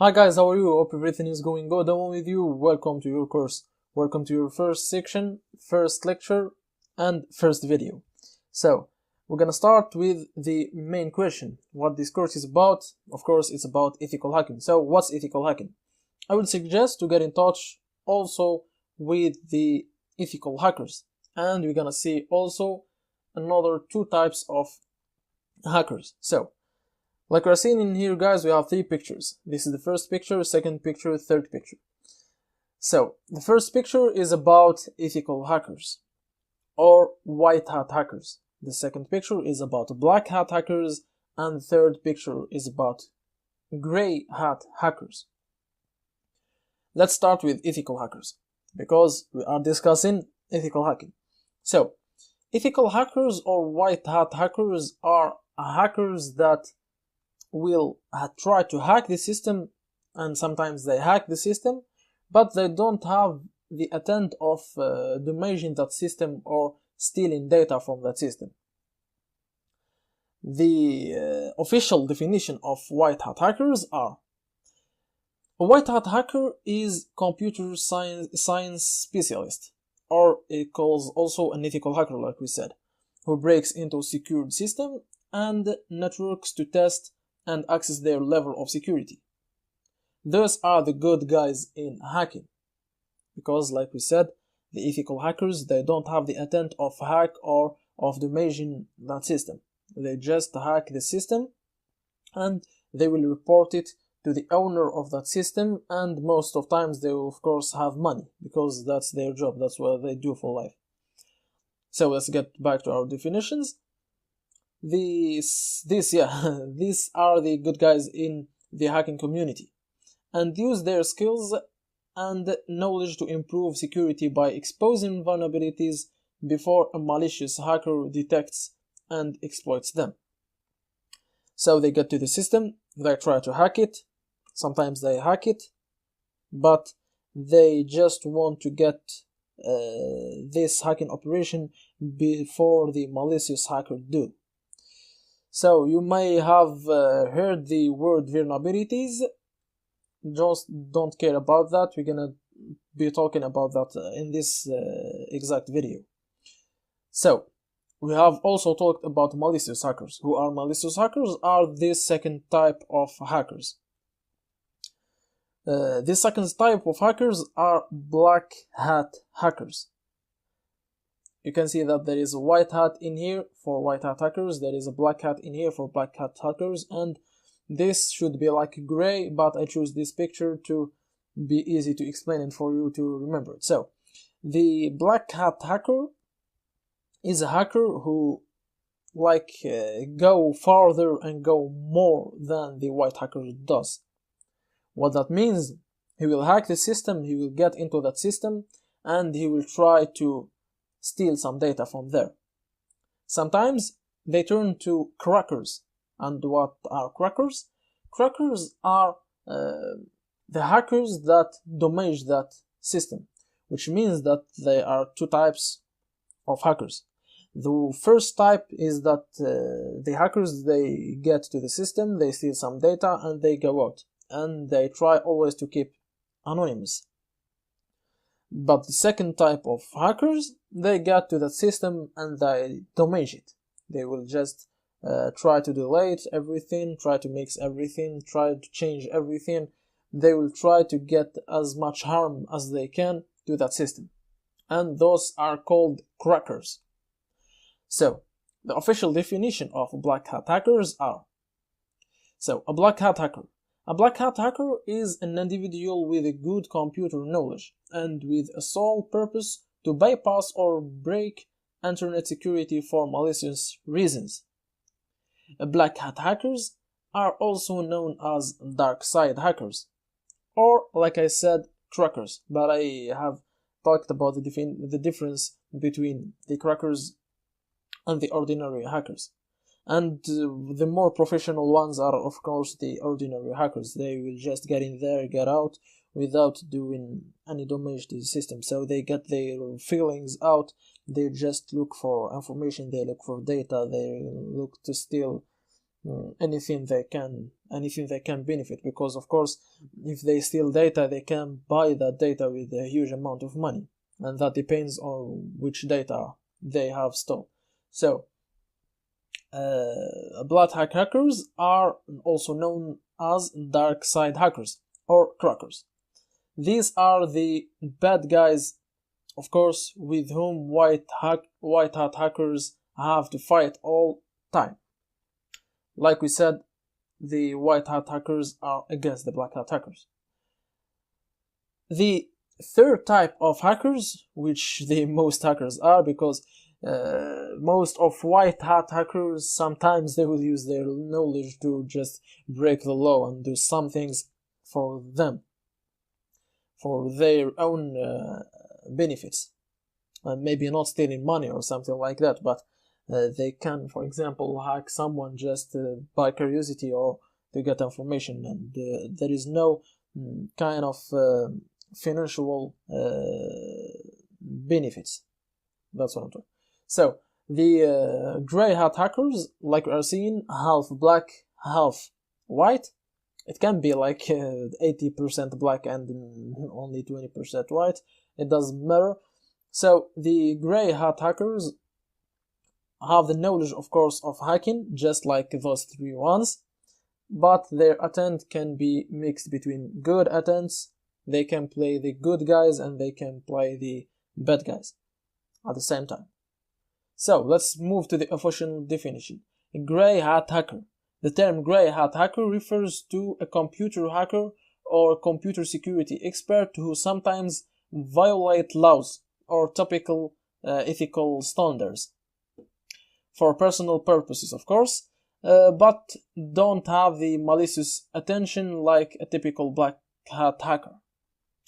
Hi guys, how are you? Hope everything is going good on with you. Welcome to your course. Welcome to your first section, first lecture, and first video. So, we're gonna start with the main question. What this course is about? Of course, it's about ethical hacking. So, what's ethical hacking? I would suggest to get in touch also with the ethical hackers. And we're gonna see also another two types of hackers. So, like we're seeing in here, guys, we have three pictures. This is the first picture, second picture, third picture. So, the first picture is about ethical hackers or white hat hackers. The second picture is about black hat hackers, and the third picture is about gray hat hackers. Let's start with ethical hackers because we are discussing ethical hacking. So, ethical hackers or white hat hackers are hackers that will try to hack the system, and sometimes they hack the system, but they don't have the intent of damaging that system or stealing data from that system. The official definition of white hat hackers are: a white hat hacker is computer science specialist, or it calls also an ethical hacker, like we said, who breaks into secured system and networks to test and access their level of security. Those are the good guys in hacking, because like we said, the ethical hackers, they don't have the intent of hack or of damaging that system. They just hack the system and they will report it to the owner of that system, and most of times they will of course have money because that's their job, that's what they do for life. So let's get back to our definitions. These are the good guys in the hacking community and use their skills and knowledge to improve security by exposing vulnerabilities before a malicious hacker detects and exploits them. So they get to the system, they try to hack it, sometimes they hack it, but they just want to get this hacking operation before the malicious hacker do. So you may have heard the word vulnerabilities. Just don't care about that. We're gonna be talking about that in this exact video. So we have also talked about malicious hackers. Who are malicious hackers? Are this second type of hackers. This second type of hackers are black hat hackers. You can see that there is a white hat in here for white hat hackers, there is a black hat in here for black hat hackers, and this should be like gray, but I choose this picture to be easy to explain and for you to remember it. So, the black hat hacker is a hacker who go farther and go more than the white hacker does. What that means, he will hack the system, he will get into that system, and he will try to steal some data from there. Sometimes they turn to crackers. And what are crackers? Crackers are the hackers that damage that system, which means that there are two types of hackers. The first type is that the hackers, they get to the system, they steal some data, and they go out, and they try always to keep anonymous. But the second type of hackers, they get to that system and they damage it. They will just try to delete everything, try to mix everything, try to change everything. They will try to get as much harm as they can to that system. And those are called crackers. So, the official definition of black hat hackers are: so, a black hat hacker. A black hat hacker is an individual with a good computer knowledge and with a sole purpose to bypass or break internet security for malicious reasons. Black hat hackers are also known as dark side hackers, or like I said, crackers, but I have talked about the difference between the crackers and the ordinary hackers. And the more professional ones are, of course, the ordinary hackers. They will just get in there, get out, without doing any damage to the system. So they get their feelings out, they just look for information, they look for data, they look to steal anything they can anything they can benefit, because of course if they steal data they can buy that data with a huge amount of money, and that depends on which data they have stolen. So blood hackers are also known as dark side hackers or crackers. These are the bad guys, of course, with whom white hat hackers have to fight all time. Like we said, the white hat hackers are against the black hat hackers. The third type of hackers, which the most hackers are, because most of white hat hackers, sometimes they will use their knowledge to just break the law and do some things for them, for their own benefits, and maybe not stealing money or something like that, but they can, for example, hack someone just by curiosity or to get information, and there is no kind of financial benefits. That's what I'm talking. So the gray hat hackers, like we are seeing, half black, half white. It can be like 80% black and only 20% white. It doesn't matter. So the gray hat hackers have the knowledge, of course, of hacking, just like those three ones, but their attempt can be mixed between good attempts. They can play the good guys and they can play the bad guys at the same time. So let's move to the official definition. A gray hat hacker. The term gray hat hacker refers to a computer hacker or computer security expert who sometimes violate laws or typical ethical standards for personal purposes, of course, but don't have the malicious attention like a typical black hat hacker,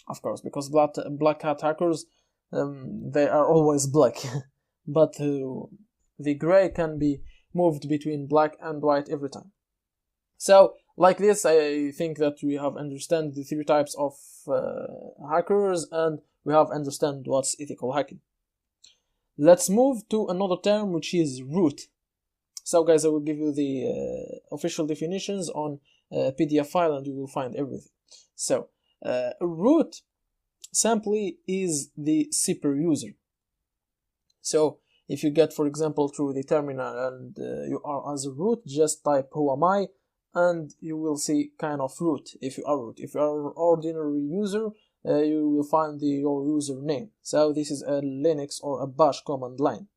of course, because black hat hackers, they are always black, but the gray can be moved between black and white every time. So, like this, I think that we have understand the three types of hackers, and we have understand what's ethical hacking. Let's move to another term, which is root. So guys, I will give you the official definitions on a PDF file and you will find everything. So, root simply is the super user. So, if you get, for example, through the terminal and you are as a root, just type who am I and you will see kind of root if you are root. If you are an ordinary user, you will find your username. So this is a Linux or a bash command line.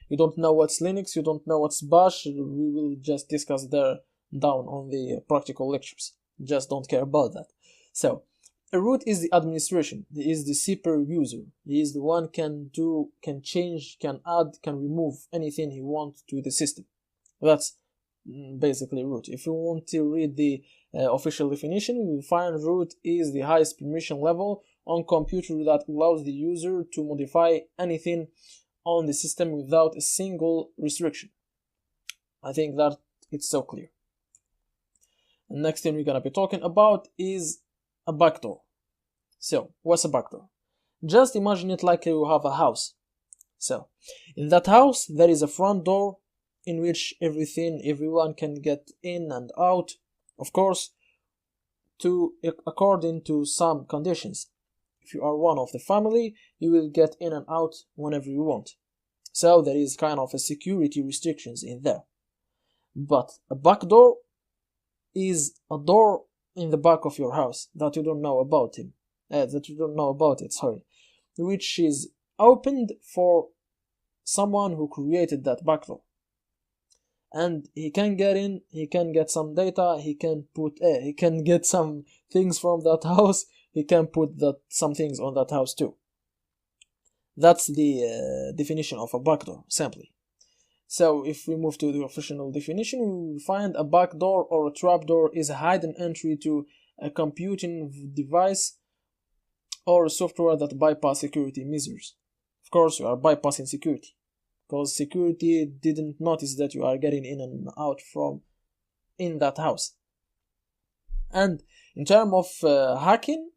You don't know what's Linux, you don't know what's bash, we will just discuss there down on the practical lectures. Just don't care about that. So a root is the administration. He is the super user. He is the one can change, can add, can remove anything he wants to the system. That's basically root. If you want to read the official definition, you will find root is the highest permission level on computer that allows the user to modify anything on the system without a single restriction. I think that it's so clear. The next thing we're gonna be talking about is a backdoor. So, what's a backdoor? Just imagine it like you have a house. So, in that house, there is a front door in which everyone can get in and out, of course, according to some conditions. If you are one of the family, you will get in and out whenever you want. So there is kind of a security restrictions in there. But a back door is a door in the back of your house that you don't know about which is opened for someone who created that back door. And he can get in, he can get some data, he can get some things from that house, he can put some things on that house too. That's the definition of a backdoor, simply. So if we move to the official definition, we will find a backdoor or a trapdoor is a hidden entry to a computing device or software that bypass security measures. Of course, you are bypassing security, because security didn't notice that you are getting in and out from in that house. And in terms of hacking,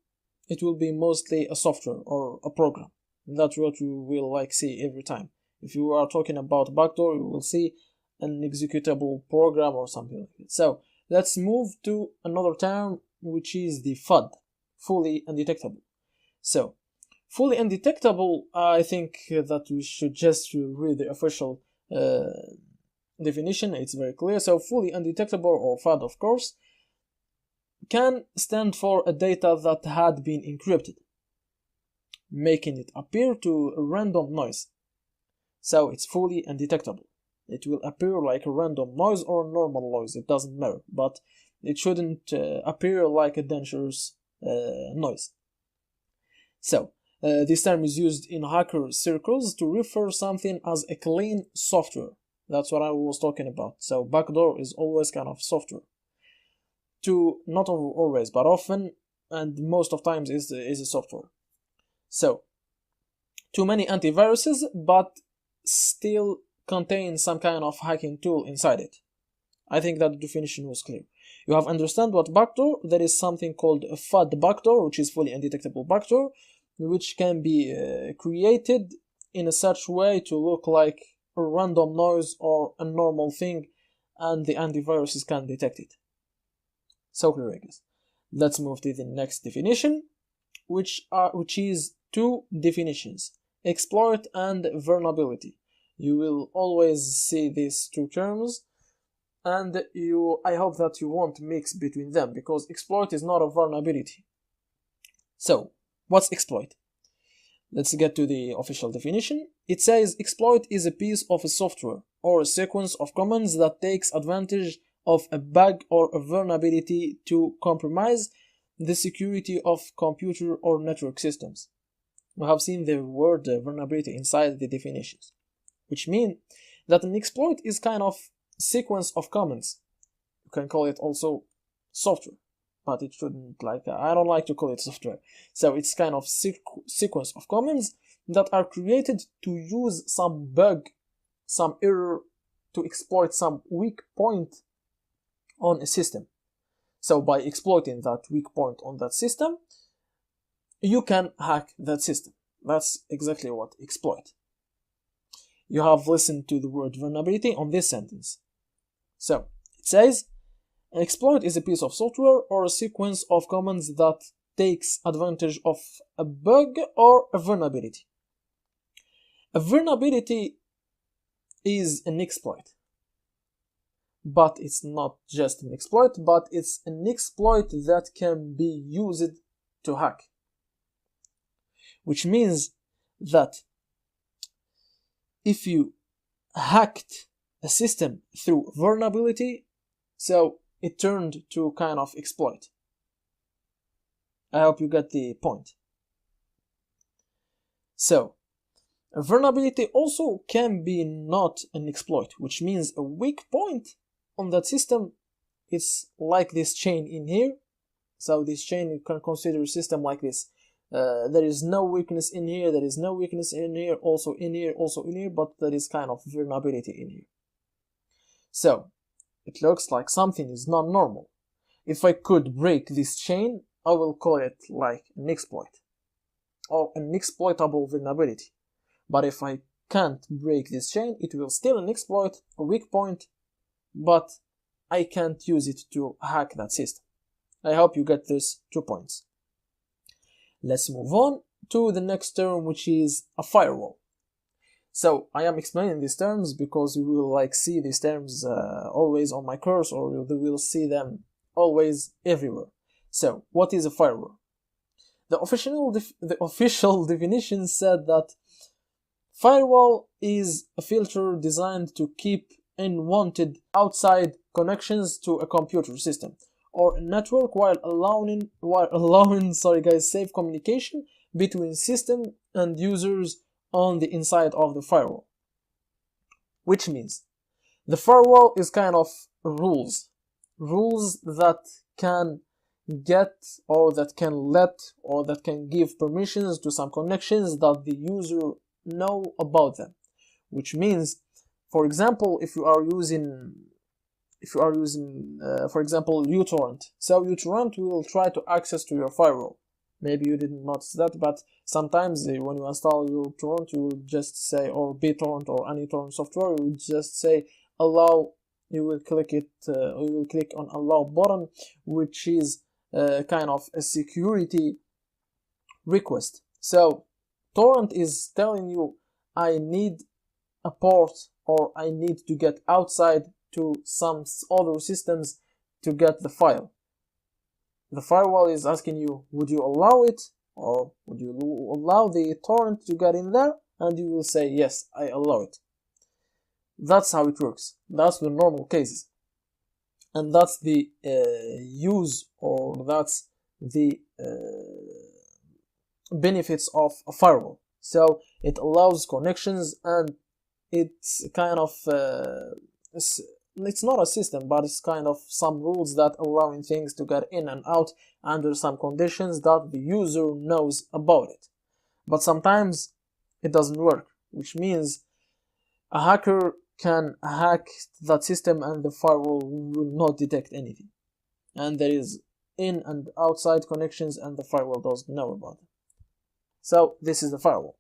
it will be mostly a software or a program. That's what you will see every time. If you are talking about backdoor, you will see an executable program or something like that. So let's move to another term, which is the FUD, fully undetectable. So, fully undetectable, I think that we should just read the official definition. It's very clear. So, fully undetectable, or FUD, of course, can stand for a data that had been encrypted, making it appear to a random noise. So it's fully undetectable. It will appear like a random noise or a normal noise, it doesn't matter, but it shouldn't appear like a dangerous noise. So, this term is used in hacker circles to refer something as a clean software. That's what I was talking about. So backdoor is always kind of software. Not always, but often, and most of times is a software. So, too many antiviruses, but still contain some kind of hacking tool inside it. I think that the definition was clear. You have understand what backdoor. There is something called a FUD backdoor, which is fully undetectable backdoor, which can be created in a such way to look like a random noise or a normal thing, and the antiviruses can detect it. So clear, I guess. Let's move to the next definition, which is two definitions: exploit and vulnerability. You will always see these two terms, and I hope that you won't mix between them, because exploit is not a vulnerability. So, what's exploit? Let's get to the official definition. It says exploit is a piece of a software or a sequence of commands that takes advantage of a bug or a vulnerability to compromise the security of computer or network systems. We have seen the word vulnerability inside the definitions, which mean that an exploit is kind of sequence of commands. You can call it also software, but it shouldn't, I don't like to call it software. So it's kind of sequence of commands that are created to use some bug, some error, to exploit some weak point on a system. So by exploiting that weak point on that system, you can hack that system. That's exactly what exploit. You have listened to the word vulnerability on this sentence. So it says an exploit is a piece of software or a sequence of commands that takes advantage of a bug or a vulnerability. A vulnerability is an exploit. But it's not just an exploit, but it's an exploit that can be used to hack. Which means that if you hacked a system through vulnerability, so it turned to kind of exploit. I hope you get the point. So, a vulnerability also can be not an exploit, which means a weak point on that system. It's like this chain in here. So this chain, you can consider a system like this. There is no weakness in here, there is no weakness in here, also in here, also in here, but there is kind of vulnerability in here. So, it looks like something is not normal. If I could break this chain, I will call it like an exploit, or an exploitable vulnerability. But if I can't break this chain, it will still an exploit, a weak point, but I can't use it to hack that system. I hope you get these 2 points. Let's move on to the next term, which is a firewall. So I am explaining these terms because you will see these terms always on my course, or you will see them always everywhere. So what is a firewall? The official definition said that firewall is a filter designed to keep unwanted outside connections to a computer system or a network while allowing safe communication between system and users on the inside of the firewall. Which means the firewall is kind of rules that can get, or that can let, or that can give permissions to some connections that the user know about them. Which means, for example, if you are using for example, uTorrent. So uTorrent will try to access to your firewall. Maybe you didn't notice that, but sometimes when you install uTorrent, you will just say, or BitTorrent or any torrent software, you will just say allow you will click it, you will click on allow button, which is kind of a security request. So torrent is telling you, I need a port, or I need to get outside to some other systems to get the file. The firewall is asking you, would you allow it, or would you allow the torrent to get in there? And you will say, yes, I allow it. That's how it works. That's the normal cases. And that's the use, or that's the benefits of a firewall. So it allows connections, and it's kind of it's not a system, but it's kind of some rules that allowing things to get in and out under some conditions that the user knows about it. But sometimes it doesn't work, which means a hacker can hack that system and the firewall will not detect anything, and there is in and outside connections and the firewall doesn't know about it. So this is the firewall.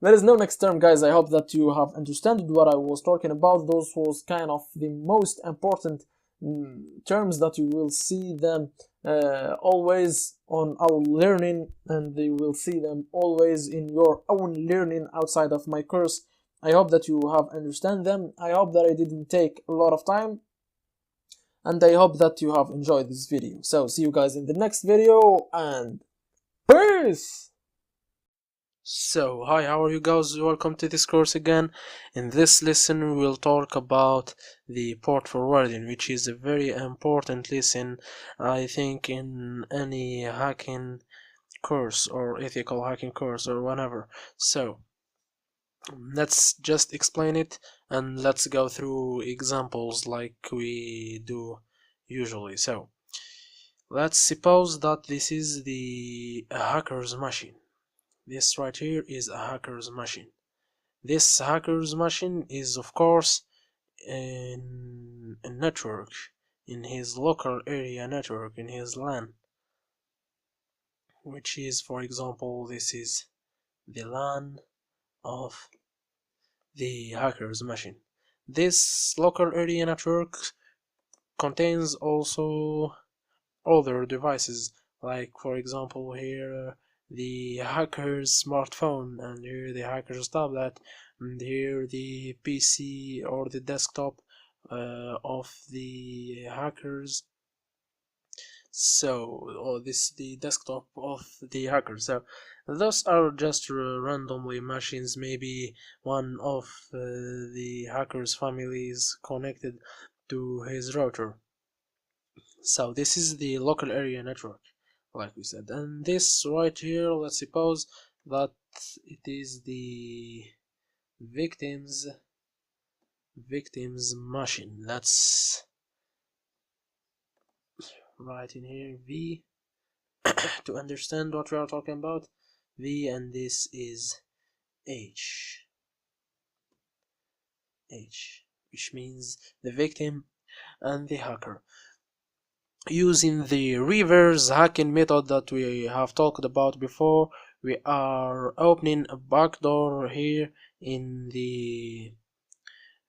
There is no next term, guys. I hope that you have understood what I was talking about. Those was kind of the most important terms that you will see them always on our learning, and you will see them always in your own learning outside of my course. I hope that you have understand them. I hope that I didn't take a lot of time, and I hope that you have enjoyed this video. So see you guys in the next video, and peace! So, hi, how are you guys? Welcome to this course again. In this lesson, we will talk about the port forwarding, which is a very important lesson, I think, in any hacking course or ethical hacking course or whatever. So, let's just explain it, and let's go through examples like we do usually. So, let's suppose that this is the hacker's machine. This right here is a hacker's machine. This hacker's machine is, of course, in a network, in his local area network, in his LAN, which is, for example, this is the LAN of the hacker's machine. This local area network contains also other devices, like, for example, here the hacker's smartphone, and here the hacker's tablet, and here the PC or the desktop of the hackers. So, or this the desktop of the hacker. So those are just randomly machines. Maybe one of the hacker's family is connected to his router. So this is the local area network, like we said. And this right here, let's suppose that it is the victim's machine. Let's write in here V to understand what we are talking about. V, and this is H, which means the victim and the hacker. Using the reverse hacking method that we have talked about before, we are opening a backdoor here in the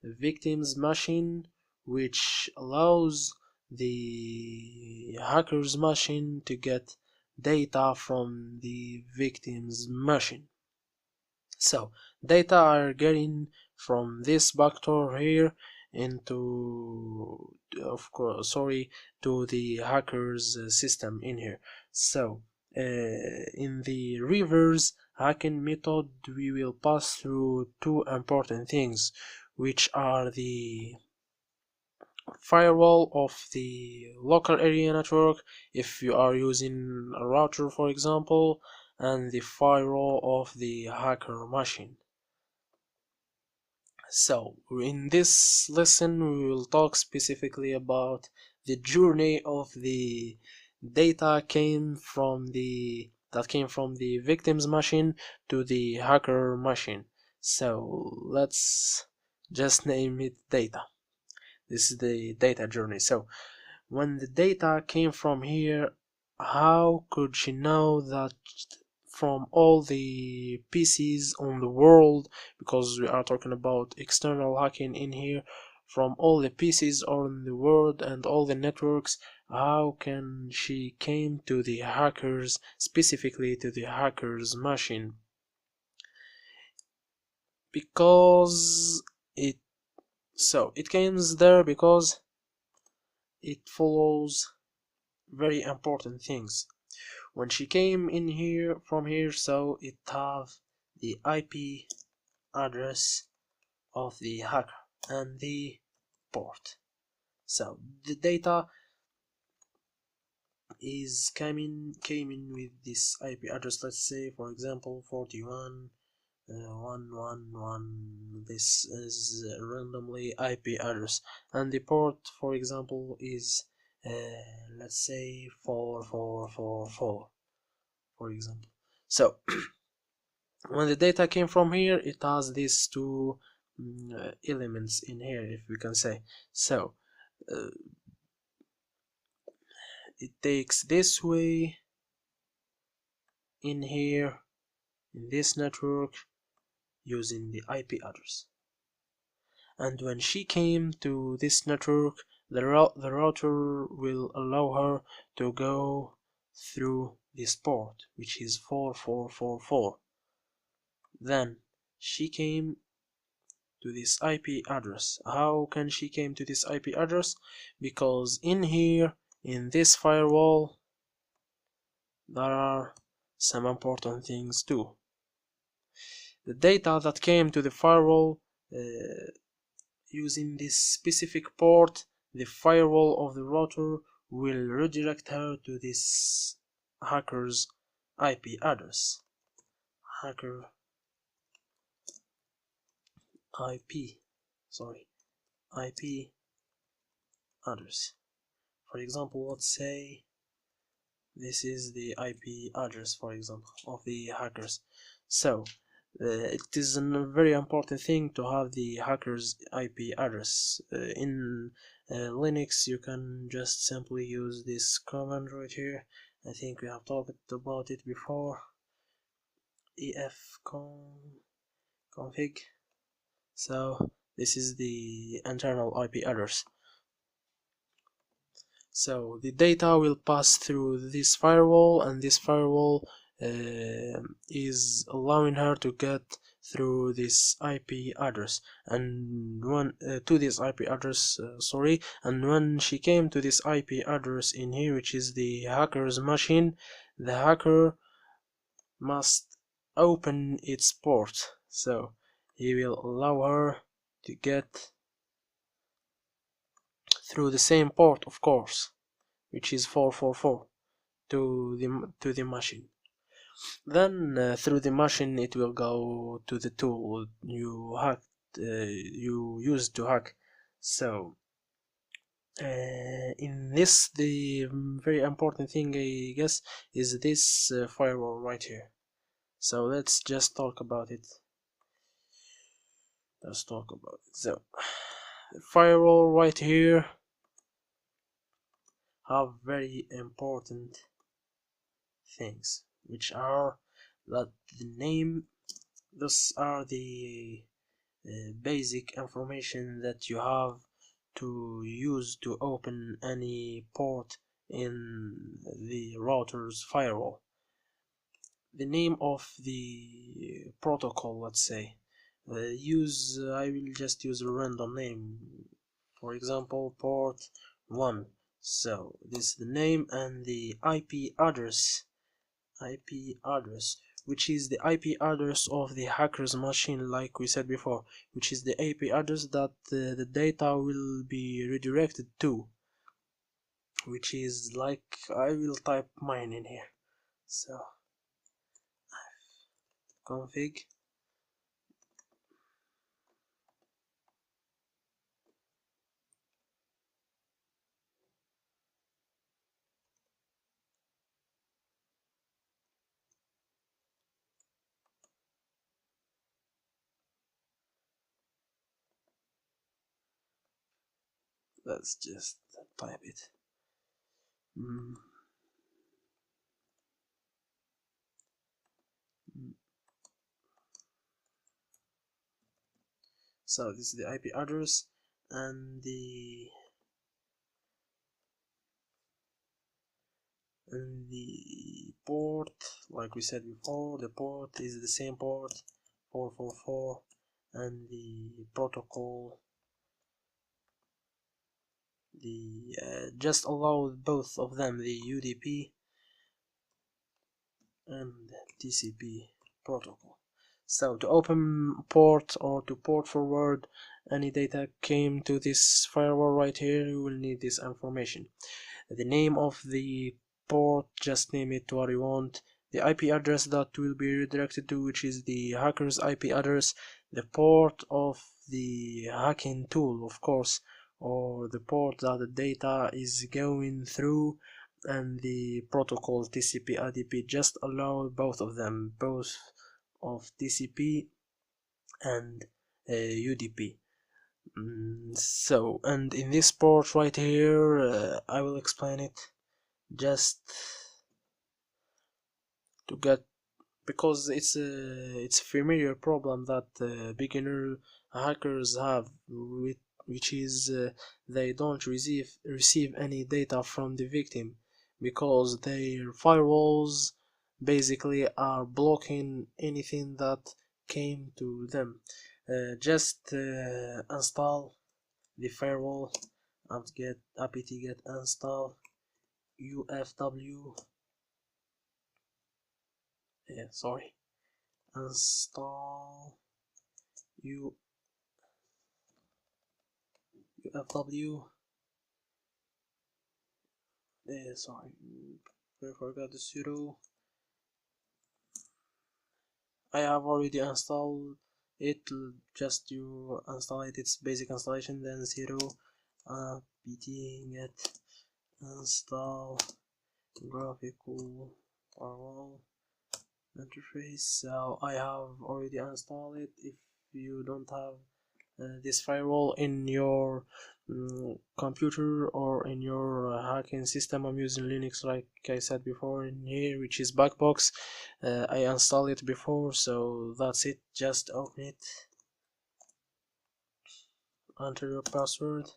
victim's machine, which allows the hacker's machine to get data from the victim's machine. So data are getting from this backdoor here into, of course, to the hacker's system in here. So in the reverse hacking method, we will pass through two important things, which are the firewall of the local area network, if you are using a router, for example, and the firewall of the hacker machine. So in this lesson, we will talk specifically about the journey of the data that came from the victim's machine to the hacker machine. So let's just name it data. This is the data journey. So when the data came from here, how could she know that from all the PCs on the world, because we are talking about external hacking in here, from all the PCs on the world and all the networks. How can she came to the hackers, specifically to the hackers machine? Because it comes there because it follows very important things. When she came in here from here, so it have the IP address of the hacker and the port. So the data is came in with this IP address. Let's say, for example, 41.1.1.1. This is randomly IP address, and the port, for example, is let's say 4444, for example. So when the data came from here, it has these two elements in here, if we can say so. It takes this way in here in this network using the IP address, and when she came to this network, the router will allow her to go through this port, which is 4444. Then she came to this IP address. How can she came to this IP address? Because in here, in this firewall, there are some important things too. The data that came to the firewall using this specific port, the firewall of the router will redirect her to this hacker's IP address. Hacker IP address. For example, let's say this is the IP address, for example, of the hackers. So it is a very important thing to have the hacker's IP address. In Linux, you can just simply use this command right here. I think we have talked about it before. config. So this is the internal IP address. So the data will pass through this firewall, and this firewall is allowing her to get through this IP address, and to this IP address, and when she came to this IP address in here, which is the hacker's machine, the hacker must open its port, so he will allow her to get through the same port, of course, which is 444, to the machine. Then through the machine it will go to the tool you used to hack. So in this, the very important thing, I guess, is this firewall right here. So let's just talk about it. So the firewall right here have very important things, which are that the name. Those are the basic information that you have to use to open any port in the router's firewall. The name of the protocol, let's say, I will just use a random name, for example port 1. So this is the name, and the IP address, which is the IP address of the hacker's machine, like we said before, which is the IP address that the data will be redirected to, which is like, I will type mine in here. So config, let's just type it. So this is the IP address, and the port, like we said before, the port is the same port 444, and the protocol, just allow both of them, the UDP and TCP protocol. So to open port or to port forward any data came to this firewall right here, you will need this information. The name of the port, just name it what you want. The IP address that will be redirected to, which is the hacker's IP address. The port of the hacking tool, of course, or the port that the data is going through, and the protocol TCP IDP. Just allow both of them, both of TCP and UDP. So, and in this port right here, I will explain it just to get, because it's a familiar problem that beginner hackers have, which is they don't receive any data from the victim because their firewalls basically are blocking anything that came to them. Just install the firewall apt-get install ufw, install ufw, I forgot the sudo. I have already installed it, just you install it, it's basic installation, then sudo apt-get install graphical firewall interface. So I have already installed it. If you don't have this firewall in your computer or in your hacking system, I'm using Linux like I said before in here, which is Backbox. I installed it before, so that's it. Just open it, enter your password,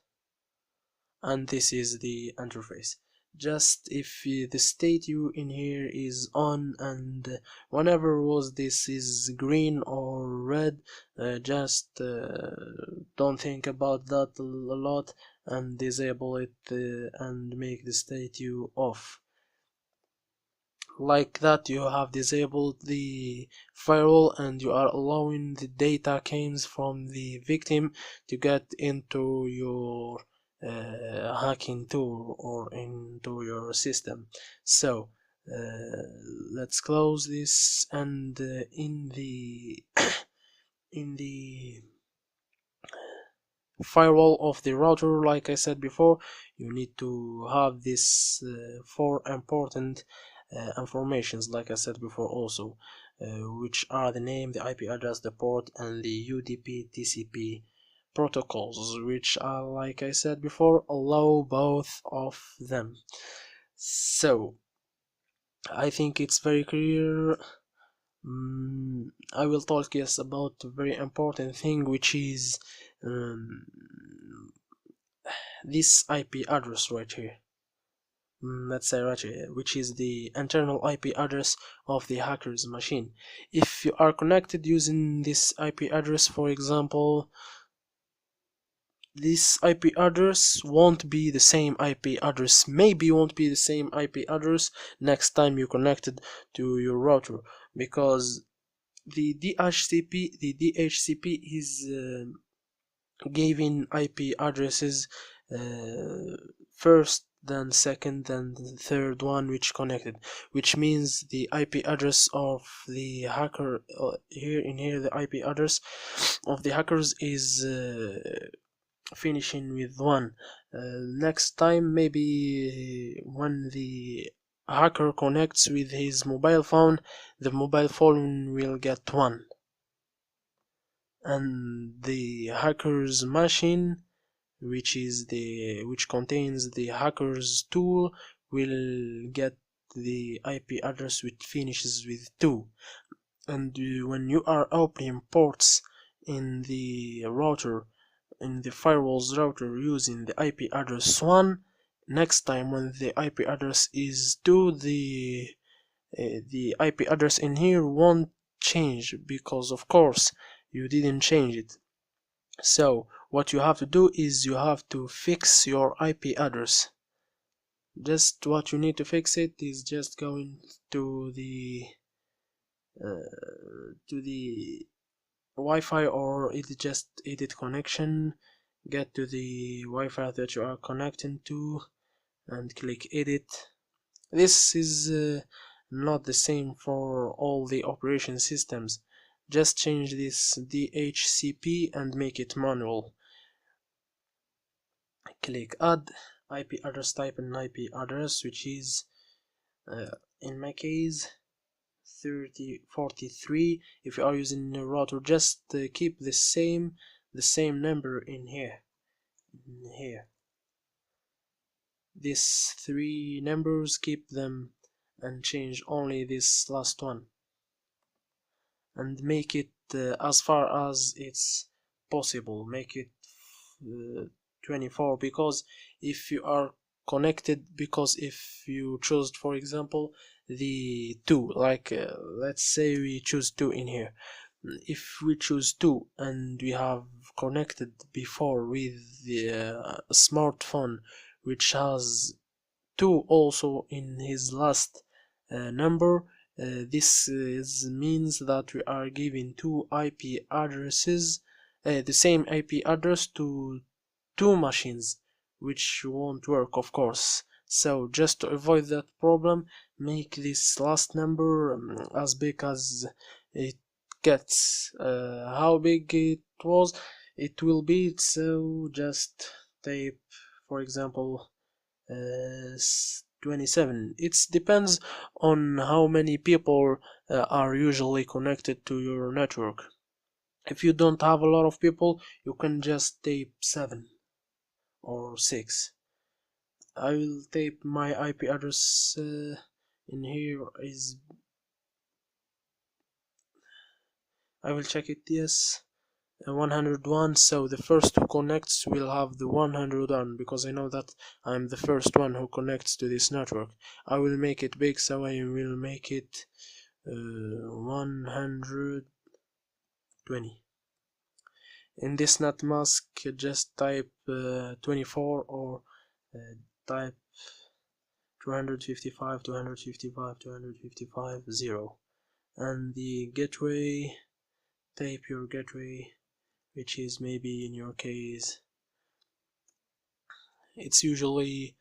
and this is the interface. Just if the state you in here is on, and whenever was this is green or red, just don't think about that a lot and disable it and make the state you off. Like that, you have disabled the firewall and you are allowing the data comes from the victim to get into your hacking tool or into your system. So let's close this, and in the in the firewall of the router, like I said before, you need to have this four important informations, like I said before also, which are the name, the IP address, the port, and the UDP TCP protocols, which are, like I said before, allow both of them. So I think it's very clear. I will talk yes about a very important thing, which is this IP address right here. Let's say right here, which is the internal IP address of the hacker's machine. If you are connected using this IP address, for example, this IP address won't be the same IP address, maybe won't be the same IP address next time you connected to your router, because the DHCP is giving IP addresses first, then second, then the third one which connected, which means the IP address of the hacker here the IP address of the hackers is finishing with 1. Next time, maybe when the hacker connects with his mobile phone, the mobile phone will get 1, and the hacker's machine, which contains the hacker's tool, will get the IP address which finishes with 2. And when you are opening ports in the router, in the firewall's router using the IP address 1, next time when the IP address is 2, the IP address in here won't change, because of course you didn't change it. So what you have to do is you have to fix your IP address. Just what you need to fix it is just going to the Wi-Fi, or just edit connection, get to the Wi-Fi that you are connecting to and click edit. This is not the same for all the operation systems. Just change this DHCP and make it manual. Click add IP address, type an IP address, which is in my case 3043. If you are using a router, just keep the same number in here. These 3 numbers, keep them and change only this last one, and make it as far as it's possible, make it 24, because if you are connected, because if you choose, for example, the 2, like let's say we choose 2 in here. If we choose 2 and we have connected before with the smartphone which has 2 also in his last number, this means that we are giving 2 IP addresses, the same IP address to 2 machines, which won't work, of course. So just to avoid that problem, make this last number as big as it gets. How big it will be, so just type, for example, 27. It depends on how many people are usually connected to your network. If you don't have a lot of people, you can just type 7 or 6. I will type my IP address in here is, I will check it, yes, 101. So the first who connects will have the 101, because I know that I'm the first one who connects to this network. I will make it big, so I will make it 120. In this net mask, just type 24, or type 255, 255, 255, 0. And the gateway, type your gateway, which is maybe in your case, it's usually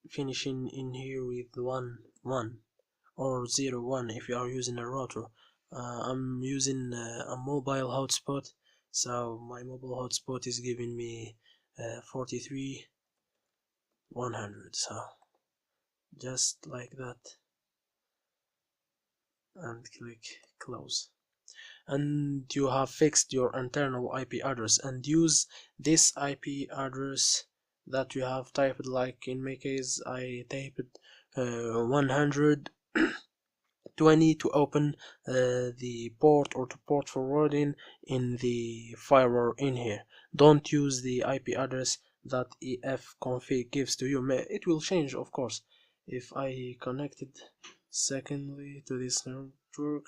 finishing in here with 1 1 or 0 1 if you are using a router. I'm using a mobile hotspot, so my mobile hotspot is giving me 43 100. So just like that, and click close, and you have fixed your internal IP address. And use this IP address that you have typed, like in my case I typed 120 to open the port, or to port forwarding in the firewall in here. Don't use the IP address that efconfig gives to you. It will change, of course. If I connected secondly to this network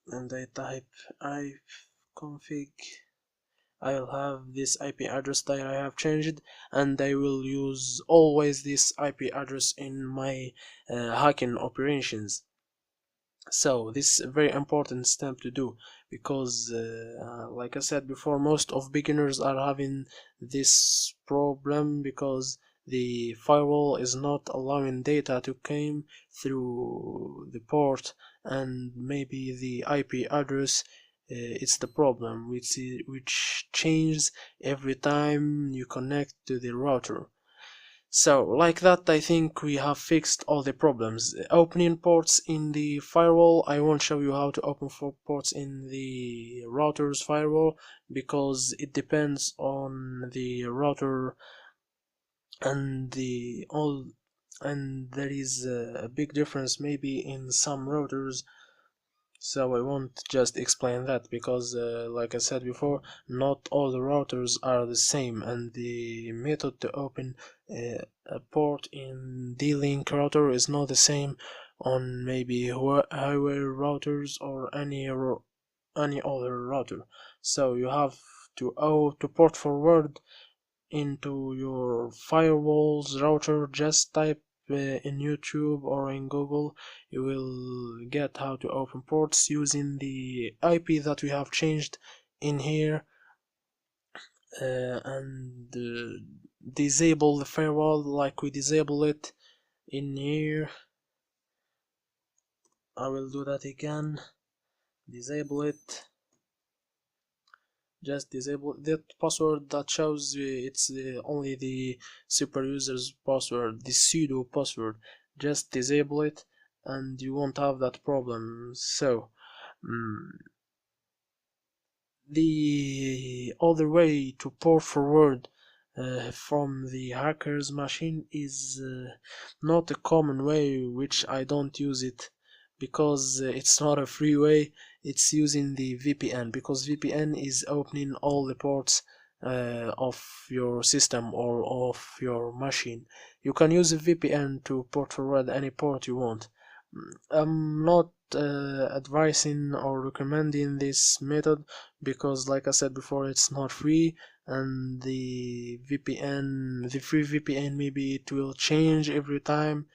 and I type ifconfig, I'll have this IP address that I have changed, and I will use always this IP address in my hacking operations. So this is a very important step to do, because like I said before, most of beginners are having this problem, because the firewall is not allowing data to come through the port, and maybe the IP address it's the problem, which changes every time you connect to the router. So like that, I think we have fixed all the problems. Opening ports in the firewall, I won't show you how to open ports in the router's firewall, because it depends on the router, and and there is a big difference maybe in some routers So I won't just explain that because, like I said before, not all the routers are the same, and the method to open a port in D-Link router is not the same on maybe highway routers or any other router. So you have to port forward into your firewall's router. Just type in YouTube or in Google, you will get how to open ports using the IP that we have changed in here, and disable the firewall like we disable it in here. I will do that again. Disable it. Just disable that password that shows it's only the super user's password, the pseudo password. Just disable it and you won't have that problem. So mm, the other way to port forward from the hacker's machine is not a common way, which I don't use it because it's not a free way. It's using the VPN, because VPN is opening all the ports of your system or of your machine. You can use a VPN to port forward any port you want. I'm not advising or recommending this method because, like I said before, it's not free, and the free VPN, maybe it will change every time.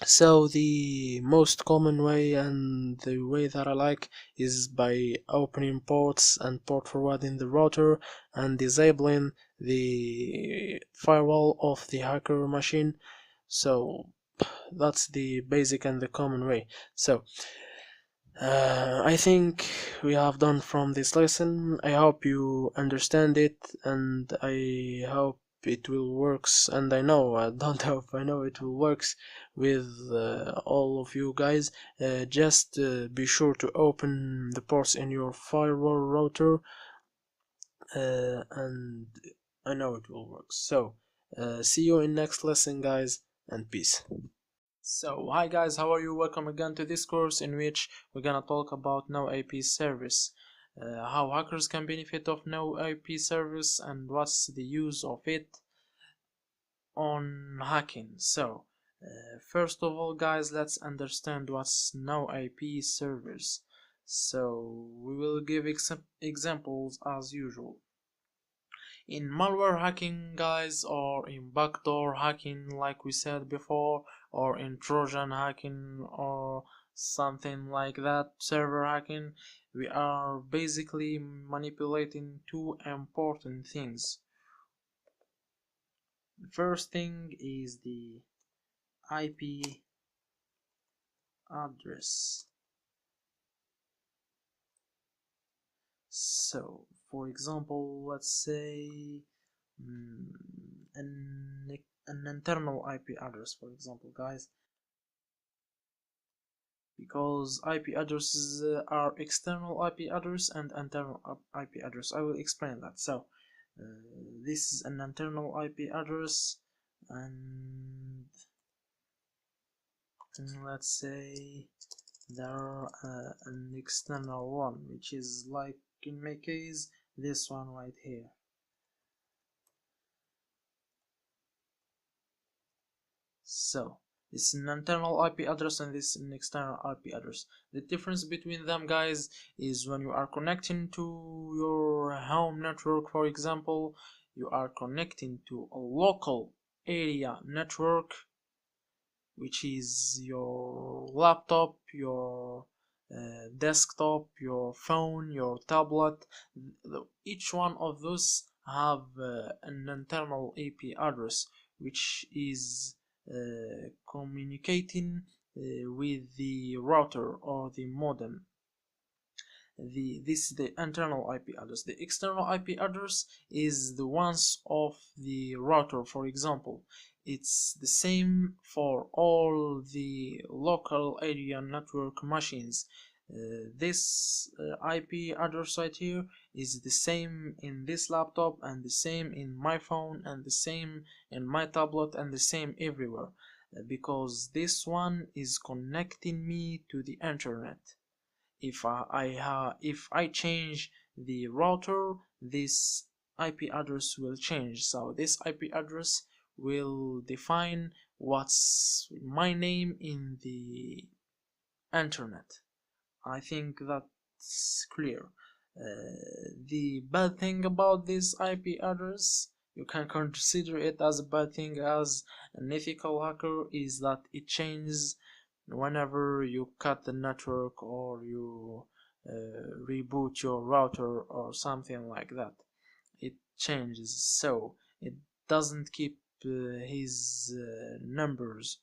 So the most common way and the way that I like is by opening ports and port forwarding the router and disabling the firewall of the hacker machine. So that's the basic and the common way. So I think we have done from this lesson. I hope you understand it, and I hope it will works. And I know, I don't hope, I know it will works with all of you guys. Just be sure to open the ports in your firewall router, and I know it will work. So see you in next lesson, guys, and peace. So, hi guys, how are you? Welcome again to this course in which we're gonna talk about no IP service, how hackers can benefit of no IP service, and what's the use of it on hacking. So, first of all, guys, let's understand what's no IP service. So, we will give examples as usual. In malware hacking, guys, or in backdoor hacking like we said before, or in Trojan hacking or something like that, server hacking, we are basically manipulating two important things. The first thing is the IP address. So for example, let's say an internal IP address, for example, guys, because IP addresses are external IP address and internal IP address. I will explain that. So this is an internal IP address, and let's say there an external one, which is like in my case this one right here. So this is an internal IP address and this is an external IP address. The difference between them, guys, is when you are connecting to your home network, for example, you are connecting to a local area network, which is your laptop, your desktop, your phone, your tablet. Each one of those have an internal IP address, which is communicating with the router or the modem. This is the internal IP address. The external IP address is the ones of the router. For example, it's the same for all the local area network machines. This IP address right here is the same in this laptop, and the same in my phone, and the same in my tablet, and the same everywhere, because this one is connecting me to the internet. if I change the router, this IP address will change. So this IP address will define what's my name in the internet. I think that's clear. The bad thing about this IP address, you can consider it as a bad thing as an ethical hacker, is that it changes whenever you cut the network or you reboot your router or something like that. It changes, so it doesn't keep his numbers.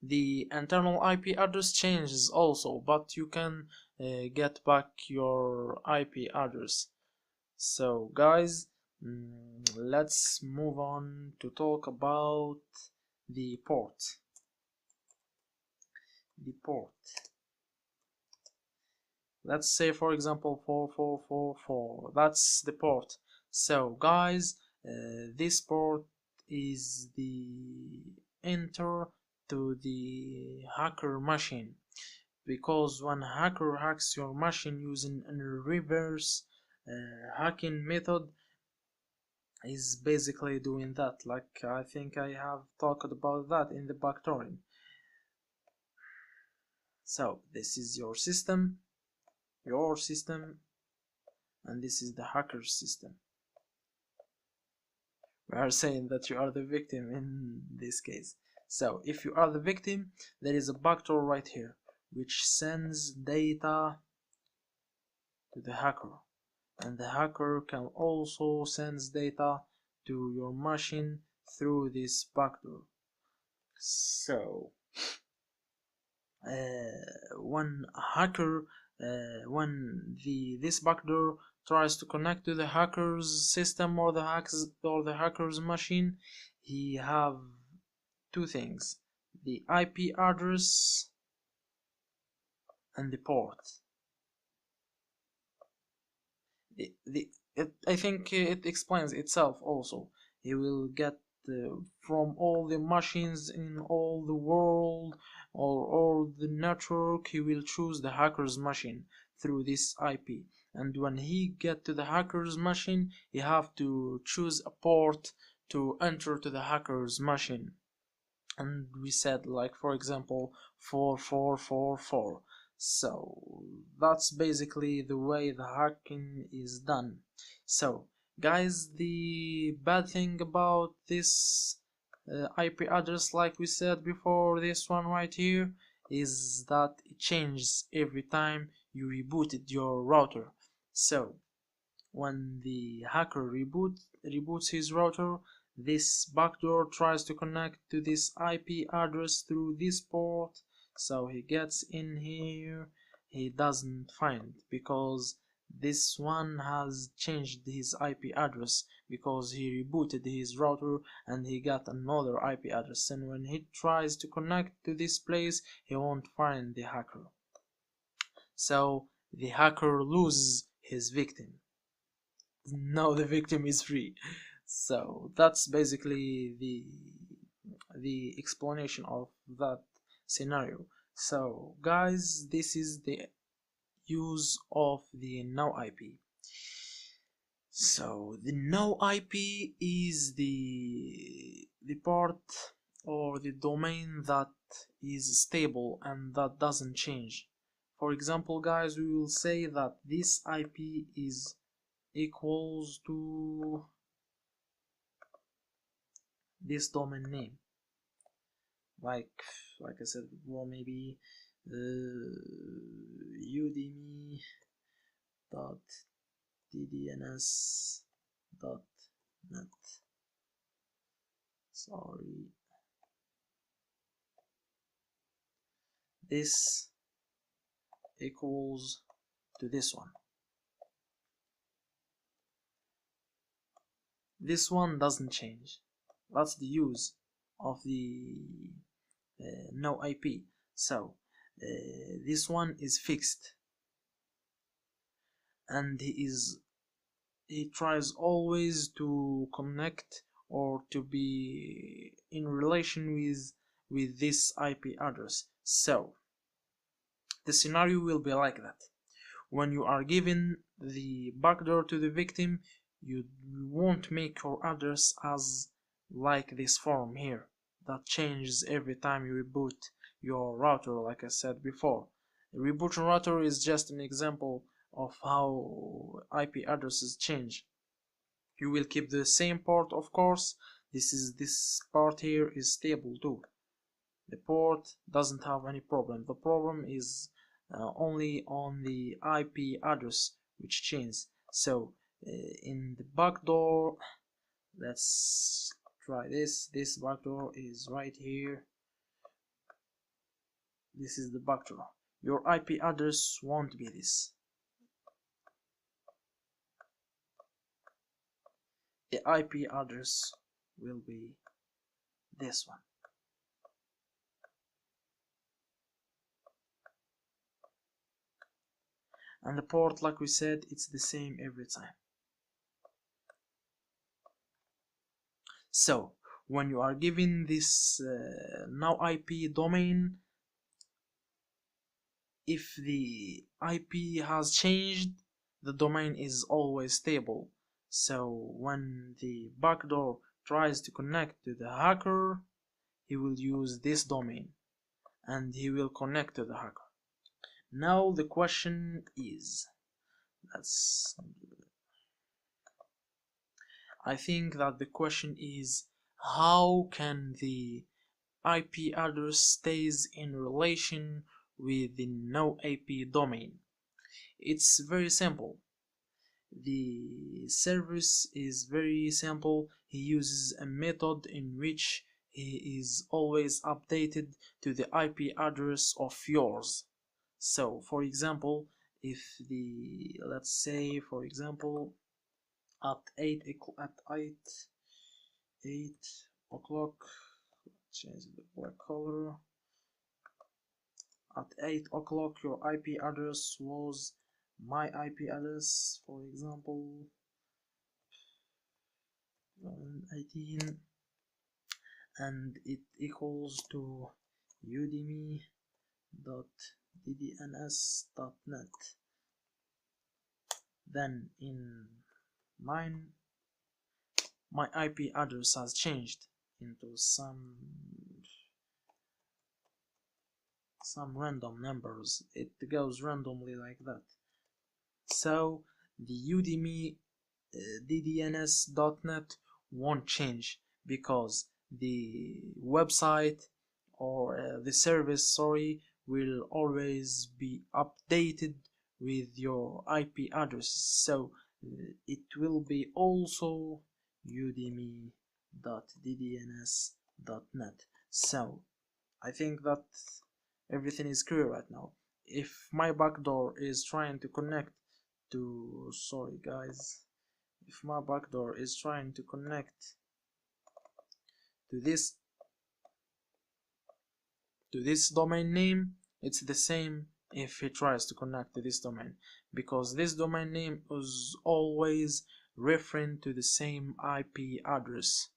The internal IP address changes also, but you can get back your IP address. So guys, let's move on to talk about the port. The port. Let's say for example 4444. That's the port. So guys, this port is the enter to the hacker machine, because when a hacker hacks your machine using a reverse hacking method, is basically doing that. Like I think I have talked about that in the backstory. So this is your system, and this is the hacker's system. We are saying that you are the victim in this case. So if you are the victim, there is a backdoor right here which sends data to the hacker, and the hacker can also send data to your machine through this backdoor. So when this backdoor tries to connect to the hacker's system or the hacker's machine, he have two things: the IP address and the port. I think it explains itself also. He will get from all the machines in all the world or all the network, he will choose the hacker's machine through this IP. And when he get to the hacker's machine, he have to choose a port to enter to the hacker's machine. And we said, like, for example, 4444. So that's basically the way the hacking is done. So guys, the bad thing about this IP address, like we said before, this one right here, is that it changes every time you rebooted your router. So when the hacker reboots his router, this backdoor tries to connect to this IP address through this port. So he gets in here, he doesn't find, because this one has changed his IP address because he rebooted his router and he got another IP address, and when he tries to connect to this place, he won't find the hacker. So the hacker loses his victim. Now the victim is free. So that's basically the explanation of that scenario. So guys, this is the use of the no IP. So the no IP is the part or the domain that is stable and that doesn't change. For example, guys, we will say that this IP is equals to this domain name, like I said before, maybe udemy.ddns.net. Sorry, this equals to this one. This one doesn't change. That's the use of the no IP. So this one is fixed, and he tries always to connect or to be in relation with this IP address. So The scenario will be like that. When you are giving the backdoor to the victim, you won't make your address as like this form here that changes every time you reboot your router, like I said before. The reboot router is just an example of how IP addresses change. You will keep the same port, of course. This part here is stable too. The port doesn't have any problem. The problem is only on the IP address which changes. So in the backdoor, let's try this. This backdoor is right here. This is the backdoor. Your IP address won't be this. The IP address will be this one. And the port, like we said, it's the same every time. So when you are given this now IP domain, if the IP has changed, the domain is always stable. So when the backdoor tries to connect to the hacker, he will use this domain and he will connect to the hacker. Now the question is, I think that the question is, how can the IP address stays in relation with the no IP domain? It's very simple. The service is very simple. He uses a method in which he is always updated to the IP address of yours. So for example, if the, let's say for example at 8 o'clock, change the black color, at 8 o'clock your IP address was my IP address, for example 18, and it equals to udemy.ddns.net. Then in mine, my IP address has changed into some random numbers. It goes randomly like that. So the Udemy ddns.net won't change because the website or the service, sorry, will always be updated with your IP address. So it will be also udemy.ddns.net. So I think that everything is clear right now. If my backdoor is trying to connect to, sorry guys, if my backdoor is trying to connect to this domain name, it's the same if it tries to connect to this domain, because this domain name is always referring to the same IP address.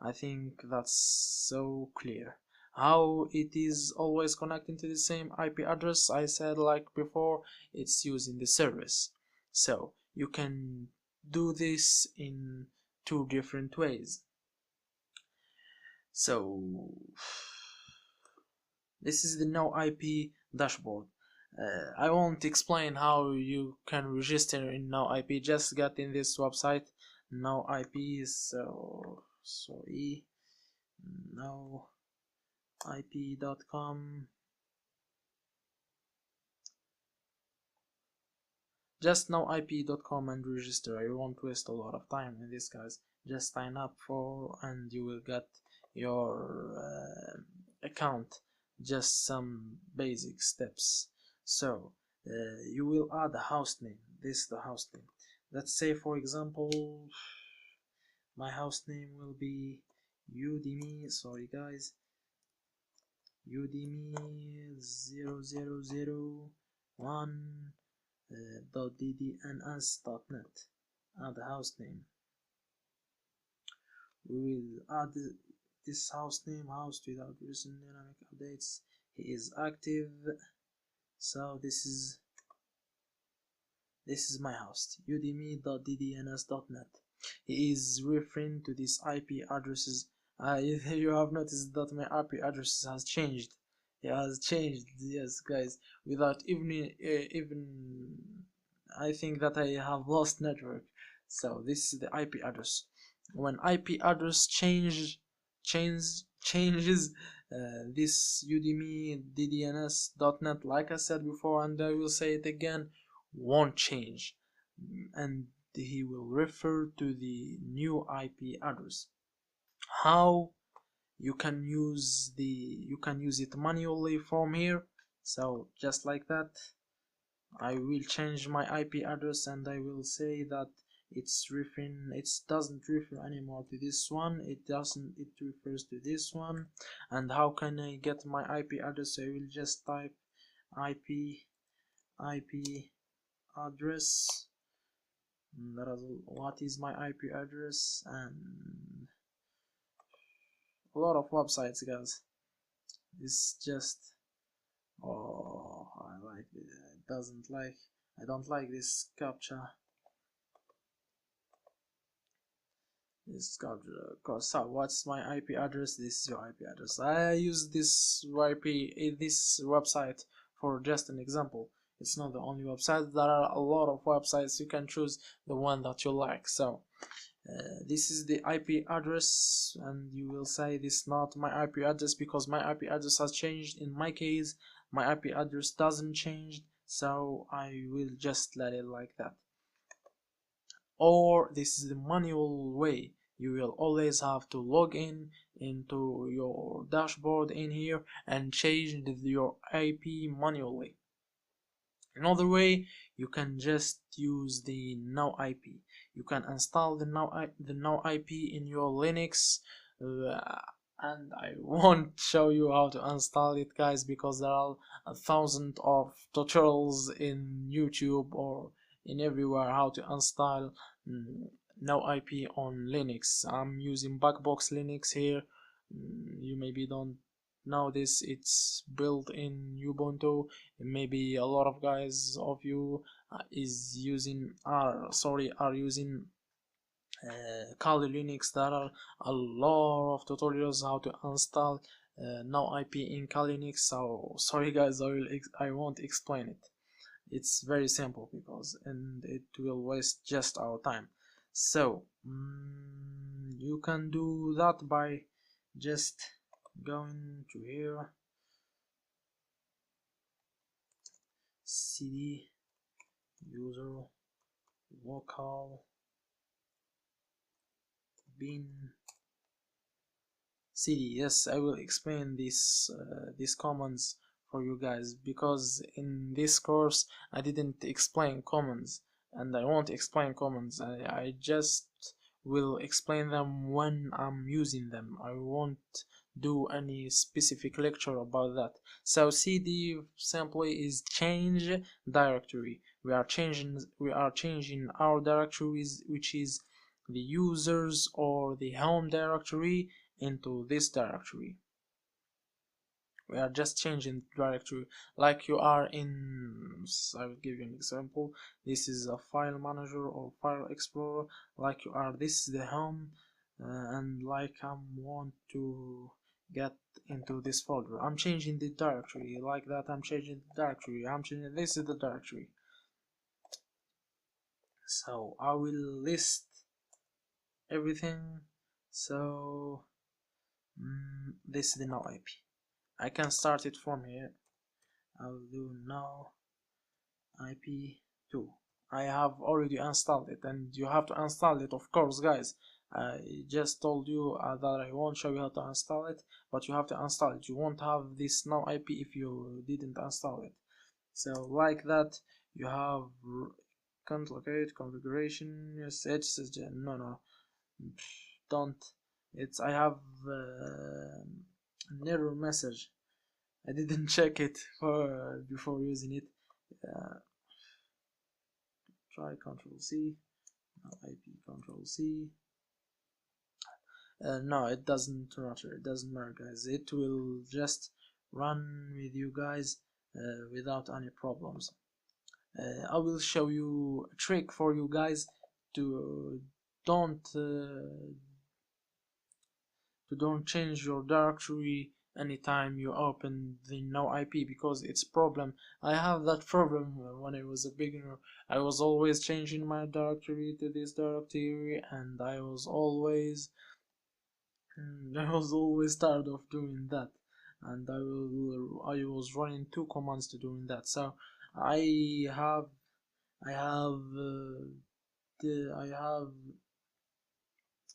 I think that's so clear. How it is always connecting to the same IP address, I said like before, it's using the service. So you can do this in two different ways. So this is the no IP dashboard. I won't explain how you can register in no IP, just get in this website no IP. So sorry, no ip.com. Just noip.com and register. I won't waste a lot of time in this, guys. Just sign up for and you will get your account. Just some basic steps. So you will add a host name. This is the host name. Let's say for example my host name will be Udemy, sorry guys, Udemy 0001 .ddns.net. Add the host name. We will add this host name, host without recent dynamic updates. He is active, So this is my host, udemy.ddns.net. He is referring to these IP addresses. You have noticed that my IP address has changed. It has changed, yes, guys. Without even I think that I have lost network. So this is the IP address. When IP address changes, this udemy.ddns.net, like I said before, and I will say it again, won't change, and he will refer to the new IP address. How you can use it manually from here. So just like that, I will change my IP address and I will say that it doesn't refer anymore to this one, it refers to this one. And how can I get my IP address? I will just type IP address. What is my IP address? And a lot of websites, guys. It's just, oh, I like it. I don't like this captcha. So what's my IP address? This is your IP address. I use this website for just an example. It's not the only website. There are a lot of websites. You can choose the one that you like. So this is the IP address, and you will say this is not my IP address because my IP address has changed. In my case, my IP address doesn't change, so I will just let it like that. Or this is the manual way. You will always have to log into your dashboard in here and change your IP manually. Another way, you can just use the now IP. You can install the now IP in your Linux, and I won't show you how to install it, guys, because there are 1,000 of tutorials in YouTube or in everywhere how to install now IP on Linux. I'm using Backbox Linux here. You maybe don't know this. It's built in Ubuntu. Maybe a lot of guys of you are using Kali Linux. There are a lot of tutorials how to install now IP in Kali Linux. So sorry guys, I won't explain it. It's very simple and it will waste just our time. So you can do that by just going to here, cd user local bin cd. Yes, I will explain these commands for you guys, because in this course I didn't explain commands and I won't explain commands. I just will explain them when I'm using them. I won't do any specific lecture about that. So cd simply is change directory. We are changing our directories, which is the users or the home directory, into this directory. We are just changing directory, like you are in, I will give you an example. This is a file manager or file explorer, like you are, this is the home, and like I want to get into this folder, I'm changing the directory like that. I'm changing the directory, this is the directory. So I will list everything. So this is the now IP. I can start it from here. I'll do now IP2. I have already installed it, and you have to install it, of course, guys. I just told you that I won't show you how to install it, but you have to install it. You won't have this now IP if you didn't install it. So like that, you have can't locate configuration. Yes, it's no, don't. I have an error message. I didn't check it before using it. Try Control C, IP Control C. No, it doesn't matter. It doesn't matter, guys. It will just run with you guys. without any problems. I will show you a trick for you guys to don't change your directory anytime you open the no IP, because it's problem. I have that problem when I was a beginner. I was always changing my directory to this directory, and I was always tired of doing that, and I was running two commands to doing that. So I have I have I have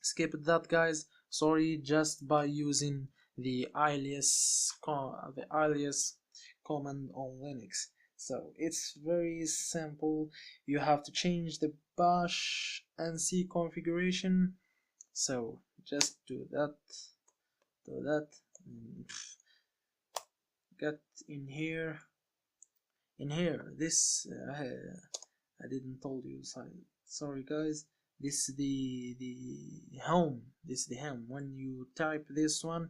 skipped that, guys. Sorry, just by using the alias command on Linux. So it's very simple. You have to change the bash and C configuration. So just do that. Get in here. This I didn't told you. Sorry, guys. This is the home. This is the home. When you type this one,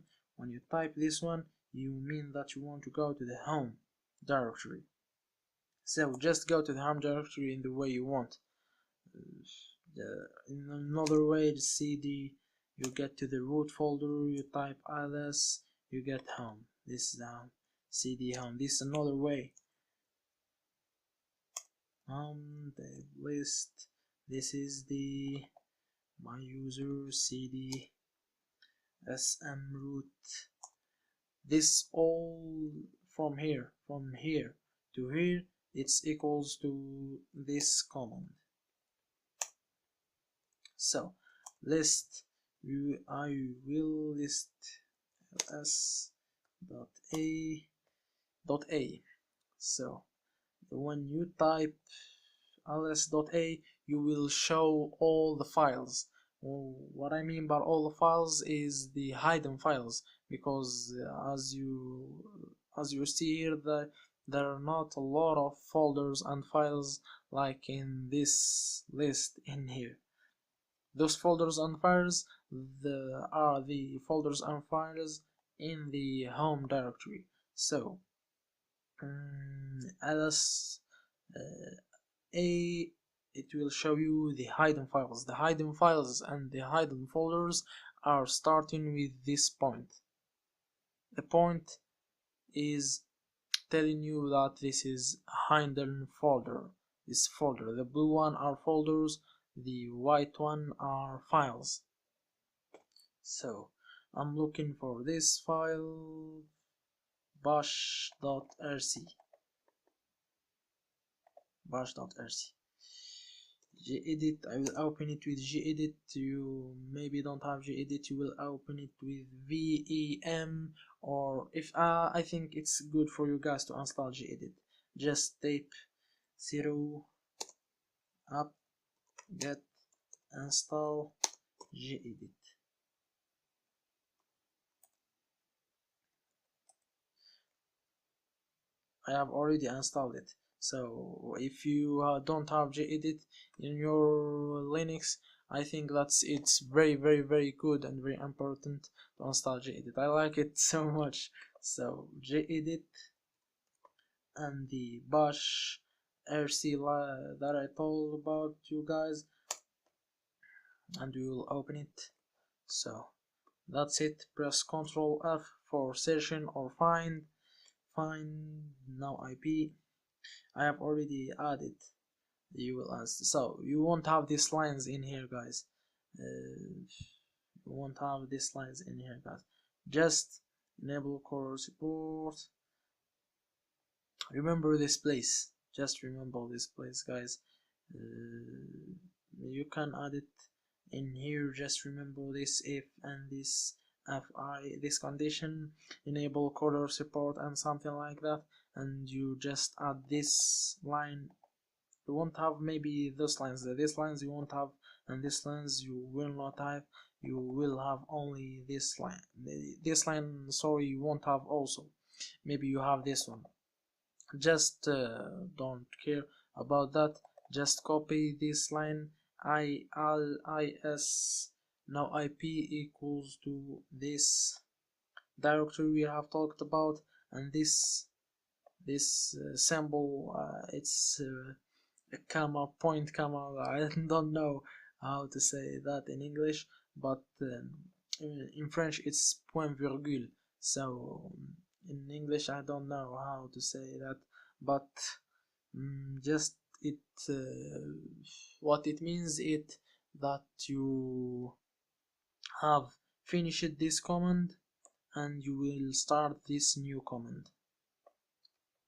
you mean that you want to go to the home directory. So just go to the home directory in the way you want. In another way, the CD, you get to the root folder, you type ls, you get home. This is home. CD home. This is another way. The list. This is the my user cd sm root. This all from here to here, it's equals to this command. So list, I will list ls dot a. So when you type ls.a, you will show all the files. What I mean by all the files is the hidden files, because as you see here, there are not a lot of folders and files like in this list in here. Those folders and files are the folders and files in the home directory. So ls a, it will show you the hidden files. The hidden files and the hidden folders are starting with this point. The point is telling you that this is a hidden folder. This folder, the blue one are folders, the white one are files. So I'm looking for this file, bash.rc. gedit, I will open it with gedit. You maybe don't have gedit, you will open it with vem, or if I think it's good for you guys to install gedit. Just type sudo apt get install gedit. I have already installed it. So if you don't have gedit in your Linux, I think it's very good and very important to install gedit. I like it so much. So gedit and the bash rc that I told about you guys, and we will open it. So that's it. Press Ctrl F for session or find now IP. I have already added. You will ask. So you won't have these lines in here, guys. You won't have these lines in here, guys. Just enable core support. Remember this place. Just remember this place, guys. You can add it in here. Just remember this if and this fi, this condition, enable core support and something like that, and you just add this line. You won't have maybe those lines. These lines you won't have, and these lines you will not have. You will have only this line. This line, sorry, you won't have also. Maybe you have this one. Just don't care about that. Just copy this line. is now IP equals to this directory we have talked about, and this this symbol, it's a comma, point comma. I don't know how to say that in English, but in French it's point virgule. So in English I don't know how to say that, but just it what it means it that you have finished this command and you will start this new command.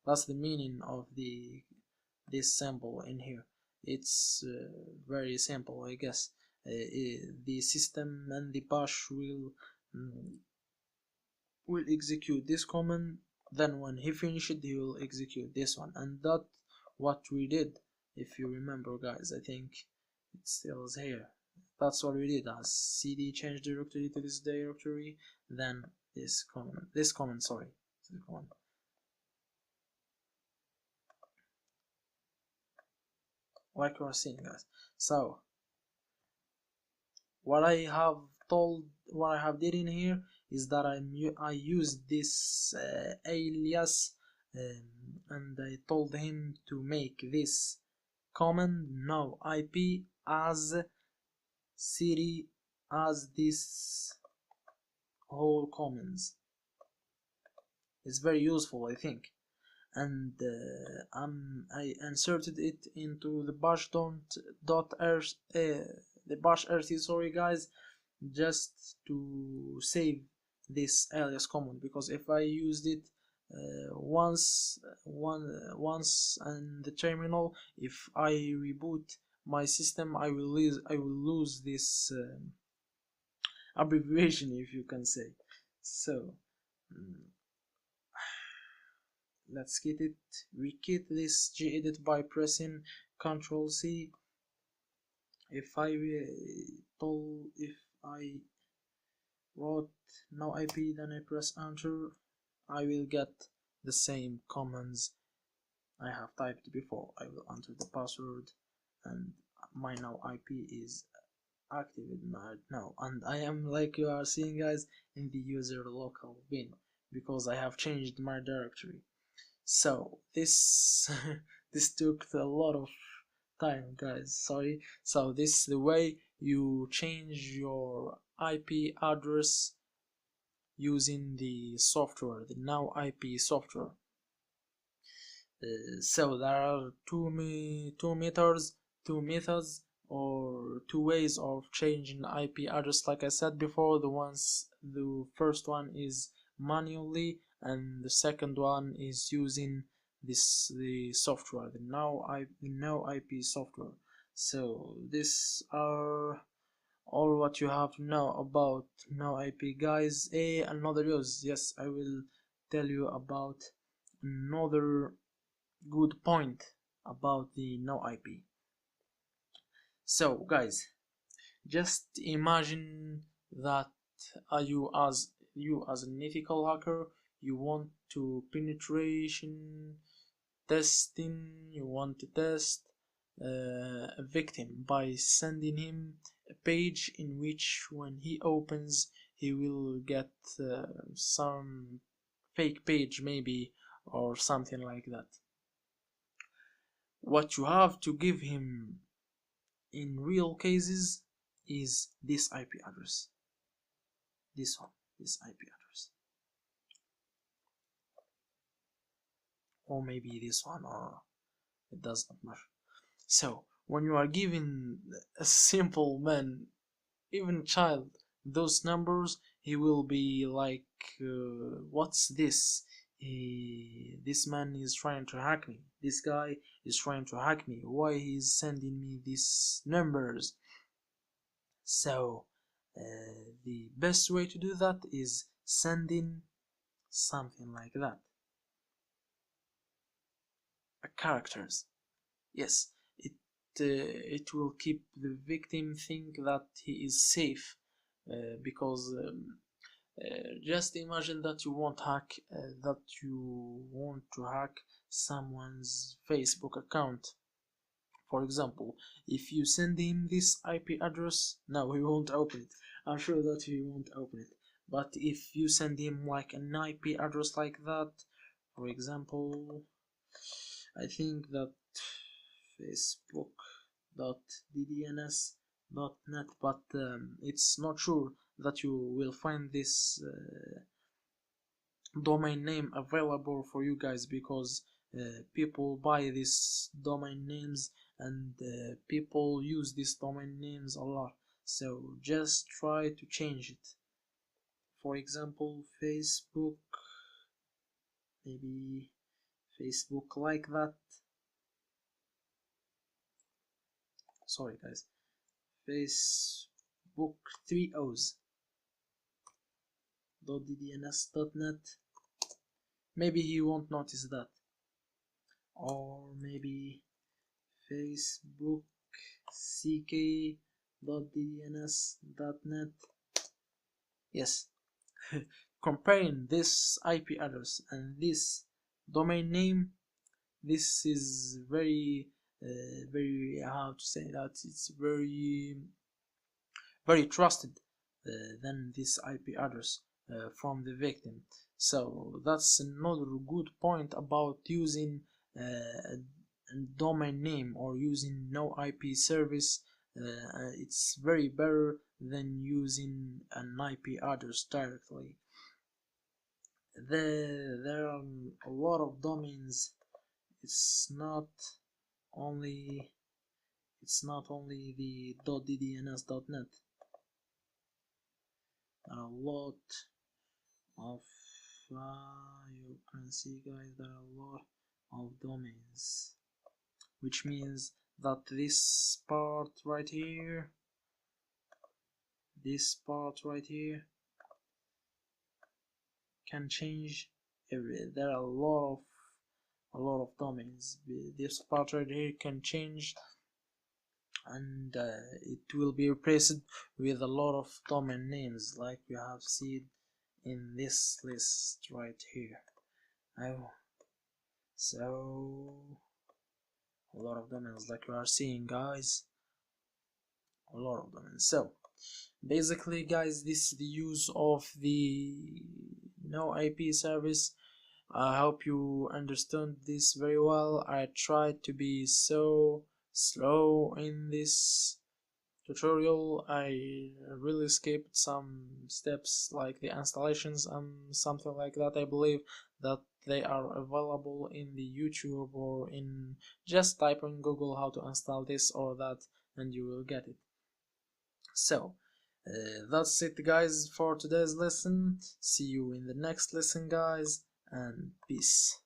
That's the meaning of this symbol in here. It's very simple, I guess. The system and the bash will execute this command, then when he finishes he will execute this one, and that's what we did. If you remember, guys, I think it still is here. That's what we did, as cd change directory to this directory, then this command, sorry, this command. Like you are seeing, guys. So what I have did in here is that I used this alias, and I told him to make this command now IP as city as this whole commands. It's very useful, I think, and I inserted it into the bash.rc, sorry guys, just to save this alias command, because if I used it once in the terminal, if I reboot my system, I will lose this abbreviation, if you can say so. Let's get it. We get this gedit by pressing Ctrl C. If I wrote no IP, then I press enter, I will get the same commands I have typed before. I will enter the password, and my now IP is activated now, and I am, like you are seeing, guys, in the user local bin, because I have changed my directory. So this this took a lot of time, guys, sorry. So this is the way you change your IP address using the software, the now IP software. So there are two methods or two ways of changing IP address. Like I said before, the first one is manually, and the second one is using the software, the now IP software. So these are all what you have to know about now IP, guys. Another use, yes, I will tell you about another good point about the no IP. So guys, just imagine that you as an ethical hacker, you want to penetration testing, you want to test a victim by sending him a page in which when he opens he will get some fake page maybe, or something like that. What you have to give him in real cases is this IP address, this IP address, or maybe this one, or it does not matter. So when you are giving a simple man, even child, those numbers, he will be like, what's this? This man is trying to hack me. This guy is trying to hack me. Why he's sending me these numbers? So the best way to do that is sending something like that, characters. Yes, it will keep the victim think that he is safe, because just imagine that you want to hack someone's Facebook account. For example, if you send him this IP address, no, he won't open it. I'm sure that he won't open it. But if you send him like an IP address like that, For example, I think that facebook.ddns.net, but it's not sure that you will find this domain name available for you guys, because people buy these domain names, and people use these domain names a lot, so just try to change it. For example, Facebook, maybe Facebook like that. Sorry guys, Facebook 3 O's .ddns.net. Maybe he won't notice that. Or maybe Facebook ck.ddns.net. Yes. Comparing this IP address and this domain name, this is very how to say that, it's very trusted than this IP address from the victim. So that's another good point about using a domain name or using no IP service. It's very better than using an IP address directly. There are a lot of domains. It's not only the .ddns.net. There are a lot of you can see guys, there are a lot of domains, which means that this part right here can change. There are a lot of domains. This part right here can change, and it will be replaced with a lot of domain names, like we have seen in this list right here. So a lot of domains, like you are seeing guys, a lot of domains. So basically guys, this is the use of the no IP service. I hope you understand this very well. I tried to be so slow in this tutorial. I really skipped some steps like the installations and something like that. I believe that they are available in the YouTube, or in just type in Google how to install this or that, and you will get it. So that's it guys for today's lesson. See you in the next lesson guys, and peace.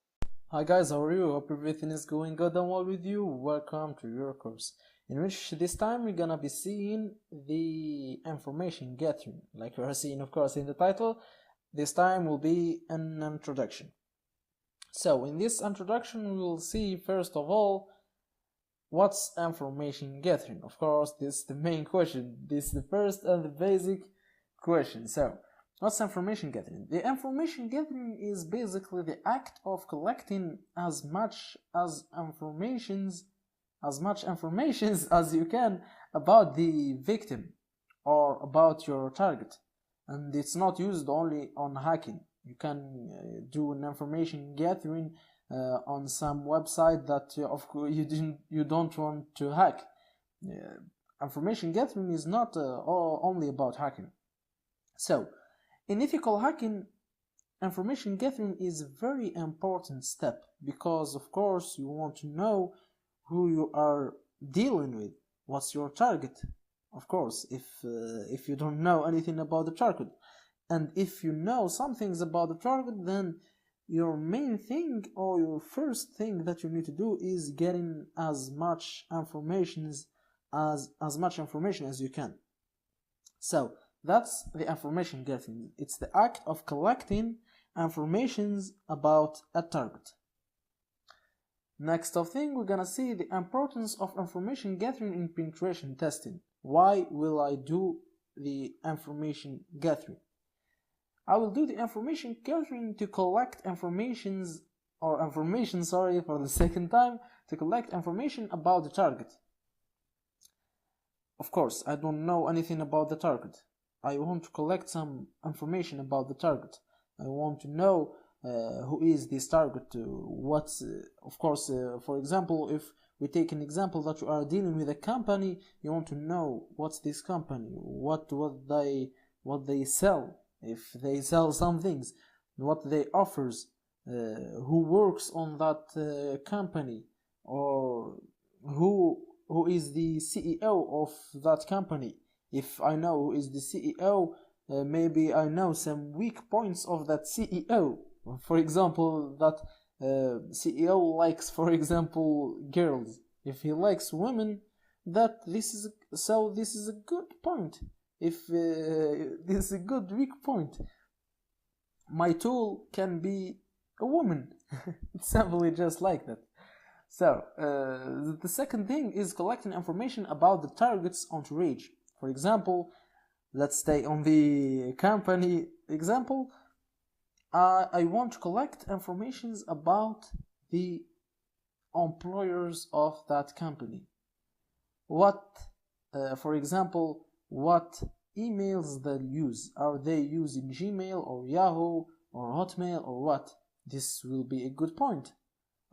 Hi guys, how are you? Hope everything is going good and well with you. Welcome to your course, in which this time we're gonna be seeing the information gathering, like we are seeing of course in the title. This time will be an introduction. So in this introduction we will see first of all what's information gathering. Of course, this is the main question. This is the first and the basic question. So what's information gathering? The information gathering is basically the act of collecting as much information as you can about the victim or about your target. And it's not used only on hacking. You can do an information gathering on some website that of course you don't want to hack. Information gathering is not only about hacking. So in ethical hacking, information gathering is a very important step, because of course you want to know who you are dealing with, what's your target. Of course, if you don't know anything about the target, and if you know some things about the target, then your main thing or your first thing that you need to do is getting as much information as you can. So that's the information gathering. It's the act of collecting information about a target. Next of thing, we're gonna see the importance of information gathering in penetration testing. Why will I do the information gathering? I will do the information gathering to collect information for the second time, to collect information about the target. Of course, I don't know anything about the target. I want to collect some information about the target. I want to know who is this target, what's of course, for example, if we take an example that you are dealing with a company, you want to know what's this company, what they sell, if they sell some things, what they offers, who works on that company, or who is the CEO of that company. If I know who is the CEO, maybe I know some weak points of that CEO. For example, that CEO likes, for example, girls. If he likes women, this is a good point. If this is a good weak point, my tool can be a woman. It's simply just like that. So the second thing is collecting information about the target's entourage. For example, let's stay on the company example. I want to collect information about the employers of that company. For example, what emails they use. Are they using Gmail or Yahoo or Hotmail or what? This will be a good point.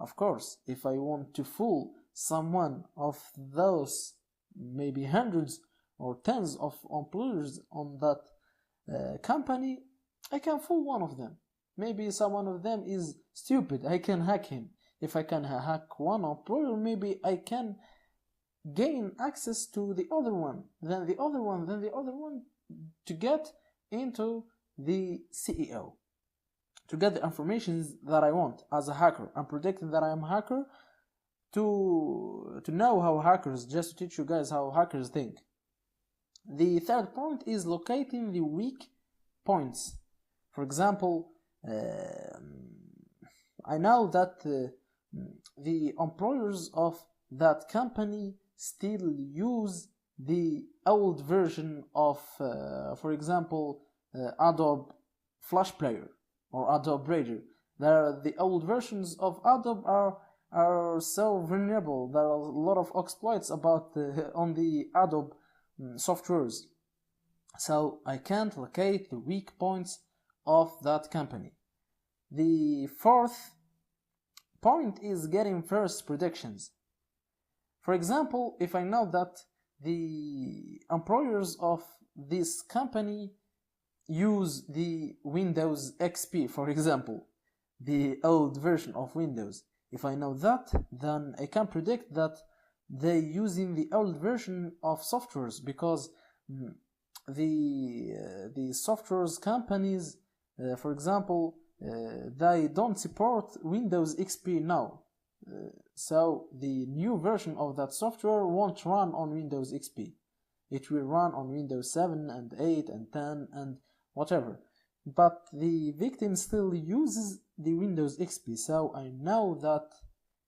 Of course, if I want to fool someone of those, maybe hundreds or tens of employers on that company, I can fool one of them. Maybe someone of them is stupid, I can hack him. If I can hack one employer, maybe I can gain access to the other one, then the other one, then the other one, to get into the CEO, to get the information that I want as a hacker. I'm predicting that I am a hacker to know how hackers, just to teach you guys how hackers think. The third point is locating the weak points. For example, I know that the employers of that company still use the old version of, for example, Adobe Flash Player or Adobe Reader. The old versions of Adobe are so vulnerable. There are a lot of exploits about on the Adobe softwares. So I can't locate the weak points of that company. The fourth point is getting first predictions. For example, if I know that the employers of this company use the Windows XP, for example, the old version of Windows, if I know that, then I can predict that they're using the old version of softwares, because the softwares companies, for example, they don't support Windows XP now. So the new version of that software won't run on Windows XP. It will run on Windows 7 and 8 and 10 and whatever. But the victim still uses the Windows XP, so I know that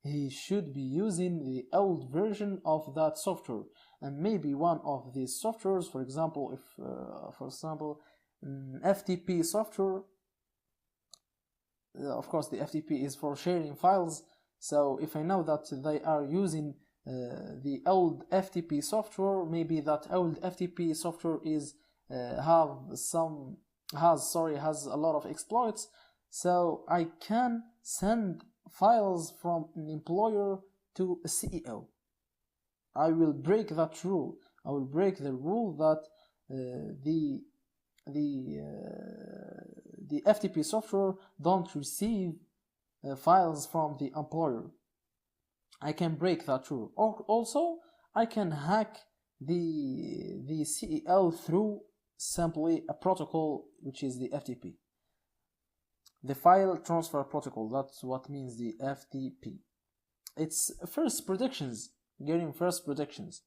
he should be using the old version of that software. And maybe one of these softwares, for example, if FTP software, of course the FTP is for sharing files, so if I know that they are using the old FTP software, maybe that old FTP software has a lot of exploits, so I can send files from an employer to a CEO. I will break that rule. I will break the rule that the FTP software don't receive files from the employer. I can break that rule. Also, I can hack the CEO through simply a protocol, which is the FTP. The file transfer protocol, that's what means the FTP. It's first predictions, getting first predictions.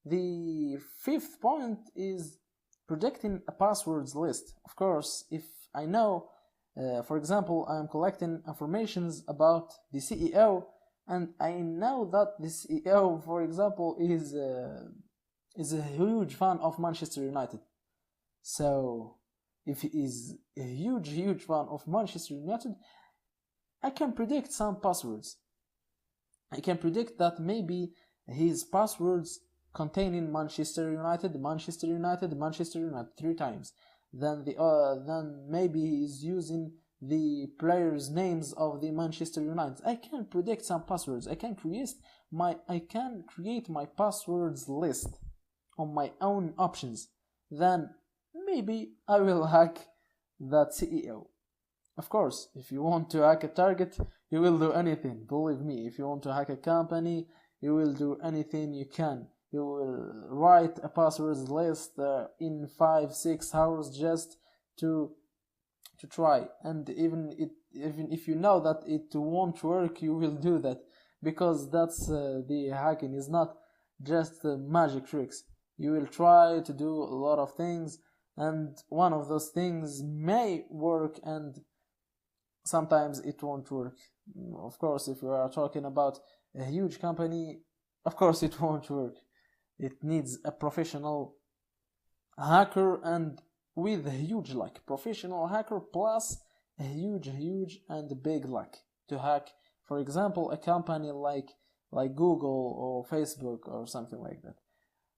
The fifth point is predicting a passwords list. Of course, if I know, for example, I'm collecting informations about the CEO, and I know that the CEO, for example, is a huge fan of Manchester United. So if he is a huge fan of Manchester United, I can predict some passwords. I can predict that maybe his passwords containing Manchester United 3 times. Then maybe he's using the players' names of the Manchester United. I can predict some passwords. I can create my passwords list on my own options. Then maybe I will hack that CEO. Of course, if you want to hack a target, you will do anything. Believe me, if you want to hack a company, you will do anything you can. You will write a passwords list in 5-6 hours just to try. And even if you know that it won't work, you will do that, because that's the hacking is not just magic tricks. You will try to do a lot of things, and one of those things may work and sometimes it won't work. Of course, if you are talking about a huge company, of course it won't work. It needs a professional hacker, and with a huge luck. Professional hacker plus a huge and big luck to hack, for example, a company like Google or Facebook or something like that.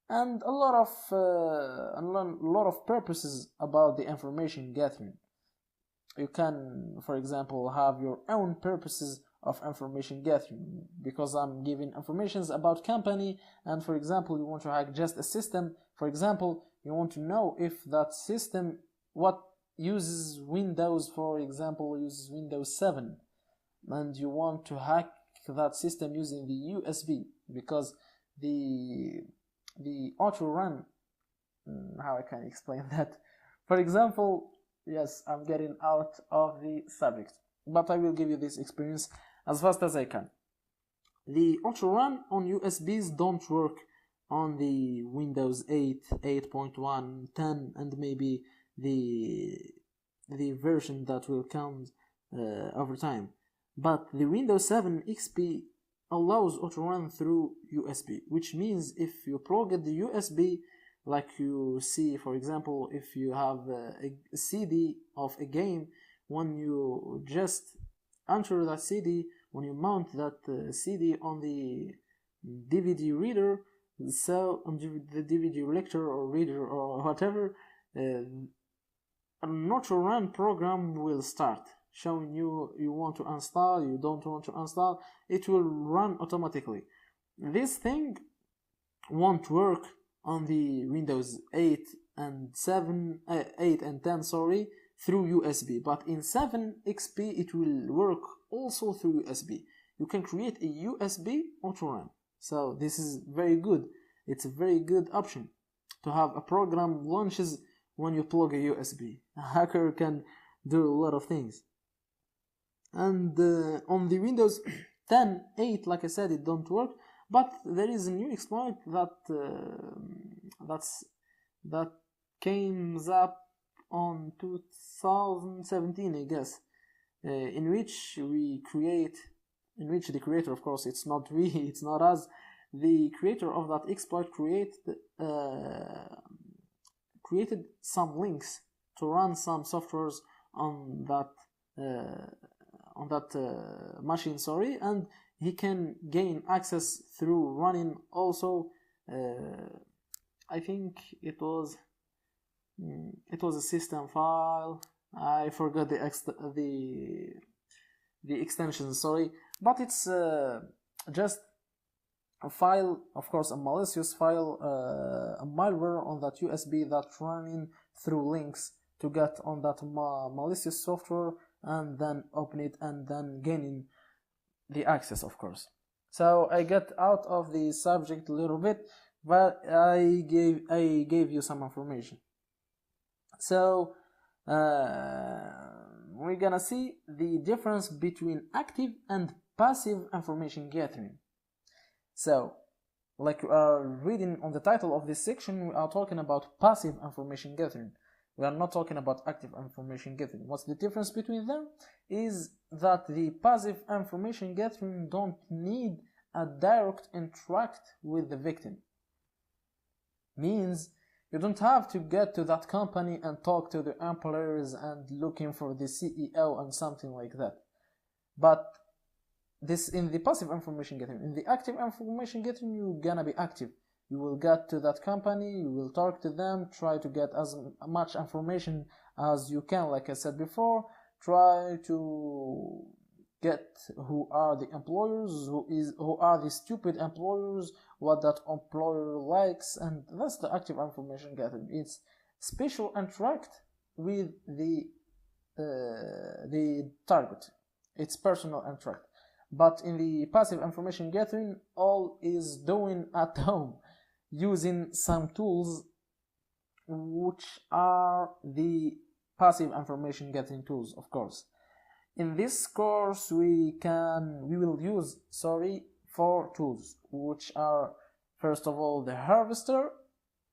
And a lot of purposes about the information gathering. You can, for example, have your own purposes of information gathering, because I'm giving informations about company, and for example you want to hack just a system. For example, you want to know if that system what uses Windows, for example uses Windows 7, and you want to hack that system using the USB, because the auto run, how I can explain that, for example, yes, I'm getting out of the subject, but I will give you this experience as fast as I can. The auto run on USBs don't work on the Windows 8, 8.1, 10, and maybe the version that will come over time. But the Windows 7 XP allows auto run through USB, which means if you plug the USB, like you see, for example, if you have a CD of a game, when you just enter that CD, when you mount that CD on the DVD reader, so on the DVD lector or reader or whatever, an auto run program will start showing you want to install, you don't want to install. It will run automatically. This thing won't work on the Windows 8 and 10, sorry, through USB, but in 7 XP it will work also through USB. You can create a USB auto run. So this is very good. It's a very good option to have a program launches when you plug a USB. A hacker can do a lot of things. And on the Windows 10, 8, like I said, it don't work. But there is a new exploit that came up on 2017, I guess, in which the creator, of course, it's not we, it's not us, the creator of that exploit created some links to run some softwares on that machine, sorry, and he can gain access through running also. I think it was a system file. I forgot the extension, sorry, but it's just a file, of course, a malicious file, a malware on that USB that's running through links to get on that malicious software and then open it and then gaining the access, of course. So I get out of the subject a little bit, but I gave you some information. So we're gonna see the difference between active and passive information gathering. So, like we are reading on the title of this section, we are talking about passive information gathering. We are not talking about active information gathering. What's the difference between them? Is that the passive information gathering don't need a direct interact with the victim. Means you don't have to get to that company and talk to the employers and looking for the CEO and something like that. But this in the passive information gathering. In the active information gathering, you're gonna be active. You will get to that company, you will talk to them, try to get as much information as you can, like I said before, try to get who are the employers, who are the stupid employers, what that employer likes, and that's the active information gathering. It's special interact with the target. It's personal interact. But in the passive information gathering, all is doing at home using some tools which are the passive information gathering tools, of course. In this course we will use 4 tools, which are first of all the harvester,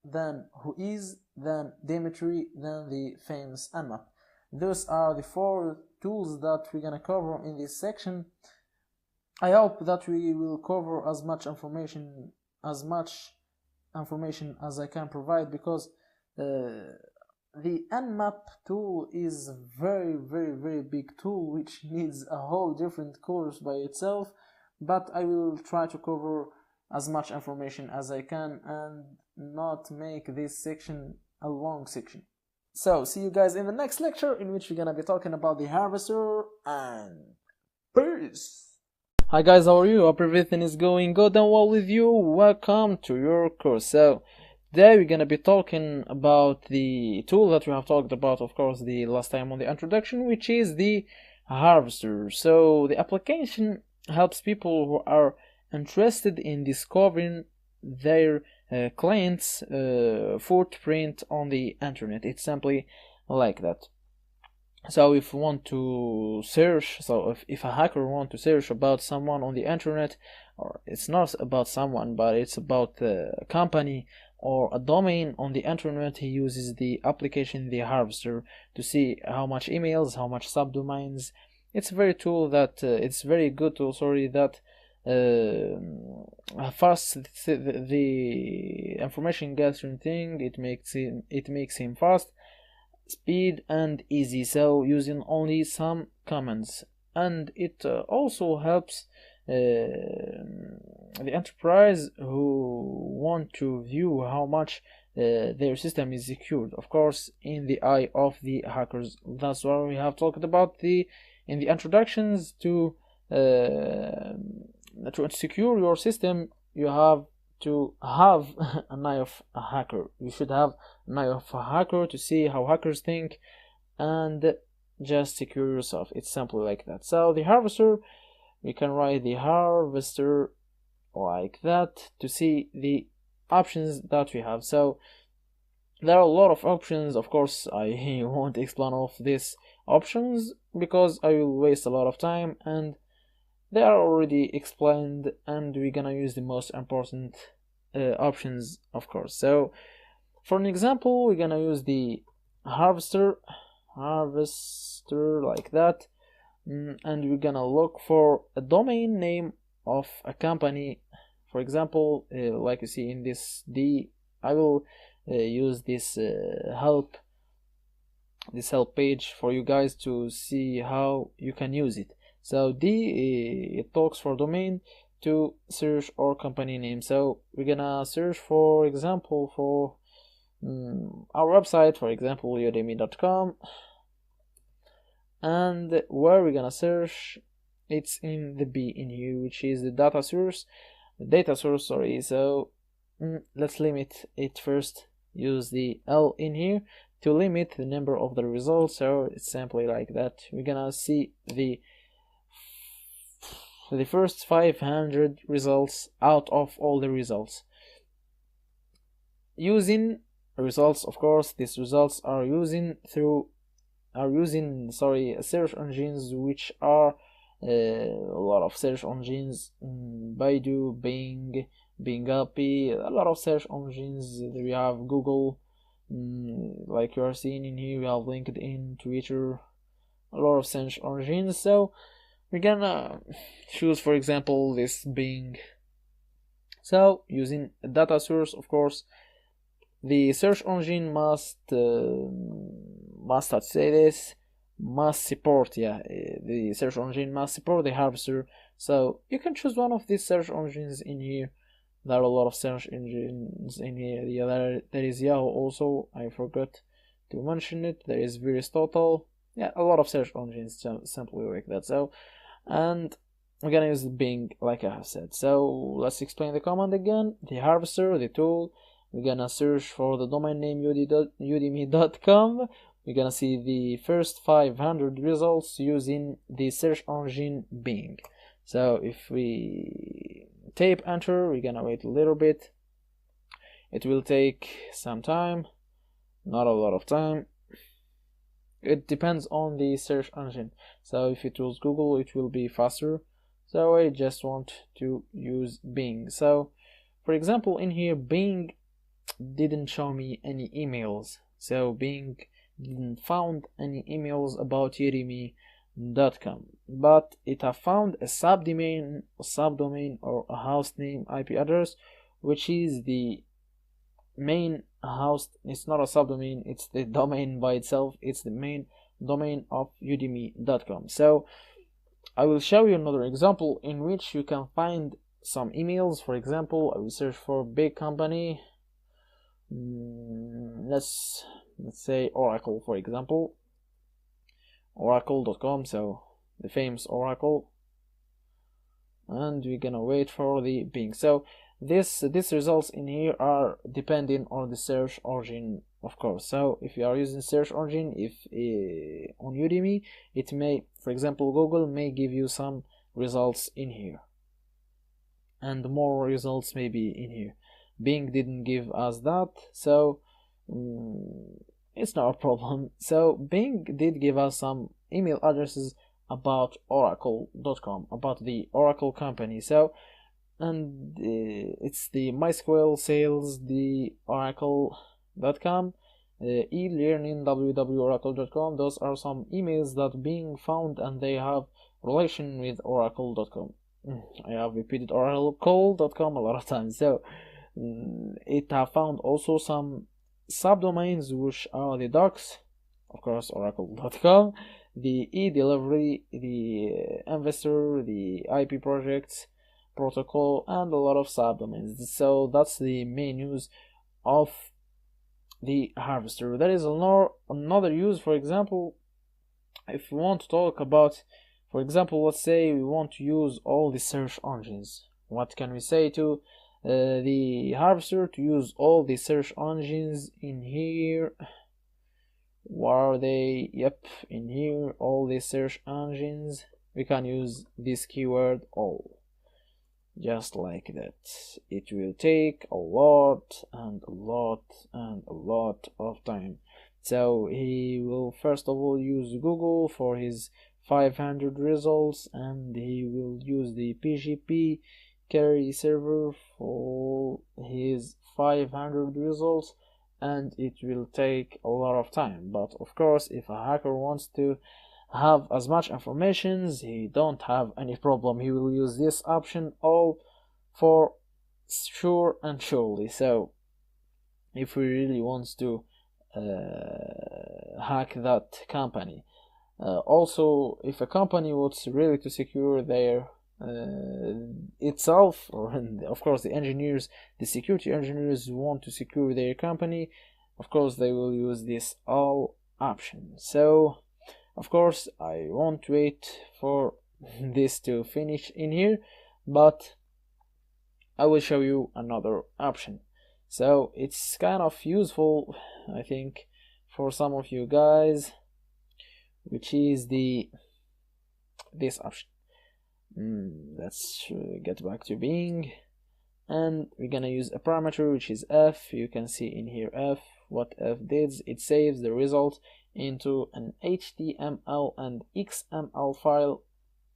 then whois, then Dimitri, then the famous nmap. Those are the 4 tools that we're gonna cover in this section. I hope that we will cover as much information as I can provide, because the nmap tool is very big tool which needs a whole different course by itself, but I will try to cover as much information as I can and not make this section a long section. So see you guys in the next lecture, in which we're gonna be talking about the harvester, and peace. Hi guys, how are you? Hope everything is going good and well with you. Welcome to your course. So today we're gonna be talking about the tool that we have talked about, of course, the last time on the introduction, which is the harvester. So the application helps people who are interested in discovering their client's footprint on the internet. It's simply like that. So if you want to search, so if a hacker want to search about someone on the internet, or it's not about someone, but it's about the company or a domain on the internet, he uses the application, the harvester, to see how much emails, how much subdomains. It's a very tool that it's very good tool, that fast the information gathering thing. It makes him fast, speed and easy, so using only some commands. And it also helps the enterprise who want to view how much their system is secured, of course, in the eye of the hackers. That's why we have talked about in the introductions to secure your system. You have to have an eye of a hacker. You should have an eye of a hacker to see how hackers think and just secure yourself. It's simply like that. So the harvester, we can write the harvester like that to see the options that we have. So there are a lot of options. Of course, I won't explain all of these options because I will waste a lot of time, and they are already explained, and we're gonna use the most important options, of course. So for an example, we're gonna use the harvester like that, and we're gonna look for a domain name of a company. For example, like you see in this D, I will use this help page for you guys to see how you can use it. So D, it talks for domain to search our company name. So we're gonna search, for example, for our website, for example, udemy.com, and where we're gonna search, it's in the B in here, which is the data source. So let's limit it first. Use the L in here to limit the number of the results. So it's simply like that. We're gonna see the first 500 results out of all the results. Using results, of course, these results are using search engines, which are a lot of search engines, Baidu, Bing, Bingappi, a lot of search engines. We have Google, like you are seeing in here. We have LinkedIn, Twitter, a lot of search engines. So we're gonna choose, for example, this Bing. So using a data source, of course, the search engine must support, the search engine must support the harvester. So you can choose one of these search engines in here. There are a lot of search engines in here. There is Yahoo also, I forgot to mention it. There is VirusTotal. yeah, a lot of search engines simply like that. So, and we're gonna use Bing like I have said. So let's explain the command again. The harvester, the tool. We're gonna search for the domain name udemy.com. We're gonna see the first 500 results using the search engine Bing. So if we tape enter, we're gonna wait a little bit. It will take some time, not a lot of time. It depends on the search engine. So if you choose Google, it will be faster. So I just want to use Bing. So for example, in here, Bing didn't show me any emails. So Bing didn't found any emails about udemy.com, but it have found a subdomain or a host name IP address, which is the main host. It's not a subdomain, it's the domain by itself. It's the main domain of udemy.com. So I will show you another example in which you can find some emails. For example, I will search for big company. Let's say Oracle, for example, oracle.com, so the famous Oracle, and we're gonna wait for the Bing. So these results in here are depending on the search engine, of course. So if you are using search engine, if on Udemy, it may, for example, Google may give you some results in here, and more results may be in here. Bing didn't give us that, so it's not a problem. So Bing did give us some email addresses about oracle.com, about the Oracle company. So, and it's the MySQL sales, the oracle.com, e-learning, www.oracle.com. Those are some emails that Bing found, and they have relation with oracle.com. I have repeated oracle.com a lot of times. So it have found also some subdomains, which are the docs, of course, oracle.com, the e-delivery, the investor, the IP projects, protocol, and a lot of subdomains. So that's the main use of the harvester. There is another use. For example, if we want to talk about, for example, let's say we want to use all the search engines. What can we say to the harvester to use all the search engines in here? Where are they? Yep, in here, all the search engines. We can use this keyword all, just like that. It will take a lot and a lot and a lot of time. So he will first of all use Google for his 500 results, and he will use the PGP query server for his 500 results, and it will take a lot of time. But of course, if a hacker wants to have as much information, he don't have any problem. He will use this option all for sure and surely. So if he really wants to hack that company, also if a company wants really to secure their itself, or of course the engineers, the security engineers want to secure their company, of course they will use this all option. So of course I won't wait for this to finish in here, but I will show you another option. So it's kind of useful, I think, for some of you guys, which is this option. Let's get back to Bing, and we're gonna use a parameter which is f. You can see in here f. What f did, it saves the result into an HTML and XML file,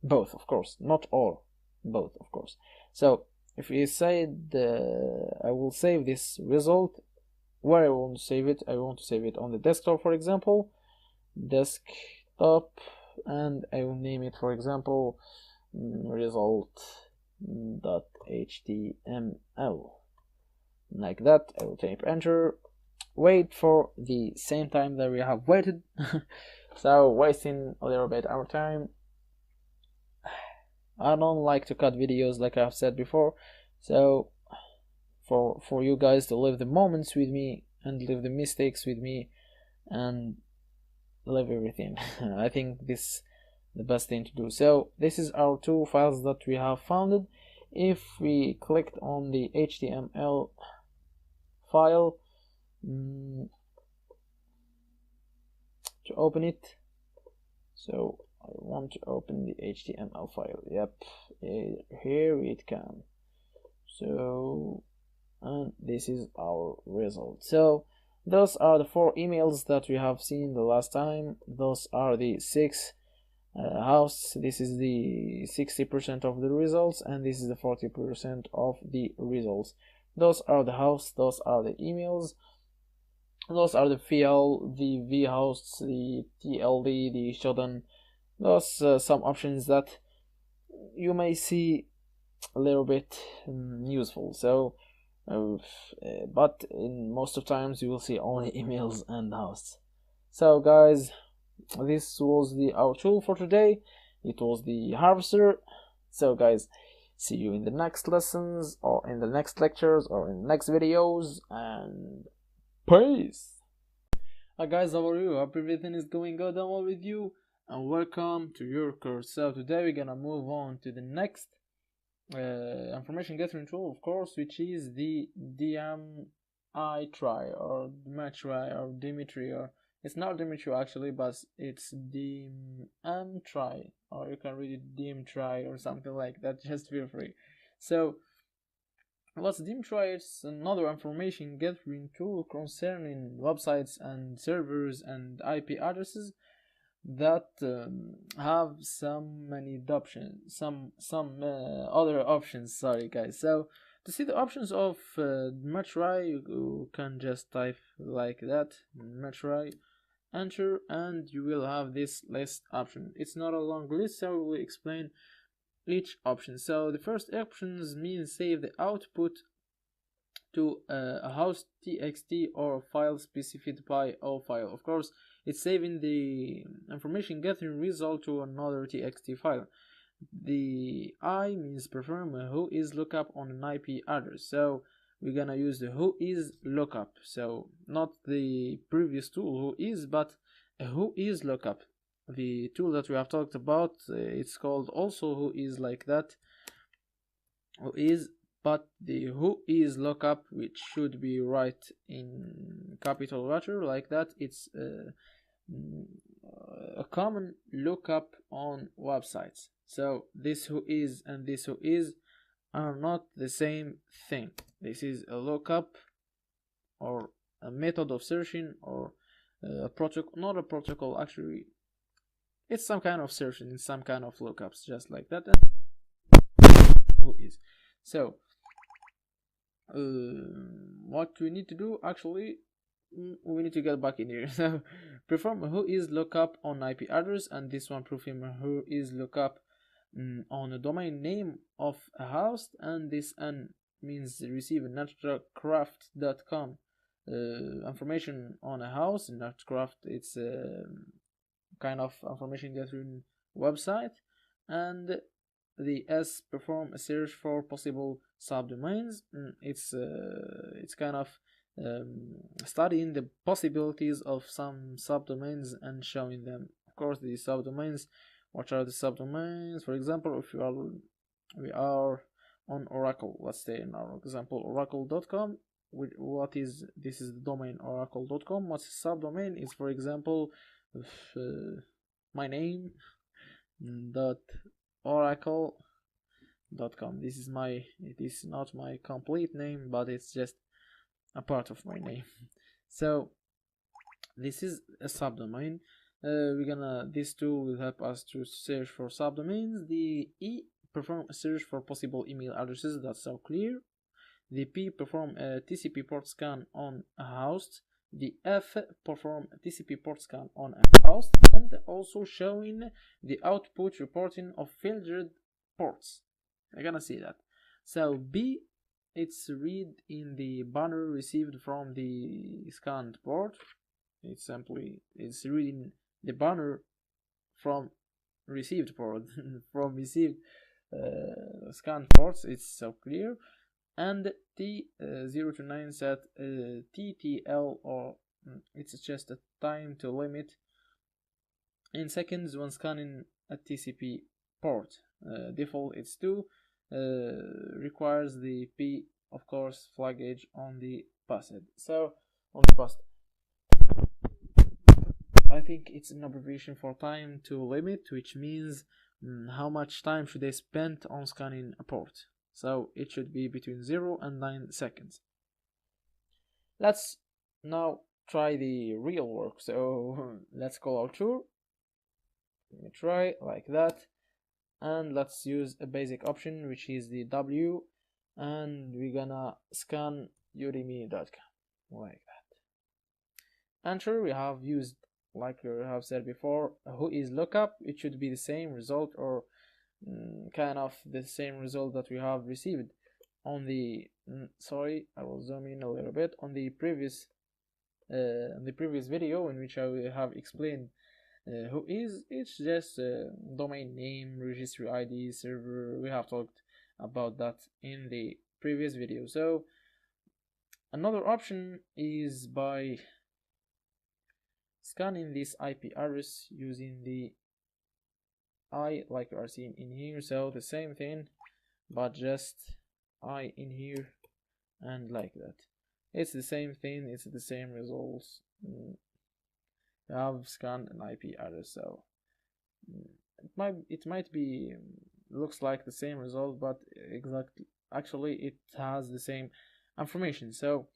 both, of course, not all, both, of course. So if you say I will save this result, where I want to save it, I want to save it on the desktop, for example, desktop, and I will name it, for example, result.html, like that. I will type enter, wait for the same time that we have waited. So wasting a little bit our time. I don't like to cut videos, like I've said before, so for you guys to live the moments with me and live the mistakes with me, and leave everything. I think this the best thing to do. So this is our two files that we have founded. If we clicked on the HTML file to open it, so I want to open the HTML file. Yep, here it comes. So, and this is our result. So those are the 4 emails that we have seen the last time. Those are the 6 house. This is the 60% of the results, and this is the 40% of the results. Those are the house, those are the emails, those are the field, the vhosts, the tld, the showdown. Those some options that you may see a little bit useful. So but in most of times you will see only emails and hosts. So guys, this was our tool for today. It was the harvester. So guys, see you in the next lessons or in the next lectures or in the next videos, and peace. Hi guys, how are you? Hope everything is going good and well with you, and welcome to your course. So today we're gonna move on to the next information gathering tool, of course, which is the DMI try or Dimitri or Dimitri, or it's not Dimitri actually, but it's DM try, or you can read it DM try or something like that. Just feel free. So what's DMTry? It's another information gathering tool concerning websites and servers and IP addresses that have some other options. Sorry guys. So to see the options of Metry, you can just type like that, Metry, enter, and you will have this list option. It's not a long list, so we will explain each option. So the first options means save the output to a host txt or a file specified by all file. Of course, it's saving the information gathering result to another txt file. The I means perform a who is lookup on an IP address. So we're gonna use the who is lookup. So not the previous tool who is, but a who is lookup. The tool that we have talked about, it's called also who is like that. Who is, but the who is lookup, which should be right in capital letter like that, it's a common lookup on websites. So this who is and this who is are not the same thing. This is a lookup or a method of searching or a protocol, not a protocol actually. It's some kind of searching in some kind of lookups, just like that. And who is. So what we need to do actually, we need to get back in here. So perform a who is lookup on IP address, and this one perform a who is lookup on the domain name of a host, and this n means receive netcraft.com information on a house. Netcraft, it's a kind of information gathering website, and the S perform a search for possible subdomains. It's kind of studying the possibilities of some subdomains and showing them. Of course, the subdomains. What are the subdomains? For example, if we are on Oracle, let's say in our example oracle.com. This is the domain oracle.com. What's a subdomain is, for example, my name dot oracle.com. It is not my complete name, but it's just a part of my name. So this is a subdomain. This tool will help us to search for subdomains. The E perform a search for possible email addresses. That's so clear. The P perform a TCP port scan on a host. The F perform a TCP port scan on a host, and also showing the output reporting of filtered ports. You're gonna see that. So B, it's read in the banner received from the scanned port. It's reading the banner from received port from received scanned ports. It's so clear. And T0 to 9 set TTL, or it's just a time to limit in seconds when scanning a TCP port. Default it's 2, requires the P, of course, flag edge on the passed. So on the passed, I think it's an abbreviation for time to limit, which means how much time should I spend on scanning a port. So it should be between 0 and 9 seconds. Let's now try the real work. So let's call our tour. Let me try like that, and let's use a basic option, which is the W, and we're gonna scan udemy.com like that. Enter. We have used, like we have said before, who is lookup. It should be the same result, or kind of the same result that we have received on the sorry, I will zoom in a little bit on the previous video, in which I have explained who is. It's just domain name, registry ID, server. We have talked about that in the previous video. So another option is by scanning this IP address using the I, like you are seeing in here. So the same thing, but just I in here, and like that. It's the same thing, it's the same results. I have scanned an IP address, so it might be looks like the same result, but exactly actually it has the same information. So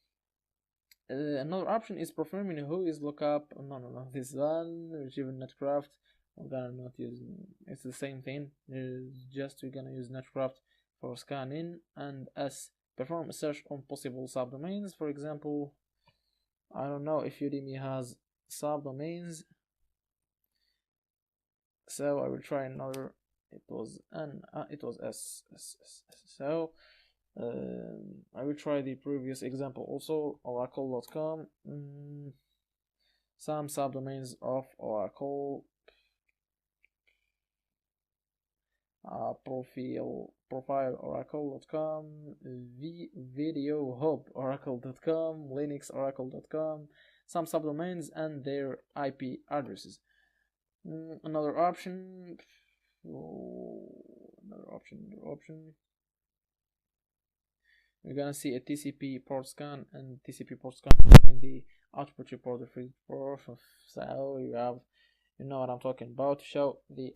another option is performing who is lookup. No, this one retrieve netcraft. We're gonna not use, it's the same thing, just we're gonna use netcraft for scanning, and S, perform a search on possible subdomains. For example, I don't know if Udemy has subdomains, so I will try another. It was S. So I will try the previous example also, oracle.com. Some subdomains of Oracle. Profile oracle.com, video hub oracle.com, linux oracle.com, some subdomains and their IP addresses. Another option, we're gonna see a TCP port scan and TCP port scan in the output report. So you know what I'm talking about, to show the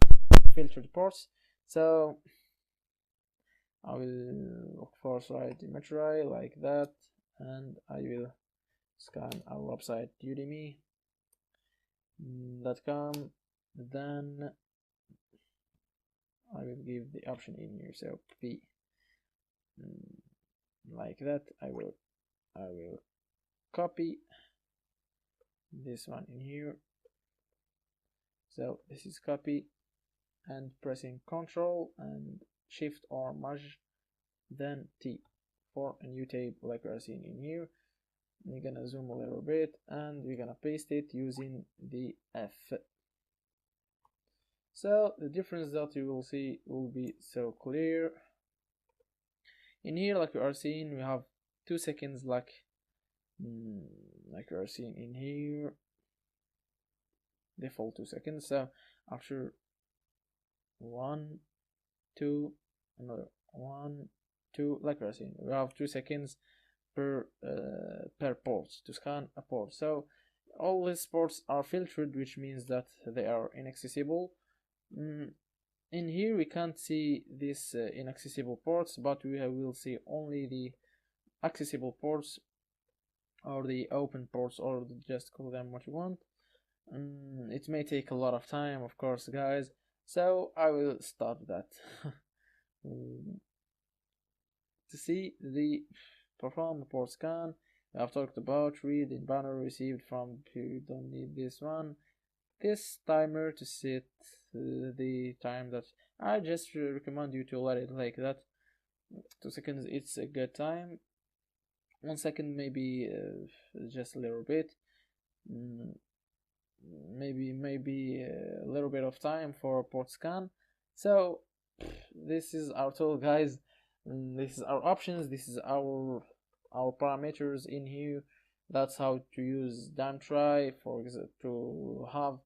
filtered ports. So I will look for site imagery like that, and I will scan our website udemy.com. Then I will give the option in here, so P like that. I will copy this one in here. So this is copy, and pressing Ctrl and Shift or Merge, then T for a new tab, like we are seeing in here. We're gonna zoom a little bit, and we're gonna paste it using the F. So the difference that you will see will be so clear. In here, like we are seeing, we have 2 seconds, like we are seeing in here, default 2 seconds. So after 1, 2, another 1, 2, like we are seeing, we have 2 seconds per port to scan a port. So all these ports are filtered, which means that they are inaccessible. In here we can't see these inaccessible ports, but we will see only the accessible ports, or the open ports, or just call them what you want. It may take a lot of time, of course, guys, so I will stop that. To see the perform port scan, I've talked about read in banner received from, you don't need this one. This timer to set the time that I just recommend you to let it like that. 2 seconds, it's a good time. 1 second, maybe just a little bit. Maybe a little bit of time for port scan. So this is our tool, guys. This is our options. This is our parameters in here. That's how to use Damtry for example, to have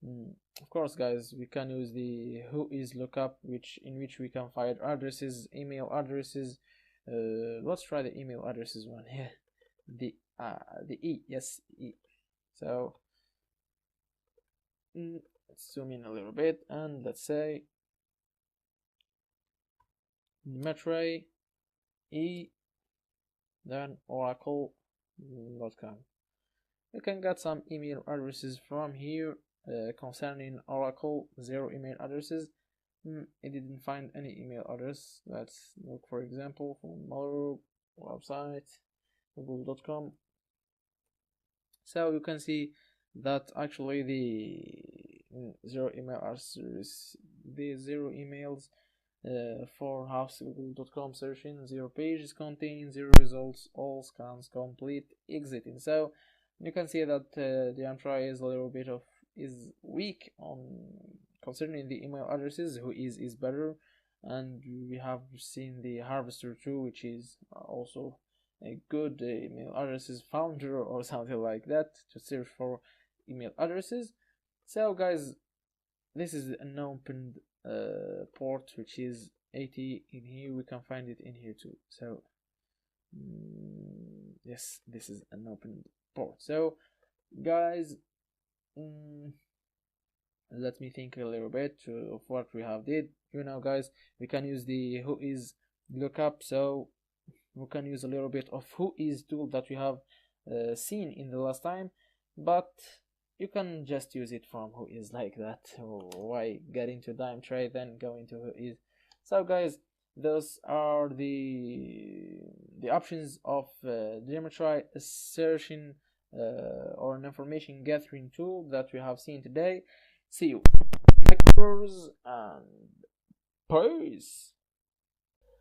Of course, guys, we can use the whois lookup, in which we can find addresses, email addresses. Let's try the email addresses one here. The e, yes, e. So let's zoom in a little bit, and let's say Metray e, then oracle.com. We can get some email addresses from here. Concerning Oracle, 0 email addresses. It didn't find any email address. Let's look, for example, for another website, google.com. So you can see that actually the 0 email addresses, the 0 emails for house google.com searching, 0 pages contain, 0 results, all scans complete, exiting. So you can see that the Amtrak is a little bit is weak on concerning the email addresses. Whois is better, and we have seen the Harvester too, which is also a good email addresses founder or something like that to search for email addresses. So guys, this is an opened port which is 80 in here. We can find it in here too. So yes, this is an opened port. So guys, let me think a little bit of what we have did. Guys, we can use the whois lookup, so we can use a little bit of whois tool that we have seen in the last time, but you can just use it from whois like that. Why get into dime tray then go into whois? So guys, those are the options of geometry searching or an information gathering tool that we have seen today. See you next and peace.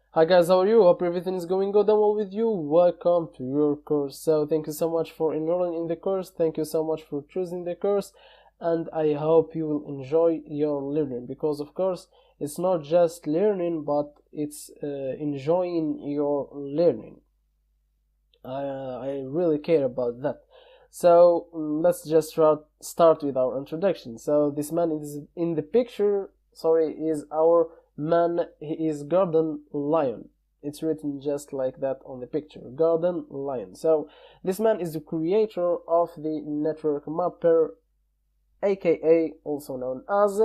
Hi guys, how are you? Hope everything is going good and well with you. Welcome to your course. So thank you so much for enrolling in the course. Thank you so much for choosing the course, and I hope you will enjoy your learning, because of course it's not just learning, but it's enjoying your learning. I really care about that. So let's just start with our introduction. So this man is in the picture, is our man. He is Garden Lion. It's written just like that on the picture, Garden Lion. So this man is the creator of the network mapper, aka also known as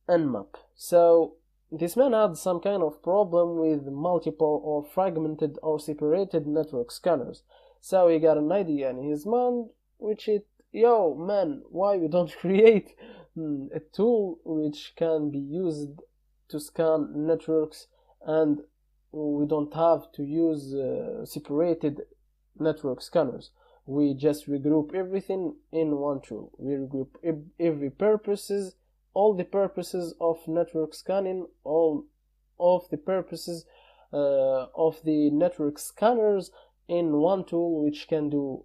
Nmap. So this man had some kind of problem with multiple or fragmented or separated network scanners. So he got an idea in his mind, which it, yo man, why we don't create a tool which can be used to scan networks, and we don't have to use separated network scanners. We just regroup everything in one tool. We regroup all the purposes of network scanning, all of the purposes of the network scanners in one tool which can do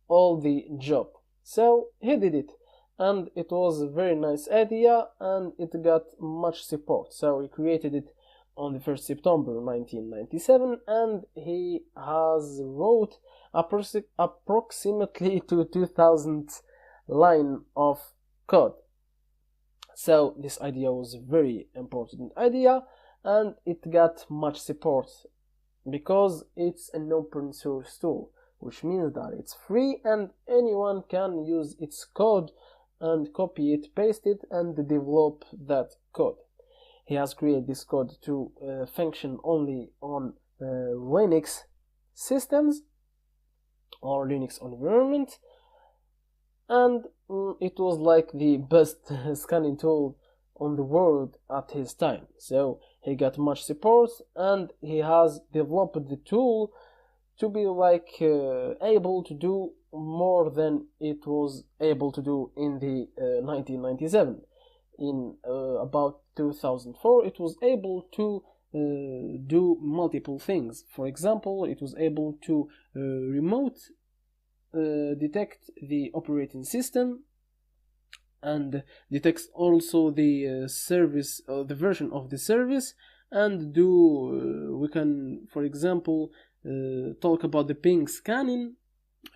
all the job. So he did it, and it was a very nice idea, and it got much support. So he created it on the 1st September 1997, and he has wrote approximately to 2000 line of code. So this idea was a very important idea, and it got much support because it's an open source tool, which means that it's free and anyone can use its code and copy it, paste it, and develop that code. He has created this code to function only on Linux systems or Linux environment, and it was like the best scanning tool on the world at his time. So he got much support, and he has developed the tool to be like able to do more than it was able to do in the 1997. In about 2004, it was able to do multiple things. For example, it was able to remote detect the operating system, and detects also the service, the version of the service, and we can, for example, talk about the ping scanning,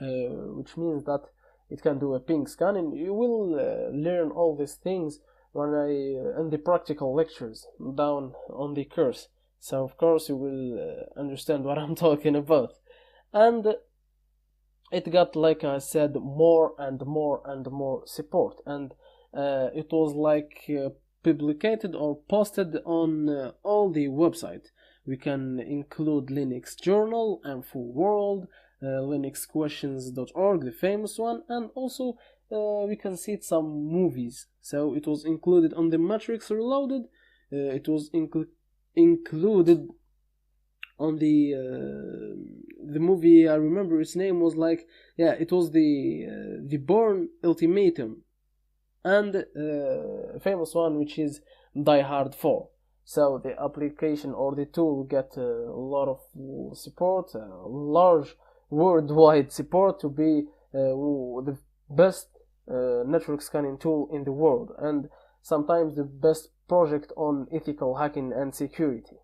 which means that it can do a ping scan, and you will learn all these things when in the practical lectures down on the course. So of course you will understand what I'm talking about. And it got, like I said, more and more and more support, and it was like publicated or posted on all the website. We can include Linux Journal, Info World, linuxquestions.org, the famous one, and also we can see some movies. So it was included on the Matrix Reloaded. It was included on the movie. I remember its name was like, yeah, it was the Bourne Ultimatum, and a famous one which is Die Hard 4. So the application or the tool get a lot of support, large worldwide support, to be the best network scanning tool in the world, and sometimes the best project on ethical hacking and security.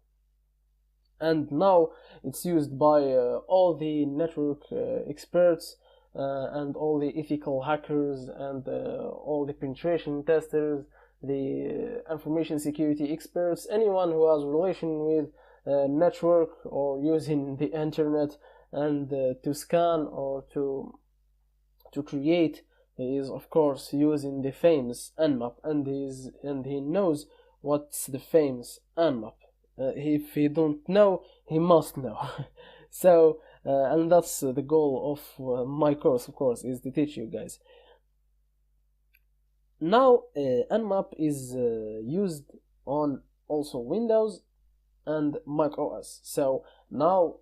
And now it's used by all the network experts and all the ethical hackers and all the penetration testers, the information security experts, anyone who has relation with network or using the internet, and to scan or to create, is of course using the famous Nmap, and he knows what's the famous Nmap. If he don't know, he must know. So and that's the goal of my course, of course, is to teach you guys. Now Nmap is used on also Windows and Mac OS. So now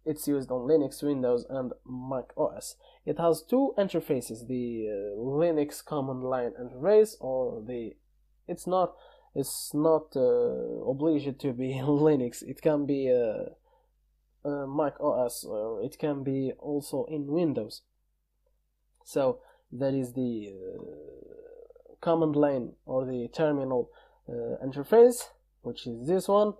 it's used on Linux, Windows, and Mac OS. It has two interfaces: the Linux command line interface, or it's not obliged to be Linux. It can be Mac OS, or it can be also in Windows. So that is the command line or the terminal interface, which is this one,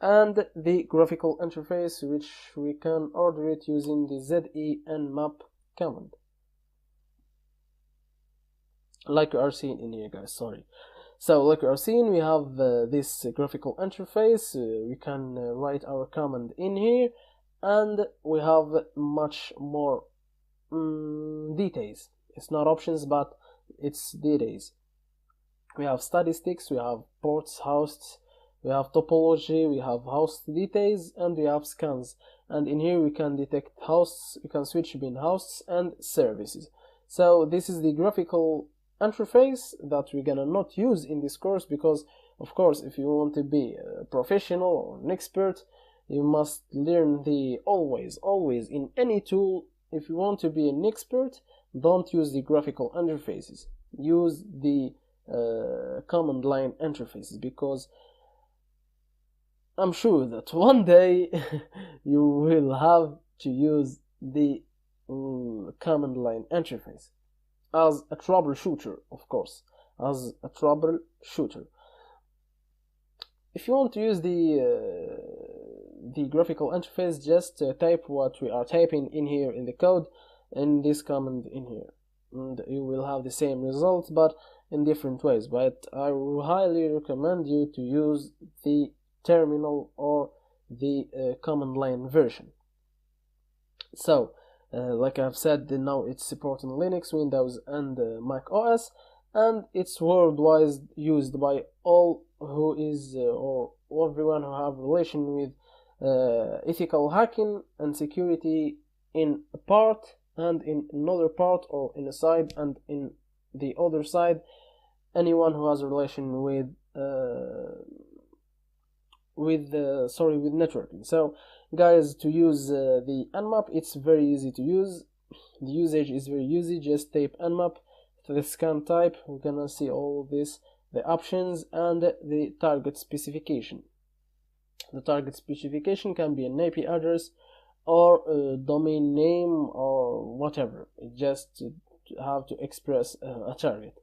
and the graphical interface, which we can order it using the ZENMap command, like you are seeing in here, guys. Sorry. So like you are seeing, we have this graphical interface. We can write our command in here, and we have much more details. It's not options, but it's details. We have statistics, we have ports, hosts, we have topology, we have host details, and we have scans. And in here we can detect hosts, we can switch between hosts and services. So this is the graphical interface that we're gonna not use in this course, because of course if you want to be a professional or an expert, you must learn the always in any tool. If you want to be an expert, don't use the graphical interfaces, use the command line interfaces, because I'm sure that one day you will have to use the command line interface as a troubleshooter, of course, as a troubleshooter. If you want to use the graphical interface, just type what we are typing in here in the code, in this command in here, and you will have the same results, but in different ways. But I will highly recommend you to use the terminal or the command line version. So like I've said, now it's supporting Linux, Windows, and Mac OS, and it's worldwide used by all who is or everyone who have relation with ethical hacking and security in a part, and in another part, or in a side and in the other side. Anyone who has a relation with networking. So guys, to use the Nmap, it's very easy to use. The usage is very easy. Just type Nmap to the scan type. We're gonna see all this, the options, and the target specification. The target specification can be an IP address or a domain name or whatever. It just have to express a target.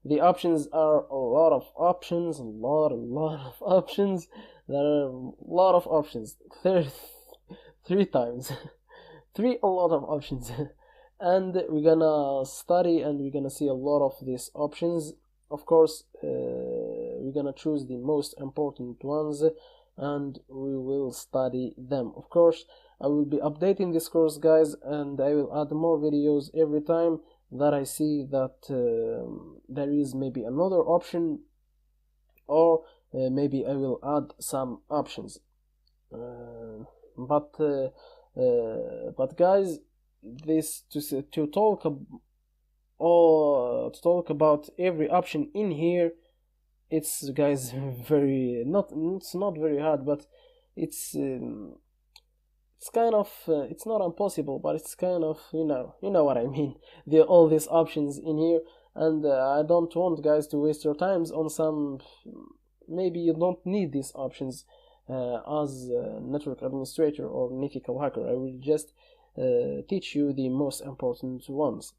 The options are a lot of options, a lot of options. There are a lot of options. Three times. A lot of options. and we're gonna study and we're gonna see a lot of these options. Of course, we're gonna choose the most important ones and we will study them. Of course, I will be updating this course, guys, and I will add more videos every time that I see that there is maybe another option, or maybe I will add some options. But guys, this to talk about every option in here, it's, guys, very it's not very hard, but it's kind of it's not impossible, but it's kind of, you know what I mean. There are all these options in here, and I don't want, guys, to waste your times on some maybe you don't need these options as a network administrator or an ethical hacker. I will just teach you the most important ones.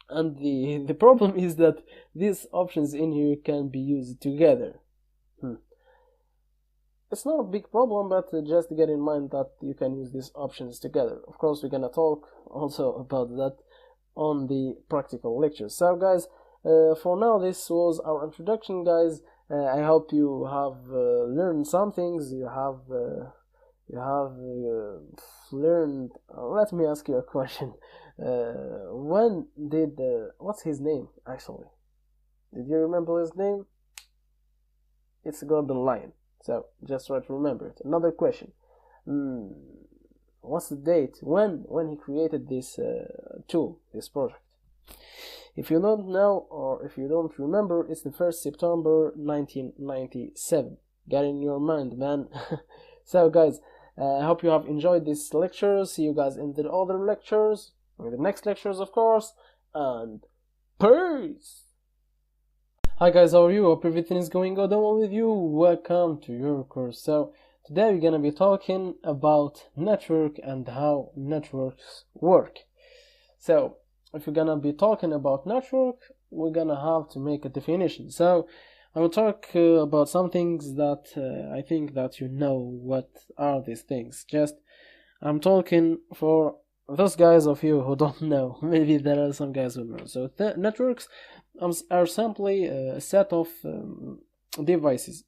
And the problem is that these options in here can be used together. It's not a big problem, but just get in mind that you can use these options together. Of course, we're gonna talk also about that on the practical lectures. So, guys, for now, this was our introduction, guys. I hope you have learned some things. You have learned. Let me ask you a question. When did what's his name actually? Did you remember his name? It's Gordon Lyon. So just try to remember it. Another question. What's the date when he created this tool, this project? If you don't know, or if you don't remember, it's the 1st September 1997. Get in your mind, man. So, guys, I hope you have enjoyed this lecture. See you guys in the other lectures, or the next lectures, of course, and peace! Hi guys, how are you? Hope everything is going good well with you. Welcome to your course. So, today we're gonna be talking about network and how networks work. So, if we're gonna be talking about network, we're gonna have to make a definition. So I will talk about some things that I think that you know what are these things. Just I'm talking for those guys of you who don't know. Maybe there are some guys who know. So networks are simply a set of devices.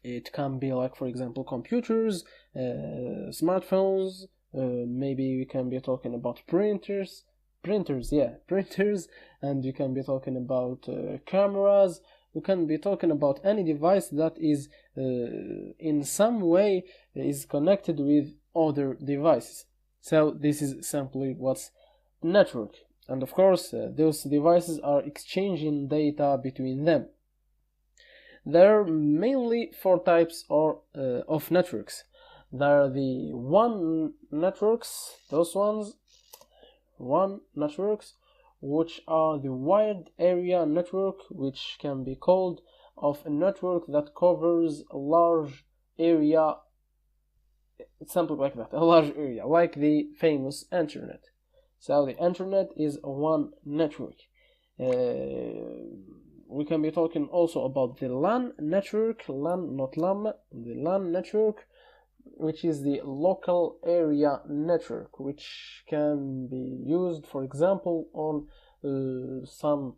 It can be like, for example, computers, smartphones, maybe we can be talking about printers, and you can be talking about cameras. You can be talking about any device that is in some way is connected with other devices. So this is simply what's network, and of course those devices are exchanging data between them. There are mainly 4 types of networks. There are the WAN networks, WAN networks, which are the wide area network, which can be called of a network that covers a large area. It's something like that, a large area, like the famous internet. So the internet is a WAN network. We can be talking also about the LAN network, LAN, not LAM, the LAN network, which is the local area network, which can be used, for example, on some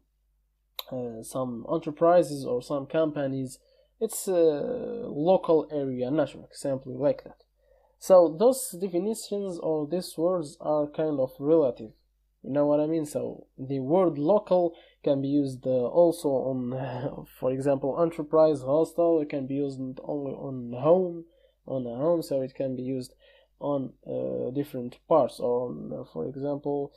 enterprises or some companies. It's a local area network, simply like that. So those definitions or these words are kind of relative. You know what I mean? So the word local can be used also on, for example, enterprise, hostel. It can be used only on a home, so it can be used on different parts, or on, for example,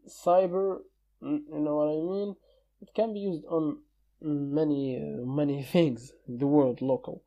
cyber. You know what I mean? It can be used on many things. The word local.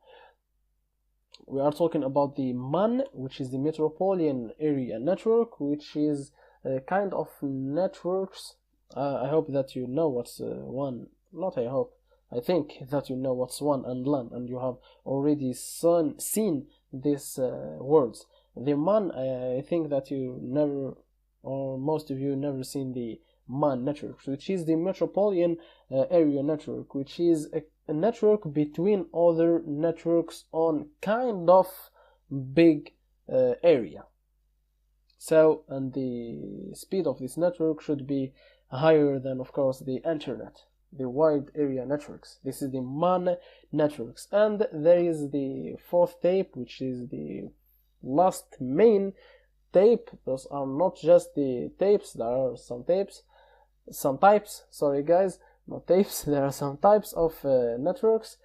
We are talking about the MAN, which is the Metropolitan Area Network, which is a kind of networks. I hope that you know what's WAN. Not I hope. I think that you know what's WAN and LAN, and you have already seen these words. The MAN, I think that you never, or most of you never seen the MAN network, which is the Metropolitan Area Network, which is a network between other networks on kind of big area. So, and the speed of this network should be higher than, of course, the internet, the wide area networks. This is the MAN networks. And there is the fourth tape, which is the last main tape. Those are not just the tapes, there are some types, sorry guys, not tapes, there are some types of networks,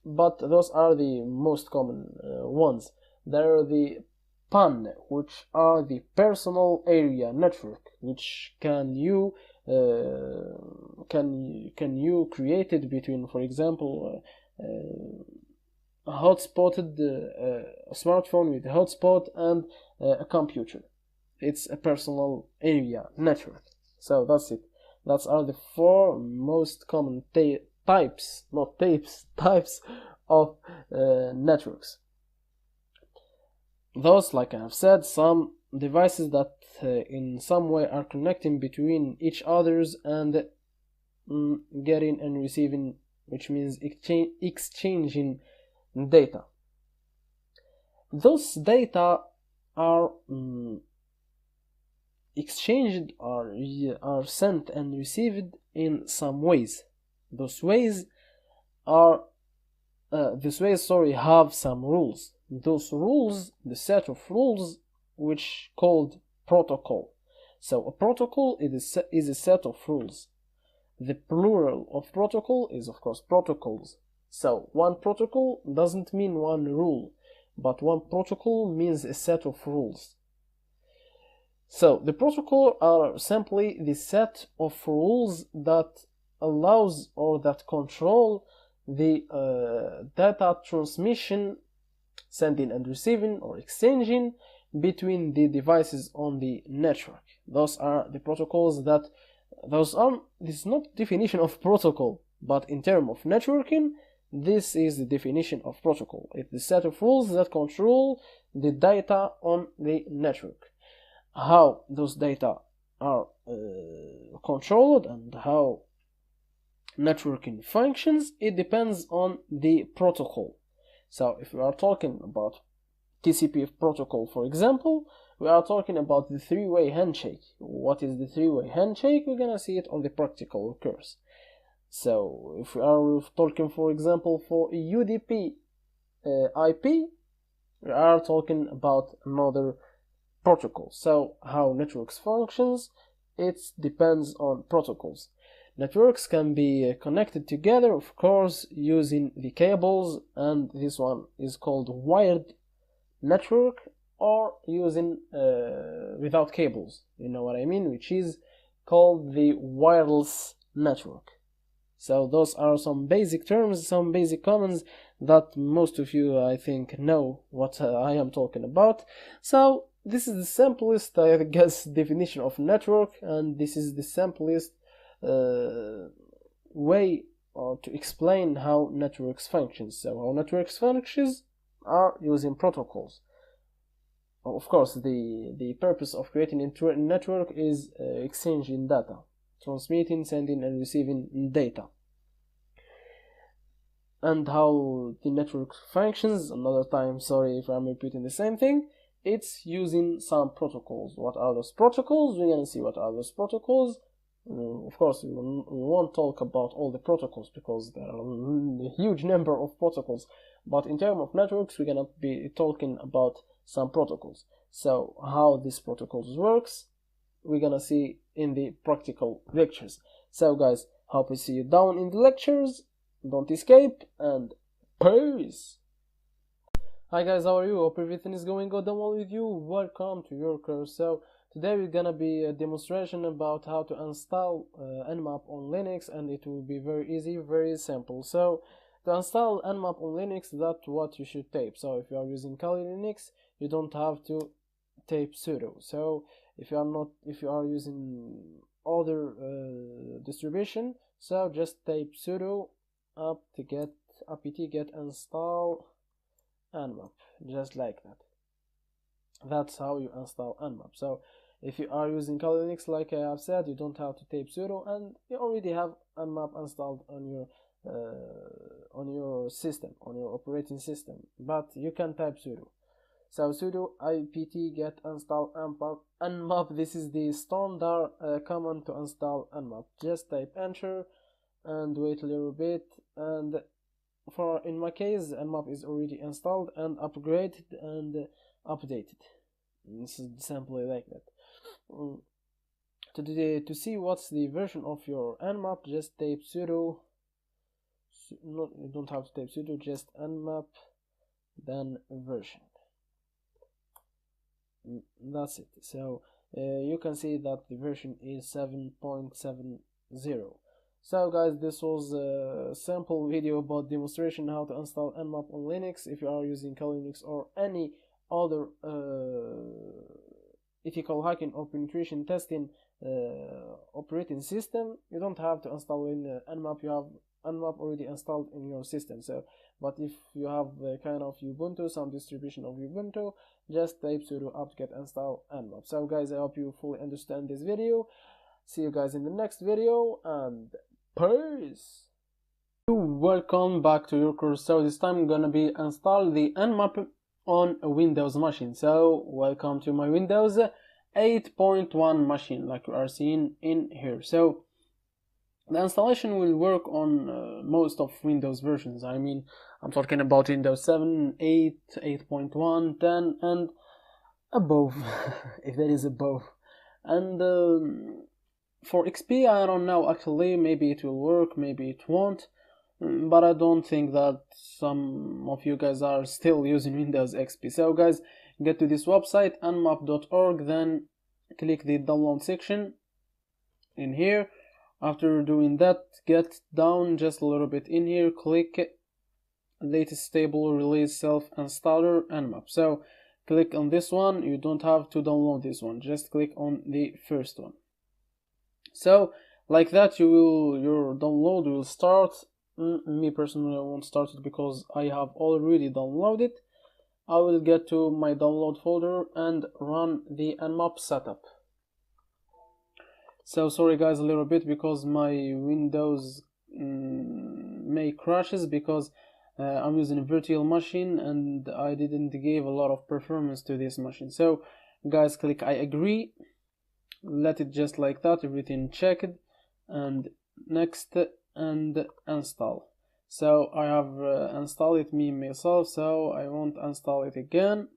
but those are the most common ones. There are the PAN, which are the personal area network, which can you created between, for example, a hotspotted a smartphone with a hotspot and a computer. It's a personal area network. So that's it. Those are the four most common types, not tapes, types of networks. Those, like I have said, some devices that in some way are connecting between each others and getting and receiving, which means exchanging data. Those data are exchanged or are sent and received in some ways. Those ways have some rules. Those rules, the set of rules, which called protocol. So a protocol is a set of rules. The plural of protocol is, of course, protocols. So one protocol doesn't mean one rule, but one protocol means a set of rules. So the protocol are simply the set of rules that allows or that control the data transmission, sending and receiving or exchanging between the devices on the network. Those are the protocols that this is not definition of protocol, but in terms of networking, this is the definition of protocol. It's the set of rules that control the data on the network. How those data are controlled and how networking functions, it depends on the protocol. So if we are talking about TCP protocol, for example, we are talking about the three-way handshake. What is the three-way handshake? We're gonna see it on the practical course. So if we are talking, for example, for UDP IP, we are talking about another protocol. So how networks functions, it depends on protocols. Networks can be connected together, of course, using the cables, and this one is called wired network, or using without cables, you know what I mean, which is called the wireless network. So those are some basic terms, some basic commands that most of you, I think, know what I am talking about. So this is the simplest, I guess, definition of network, and this is the simplest way to explain how networks function. So how networks functions are using protocols. Of course, the purpose of creating a network is exchanging data, transmitting, sending, and receiving data. And how the network functions, another time, sorry if I'm repeating the same thing, it's using some protocols. What are those protocols? We're gonna see what are those protocols. Of course, we won't talk about all the protocols because there are a huge number of protocols, but in terms of networks, we're gonna be talking about some protocols. So how these protocols works, we're gonna see in the practical lectures. So guys, hope to see you down in the lectures. Don't escape, and peace. Hi guys, how are you? Hope everything is going good and well with you. Welcome to your course. So today we're gonna be a demonstration about how to install Nmap on Linux, and it will be very easy, very simple. So to install Nmap on Linux, that's what you should tape. So if you are using Kali Linux, you don't have to tape sudo. So if you are using other distribution, so just tape sudo apt get install Nmap, just like that. That's how you install Nmap. So if you are using Kali Linux, like I have said, you don't have to tape sudo, and you already have Nmap installed on your system, on your operating system, but you can type sudo. So sudo apt get install nmap. This is the standard command to install nmap. Just type enter and wait a little bit, and for in my case nmap is already installed and upgraded and updated. This is simply like that. To see what's the version of your nmap, just type sudo, no, you don't have to type sudo, just nmap then version. That's it. So you can see that the version is 7.70. So guys, this was a simple video about demonstration how to install nmap on Linux. If you are using Kali Linux or any other ethical hacking or penetration testing operating system, you don't have to install in nmap. You have nmap already installed in your system. So but if you have kind of Ubuntu, some distribution of Ubuntu, just type sudo apt-get install nmap. So guys, I hope you fully understand this video. See you guys in the next video, and peace. Welcome back to your course. So this time I'm gonna be install the nmap on a Windows machine. So welcome to my Windows 8.1 machine, like you are seeing in here. So the installation will work on most of Windows versions. I mean, I'm talking about Windows 7, 8, 8.1, 10, and above, if there is above. And for XP, I don't know, actually, maybe it will work, maybe it won't, but I don't think that some of you guys are still using Windows XP. So guys, get to this website, nmap.org, then click the download section in here. After doing that, get down just a little bit in here, click latest stable release self-installer nmap. So click on this one. You don't have to download this one, just click on the first one. So like that, your download will start. Me personally, I won't start it because I have already downloaded. I will get to my download folder and run the nmap setup. So sorry guys a little bit because my Windows may crashes because I'm using a virtual machine and I didn't give a lot of performance to this machine. So guys, click I agree, let it just like that, everything checked, and next and install. So I have installed it myself, so I won't install it again.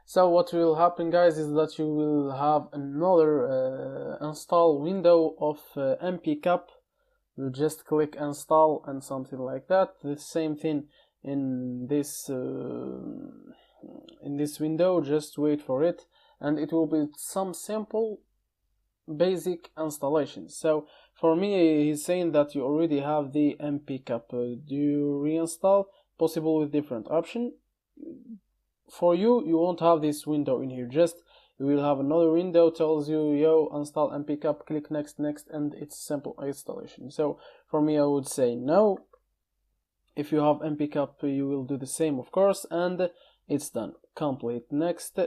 So what will happen guys is that you will have another install window of mpcap. You just click install and something like that. The same thing in this window, just wait for it and it will be some simple basic installation. So for me, he's saying that you already have the mpcap. Do you reinstall? Possible with different option. For you won't have this window in here. Just you will have another window tells you yo install mpcap, click next, and it's simple installation. So for me, I would say no. If you have mpcap, you will do the same, of course, and it's done. Complete next.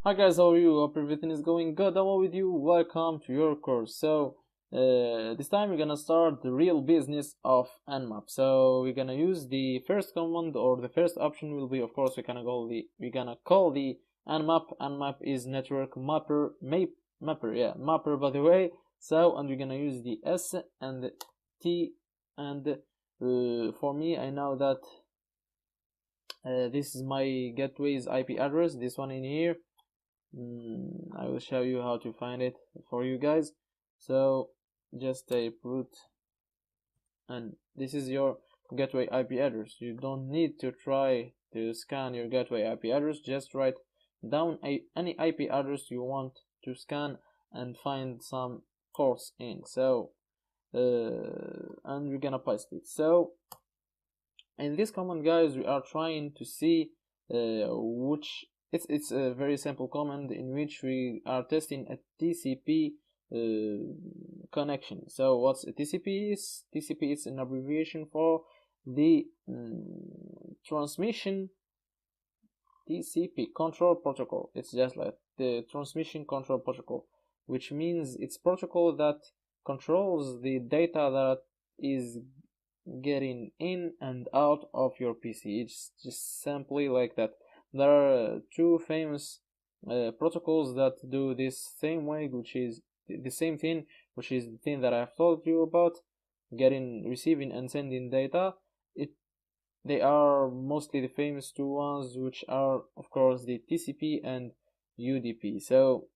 Hi guys, how are you? Hope everything is going good. Hello with you. Welcome to your course. So this time we're gonna start the real business of Nmap. So we're gonna use the first command, or the first option will be, of course, we're gonna call the Nmap. Nmap is network mapper, mapper by the way. So, and we're gonna use the S and the T, and for me, I know that this is my gateway's IP address. This one in here. I will show you how to find it for you guys. So just type root, and this is your gateway IP address. You don't need to try to scan your gateway IP address. Just write down any IP address you want to scan and find some ports in. So and we're gonna paste it. So in this command, guys, we are trying to see which it's a very simple command in which we are testing a TCP connection. So what's a TCP is? TCP is an abbreviation for the transmission TCP control protocol. It's just like the transmission control protocol, which means it's protocol that controls the data that is getting in and out of your PC. It's just simply like that. There are two famous protocols that do this same way, which is the same thing, which is the thing that I've told you about, receiving and sending data. They are mostly the famous two ones, which are, of course, the TCP and UDP. So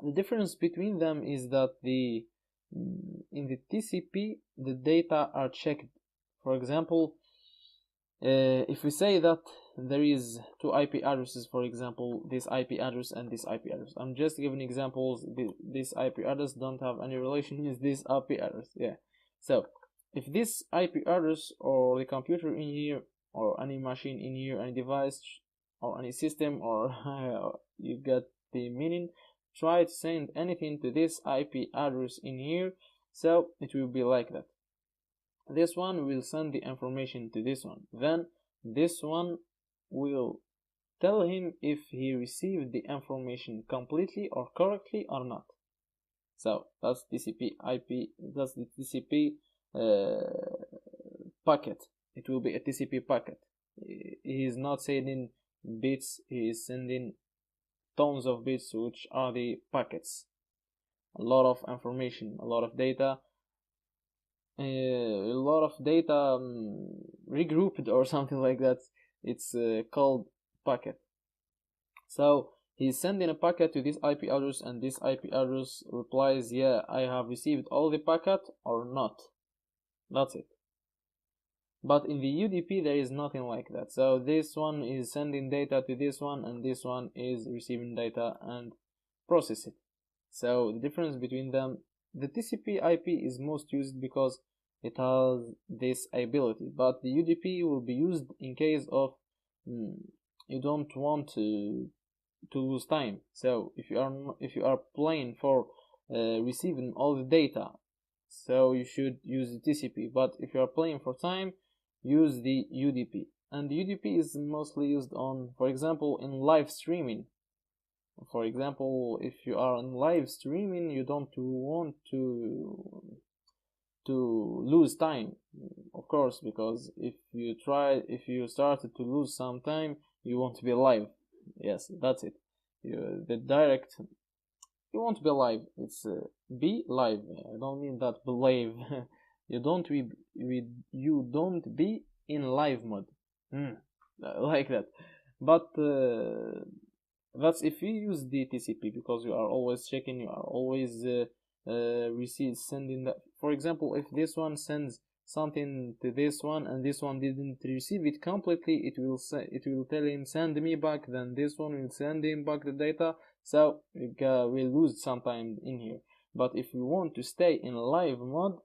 the difference between them is that in the TCP the data are checked. For example, if we say that there is two IP addresses, for example, this IP address and this IP address, I'm just giving examples. This IP address don't have any relation with this IP address. Yeah. So if this IP address, or the computer in here, or any machine in here, any device or any system, or you get the meaning, try to send anything to this IP address in here, so it will be like that. This one will send the information to this one. Then this one will tell him if he received the information completely or correctly or not. So that's TCP IP. That's the TCP packet. It will be a TCP packet. He is not sending bits. He is sending tons of bits, which are the packets. A lot of information, a lot of data. Regrouped or something like that. It's called packet. So he's sending a packet to this IP address, and this IP address replies, yeah, I have received all the packet or not. That's it. But in the UDP there is nothing like that. So this one is sending data to this one, and this one is receiving data and process it. So the difference between them, the TCP IP is most used because it has this ability, but the UDP will be used in case of you don't want to lose time. So if you are playing for receiving all the data, so you should use the TCP. But if you are playing for time, use the UDP. And the UDP is mostly used on, for example, in live streaming. For example, if you are on live streaming, you don't want to lose time, of course, because if you started to lose some time, you want to be live. Yes, that's it. You want to be live. It's be live. I don't mean that believe. You don't be in live mode, like that. But that's if you use the TCP, because you are always checking, you are always sending that. For example, if this one sends something to this one and this one didn't receive it completely, it will tell him send me back. Then this one will send him back the data. So we'll lose some time in here. But if you want to stay in live mode,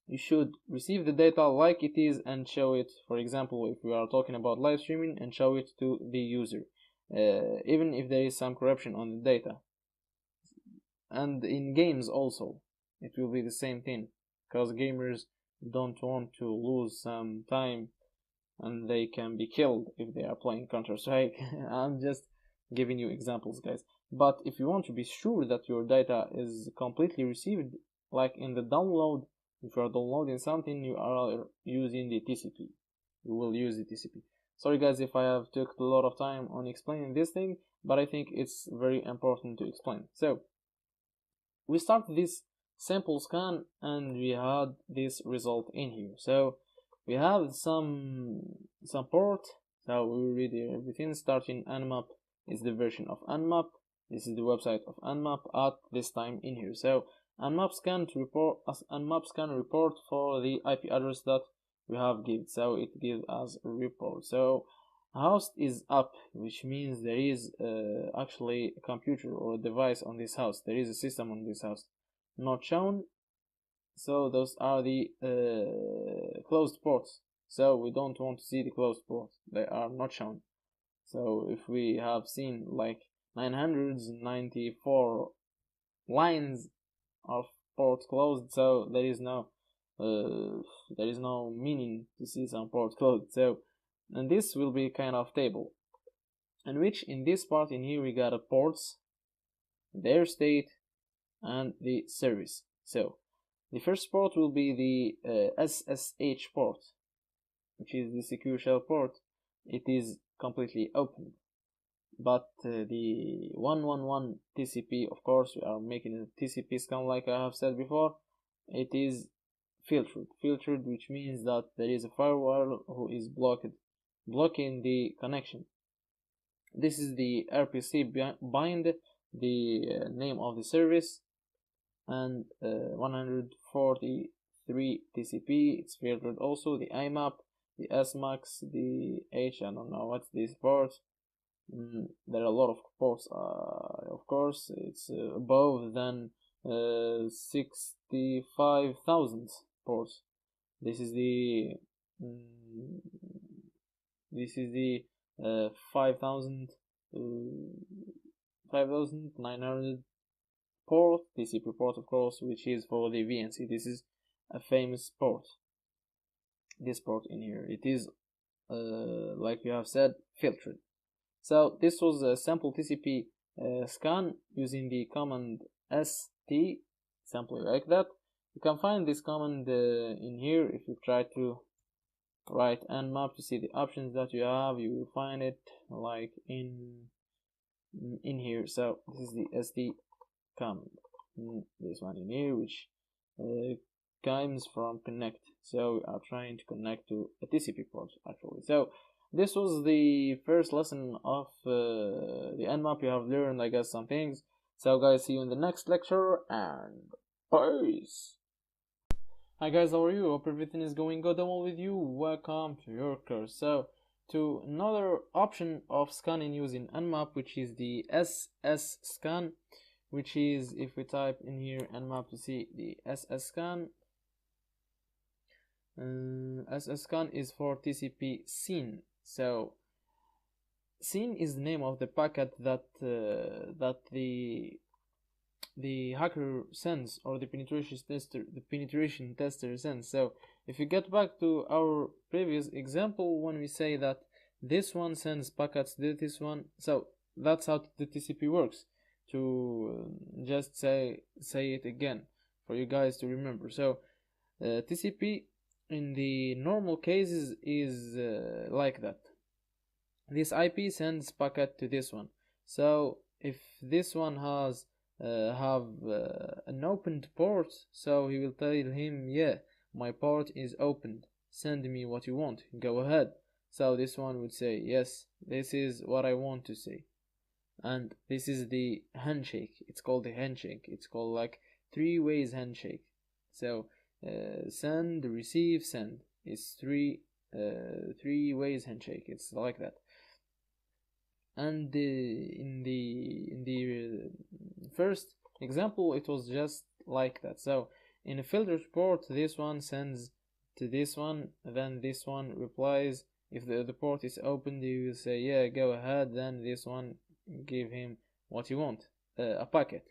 you should receive the data like it is and show it. For example, if we are talking about live streaming, and show it to the user, even if there is some corruption on the data. And in games also, it will be the same thing, because gamers don't want to lose some time, and they can be killed if they are playing Counter-Strike. I'm just giving you examples, guys. But if you want to be sure that your data is completely received, like in the download, if you are downloading something, you are using the TCP. You will use the TCP. Sorry guys if I have took a lot of time on explaining this thing, but I think it's very important to explain. So we start this sample scan and we had this result in here. So we have some port. So we read everything starting Nmap is the version of Nmap. This is the website of Nmap at this time in here. So Nmap scan report for the IP address that we have given. So it gives us a report. So host is up, which means there is actually a computer or a device on this host. There is a system on this host. Not shown. So those are the closed ports. So we don't want to see the closed ports. They are not shown. So if we have seen like 994 lines of ports closed, so there is no meaning to see some ports closed. So, and this will be kind of table, in which in this part in here we got a ports, their state, and the service. So the first port will be the SSH port, which is the secure shell port. It is completely open. But the 111 TCP, of course, we are making a TCP scan like I have said before. It is filtered, which means that there is a firewall who is blocking the connection. This is the RPC bind, the name of the service, and 143 TCP. It's filtered also. The IMAP, the SMAX, the H, I don't know what's this port. There are a lot of ports, of course. It's above than 65,000 ports. This is the 5,900 port, TCP port, of course, which is for the VNC. This is a famous port. This port in here, it is like we have said, filtered. So this was a sample TCP scan using the command st, simply like that. You can find this command in here. If you try to write nmap to see the options that you have, you will find it like in here. So this is the st command, this one in here, which comes from connect. So we are trying to connect to a TCP port actually. So this was the first lesson of the Nmap. You have learned, I guess, some things. So guys, see you in the next lecture, and peace. Hi guys, how are you? Hope everything is going good and well with you. Welcome to your course. So to another option of scanning using Nmap, which is the SS scan, which is, if we type in here Nmap to see the SS scan. SS scan is for TCP SYN. So SYN is the name of the packet that the hacker sends, or the penetration tester sends. So if you get back to our previous example, when we say that this one sends packets to this one, so that's how the TCP works. To just say it again for you guys to remember. So TCP in the normal cases is like that. This IP sends packet to this one. So if this one has an opened port, so he will tell him, yeah, my port is opened, send me what you want, go ahead. So this one would say, yes, this is what I want to say. And this is the handshake. It's called the handshake. It's called like 3 ways handshake. So send, receive, send. It's three ways handshake. It's like that. And in the first example, it was just like that. So in a filtered port, this one sends to this one, then this one replies. If the port is open, you will say, yeah, go ahead. Then this one give him what you want, a packet.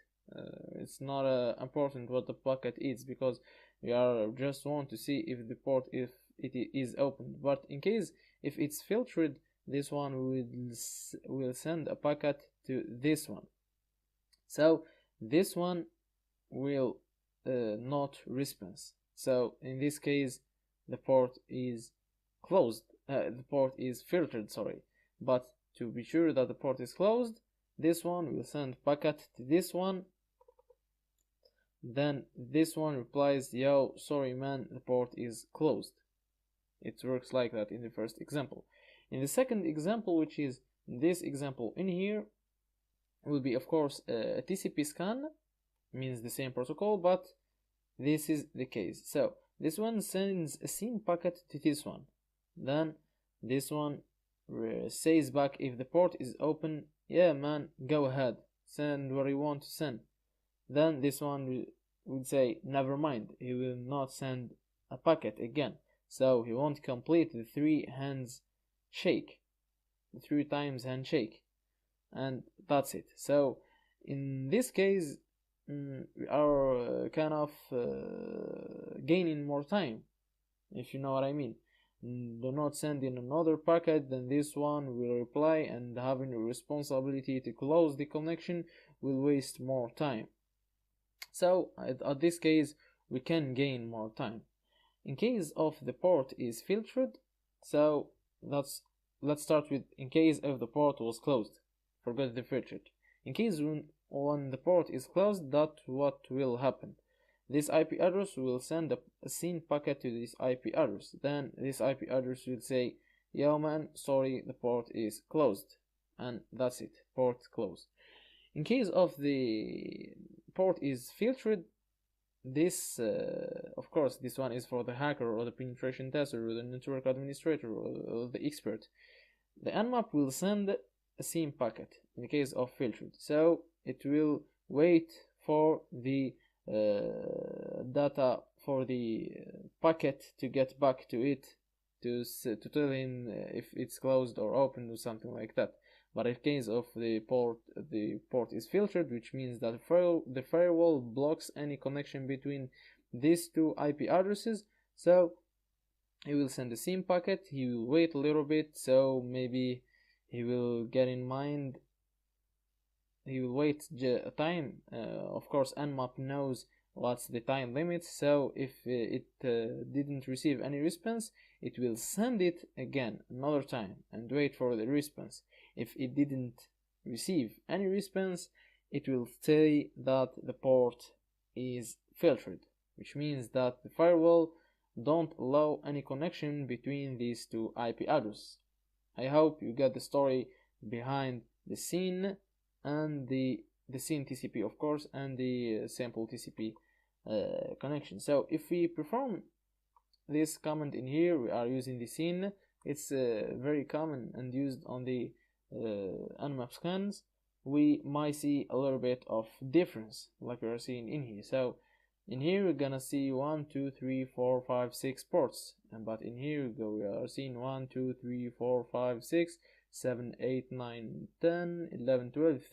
It's not important what the packet is, because we are just want to see if the port, if it is open. But in case if it's filtered, this one will send a packet to this one. So this one will not response. So in this case, the port is closed. The port is filtered, sorry. But to be sure that the port is closed, this one will send packet to this one. Then this one replies, yo, sorry man, the port is closed. It works like that in the first example. In the second example, which is this example in here, will be of course a TCP scan, means the same protocol, but this is the case. So this one sends a SYN packet to this one. Then this one says back, if the port is open, yeah man, go ahead, send what you want to send. Then this one would say, never mind, he will not send a packet again. So he won't complete the 3 hands shake, the 3 times handshake, and that's it. So in this case, we are kind of gaining more time, if you know what I mean. Do not send in another packet, then this one will reply, and having a responsibility to close the connection will waste more time. So at this case, we can gain more time. In case of the port is filtered, so let's start with in case if the port was closed. Forget the filtered. In case when the port is closed, that's what will happen. This IP address will send a SYN packet to this IP address. Then this IP address will say, yo man, sorry, the port is closed. And that's it, port closed. In case of the port is filtered, this of course this one is for the hacker or the penetration tester or the network administrator or the expert. The nmap will send a SYN packet in the case of filtered, so it will wait for the data, for the packet to get back to it, to tell him if it's closed or open or something like that. But in case of the port is filtered, which means that the firewall blocks any connection between these 2 IP addresses. So he will send a SYN packet, he will wait a little bit, so maybe he will get in mind, he will wait a time. Of course, nmap knows what's the time limit, so if it didn't receive any response, it will send it again another time and wait for the response. If it didn't receive any response, it will say that the port is filtered, which means that the firewall don't allow any connection between these 2 IP addresses. I hope you get the story behind the SYN and the SYN TCP, of course, and the sample TCP connection. So if we perform this command in here, we are using the SYN. It's very common and used on the nmap scans. We might see a little bit of difference like we are seeing in here. So in here we're gonna see 1 2 3 4 5 6 ports, but in here we are seeing 1 2 3 4 5 6 7 8 9 10 11 12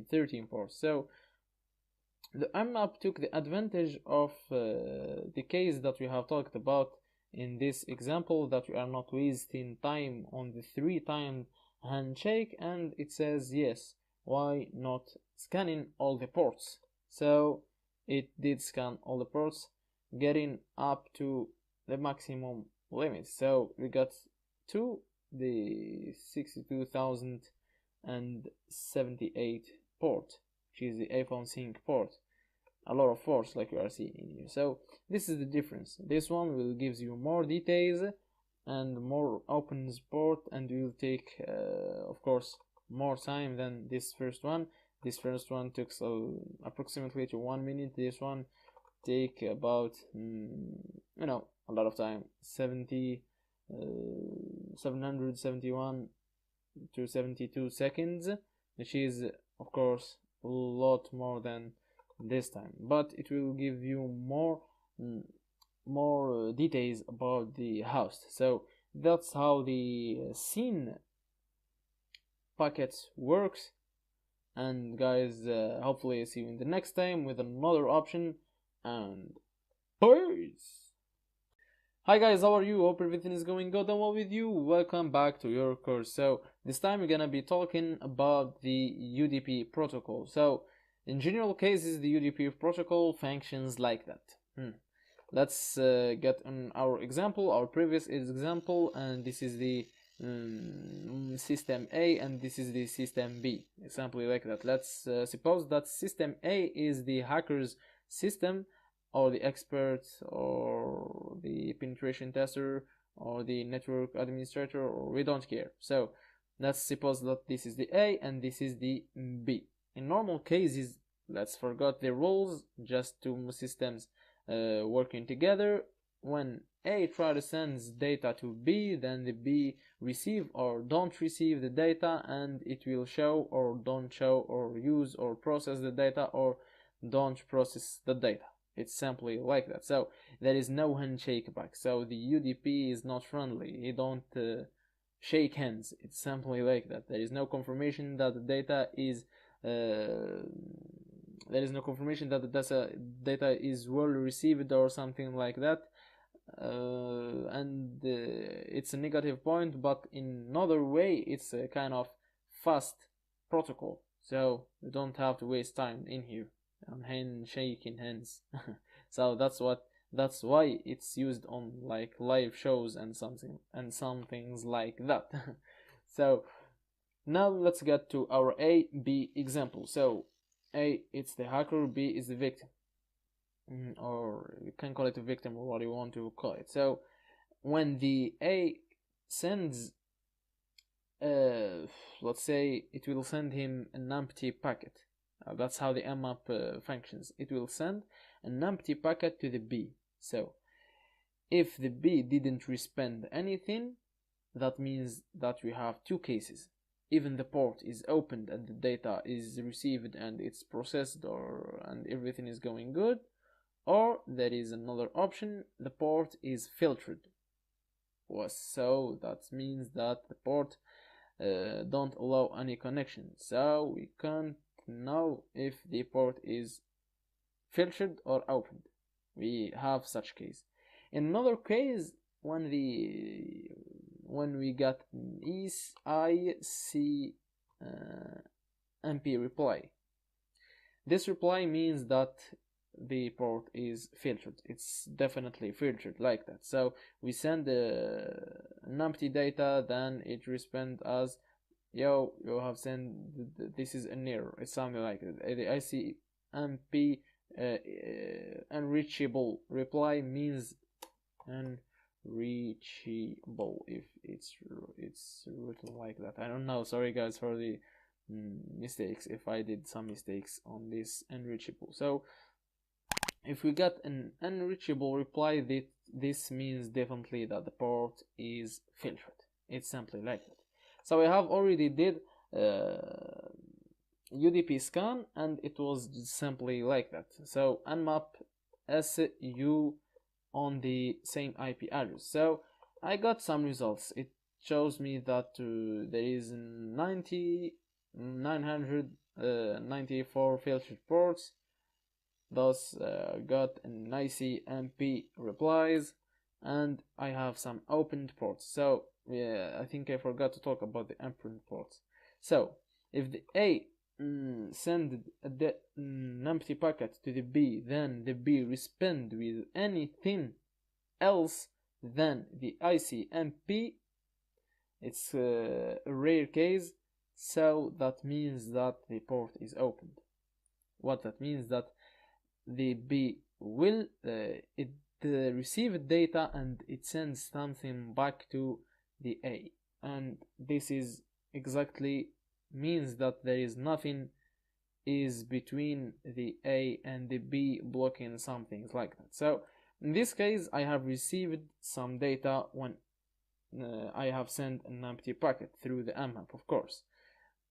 13 ports. So the nmap took the advantage of the case that we have talked about in this example, that we are not wasting time on the 3 time handshake, and it says yes, why not scanning all the ports? So it did scan all the ports, getting up to the maximum limit. So we got to the 62,078 port, which is the iPhone sync port. A lot of ports like you are seeing in here. So this is the difference. This one will gives you more details and more open port, and will take of course more time than this first one. This first one took approximately to 1 minute. This one take about a lot of time, 771 to 72 seconds, which is of course a lot more than this time, but it will give you more details about the host. So that's how the SYN packets works. And guys, hopefully see you in the next time with another option, and peace. Hi guys, how are you? Hope everything is going good and well with you. Welcome back to your course. So this time we're gonna be talking about the UDP protocol. So in general cases, the UDP protocol functions like that. Let's get on our example, our previous example, and this is the system A and this is the system B. Example like that. Let's suppose that system A is the hacker's system, or the expert, or the penetration tester, or the network administrator, or we don't care. So let's suppose that this is the A and this is the B. In normal cases, let's forget the roles, just two systems working together. When A try to send data to B, then the B receive or don't receive the data, and it will show or don't show, or use or process the data or don't process the data. It's simply like that. So there is no handshake back. So the UDP is not friendly. You don't shake hands. It's simply like that. There is no confirmation that the data is is well received or something like that. And it's a negative point, but in another way, it's a kind of fast protocol. So you don't have to waste time in here on shaking hands. So that's why it's used on like live shows and some things like that. So now let's get to our A B example. So A, it's the hacker, B is the victim, or you can call it a victim or what you want to call it. So when the A sends let's say it will send him an empty packet. That's how the mmap functions. It will send an empty packet to the B. So if the B didn't respond anything, that means that we have two cases. Even the port is opened and the data is received and it's processed, and everything is going good, or there is another option, the port is filtered. So that means that the port don't allow any connection, so we can't know if the port is filtered or opened. We have such case. In another case, when we got an ICMP reply, this reply means that the port is filtered. It's definitely filtered like that. So we send an empty data, then it responds as, yo, you have sent, this is an error. It's something like that. The ICMP unreachable reply means unreachable, if it's written like that. I don't know. Sorry guys for the mistakes, if I did some mistakes on this unreachable. So if we got an unreachable reply, this means definitely that the port is filtered. It's simply like that. So I have already did UDP scan, and it was simply like that. So nmap SU on the same IP address. So I got some results. It shows me that there is 994 filtered ports. Thus got an ICMP replies, and I have some opened ports. So yeah, I think I forgot to talk about the opened ports. So if the A send an empty packet to the B, then the B respond with anything else than the ICMP. It's a rare case, so that means that the port is opened. What that means, that the B will receive data and it sends something back to the A, and this is exactly means that there is nothing is between the A and the B blocking some things like that. So in this case, I have received some data when I have sent an empty packet through the mmap, of course,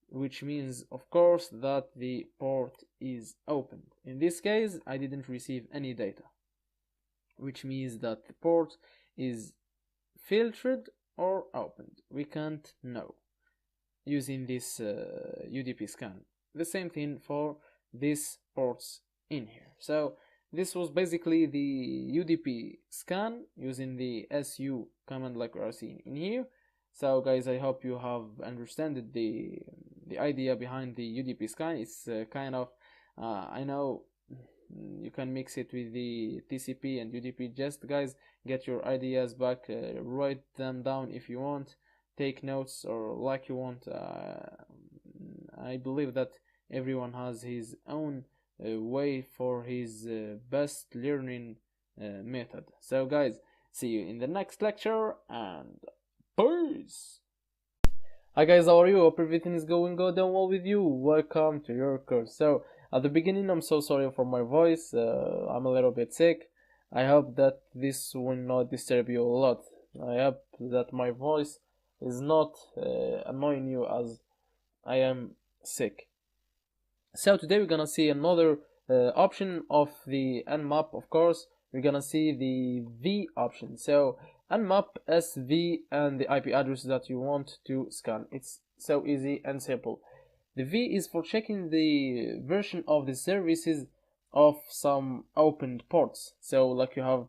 which means, of course, that the port is opened. In this case, I didn't receive any data, which means that the port is filtered or opened. We can't know using this UDP scan. The same thing for these ports in here. So this was basically the UDP scan using the SU command like we are seeing in here. So guys, I hope you have understood the idea behind the UDP scan. It's kind of I know you can mix it with the TCP and UDP. Just guys, get your ideas back, write them down if you want, take notes or like you want. I believe that everyone has his own way for his best learning method. So guys, see you in the next lecture and peace. Hi guys, how are you? Hope everything is going good and well with you. Welcome to your course. So at the beginning, I'm so sorry for my voice. I'm a little bit sick. I hope that this will not disturb you a lot. I hope that my voice is not annoying you as I am sick. So today we're gonna see another option of the nmap. Of course, we're gonna see the V option. So nmap SV and the IP address that you want to scan. It's so easy and simple. The V is for checking the version of the services of some opened ports. So like you have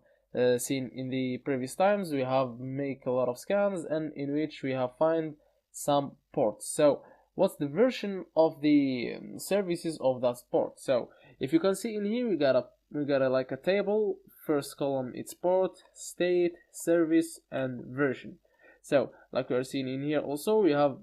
seen in the previous times, we have make a lot of scans and in which we have find some ports. So what's the version of the services of that port? So if you can see in here, we got a like a table. First column it's port, state, service, and version. So like we are seeing in here, also we have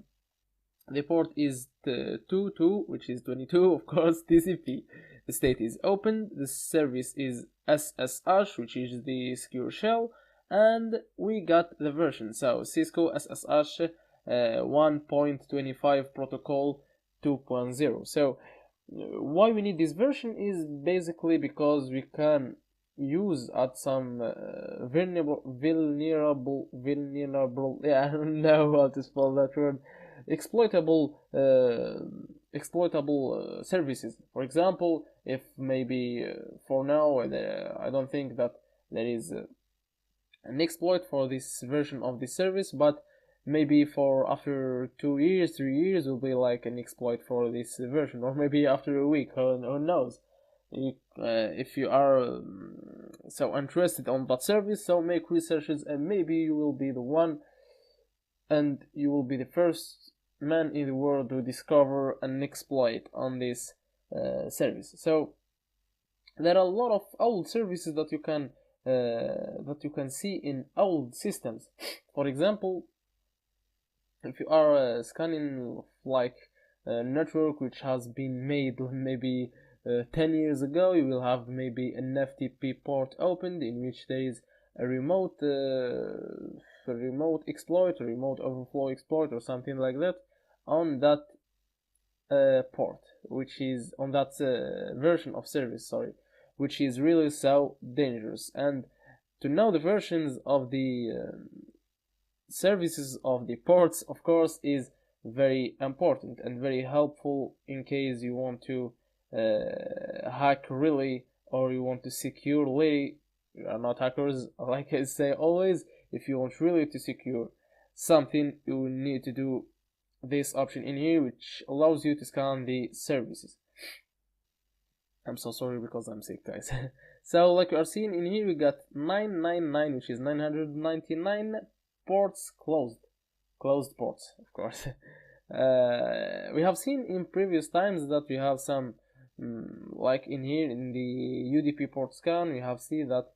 the port is the 22, which is 22, of course, TCP. The state is open. The service is SSH, which is the secure shell, and we got the version. So Cisco SSH 1.25 protocol 2.0. So why we need this version is basically because we can use at some vulnerable yeah, I don't know how to spell that word, exploitable services. For example, if maybe for now I don't think that there is an exploit for this version of this service, but maybe for after 2 years, 3 years will be like an exploit for this version, or maybe after a week, who knows. If you are so interested on that service, so make researches and maybe you will be the one and you will be the first man in the world to discover an exploit on this service. So there are a lot of old services that you can see in old systems. For example, if you are scanning like a network which has been made maybe 10 years ago, you will have maybe an FTP port opened in which there is a remote exploit, a remote overflow exploit or something like that on that port, which is on that version of service, sorry, which is really so dangerous. And to know the versions of the services of the ports, of course, is very important and very helpful in case you want to hack really, or you want to securely. You are not hackers, like I say always. If you want really to secure something, you will need to do this option in here, which allows you to scan the services. I'm so sorry because I'm sick, guys. So like you are seeing in here, we got 999, which is 999 ports closed ports, of course. We have seen in previous times that we have some like in here in the UDP port scan, we have seen that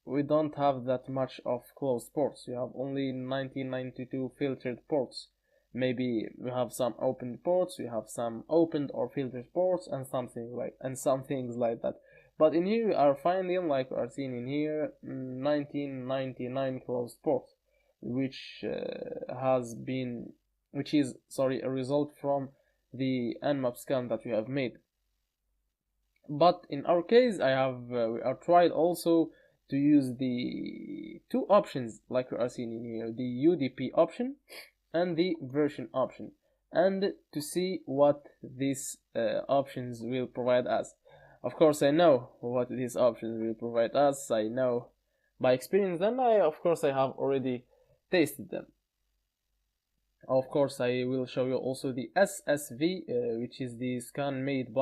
we don't have that much of closed ports. We have only 1992 filtered ports. Maybe we have some open ports, we have some opened or filtered ports, and some things like that. But in here we are finding, like we are seeing in here, 1999 closed ports, which is a result from the nmap scan that we have made. But in our case, we are tried also to use the two options like we are seeing in here, the UDP option and the version option, and to see what these options will provide us. Of course, I know what these options will provide us. I know by experience, and I have already tasted them. Of course, I will show you also the SSV, which is the scan made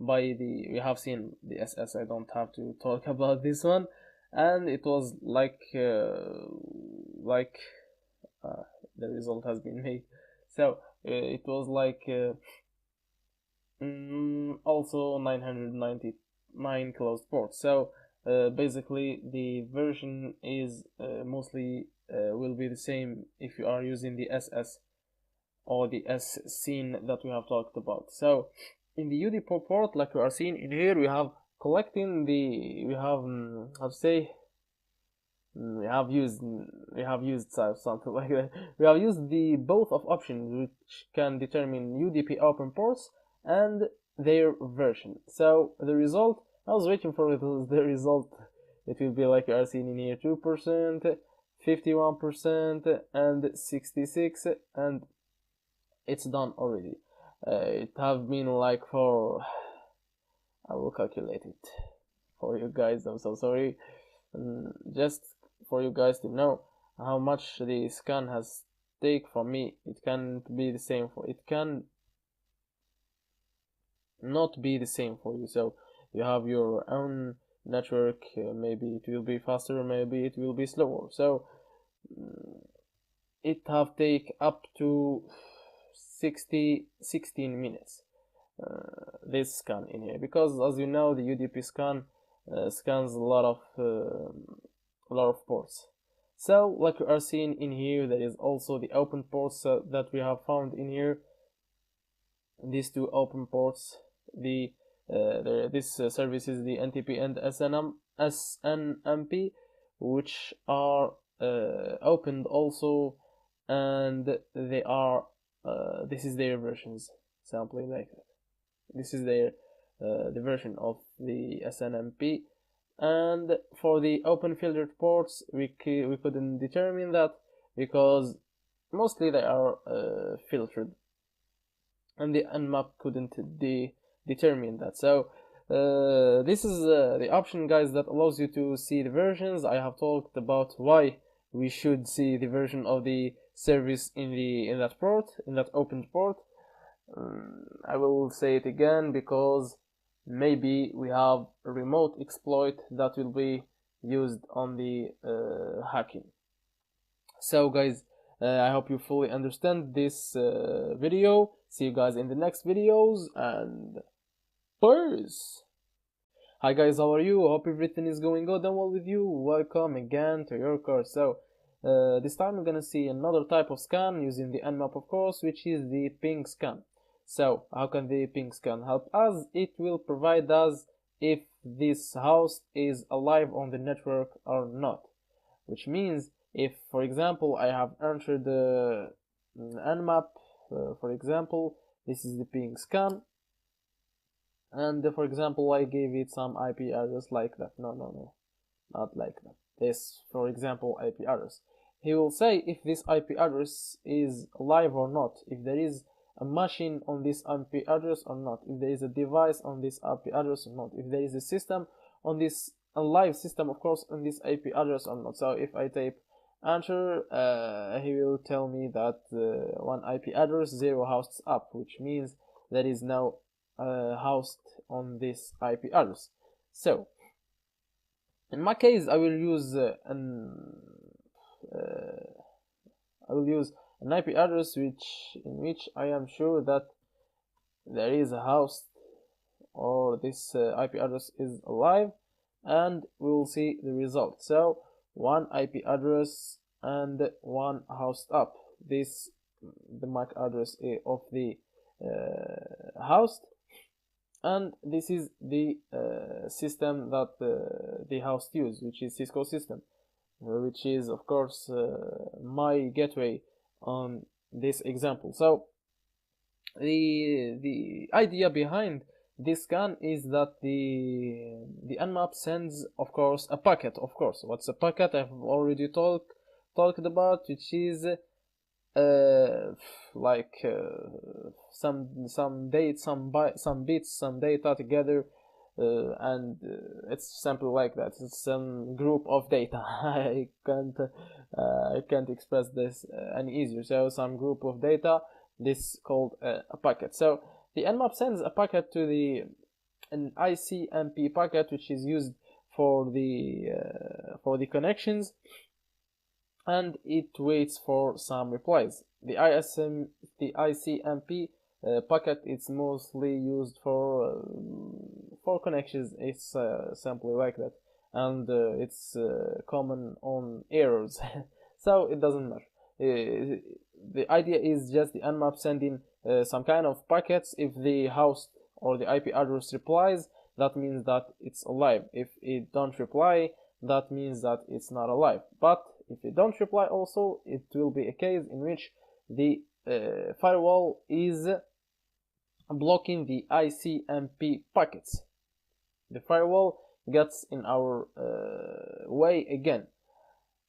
we have seen the SS. I don't have to talk about this one, and it was like the result has been made. So it was like also 999 closed ports. So basically the version is mostly will be the same if you are using the SS or the S scene that we have talked about. So in the UDP port, like we are seeing in here, we have collecting the how to say we have used something like that. We have used the both of options which can determine UDP open ports and their version. So the result, I was waiting for the result. It will be like you are seeing in here: 2%, 51%, and 66%, and it's done already. It have been like for, I will calculate it for you guys. I'm so sorry. Just for you guys to know how much the scan has take from me. It can be the same for, it can not be the same for you. So you have your own network. Maybe it will be faster, maybe it will be slower. So it have take up to 16 minutes this scan in here, because as you know, the UDP scan scans a lot of ports. So like you are seeing in here, there is also the open ports that we have found in here. These two open ports, this service is the NTP and SNMP, which are opened also, and they are this is their versions, simply like that. This is their the version of the SNMP. And for the open filtered ports, we couldn't determine that because mostly they are filtered, and the nmap couldn't determine that. So this is the option, guys, that allows you to see the versions. I have talked about why we should see the version of the service in that port, in that opened port. I will say it again because maybe we have a remote exploit that will be used on the hacking. So guys, I hope you fully understand this video. See you guys in the next videos, and peace. Hi guys, how are you? Hope everything is going good and well with you. Welcome again to your course. So this time we're gonna see another type of scan using the nmap, of course, which is the ping scan. So how can the ping scan help us? It will provide us if this host is alive on the network or not, which means if, for example, I have entered the nmap, for example, this is the ping scan, and for example I gave it some IP address like that. No, not like that. This, for example, IP address. He will say if this IP address is alive or not, if there is a machine on this IP address or not, if there is a device on this IP address or not, if there is a system on this, a live system, of course, on this IP address or not. So if I type enter, he will tell me that one IP address, 0 hosts up, which means there is no host on this IP address. So in my case, I will use an IP address in which I am sure that there is a host, or this IP address is alive, and we will see the result. So one IP address and one host up. This the MAC address of the host, and this is the system that the host use, which is Cisco system, which is of course my gateway on this example. So the idea behind this scan is that the nmap sends, of course, a packet. Of course, what's a packet? I've already talked about, which is some bits, some data together, and it's simply like that. It's some group of data. I can't express this any easier. So some group of data, this called a packet. So the nmap sends a packet to the an ICMP packet which is used for the connections, and it waits for some replies. The ICMP packet is mostly used for connections. It's simply like that, and it's common on errors, so it doesn't matter. The idea is just the nmap sending some kind of packets. If the host or the IP address replies, that means that it's alive. If it don't reply, that means that it's not alive. But if it don't reply also, it will be a case in which the firewall is blocking the ICMP packets. The firewall gets in our way again.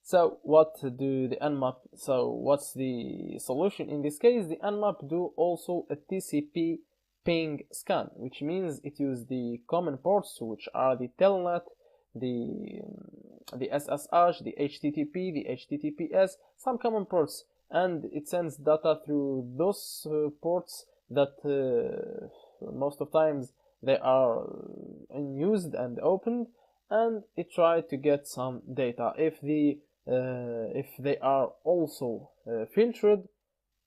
So what do the nmap? So what's the solution in this case? The nmap do also a TCP ping scan, which means it uses the common ports, which are the telnet, the SSH, the HTTP, the HTTPS, some common ports, and it sends data through those ports that most of times they are unused and opened, and it tries to get some data. If they are also filtered,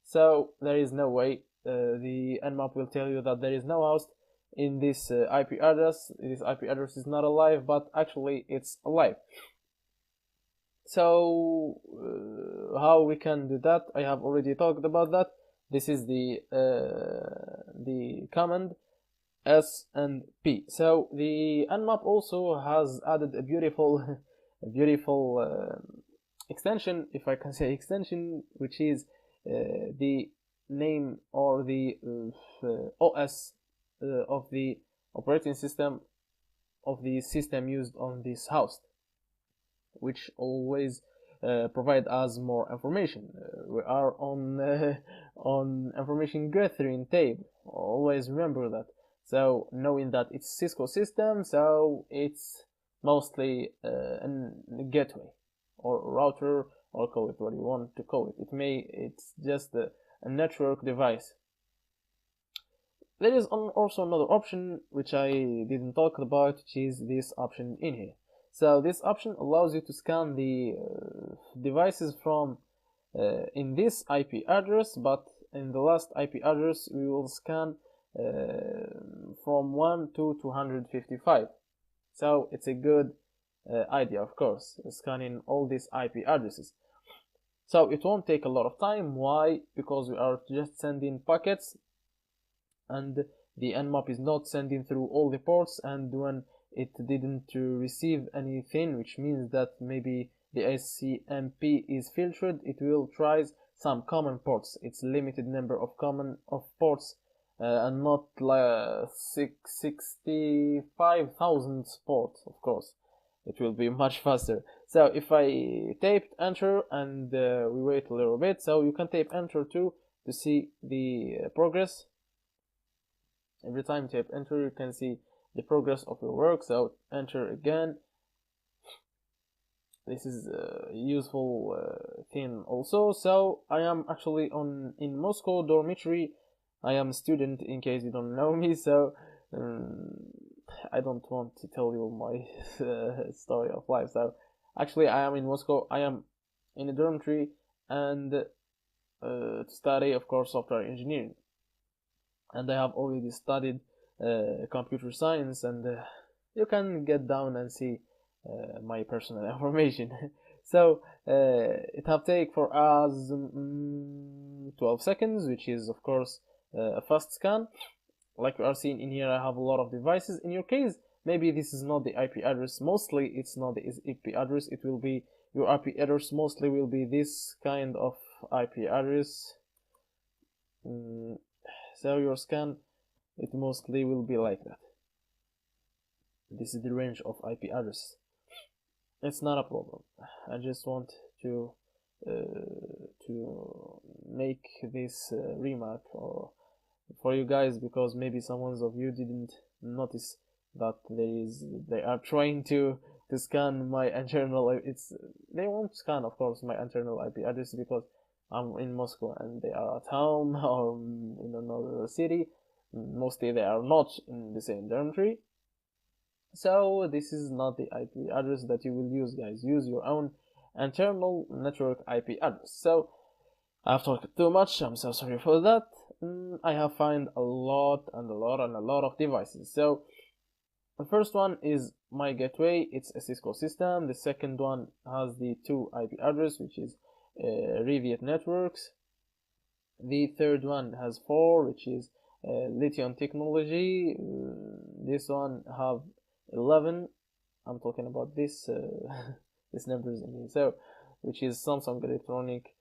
so there is no way. The nmap will tell you that there is no host in this IP address. This IP address is not alive, but actually it's alive. So how we can do that? I have already talked about that. This is the command S and P. So the nmap also has added a beautiful extension, if I can say extension, which is the name or the OS of the operating system of the system used on this host, which always provide us more information. We are on information gathering tape. Always remember that. So knowing that it's Cisco system, so it's mostly a gateway or router, or call it what you want to call it. It's just a network device. There is also another option which I didn't talk about, which is this option in here. So this option allows you to scan the devices from in this IP address, but in the last IP address we will scan from 1 to 255. So it's a good idea, of course, scanning all these IP addresses. So it won't take a lot of time. Why? Because we are just sending packets, and the nmap is not sending through all the ports, and when it didn't receive anything, which means that maybe the ICMP is filtered, it will try some common ports. It's limited number of ports, and not like 65,000 ports, of course. It will be much faster. So if I taped enter and we wait a little bit, so you can tape enter too to see the progress. Every time you tape enter, you can see the progress of your work. So enter again. This is a useful thing also. So I am actually in Moscow dormitory. I am a student, in case you don't know me. So I don't want to tell you my story of life. So actually I am in Moscow. I am in a dormitory and to study, of course, software engineering. And I have already studied computer science, and you can get down and see my personal information. So it have take for us 12 seconds, which is of course a fast scan. Like we are seeing in here, I have a lot of devices. In your case, maybe this is not the IP address. Mostly it's not the IP address. It will be your IP address. Mostly will be this kind of IP address. So your scan, it mostly will be like that. This is the range of IP address. It's not a problem. I just want to make this remark for you guys, because maybe some of you didn't notice that they are trying to scan my internal. They won't scan, of course, my internal IP address because I'm in Moscow and they are at home or in another city. mostly they are not in the same dormitory. So this is not the IP address that you will use, guys. Use your own internal network IP address. So I've talked too much, I'm so sorry for that. I have found a lot of devices. So the first one is my gateway, it's a Cisco system. The second one has the 2 IP address, which is Riviet Networks. The third one has 4, which is Lithium Technology. This one have 11. I'm talking about this this numbers in here. So, which is Samsung Electronic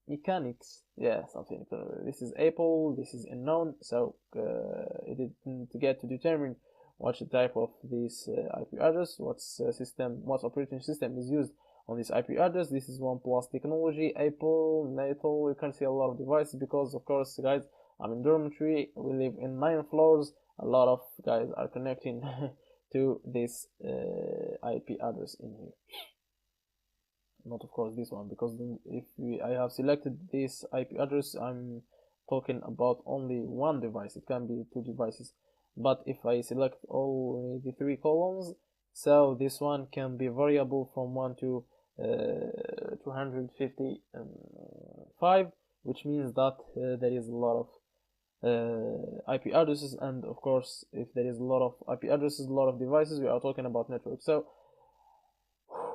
Mechanics. Yeah, something. This is Apple. This is unknown. So it didn't get to determine what type of this IP address, what operating system is used on this IP address. This is OnePlus Technology, Apple, NATO. You can see a lot of devices because, of course, guys, I'm in dormitory. We live in 9 floors. A lot of guys are connecting to this IP address in here. Not, of course, this one, because I have selected this IP address, I'm talking about only one device. It can be 2 devices, but if I select all the 3 columns, so this one can be variable from 1 to 255, which means that there is a lot of IP addresses, and of course, if there is a lot of IP addresses, a lot of devices, we are talking about network. So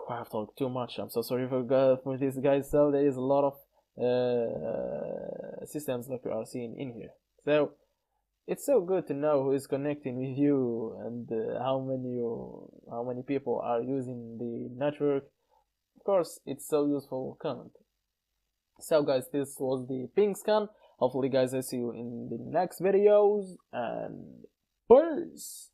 I have talked too much. I'm so sorry for this, guys. So there is a lot of systems that we are seeing in here. So it's so good to know who is connecting with you and how many people are using the network. Of course, it's so useful comment. So guys, this was the ping scan. Hopefully, guys, I see you in the next videos, and peace.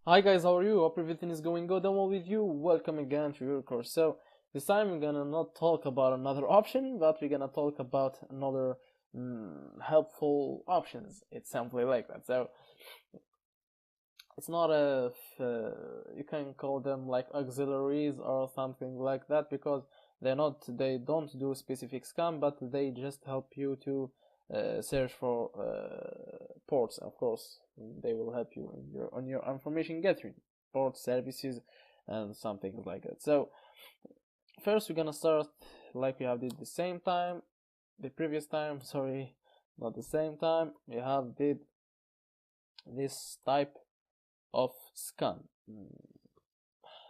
Hi guys, how are you? Hope everything is going good and well with you. Welcome again to your course. So this time we're gonna not talk about another option, but we're gonna talk about another helpful options. It's simply like that. So it's not you can call them like auxiliaries or something like that, because they don't do specific scan, but they just help you to search for ports. Of course, they will help you on your information gathering, port services, and something like that. So first, we're gonna start like we have did the previous time. Sorry, not the same time. We have did this type of scan.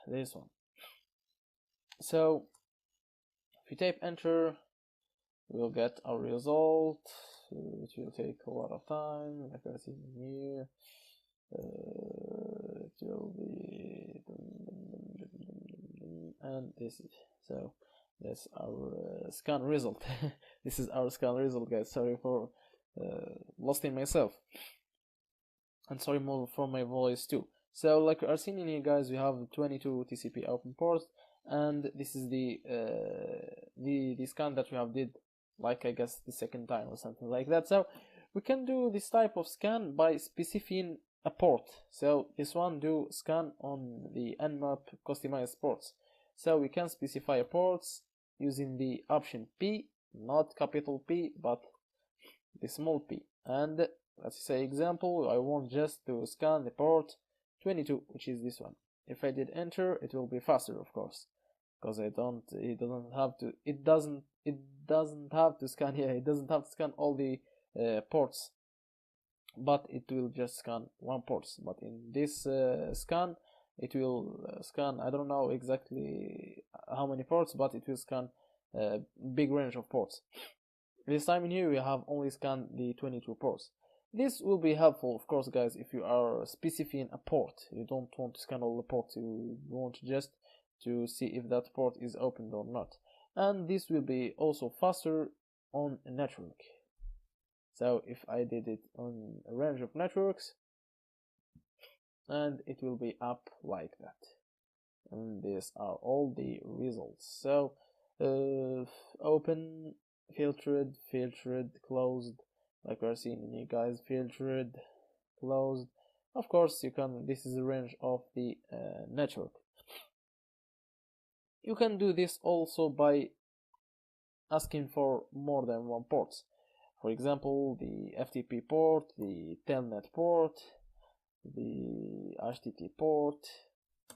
This one. So if you type enter, we'll get our result. It will take a lot of time, like I see here. It will be, and this is, so that's our scan result. This is our scan result, guys. Sorry for losing myself, and sorry more for my voice too. So like you are seeing in here, guys, we have 22 TCP open ports, and this is the scan that we have did, like I guess the second time or something like that. So we can do this type of scan by specifying a port. So this one do scan on the nmap customized ports. So we can specify ports using the option P, not capital P, but the small p. And let's say example, I want just to scan the port 22, which is this one. If I did enter, it will be faster, of course, because it doesn't have to scan. Yeah, it doesn't have to scan all the ports, but it will just scan one port. But in this scan, it will scan, I don't know exactly how many ports, but it will scan a big range of ports. This time in here we have only scanned the 22 ports. This will be helpful, of course, guys, if you are specifying a port. You don't want to scan all the ports, you want just to see if that port is opened or not. And this will be also faster on a network. So if I did it on a range of networks, and it will be up like that. And these are all the results. So open, filtered, closed, like we're seeing here, guys, filtered, closed. Of course, you can, this is the range of the network. You can do this also by asking for more than one ports. For example, the FTP port, the telnet port, the HTTP port,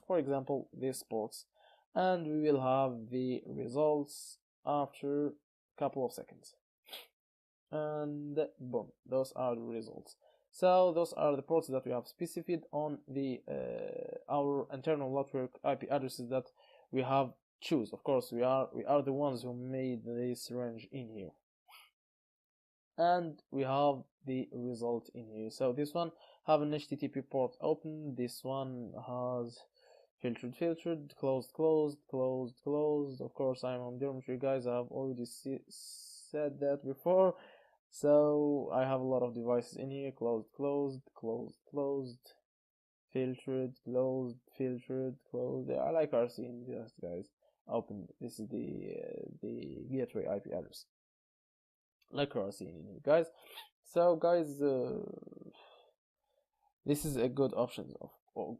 for example, these ports, and we will have the results after a couple of seconds. And boom, those are the results. So those are the ports that we have specified on the our internal network IP addresses that we have choose. Of course, we are the ones who made this range in here, and we have the result in here. So this one have an HTTP port open. This one has filtered, closed. Of course, I'm on geometry, guys. I have already said that before. So I have a lot of devices in here. Closed, filtered, closed. I like RC in this, guys. Open. This is the gateway IP address. Like RC in here, guys. So, guys, this is a good option. Of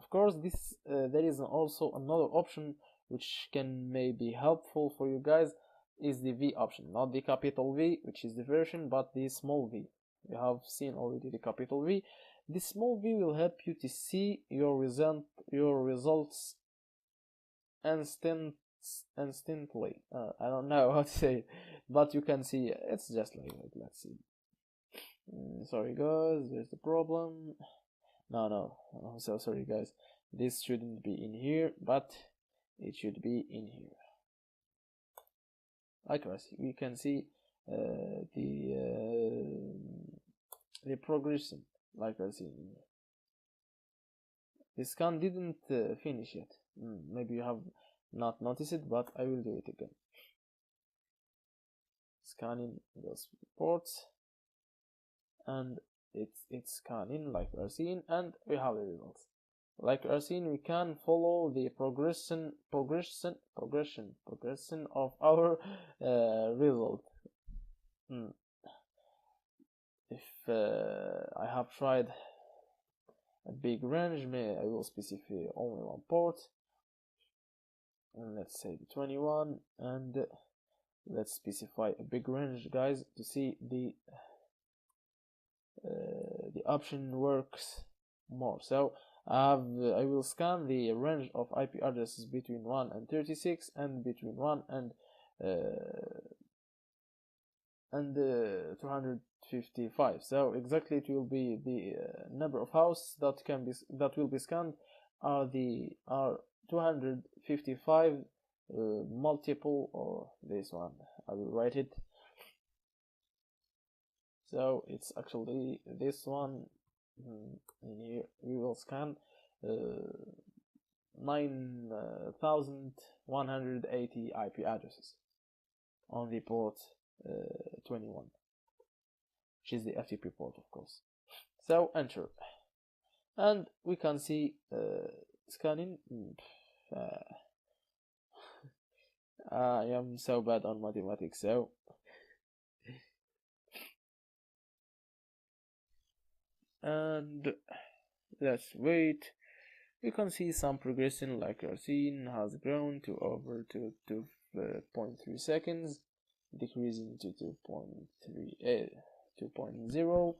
course, this there is also another option which can maybe helpful for you guys. Is the V option, not the capital V, which is the version, but the small v. You have seen already the capital V. The small v will help you to see your results instantly. I don't know how to say it, but you can see it's just like that. Let's see. Sorry, guys, there's the problem. No, I'm so sorry, guys. This shouldn't be in here, but it should be in here. Like we can see the progression, like I see. The scan didn't finish yet. Maybe you have not noticed it, but I will do it again. Scanning those ports, and it's scanning like we are seeing, and we have the results. Like we are seeing, we can follow the progression of our result. If I have tried a big range, I will specify only one port, and let's say the 21, and let's specify a big range, guys, to see the option works more. So I will scan the range of IP addresses between 1 and 36, and between 1 and 255. So exactly it will be the number of houses that will be scanned are 255 multiple, or this one. I will write it. So it's actually this one. In here we will scan 9,180 IP addresses on the port 21, which is the FTP port, of course. So enter, and we can see scanning. I am so bad on mathematics, so and let's wait. You can see some progression, like you're seeing, has grown to over 2.3 seconds, decreasing to 2.0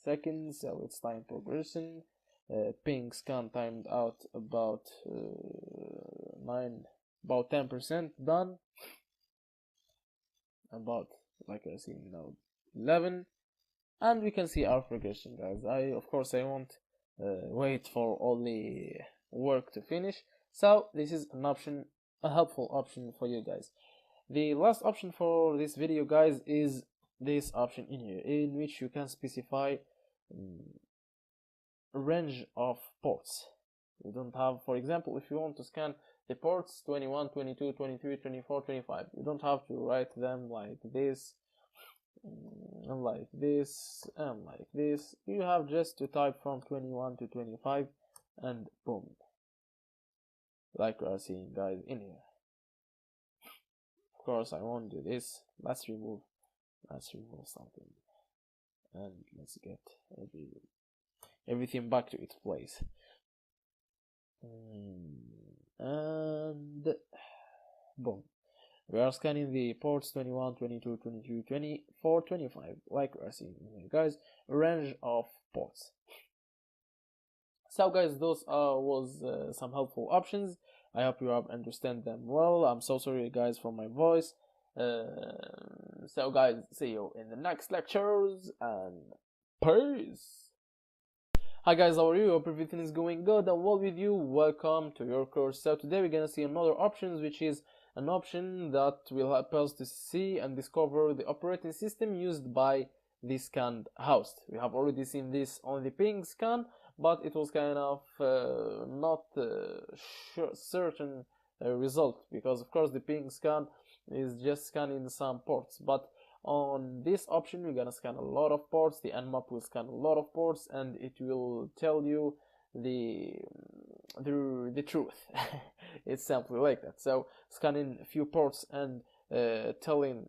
seconds. So it's time progression. Ping scan timed out about 10% done. About, like I see now, 11, and we can see our progression, guys. Of course I won't wait for all the work to finish. So this is an option, a helpful option for you guys. The last option for this video, guys, is this option in here, in which you can specify a range of ports. You don't have, for example, if you want to scan the ports 21, 22, 23, 24, 25, you don't have to write them like this, and like this, and like this. You have just to type from 21 to 25, and boom, like we are seeing, guys, in here. Of course I won't do this. Let's remove something, and let's get everything back to its place. And boom. We are scanning the ports 21, 22, 23, 24, 25, like we are seeing here, guys, a range of ports. So guys, those was some helpful options. I hope you have understand them well. I'm so sorry guys for my voice. So guys, see you in the next lectures, and peace. Hi guys, how are you? Hope everything is going good and well with you. Welcome to your course. So today we're gonna see another option, which is an option that will help us to see and discover the operating system used by the scanned host. We have already seen this on the ping scan, but it was kind of not certain result, because of course the ping scan is just scanning some ports, but on this option we're gonna scan a lot of ports. The nmap will scan a lot of ports and it will tell you the truth. It's simply like that. So scanning a few ports and telling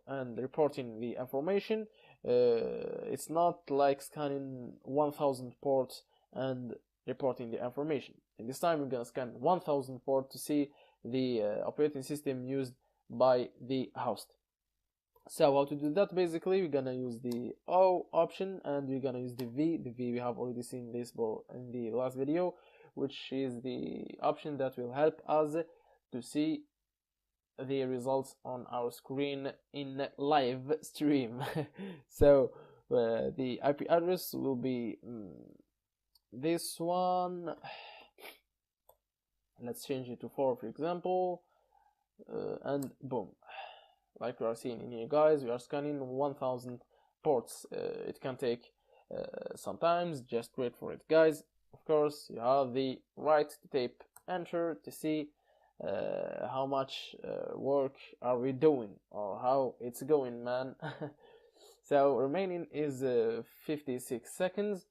and reporting the information, it's not like scanning 1000 ports and reporting the information. And this time we're gonna scan 1000 ports to see the operating system used by the host. So how to do that? Basically, we're gonna use the O option and we're gonna use the V. The V, we have already seen this in the last video, which is the option that will help us to see the results on our screen in live stream. So the IP address will be this one. Let's change it to 4, for example, and boom. Like we are seeing in here, guys, we are scanning 1000 ports. It can take sometimes. Just wait for it, guys. Of course, you have the right to tape enter to see how much work are we doing, or how it's going, man. So remaining is 56 seconds.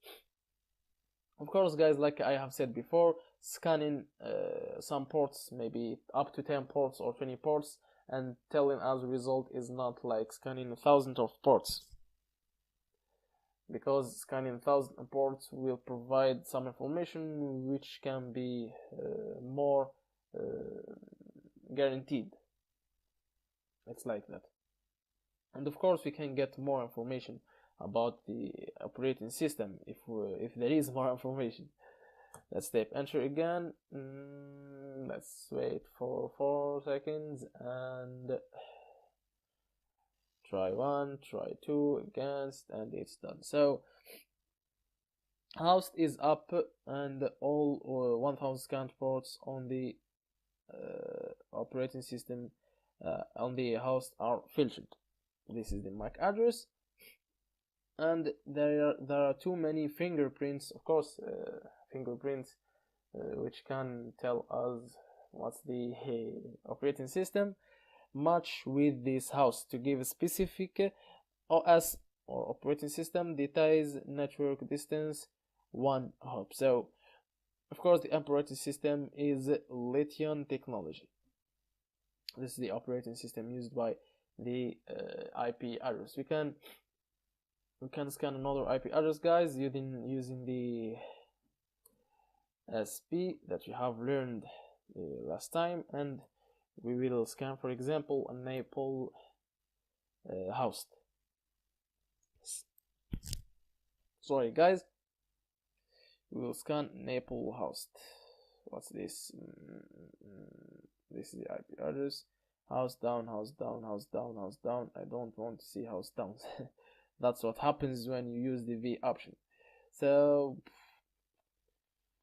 Of course, guys, like I have said before, scanning some ports, maybe up to 10 ports or 20 ports, and telling us the result is not like scanning 1000 of ports, because scanning 1000 ports will provide some information which can be more guaranteed. It's like that. And of course we can get more information about the operating system if there is more information. Let's tape enter again. Let's wait for 4 seconds and try 1, try 2 against, and it's done. So host is up and all 1000 scanned ports on the operating system on the host are filtered. This is the MAC address, and there are too many fingerprints, of course, fingerprints which can tell us what's the operating system match with this host to give a specific OS or operating system details network distance 1 hop. So of course the operating system is Lithium technology. This is the operating system used by the IP address. We can scan another IP address, guys, using the SP that you have learned last time, and we will scan, for example, a Naples host. Sorry, guys. We will scan Naples host. What's this? This is the IP address. House down, house down, house down, house down. I don't want to see house down. That's what happens when you use the V option. So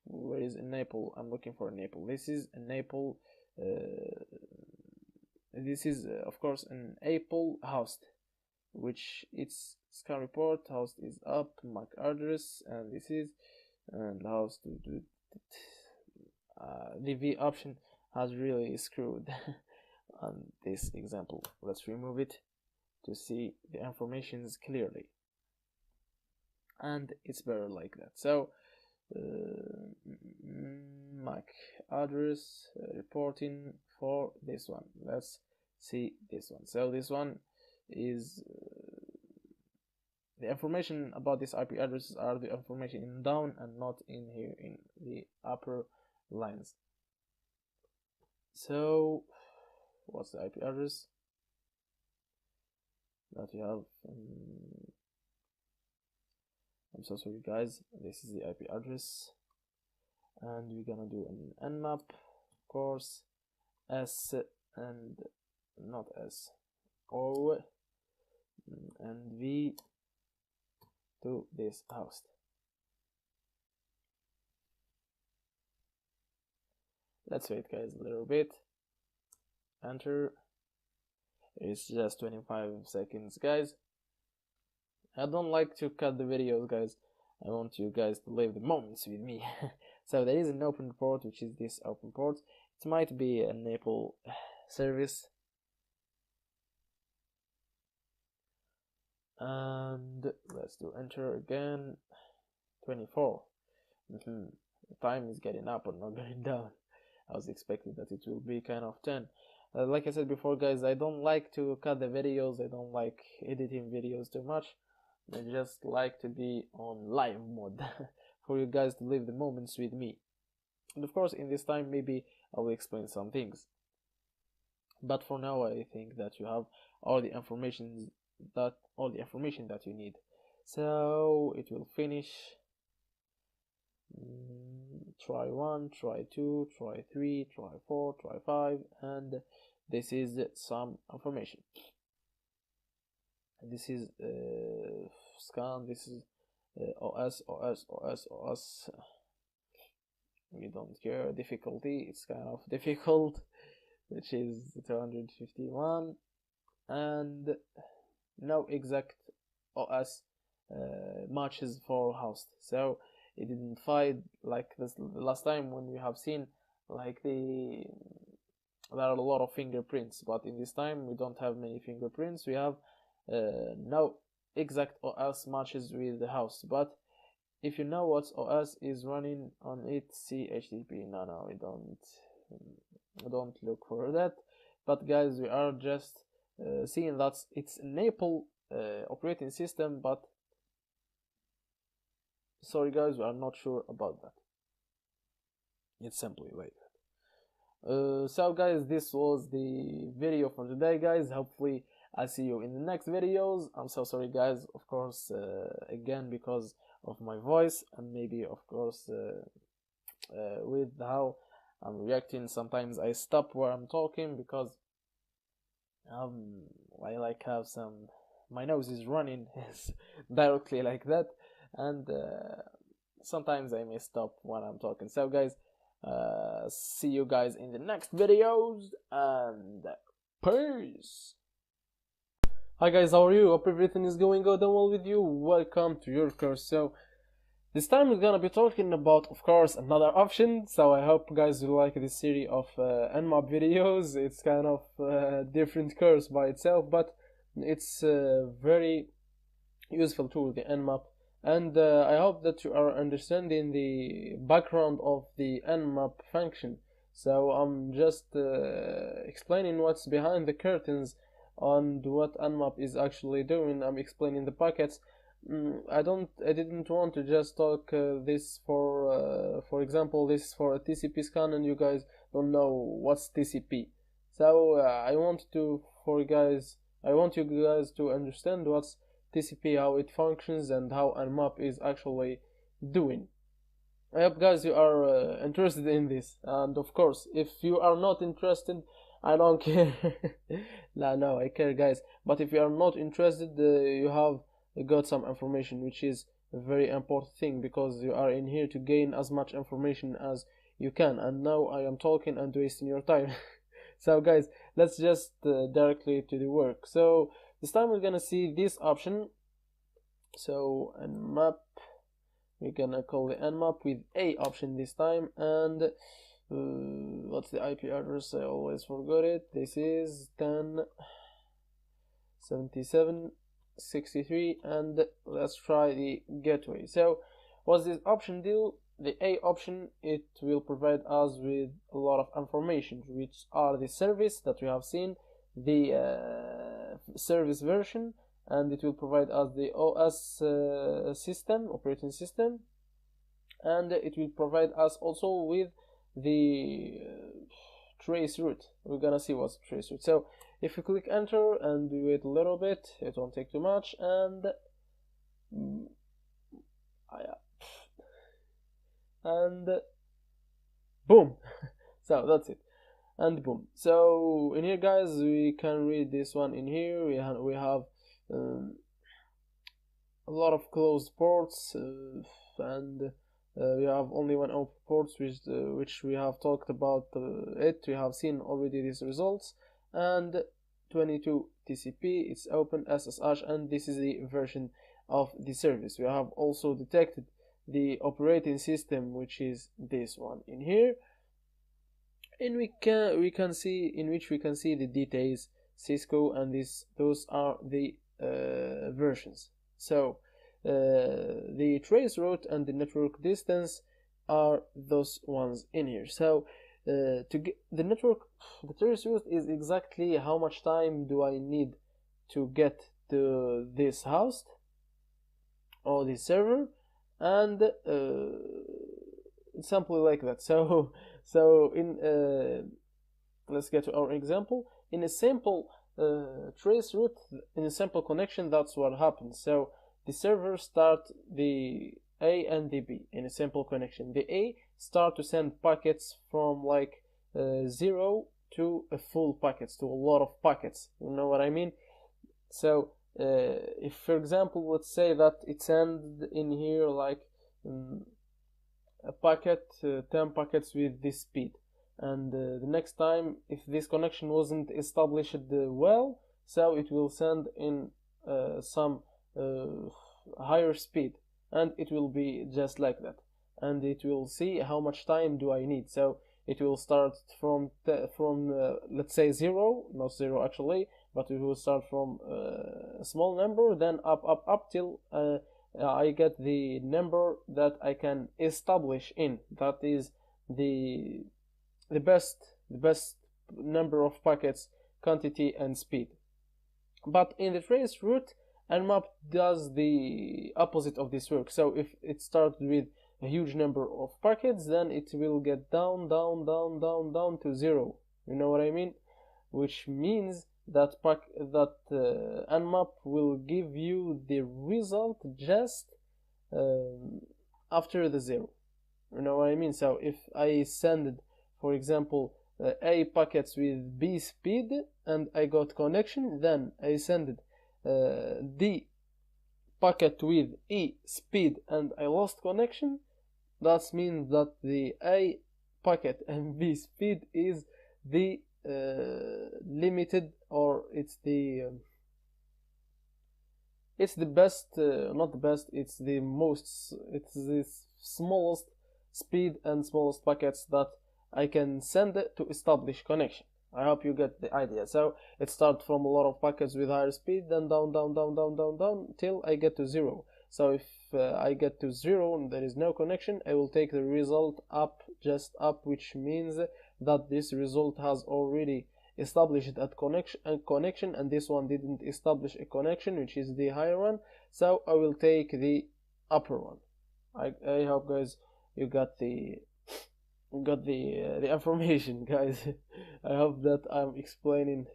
where is Naples? I'm looking for Naples. This is a Naples. This is of course an Apple host, which its scan report host is up, MAC address, and this is and house to the V option has really screwed on this example. Let's remove it to see the information clearly, and it's better like that. So MAC address reporting for this one. Let's see this one. So this one is the information about this IP addresses are the information in down and not in here in the upper lines. So what's the IP address that you have. I'm so sorry guys, this is the IP address, and we're gonna do an nmap, of course, S and not S, O and V to this host. Let's wait guys a little bit. Enter. It's just 25 seconds guys. I don't like to cut the videos guys, I want you guys to live the moments with me. So there is an open port, which is this open port. It might be an Apple service, and let's do enter again. 24. The time is getting up or not going down. I was expecting that it will be kind of 10. Like I said before guys, I don't like to cut the videos, I don't like editing videos too much. I just like to be on live mode for you guys to live the moments with me. And of course in this time maybe I will explain some things, but for now I think that you have all the information that you need. So it will finish. Try 1, try 2, try 3, try 4, try 5, and this is some information. This is scan, this is OS. We don't care. Difficulty, it's kind of difficult, which is 251, and no exact OS matches for host, so it didn't find like this last time when we have seen like there are a lot of fingerprints, but in this time we don't have many fingerprints. We have no exact OS matches with the host, but if you know what OS is running on it, see HTTP. No, we don't look for that. But guys, we are just seeing that it's an Apple operating system, but sorry guys, we are not sure about that. It's simply like that. So guys, this was the video for today guys. Hopefully I'll see you in the next videos. I'm so sorry guys, of course, again because of my voice, and maybe of course with how I'm reacting. Sometimes I stop where I'm talking because I like have some, my nose is running directly like that, and sometimes I may stop when I'm talking. So guys, see you guys in the next videos, and peace. Hi guys, how are you? Hope everything is going good and well with you. Welcome to your course. So this time we're gonna be talking about, of course, another option. So I hope guys will like this series of nmap videos. It's kind of a different course by itself, but it's a very useful tool, the nmap. And I hope that you are understanding the background of the nmap function. So I'm just explaining what's behind the curtains on what nmap is actually doing. I'm explaining the packets. I didn't want to just talk this for example, this for a TCP scan and you guys don't know what's TCP. So I want you guys to understand what's TCP, how it functions, and how nmap is actually doing. I hope guys you are interested in this, and of course if you are not interested, I don't care. No, I care guys, but if you are not interested, you have got some information, which is a very important thing, because you are in here to gain as much information as you can, and now I am talking and wasting your time. So guys, let's just directly to the work. So this time we're gonna see this option. So nmap, we're gonna call the nmap with a option this time, and what's the IP address? I always forgot it. This is 10.77.63, and let's try the gateway. So what's this option do? The A option, it will provide us with a lot of information, which are the service that we have seen, the service version, and it will provide us the OS operating system, and it will provide us also with the trace route. We're gonna see what's trace route. So if you click enter and we wait a little bit, it won't take too much, and boom. So that's it, and boom. So in here, guys, we can read this one in here. We have a lot of closed ports, and we have only one open port, which we have talked about it. We have seen already these results, and 22 TCP, it's open SSH, and this is the version of the service. We have also detected the operating system, which is this one in here, and we can see the details, Cisco, and those are the versions. So the trace route and the network distance are those ones in here. So to get the trace route is exactly how much time do I need to get to this host or this server, and simply like that. So in let's get to our example. In a simple trace route, in a simple connection, that's what happens. So the server start the A and the B in a simple connection. The A start to send packets from like 0 to a full packets, to a lot of packets. You know what I mean? So if, for example, let's say that it sends in here like a packet, 10 packets with this speed, and the next time, if this connection wasn't established well, so it will send in some higher speed, and it will be just like that, and it will see how much time do I need. So it will start from let's say 0, not 0 actually, but it will start from a small number, then up till I get the number that I can establish in. That is the best number of packets, quantity, and speed. But in the trace route, Nmap does the opposite of this work. So if it starts with a huge number of packets, then it will get down to 0. You know what I mean? Which means that Nmap will give you the result just after the 0. You know what I mean? So if I send, for example, A packets with B speed and I got connection, then I send D packet with E speed and I lost connection, that means that the A packet and B speed is the limited, or it's the best, not the best, it's the smallest speed and smallest packets that I can send to establish connection. I hope you get the idea. So it starts from a lot of packets with higher speed, then down till I get to 0. So if I get to 0 and there is no connection, I will take the result up, just up, which means that this result has already established a connection, and this one didn't establish a connection, which is the higher one. So I will take the upper one. I hope, guys, you got the information, guys. I hope that I'm explaining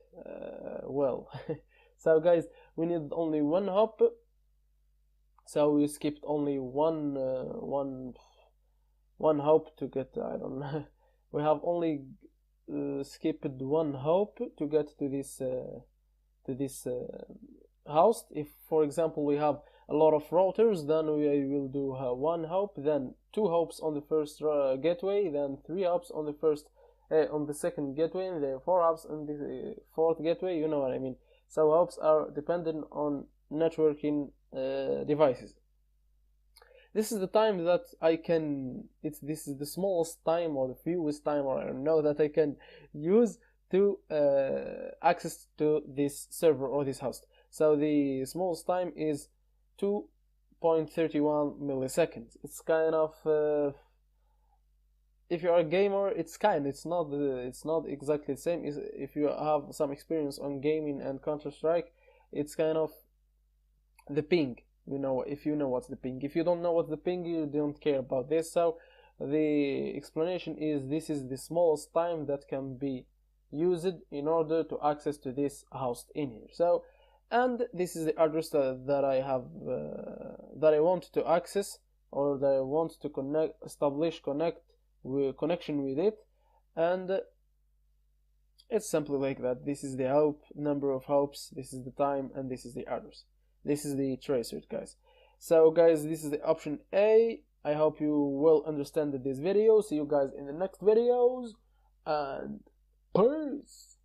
well. So, guys, we need only one hop. So we skipped only one hop to get. I don't know. We have only skipped one hop to get to this host. If, for example, we have a lot of routers, then we will do one hop, then 2 hops on the first gateway, then 3 hops on the second gateway, and then 4 hops on the fourth gateway. You know what I mean? So hops are dependent on networking devices. This is the time that I can. This is the smallest time or the fewest time, or I don't know, that I can use to access to this server or this host. So the smallest time is 2.31 milliseconds. It's kind of if you're a gamer, it's not exactly the same. If you have some experience on gaming and Counter-Strike, it's kind of the ping. You know, if you know what's the ping. If you don't know what's the ping, you don't care about this. So the explanation is this is the smallest time that can be used in order to access to this host in here. So, and this is the address that I have that I want to access, or that I want to establish connection with it, and it's simply like that. This is the hop, number of hops, this is the time, and this is the address. This is the tracer, guys. So guys, this is the option A. I hope you will understand this video. See you guys in the next videos, and peace.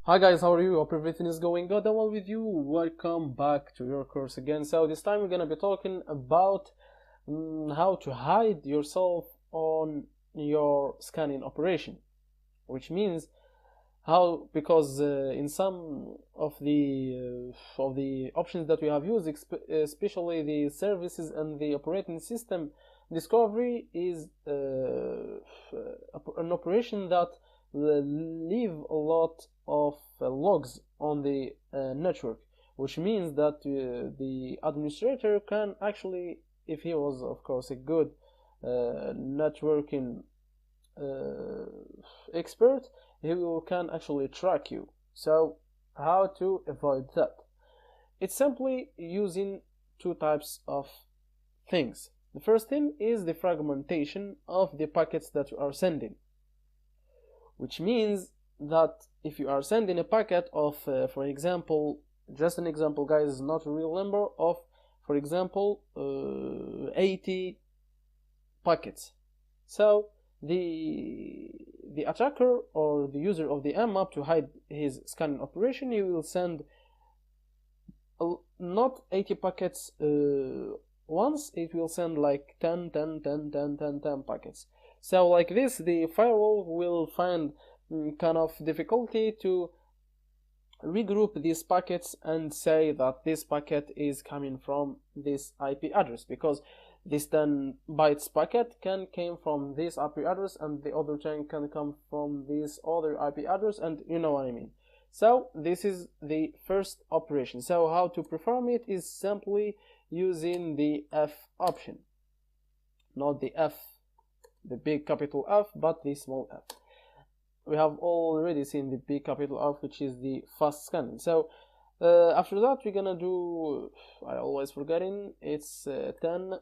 Hi guys, how are you? Hope everything is going good and well with you. Welcome back to your course again. So this time we're gonna be talking about how to hide yourself on your scanning operation, which means how, because in some of the options that we have used, especially the services and the operating system, discovery is an operation that leave a lot of logs on the network, which means that the administrator can actually, if he was of course a good networking expert, he can actually track you. So how to avoid that? It's simply using two types of things. The first thing is the fragmentation of the packets that you are sending, which means that if you are sending a packet of for example, just an example guys, not a real number, of for example 80 packets, so the attacker or the user of the Nmap, to hide his scanning operation, he will send not 80 packets once, it will send like 10 packets. So like this, the firewall will find kind of difficulty to regroup these packets and say that this packet is coming from this IP address, because this 10 bytes packet came from this IP address, and the other 10 can come from this other IP address, and you know what I mean. So this is the first operation. So how to perform it is simply using the F option, not the F, the big capital F, but the small f. We have already seen the big capital F, which is the fast scanning. So after that we're gonna do, I always forgetting, it's 10.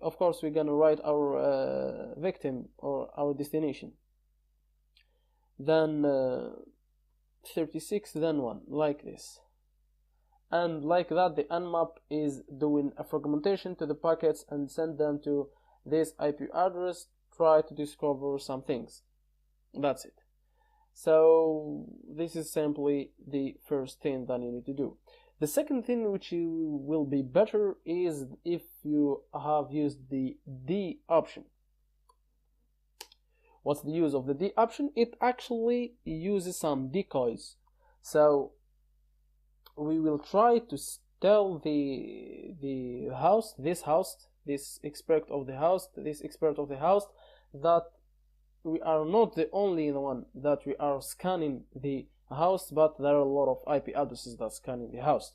Of course we're gonna write our victim or our destination, then 36, then 1, like this, and like that the Nmap is doing a fragmentation to the packets and send them to this IP address, try to discover some things. That's it. So this is simply the first thing that you need to do. The second thing which will be better is if you have used the D option. What's the use of the D option? It actually uses some decoys. So we will try to tell the host, this expert of the host, that we are not the only one that we are scanning the host, but there are a lot of IP addresses that scanning the host.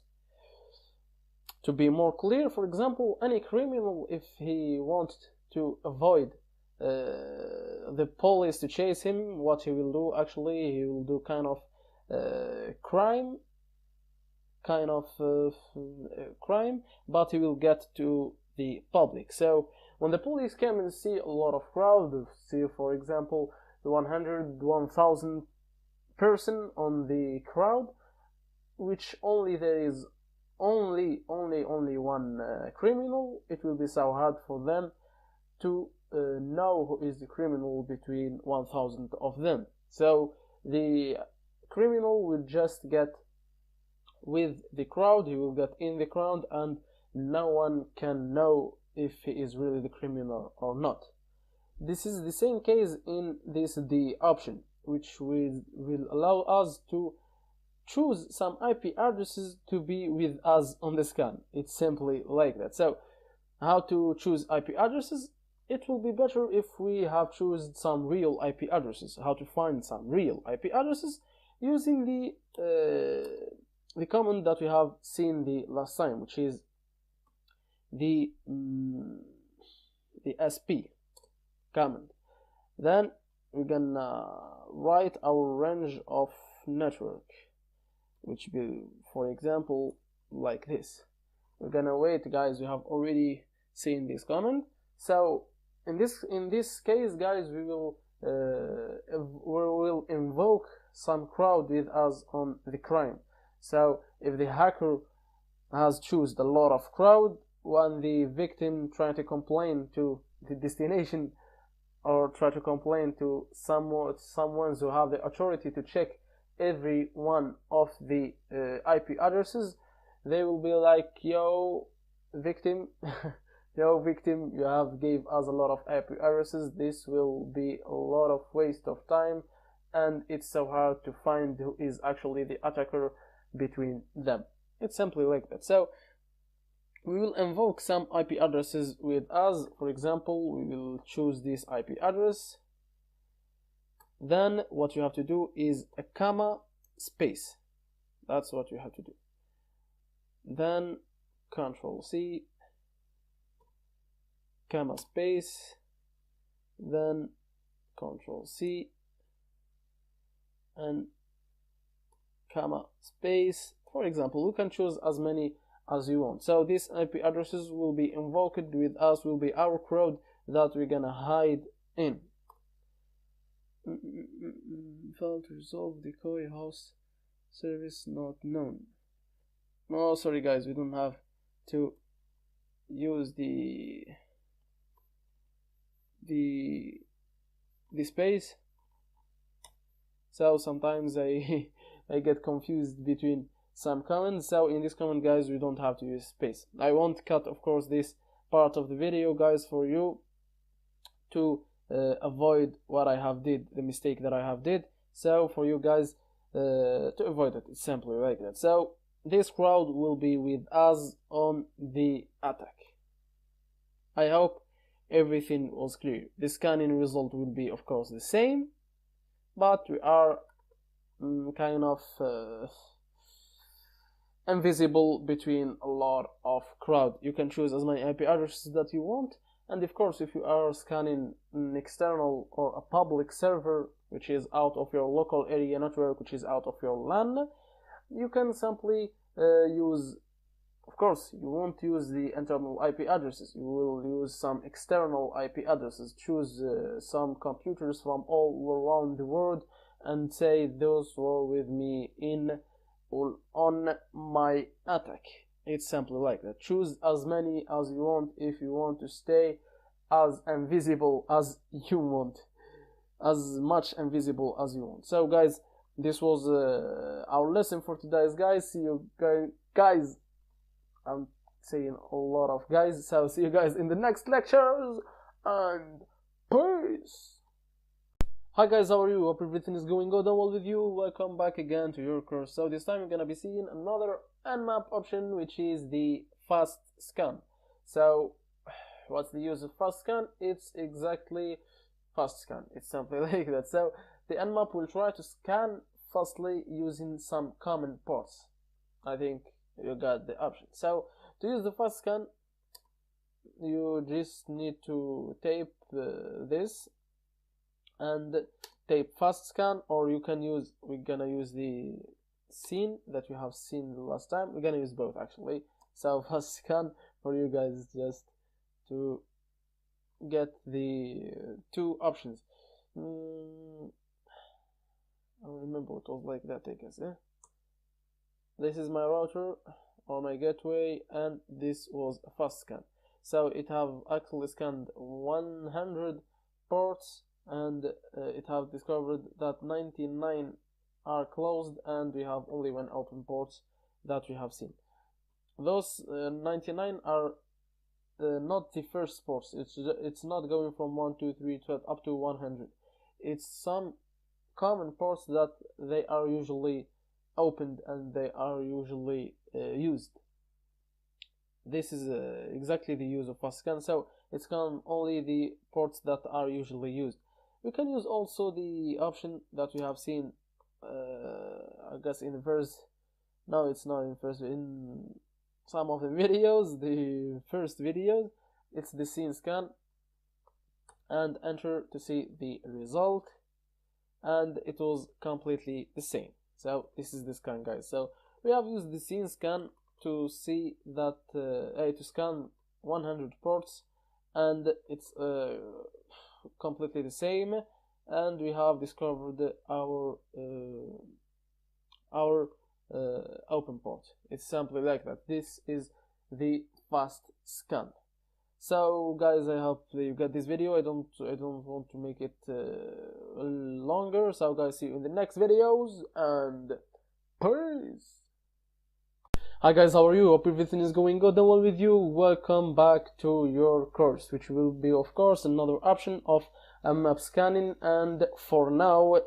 To be more clear, for example, any criminal, if he wants to avoid the police to chase him, what he will do, actually he will do kind of crime, but he will get to the public. So when the police come and see a lot of crowd, see for example 1,000 person on the crowd, which only there is only one criminal, it will be so hard for them to know who is the criminal between 1,000 of them. So the criminal will just get with the crowd, he will get in the crowd, and no one can know if he is really the criminal or not. This is the same case in this D option, which will allow us to choose some IP addresses to be with us on the scan. It's simply like that. So how to choose IP addresses? It will be better if we have chosen some real IP addresses. How to find some real IP addresses? Using the command that we have seen the last time, which is the SP command. Then we're gonna write our range of network, which will, for example, like this. We're gonna wait, guys. We have already seen this command. So in this case, guys, we will invoke some crowd with us on the crime. So if the hacker has chosen a lot of crowd, when the victim try to complain to the destination or try to complain to someone who have the authority to check every one of the IP addresses, they will be like, yo victim, yo victim, you have gave us a lot of IP addresses. This will be a lot of waste of time, and it's so hard to find who is actually the attacker between them. It's simply like that. So we will invoke some IP addresses with us. For example, we will choose this IP address. Then what you have to do is a comma space. That's what you have to do. Then Control C, comma space, then Control C and comma space. For example, you can choose as many as you want. So these IP addresses will be invoked with us, will be our crowd that we're gonna hide in. Failed to resolve decoy host service not known. No, sorry guys, we don't have to use the space. So sometimes I I get confused between some commands. So in this command, guys, we don't have to use space. I won't cut, of course, this part of the video, guys, for you to avoid what I have did, the mistake that I have did. So for you guys to avoid it, it's simply like that. So this crowd will be with us on the attack. I hope everything was clear. The scanning result will be, of course, the same, but we are kind of invisible between a lot of crowd. You can choose as many IP addresses that you want, and of course, if you are scanning an external or a public server which is out of your local area network, which is out of your LAN, you can simply use, of course, you won't use the internal IP addresses, you will use some external IP addresses. Choose some computers from all around the world and say those were with me on my attack. It's simply like that. Choose as many as you want if you want to stay as invisible as you want, as much invisible as you want. So guys, this was our lesson for today, guys. See you guys. I'm saying a lot of guys, so see you guys in the next lectures, and peace. Hi guys, how are you? Hope everything is going good and well with you. Welcome back again to your course. So this time we're gonna be seeing another Nmap option, which is the fast scan. So what's the use of fast scan? It's exactly fast scan. It's simply like that. So the Nmap will try to scan fastly using some common ports. I think you got the option. So to use the fast scan, you just need to tape this and tape fast scan, or you can use, we're gonna use the scene that you have seen the last time. We're gonna use both actually. So fast scan for you guys just to get the two options. I don't remember it was like that, I guess. This is my router or my gateway, and this was a fast scan. So it have actually scanned 100 ports, and it have discovered that 99 are closed, and we have only one open ports that we have seen. Those 99 are not the first ports. It's not going from 1, 2, 3, 12 up to 100. It's some common ports that they are usually opened and they are usually used. This is exactly the use of fast scan. So it's can only the ports that are usually used. We can use also the option that we have seen, I guess in verse. No, it's not in verse. In some of the videos, the first videos. It's the scene scan, and enter to see the result, and it was completely the same. So this is the scan, guys. So we have used the scene scan to see that to scan 100 ports, and it's completely the same, and we have discovered our open port. It's simply like that. This is the fast scan. So guys, I hope you got this video. I don't want to make it longer. So guys, see you in the next videos, and peace. Hi guys, how are you? Hope everything is going good and well with you. Welcome back to your course, which will be of course another option of map scanning, and for now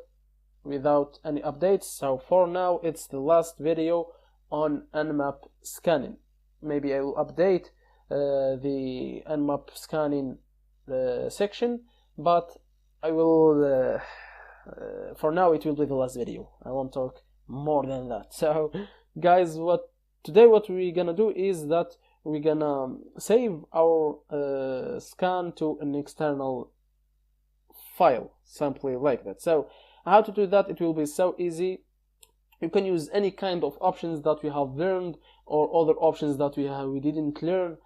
without any updates. So for now it's the last video on nmap scanning. Maybe I will update the nmap scanning section, but I will for now it will be the last video. I won't talk more than that. So guys, what we're gonna do is that we're gonna save our scan to an external file, simply like that. So how to do that? It will be so easy. You can use any kind of options that we have learned, or other options that we didn't learn,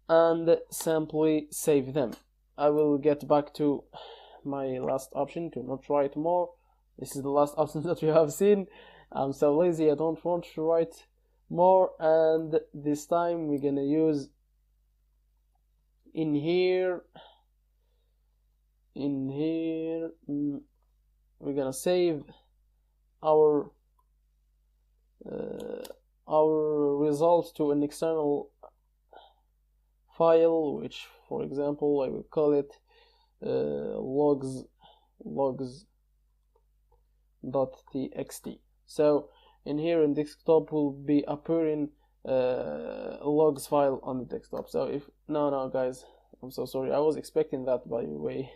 and simply save them. I will get back to my last option to not write more. This is the last option that we have seen. I'm so lazy, I don't want to write more, and this time we're gonna use in here we're gonna save our results to an external file, which for example I will call it logs.txt. So in here in desktop will be appearing logs file on the desktop. So if no guys, I'm so sorry, I was expecting that, by the way.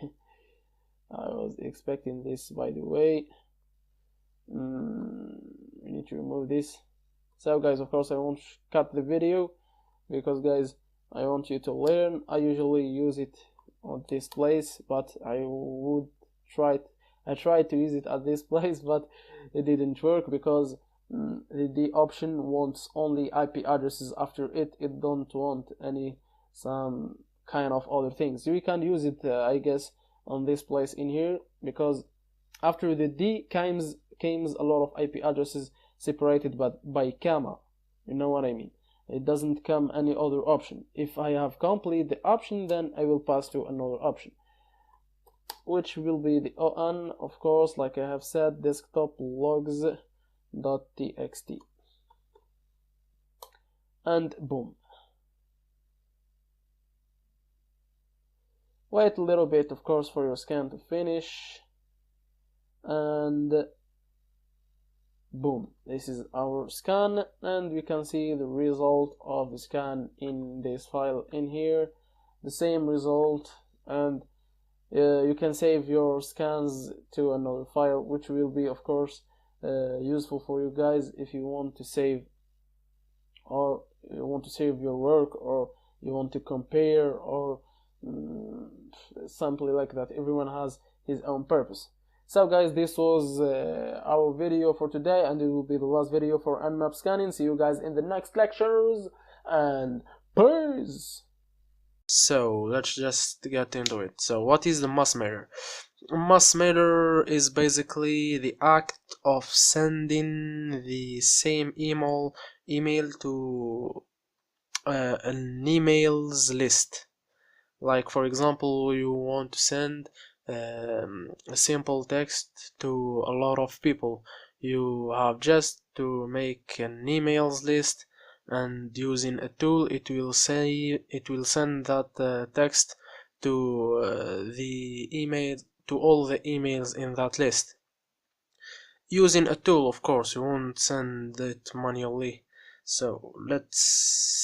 I was expecting this, by the way. We need to remove this. So guys, of course I won't cut the video, because guys, I want you to learn. I usually use it on this place, but I tried to use it at this place, but it didn't work, because the option wants only IP addresses after it. It don't want some kind of other things. We can use it I guess on this place in here, because after the D comes a lot of IP addresses separated by comma. You know what I mean? It doesn't come any other option. If I have complete the option, then I will pass to another option, which will be the ON, of course, like I have said, desktop logs.txt, and boom. Wait a little bit, of course, for your scan to finish, and boom, this is our scan, and we can see the result of the scan in this file in here, the same result. And you can save your scans to another file, which will be of course useful for you guys if you want to save, or you want to save your work, or you want to compare, or something like that. Everyone has his own purpose. So guys, this was our video for today, and it will be the last video for nmap scanning. See you guys in the next lectures, and peace. So let's just get into it. So what is the mass mirror? Mass mirror is basically the act of sending the same email to an emails list. Like for example, you want to send a simple text to a lot of people. You have just to make an emails list, and using a tool it will send that text to all the emails in that list. Using a tool, of course, you won't send it manually. So let's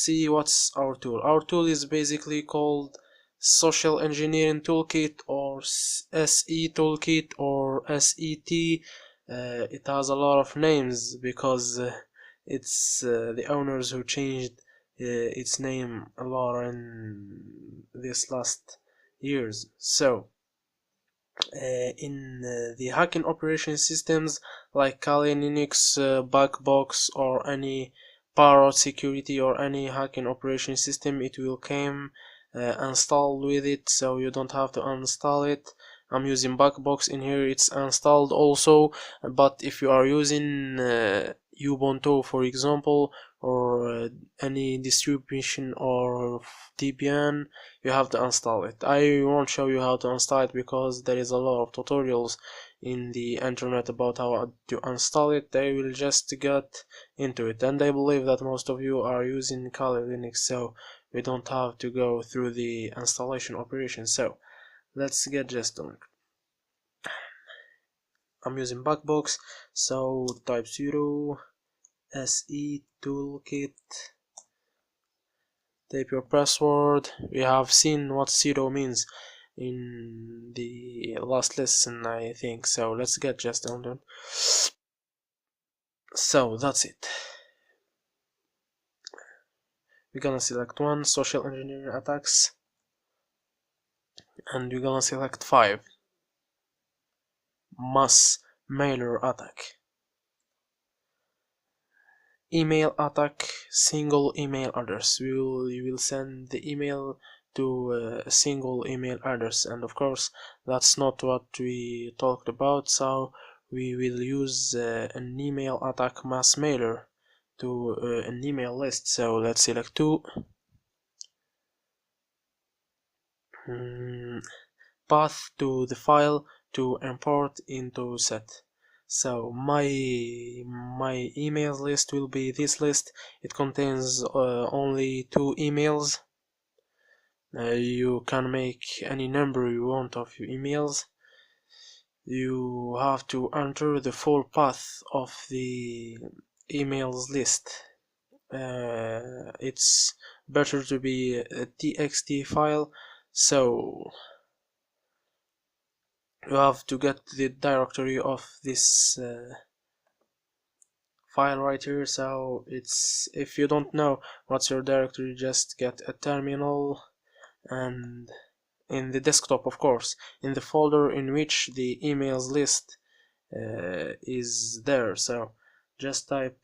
see what's our tool. Our tool is basically called Social Engineering Toolkit, or SE Toolkit, or SET. It has a lot of names because it's the owners who changed its name a lot in this last years. So in the hacking operation systems like Kali Linux, Backbox, or any Parrot security or any hacking operation system, it will come installed with it, so you don't have to uninstall it. I'm using Backbox in here, it's installed also, but if you are using Ubuntu, for example, or any distribution or Debian, you have to install it. I won't show you how to install it because there is a lot of tutorials in the internet about how to install it. I will just get into it, and I believe that most of you are using Kali Linux, so we don't have to go through the installation operation. So let's get just on it. I'm using Backbox, so type sudo se toolkit, type your password. We have seen what sudo means in the last lesson, I think, so let's get just on it. So that's it. We're gonna select 1, social engineering attacks, and we're gonna select 5, mass mailer attack. Email attack, single email address. You will send the email to a single email address, and of course that's not what we talked about, so we will use an email attack mass mailer to an email list. So let's select 2, path to the file to import into set. So my email list will be this list. It contains only 2 emails. You can make any number you want of your emails. You have to enter the full path of the emails list. It's better to be a txt file, so you have to get the directory of this file right here. So it's, if you don't know what's your directory, just get a terminal, and in the desktop, of course, in the folder in which the emails list is there, so just type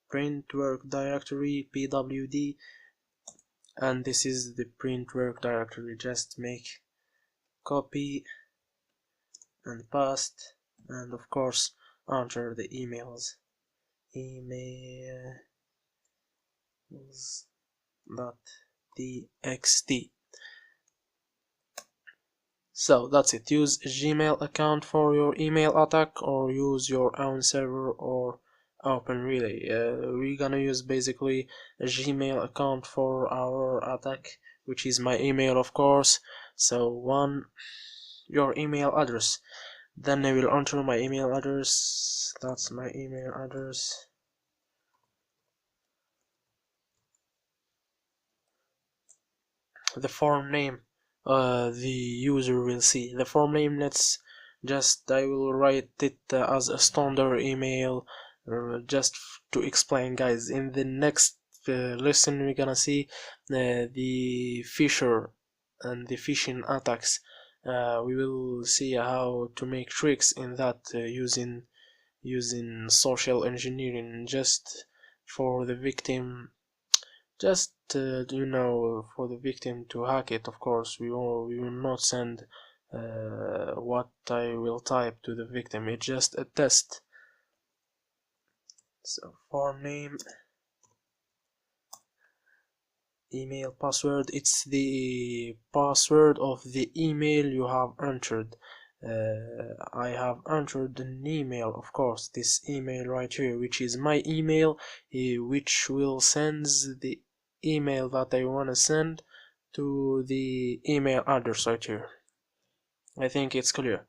print work directory pwd, and this is the print work directory. Just make copy and paste, and of course enter the emails emails.txt. So that's it. Use a Gmail account for your email attack, or use your own server or Open Relay. We're gonna use basically a Gmail account for our attack, which is my email, of course. So 1, your email address. Then I will enter my email address. That's my email address. The form name the user will see. The form name, I will write it as a standard email, just to explain, guys. In the next lesson we're gonna see the fisher and the phishing attacks. We will see how to make tricks in that using social engineering, just for the victim, just for the victim to hack it. Of course, we will not send what I will type to the victim. It's just a test. So form name, email password, it's the password of the email you have entered. I have entered an email, of course, this email right here, which is my email, which will send the email that I want to send to the email address right here. I think it's clear.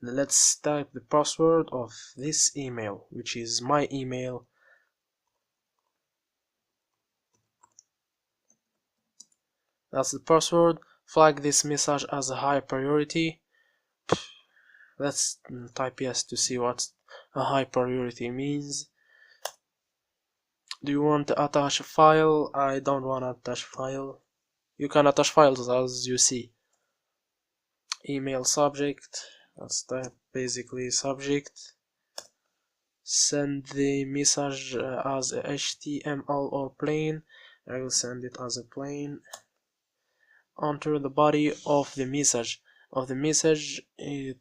Let's type the password of this email, which is my email. That's the password. Flag this message as a high priority. Let's type yes to see what a high priority means. Do you want to attach a file? I don't want to attach file. You can attach files as you see. Email subject, that's type basically subject. Send the message as a HTML or plain. I will send it as a plain. Enter the body of the message.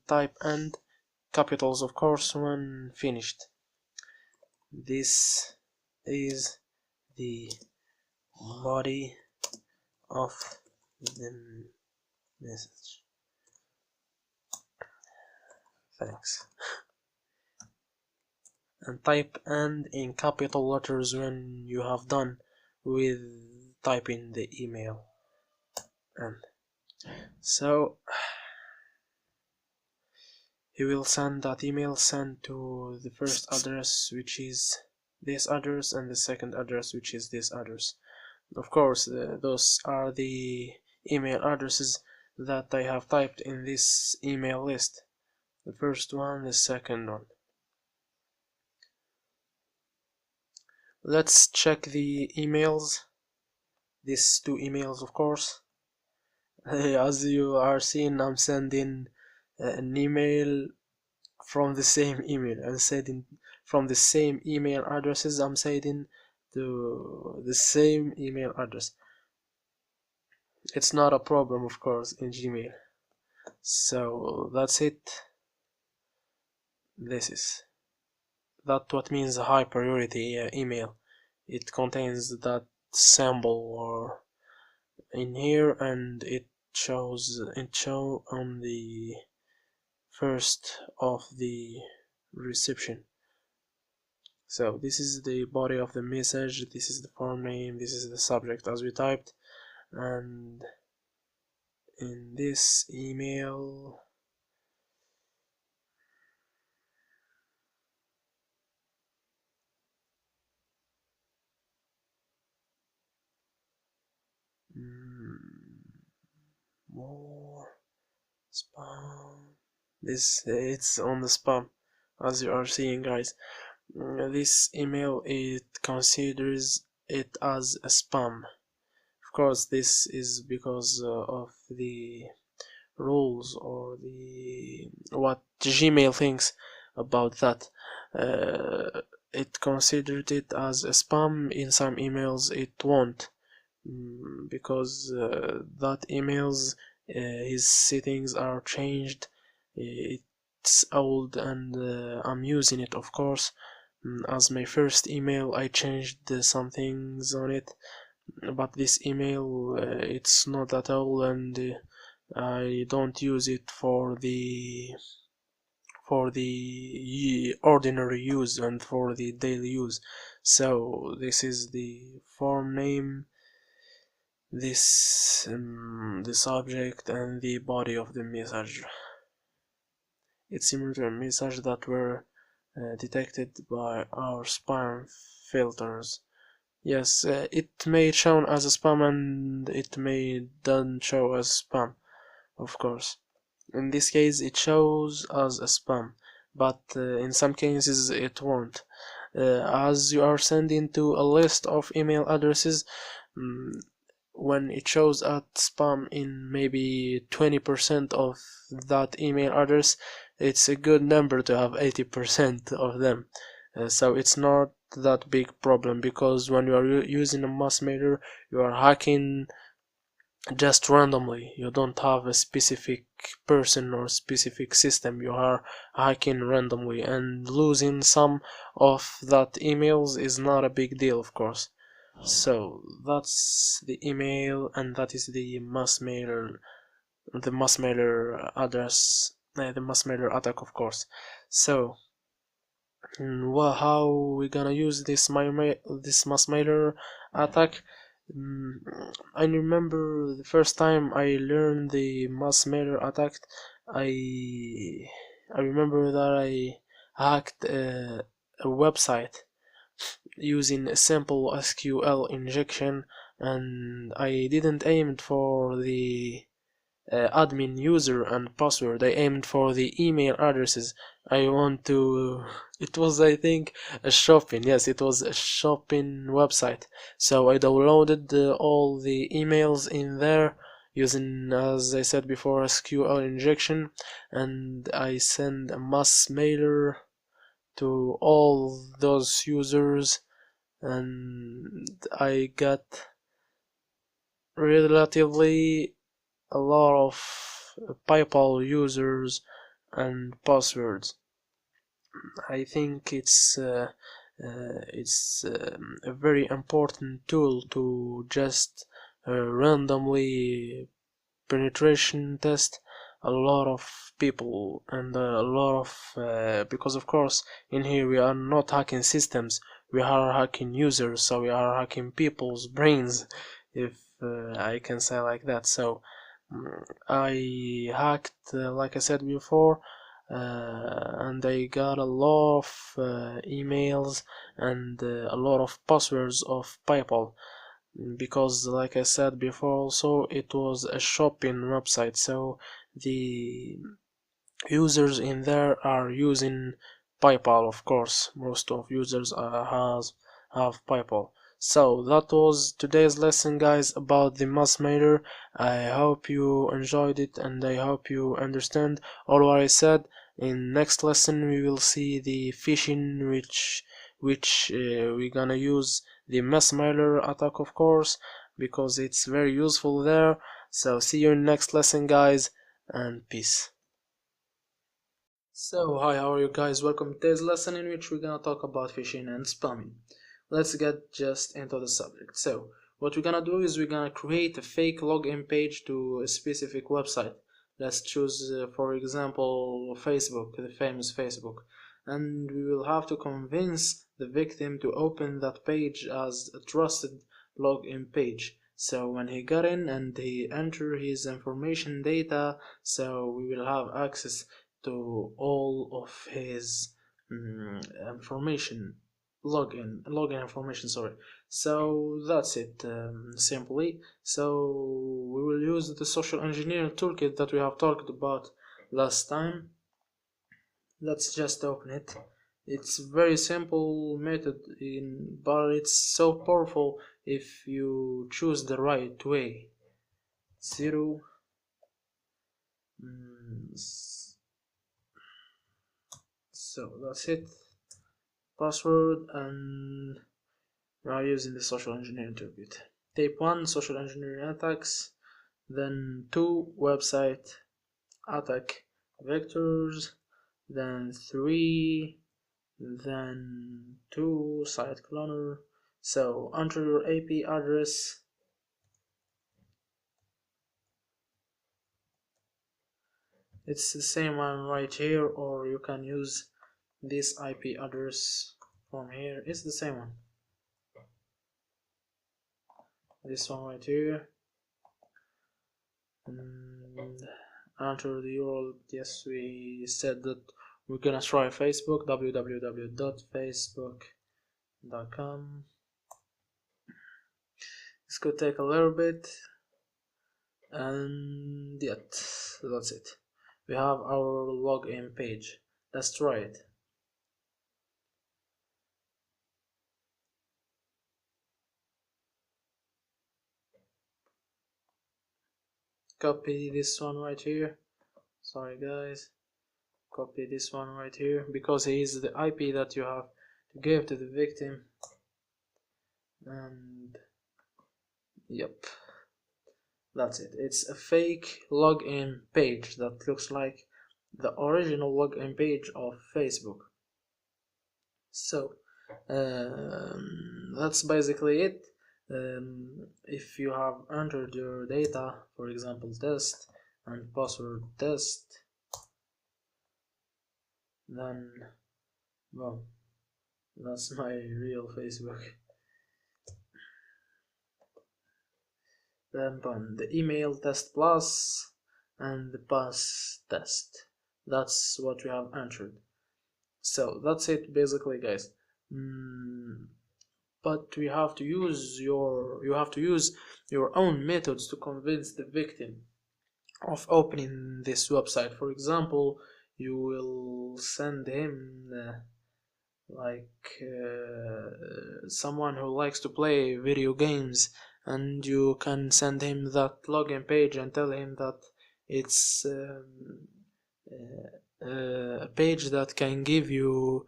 Type and capitals, of course, when finished. This is the body of the message. Thanks. And type and in capital letters when you have done with typing the email. And so he will send that email sent to the first address, which is this address, and the second address, which is this address. Of course, those are the email addresses that I have typed in this email list. The first one, the second one. Let's check the emails. These two emails, of course. As you are seeing, I'm sending an email from the same email. I'm sending from the same email addresses. I'm sending to the same email address. It's not a problem, of course, in Gmail. So that's it. That's what means a high priority email. It contains that symbol or in here, and it shows on the first of the reception. So this is the body of the message, this is the form name, this is the subject as we typed, and in this email more spam. It's on the spam, as you are seeing, guys. This email, it considers it as a spam. Of course, this is because of the rules or what Gmail thinks about that. It considered it as a spam. In some emails it won't, because that emails his settings are changed. It's old, and I'm using it, of course. As my first email, I changed some things on it, but this email, it's not that old, and I don't use it for the ordinary use and for the daily use. So this is the form name, this the subject, and the body of the message. It's similar to a message that were detected by our spam filters. Yes, it may show as a spam, and it may don't show as spam, of course. In this case it shows as a spam, but in some cases it won't. As you are sending to a list of email addresses, when it shows at spam in maybe 20% of that email address, it's a good number to have 80% of them. So it's not that big problem, because when you are using a mass mailer, you are hacking just randomly. You don't have a specific person or specific system. You are hacking randomly, and losing some of that emails is not a big deal, of course. So that's the email, and that is the mass mailer address, the mass mailer attack, of course. So well, how we gonna use this mass mailer attack? I remember the first time I learned the mass mailer attack, I remember that I hacked a website using a simple SQL injection, and I didn't aim for the admin user and password. I aimed for the email addresses. I want to, it was, I think, a shopping, yes, it was a shopping website. So I downloaded all the emails in there using, as I said before, SQL injection, and I send a mass mailer to all those users, and I got relatively a lot of PayPal users and passwords. I think it's a very important tool to just randomly penetration test a lot of people and a lot of because of course in here we are not hacking systems, we are hacking users, so we are hacking people's brains, if I can say like that. So I hacked like I said before, and I got a lot of emails and a lot of passwords of PayPal, because like I said before also it was a shopping website, so the users in there are using PayPal. Of course most of users have PayPal. So that was today's lesson, guys, about the mass mailer. I hope you enjoyed it and I hope you understand all what I said. In next lesson we will see the phishing, which we're gonna use the mass mailer attack, of course, because it's very useful there. So see you in next lesson, guys, and peace. So hi, how are you guys? Welcome to today's lesson in which we're gonna talk about phishing and spamming. Let's get just into the subject. So what we're gonna do is we're gonna create a fake login page to a specific website. Let's choose for example Facebook, the famous Facebook, and we will have to convince the victim to open that page as a trusted login page. So when he got in and he entered his information data, so we will have access to all of his information, login information, sorry. So that's it, simply. So we will use the social engineering toolkit that we have talked about last time. Let's just open it. It's very simple method, but it's so powerful if you choose the right way. Zero so that's it, password, and we are using the social engineering toolkit. Tape 1, social engineering attacks, then 2, website attack vectors, then 3, then 2, site cloner. So enter your IP address, it's the same one right here, or you can use this IP address from here, it's the same one, this one right here, and enter the URL. Yes, we said that we're gonna try Facebook, www.facebook.com. This could take a little bit, and yet that's it, we have our login page. Let's try it. Copy this one right here, sorry guys, copy this one right here, because he is the IP that you have to give to the victim, and yep, that's it. It's a fake login page that looks like the original login page of Facebook. So that's basically it. If you have entered your data, for example test and password test, then well, that's my real Facebook. Then the email test plus and the pass test, that's what we have entered. So that's it basically, guys. But you have to use your own methods to convince the victim. of opening this website. For example, you will send him someone who likes to play video games, and you can send him that login page and tell him that it's a page that can give you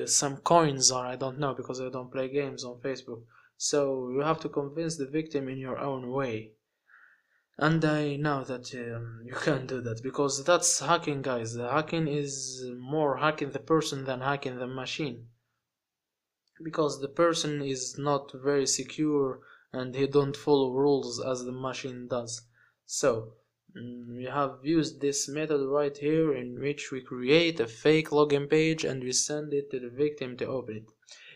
some coins, or I don't know, because I don't play games on Facebook. So you have to convince the victim in your own way. And I know that you can't do that, because that's hacking, guys. The hacking is more hacking the person than hacking the machine, because the person is not very secure and he don't follow rules as the machine does. So we have used this method right here, in which we create a fake login page and we send it to the victim to open it.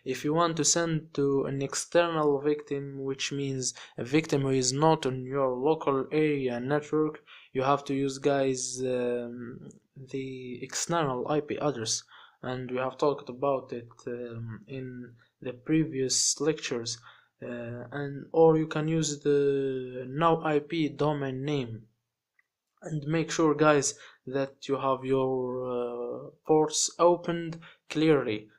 If you want to send to an external victim, which means a victim who is not on your local area network, you have to use, guys, the external IP address, and we have talked about it in the previous lectures. Or you can use the no IP domain name. And make sure, guys, that you have your ports opened clearly.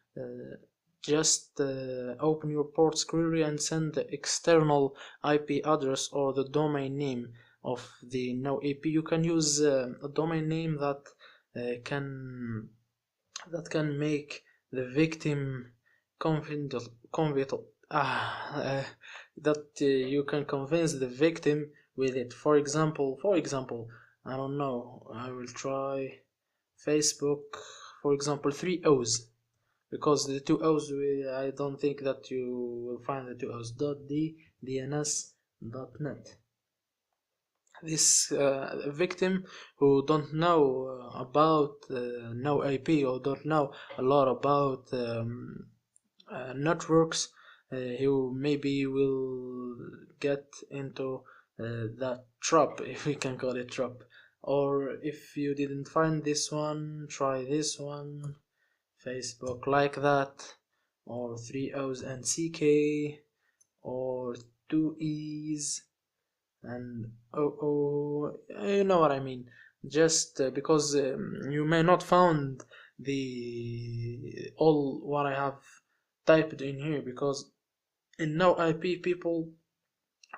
Just open your ports clearly and send the external IP address or the domain name of the no IP. You can use a domain name that can make the victim confident, that you can convince the victim with it. For example, I don't know, I will try Facebook, for example, 3 O's, because the 2 O's, I don't think that you will find the 2 O's, .d, .dns.net. This victim who don't know about no IP, or don't know a lot about networks, he maybe will get into that trap, if we can call it trap. Or if you didn't find this one, try this one, Facebook like that, or 3 O's and CK, or 2 E's and you know what I mean. Just because you may not found the all what I have typed in here, because in no IP people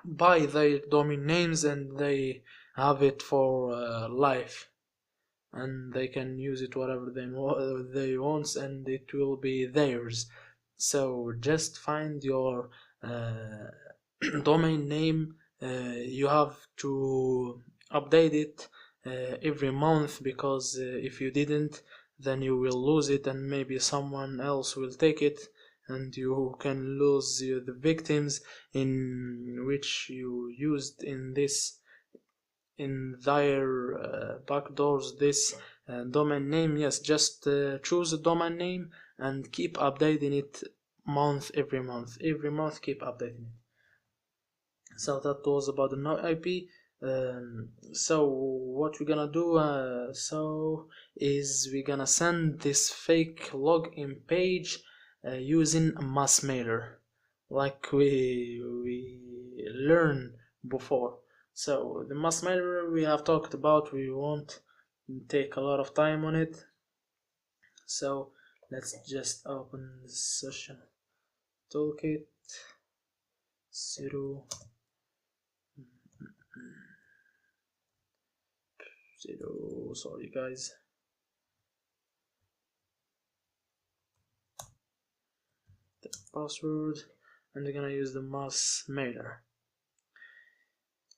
buy their domain names and they have it for life, and they can use it whatever they want, and it will be theirs. So just find your domain name. You have to update it every month, because if you didn't, then you will lose it, and maybe someone else will take it, and you can lose the victims in which you used in their backdoors this domain name. Yes, just choose a domain name and keep updating it every month keep updating it. So that was about the no IP. So what we're gonna do is we're gonna send this fake login page using a mass mailer, like we learned before. So the mass mailer we have talked about, we won't take a lot of time on it. So let's just open the session toolkit 0 0, sorry guys, the password, and we're gonna use the mass mailer.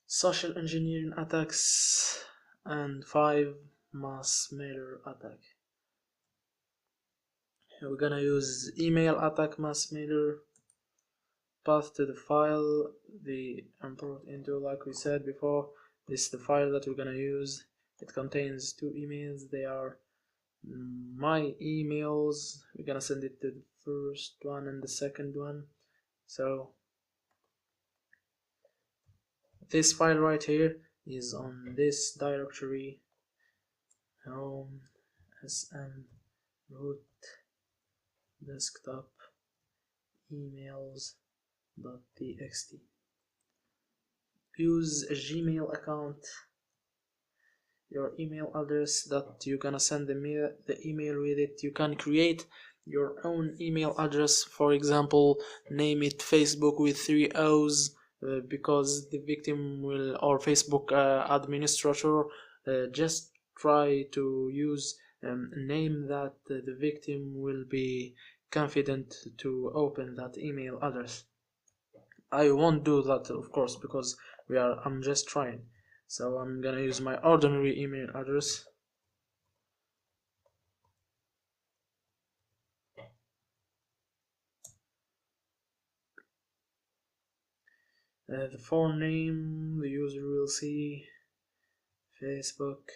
Social engineering attacks and 5 mass mailer attack. We're gonna use email attack mass mailer, path to the file, the import into, like we said before, this is the file that we're gonna use. It contains 2 emails. They are my emails. We're gonna send it to the first one and the second one. So this file right here is on this directory, home sm root desktop emails.txt. Use a Gmail account your email address that you're gonna send the email with it. You can create your own email address, for example, name it Facebook with 3 O's, because the victim will, or Facebook administrator, just try to use a name that the victim will be confident to open that email address. I won't do that, of course, because I'm just trying. So I'm gonna use my ordinary email address. The phone name, the user will see Facebook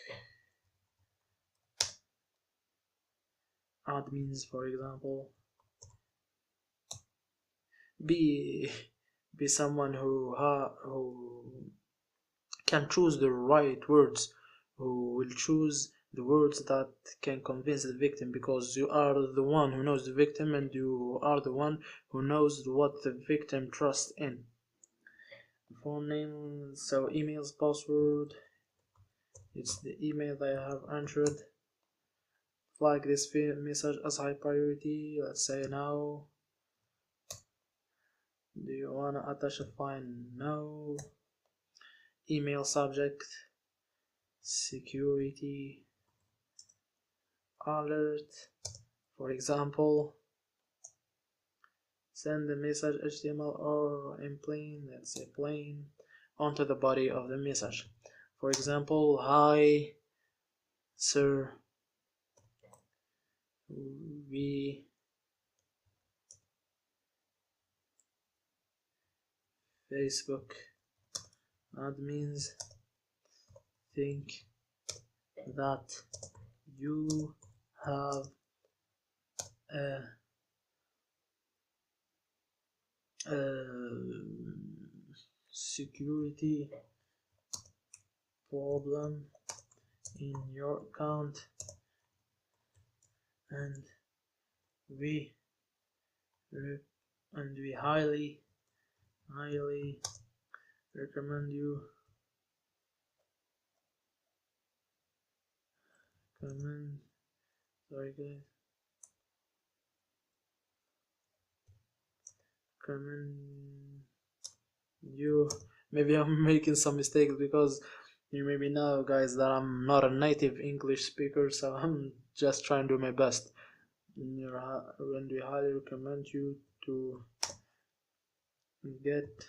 admins, for example. Be someone who can choose the right words, who will choose the words that can convince the victim, because you are the one who knows the victim, and you are the one who knows what the victim trusts in. Phone name, so email's password, it's the email that I have entered. Flag this message as high priority. Let's say now. Do you wanna attach a file? No. Email subject, security alert, for example. Send the message HTML or in plain, let's say plain, onto the body of the message. For example, hi sir, we Facebook admins think that you have a security problem in your account, and we highly recommend you sorry guys, recommend you. Maybe I'm making some mistakes, because you maybe know, guys, that I'm not a native English speaker, so I'm just trying to do my best. And we highly recommend you to get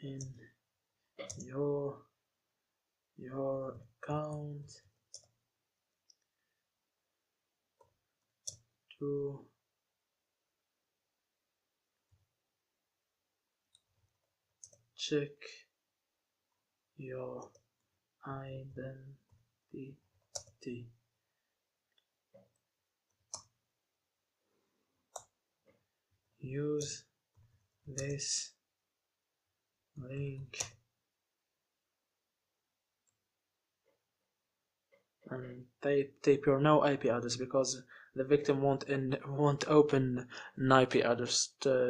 in your account to check your identity. Use this link and type your no IP address, because the victim won't open an IP address.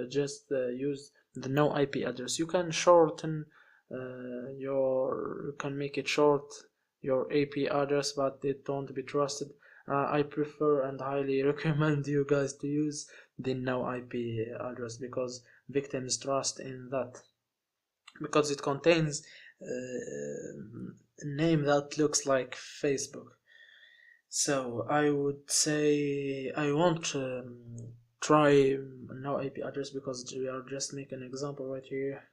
Just use the no IP address. You can shorten you can make it short, your IP address, but it won't be trusted. I prefer and highly recommend you guys to use the no IP address, because victims trust in that, because it contains a name that looks like Facebook. So I would say I won't try no IP address, because we are just making an example right here.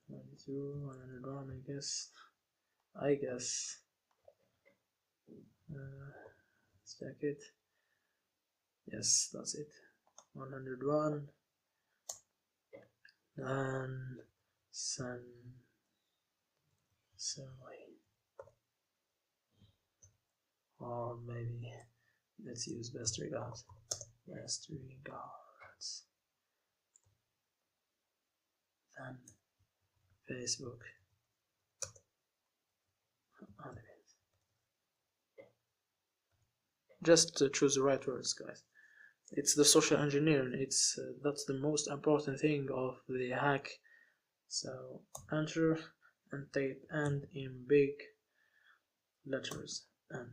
192, 101, I guess. Let's check it. Yes, that's it. 101 and some or maybe let's use best regards. Then Facebook. Just choose the right words, guys. It's the social engineering. It's that's the most important thing of the hack. So enter and type and in big letters. And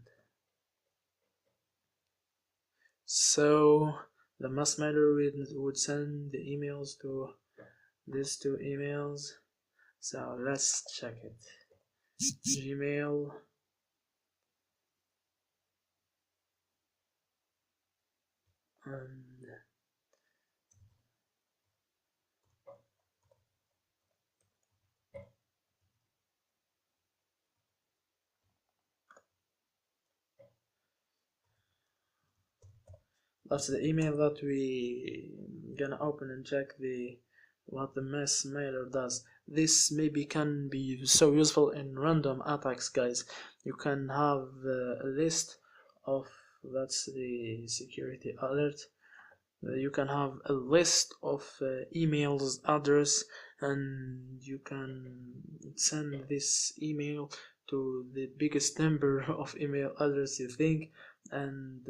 so the mass mailer would send the emails to these two emails. So let's check it. Gmail, and that's the email that we gonna open and check what the mass mailer does. This maybe can be so useful in random attacks, guys. You can have a list of, that's the security alert. You can have a list of emails address, and you can send this email to the biggest number of email address you think, and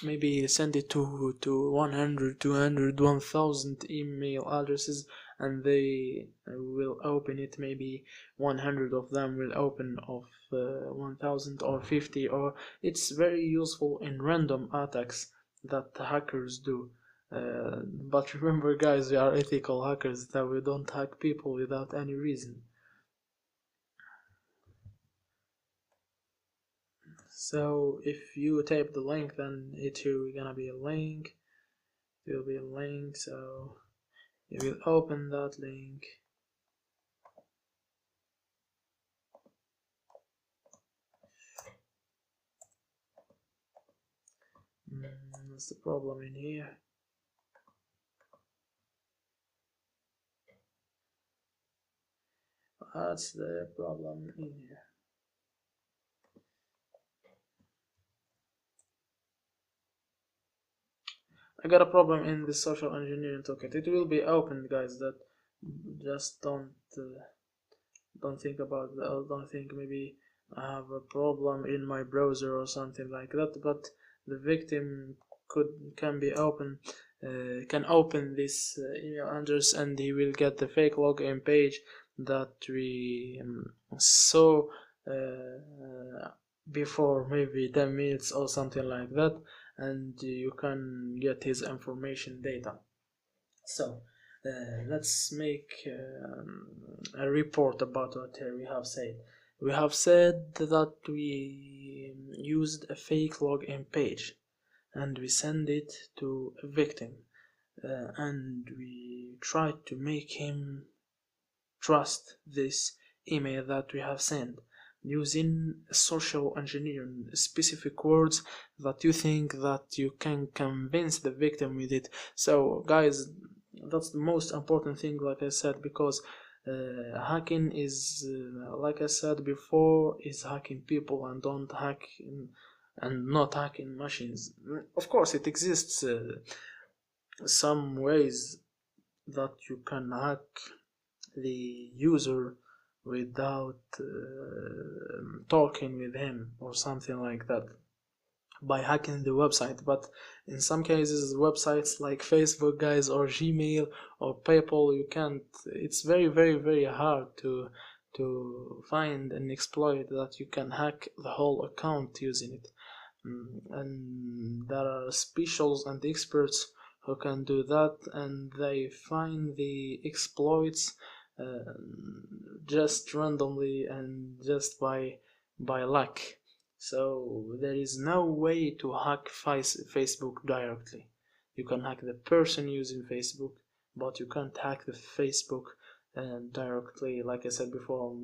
maybe send it to 100, 200, 1000 email addresses, and they will open it. Maybe 100 of them will open of 1000 or 50, or it's very useful in random attacks that hackers do. But remember, guys, we are ethical hackers, that we don't hack people without any reason. So if you type the link, then it will gonna be a link. It will be a link, so you will open that link. What's the problem in here? That's the problem in here. I got a problem in the social engineering toolkit. It will be opened, guys. That just don't think about that. Don't think maybe I have a problem in my browser or something like that. But the victim can open this email address, and he will get the fake login page that we saw before maybe 10 minutes or something like that, and you can get his information data. So let's make a report about what we have said. We have said that we used a fake login page, and we send it to a victim, and we tried to make him trust this email that we have sent using social engineering, specific words that you think that you can convince the victim with it. So guys, that's the most important thing, like I said, because hacking is like I said before, is hacking people, and don't hack and not hacking machines. Of course it exists some ways that you can hack the user without talking with him or something like that, by hacking the website. But in some cases, websites like Facebook, guys, or Gmail or PayPal, you can't, it's very very hard to find an exploit that you can hack the whole account using it. And there are specials and experts who can do that, and they find the exploits just randomly and just by luck. So there is no way to hack Facebook directly. You can hack the person using Facebook, but you can't hack the Facebook directly. Like I said before,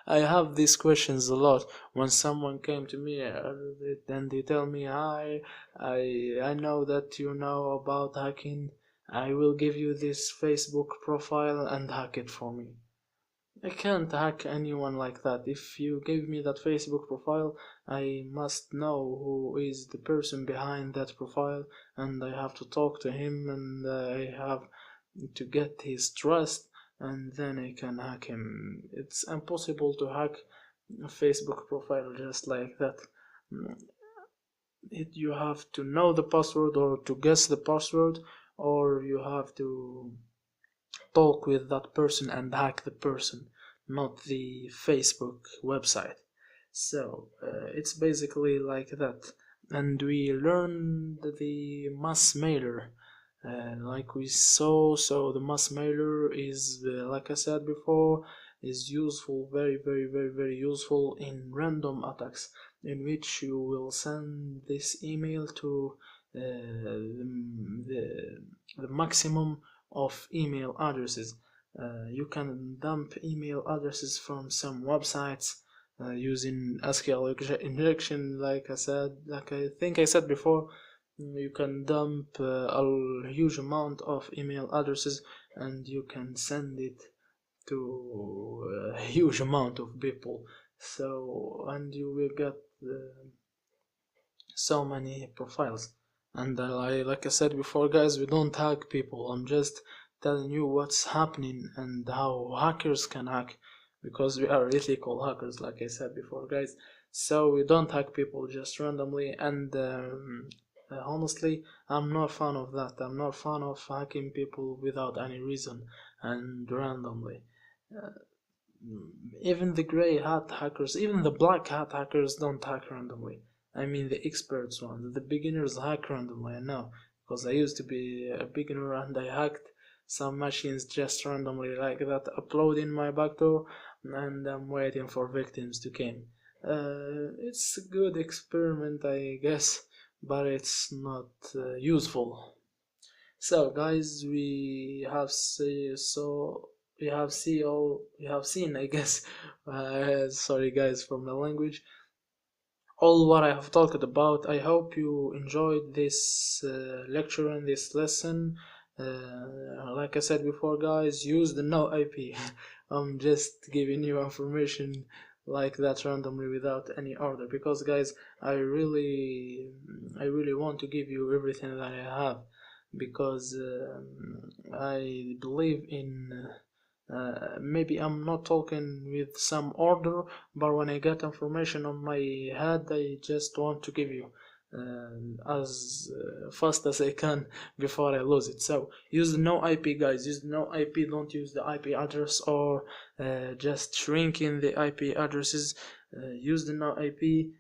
I have these questions a lot when someone came to me and they tell me, "Hi, I know that you know about hacking. I will give you this Facebook profile and hack it for me." I can't hack anyone like that. If you give me that Facebook profile, I must know who is the person behind that profile, and I have to talk to him, and I have to get his trust, and then I can hack him. It's impossible to hack a Facebook profile just like that. You have to know the password, or to guess the password, or you have to talk with that person and hack the person, not the Facebook website. So it's basically like that. And we learned the mass mailer. Like we saw, so the mass mailer is, like I said before, is useful, very useful in random attacks, in which you will send this email to the maximum of email addresses. You can dump email addresses from some websites using SQL injection. Like I think I said before, you can dump a huge amount of email addresses and you can send it to a huge amount of people. So, and you will get so many profiles. And like I said before, guys, we don't hack people. I'm just telling you what's happening and how hackers can hack, because we are ethical hackers, like I said before, guys. So we don't hack people just randomly. And honestly, I'm not a fan of that. I'm not a fan of hacking people without any reason and randomly. Even the gray hat hackers, even the black hat hackers don't hack randomly. I mean the experts ones. The beginners hack randomly, I know, because I used to be a beginner and I hacked some machines just randomly like that, uploading my backdoor, and I'm waiting for victims to come. It's a good experiment, I guess, but it's not useful. So guys, we have seen, I guess, sorry guys for my language, all what I have talked about. I hope you enjoyed this lecture and this lesson. Like I said before, guys, use the no IP. I'm just giving you information like that randomly without any order, because guys, I really want to give you everything that I have, because I believe in maybe I'm not talking with some order, but when I get information on my head, I just want to give you as fast as I can before I lose it. So use the no IP, guys. Use the no IP. Don't use the IP address or just shrinking the IP addresses. Use the no IP.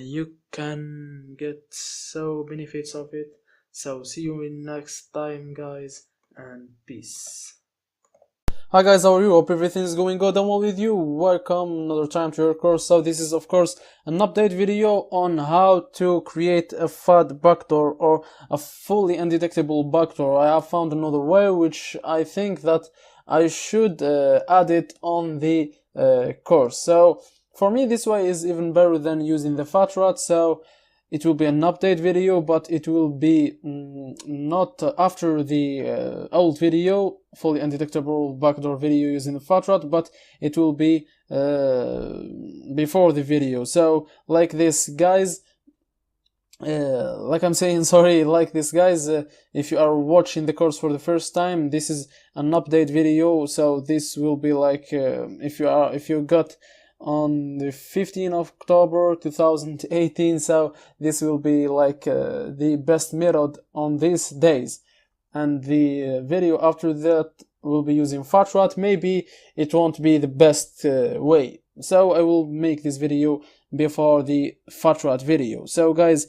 You can get so benefits of it. So see you in next time, guys, and peace. Hi guys, how are you? Hope everything is going good and well with you. Welcome another time to your course. So this is of course an update video on how to create a FAD backdoor or a fully undetectable backdoor. I have found another way which I think that I should add it on the course. So for me this way is even better than using the FATRAT. So it will be an update video, but it will be not after the old video, fully undetectable backdoor video using the FATRAT, but it will be before the video. So like this, guys, like I'm saying, sorry, like this, guys, if you are watching the course for the first time, this is an update video. So this will be like if you got on the 15th of October 2018, so this will be like the best method on these days, and the video after that will be using FATRAT. Maybe it won't be the best way, so I will make this video before the FATRAT video. So guys,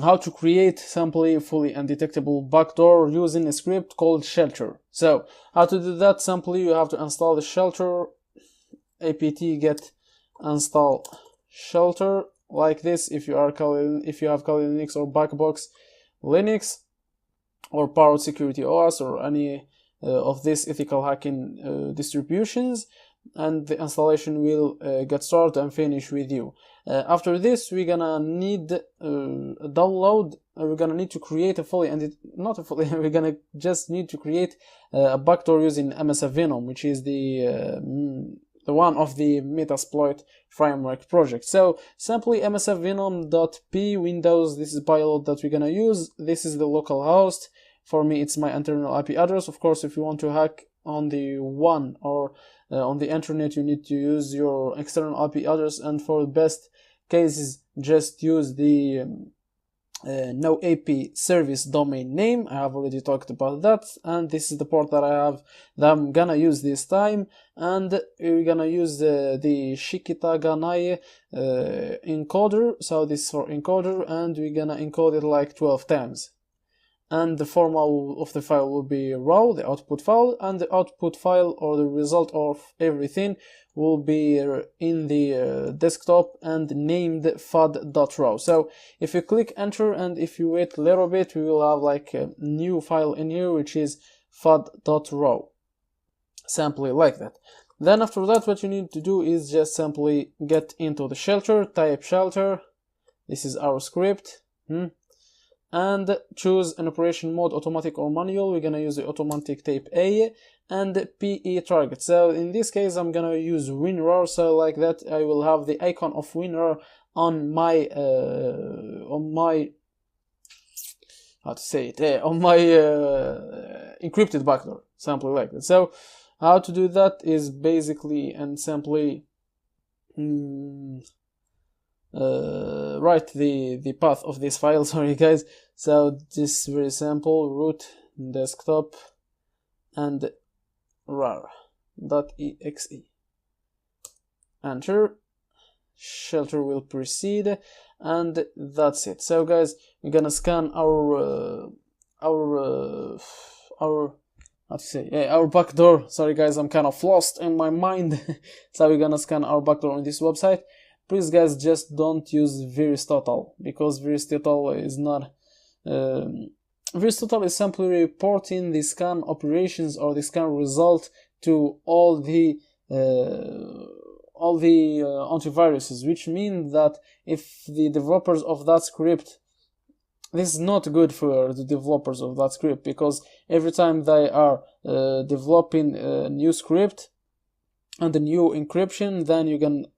how to create simply fully undetectable backdoor using a script called shelter. So how to do that? Simply you have to install the shelter, apt get install shelter like this. If you have Kali Linux or Backbox Linux or Powered Security OS or any of these ethical hacking distributions, and the installation will get started and finish with you. After this, we're gonna need download. We're gonna need to create a fully we're gonna just need to create a backdoor using MSF Venom, which is the one of the Metasploit framework project. So simply msfvenom.p Windows. This is payload that we're gonna use. This is the local host. For me, it's my internal IP address. Of course, if you want to hack on the one or on the internet, you need to use your external IP address. And for the best cases, just use the no AP service domain name. I have already talked about that, and this is the port that I'm gonna use this time, and we're gonna use the Shikitaganai encoder. So this is for encoder, and we're gonna encode it like 12 times. And the format of the file will be raw, the output file, and the output file, or the result of everything, will be in the desktop and named fad.raw. So if you click enter and if you wait a little bit, we will have like a new file in here, which is fad.raw, simply like that. Then after that, what you need to do is just simply get into the shelter, type shelter, this is our script, and choose an operation mode, automatic or manual. We're gonna use the automatic, type A, and PE target. So in this case, I'm gonna use WinRAR. So like that, I will have the icon of WinRAR on my how to say it, on my encrypted backdoor, simply like that. So how to do that is basically and simply write the path of this file. Sorry guys. So this is very simple: root desktop and rar.exe. Enter. Shelter will proceed, and that's it. So guys, we're gonna scan our our backdoor. Sorry guys, I'm kind of lost in my mind. So we're gonna scan our backdoor on this website. Please guys, just don't use VirusTotal, because VirusTotal is not VirusTotal is simply reporting the scan operations or the scan result to all the antiviruses, which means that if the developers of that script, this is not good for the developers of that script, because every time they are developing a new script and a new encryption, then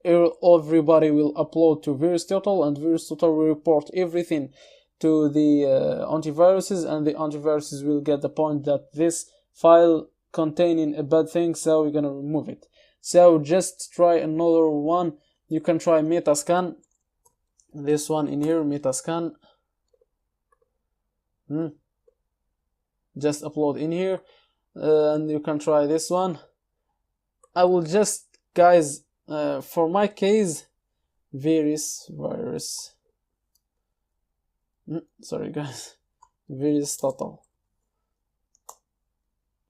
everybody will upload to VirusTotal, and VirusTotal will report everything to the antiviruses, and the antiviruses will get the point that this file containing a bad thing, so we're gonna remove it. So just try another one. You can try Metascan, this one in here, Metascan. Just upload in here, and you can try this one. I will just, guys, for my case, sorry guys, VirusTotal.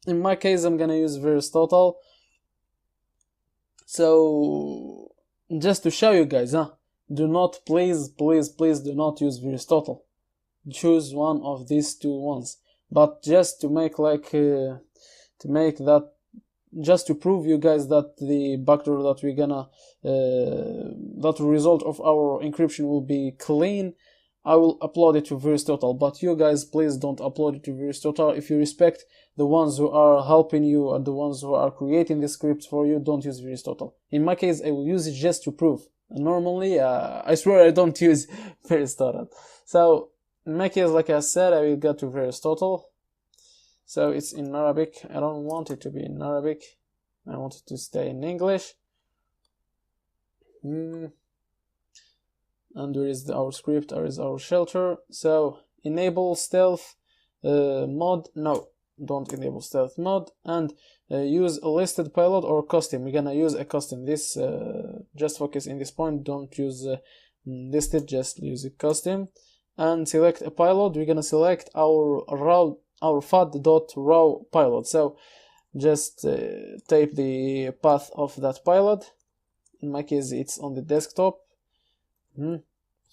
In my case, I'm gonna use VirusTotal. So just to show you guys, do not, please do not use VirusTotal. Choose one of these two ones. But just to make just to prove you guys that the backdoor that we're gonna that result of our encryption will be clean, I will upload it to VirusTotal. But you guys, please don't upload it to VirusTotal. If you respect the ones who are helping you and the ones who are creating the scripts for you, don't use VirusTotal. In my case, I will use it just to prove. Normally, I swear I don't use VirusTotal. So in my case, like I said, I will go to VirusTotal. So it's in Arabic. I don't want it to be in Arabic. I want it to stay in English. And where is our script? There is our shelter. So enable stealth mode. No, don't enable stealth mode. And use a listed payload or custom. We're gonna use a custom. This just focus in this point. Don't use listed. Just use a custom. And select a payload. We're gonna select our fad.raw payload. So just type the path of that payload. In my case, it's on the desktop.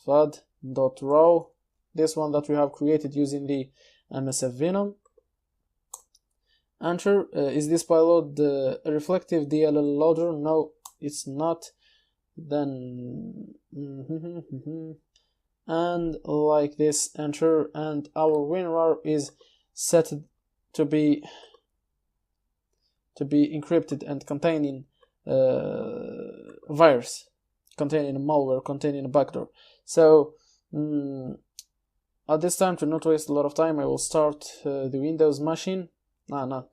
Fad.raw, this one that we have created using the MSF Venom. Enter. Is this payload a reflective DLL loader? No, it's not. Then and like this, enter, and our WinRAR is set to be encrypted and containing virus, containing malware, containing a backdoor. So at this time, to not waste a lot of time, I will start the Windows machine. Not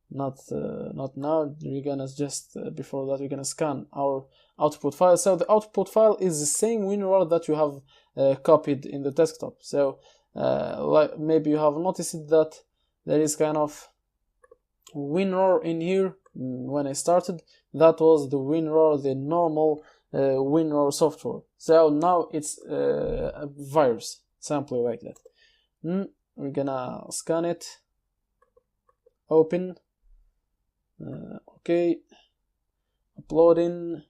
now. We're gonna just before that we're gonna scan our output file. So the output file is the same WinRAR that you have copied in the desktop. So like maybe you have noticed that there is kind of WinRAR in here. When I started, that was the WinRAR, the normal WinRAR software. So now it's a virus, simply like that. We're gonna scan it, open, okay, uploading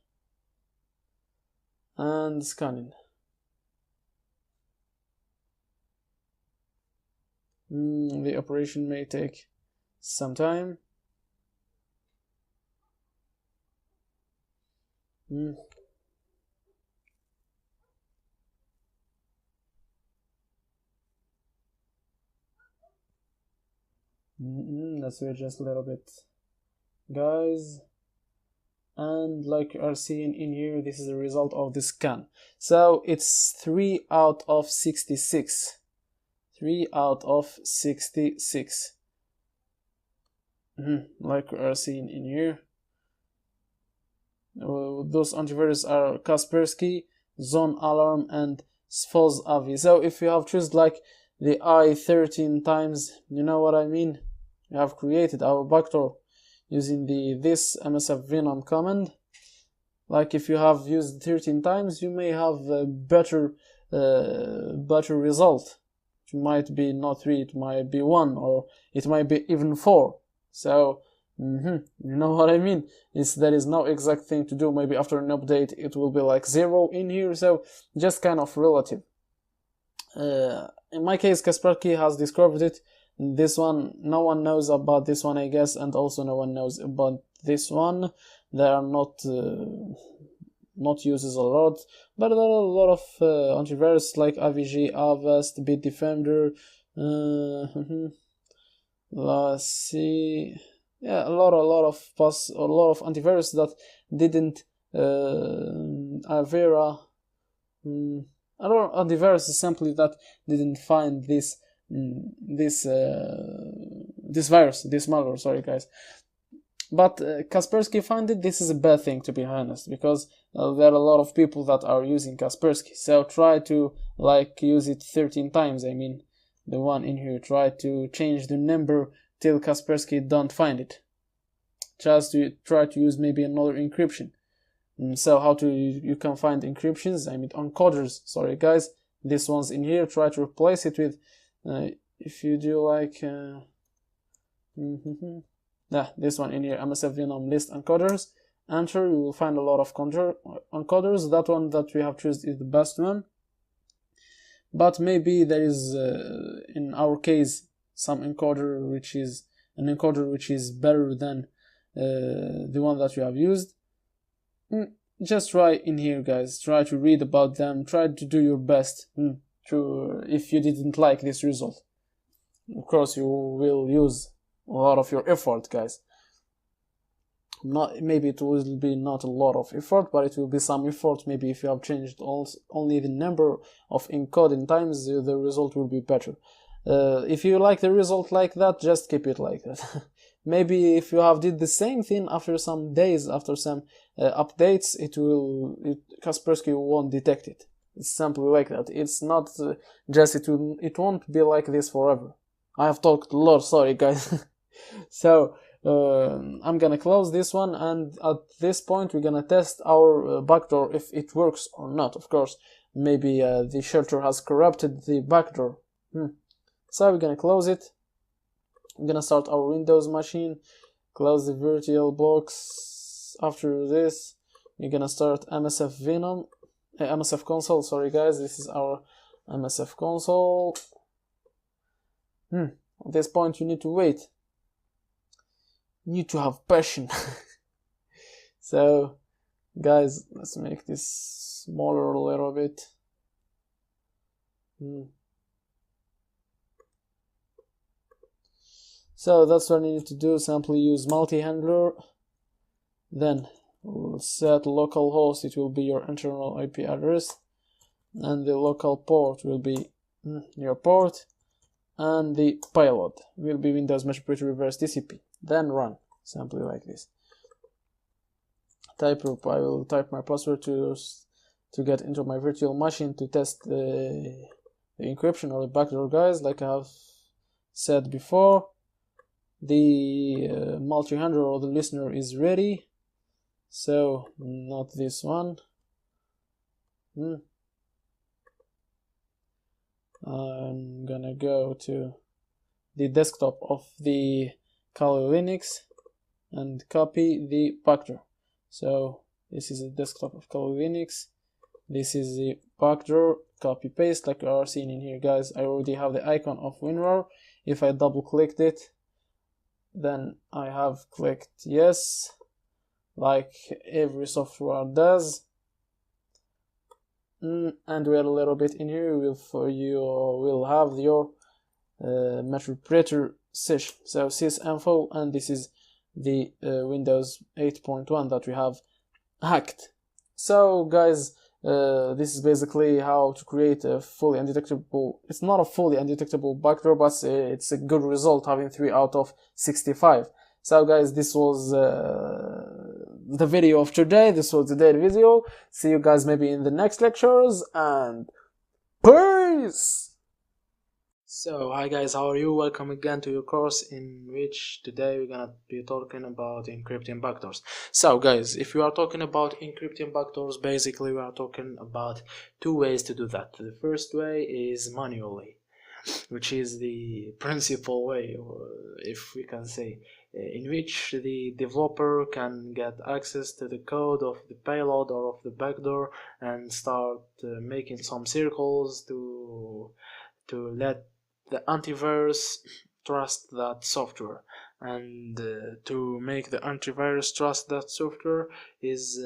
and scanning. The operation may take some time. Let's wait just a little bit, guys. And like you are seeing in here, this is the result of the scan. So it's 3 out of 66. 3 out of 66. Like you are seeing in here. Those antivirus are Kaspersky, Zone Alarm, and Sfoz Avi. So if you have chosen like the I 13 times, you know what I mean? We have created our backdoor using this MSF Venom command. Like if you have used 13 times, you may have a better result. It might be not 3, it might be 1, or it might be even 4. So you know what I mean? There is no exact thing to do. Maybe after an update it will be like 0 in here, so just kind of relative. In my case, Kaspersky has described it. This one, no one knows about this one, I guess, and also no one knows about this one. They are not uses a lot, but there are a lot of antivirus like AVG, Avast, Bitdefender. Let's see. Yeah, a lot of antivirus that didn't Avera. A lot of antivirus simply that didn't find this virus, this malware. Sorry, guys. But Kaspersky found it. This is a bad thing, to be honest, because there are a lot of people that are using Kaspersky. So try to like use it 13 times. I mean, the one in here. Try to change the number till Kaspersky don't find it. Just to try to use maybe another encryption. So how to you can find encryptions? I mean encoders. Sorry, guys. This one's in here. Try to replace it with if you do like this one in here, MSF Venom list encoders. Enter, you will find a lot of encoders. That one that we have chosen is the best one. But maybe there is in our case some encoder which is better than the one that we have used. Just try in here, guys. Try to read about them. Try to do your best. If you didn't like this result, of course you will use a lot of your effort, guys. Maybe it will be not a lot of effort, but it will be some effort. Maybe if you have changed only the number of encoding times, the result will be better. If you like the result like that, just keep it like that. Maybe if you have did the same thing after some days, after some updates, Kaspersky won't detect it. It's simply like that. It's not it won't be like this forever. I have talked a lot, sorry guys. So I'm gonna close this one, and at this point we're gonna test our backdoor if it works or not. Of course, maybe the shelter has corrupted the backdoor. So we're gonna close it. I'm gonna start our Windows machine, close the virtual box. After this, we're gonna start MSF Venom, MSF console. Sorry guys, this is our MSF console. At this point, you need to wait. You need to have passion. So, guys, let's make this smaller a little bit. So that's what you need to do. Simply use multi-handler. Then we'll set localhost. It will be your internal IP address, and the local port will be your port, and the payload will be Windows Mesh Operator Reverse TCP. Then run, simply like this. I will type my password to get into my virtual machine to test the encryption or the backdoor, guys. Like I have said before, the multi-handler or the listener is ready. So not this one. I'm gonna go to the desktop of the Kali Linux and copy the backdoor. So this is the desktop of Kali Linux. This is the backdoor. Copy paste like you are seeing in here, guys. I already have the icon of WinRAR. If I double clicked it, then I have clicked yes, like every software does. And wait a little bit in here, will have your interpreter session. So sysinfo, and this is the Windows 8.1 that we have hacked. So guys, this is basically how to create a fully undetectable. It's not a fully undetectable backdoor, but it's a good result, having 3 out of 65. So guys, this was the video of today. This was the daily video. See you guys maybe in the next lectures, and peace. So, hi guys, how are you? Welcome again to your course, in which today we're gonna be talking about encrypting backdoors. So guys, if you are talking about encrypting backdoors, basically we are talking about 2 ways to do that. The first way is manually, which is the principal way, if we can say, in which the developer can get access to the code of the payload or of the backdoor and start making some circles to let the antivirus trust that software. And to make the antivirus trust that software is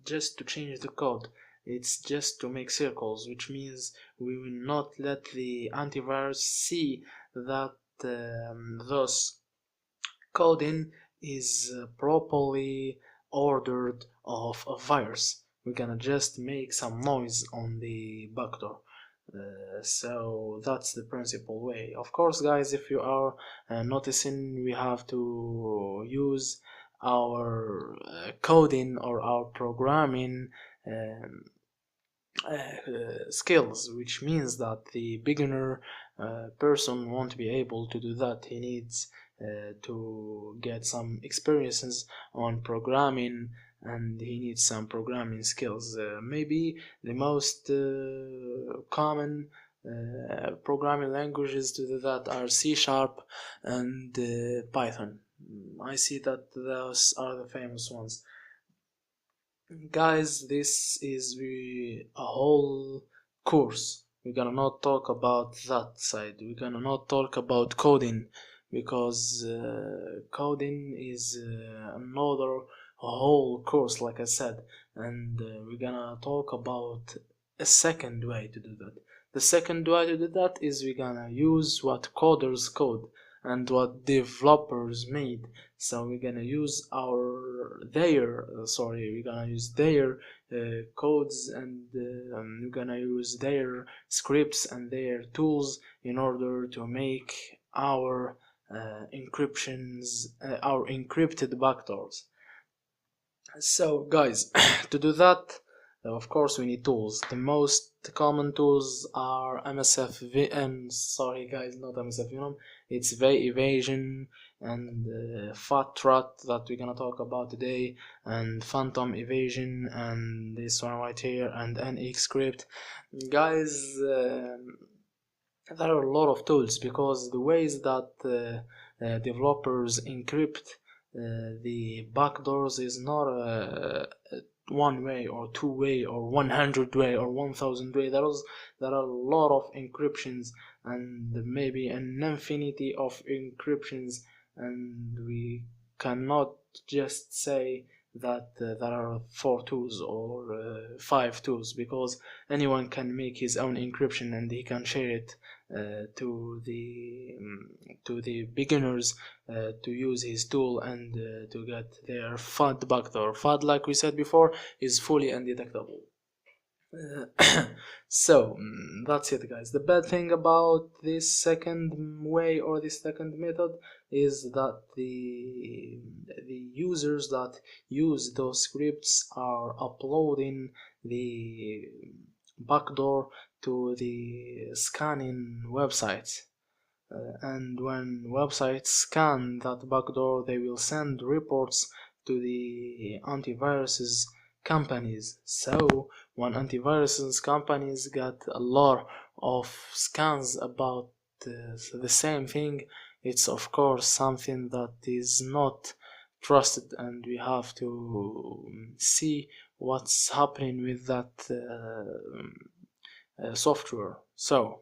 just to change the code. It's just to make circles, which means we will not let the antivirus see that those coding is properly ordered of a virus. We're gonna just make some noise on the backdoor. So that's the principal way. Of course, guys, if you are noticing, we have to use our coding or our programming skills, which means that the beginner person won't be able to do that. He needs to get some experiences on programming, and he needs some programming skills. Maybe the most common programming languages to do that are C# and Python. I see that those are the famous ones. Guys, this is a whole course. We're gonna not talk about that side. We're gonna not talk about coding, because coding is another whole course, like I said. And we're gonna talk about a second way to do that. The second way to do that is we're gonna use what coders code and what developers made. So we're gonna use their codes, and we're gonna use their scripts and their tools in order to make our our encrypted backdoors. So guys, to do that, of course we need tools. The most common tools are sorry guys, not MSF Venom, it's Evasion and Fat Rat that we're gonna talk about today, and Phantom Evasion, and this one right here, and NX Guys, there are a lot of tools, because the ways that developers encrypt the backdoors is not a one way or 2 way or 100 way or 1000 way. There are a lot of encryptions, and maybe an infinity of encryptions, and we cannot just say that there are 4 tools or 5 tools, because anyone can make his own encryption and he can share it to the beginners to use his tool and to get their FUD backdoor. FUD, like we said before, is fully undetectable. So that's it, guys. The bad thing about this second way or this second method is that the users that use those scripts are uploading the backdoor to the scanning websites. And when websites scan that backdoor, they will send reports to the antiviruses companies. So when antiviruses companies get a lot of scans about the same thing, it's of course something that is not trusted, and we have to see what's happening with that software. So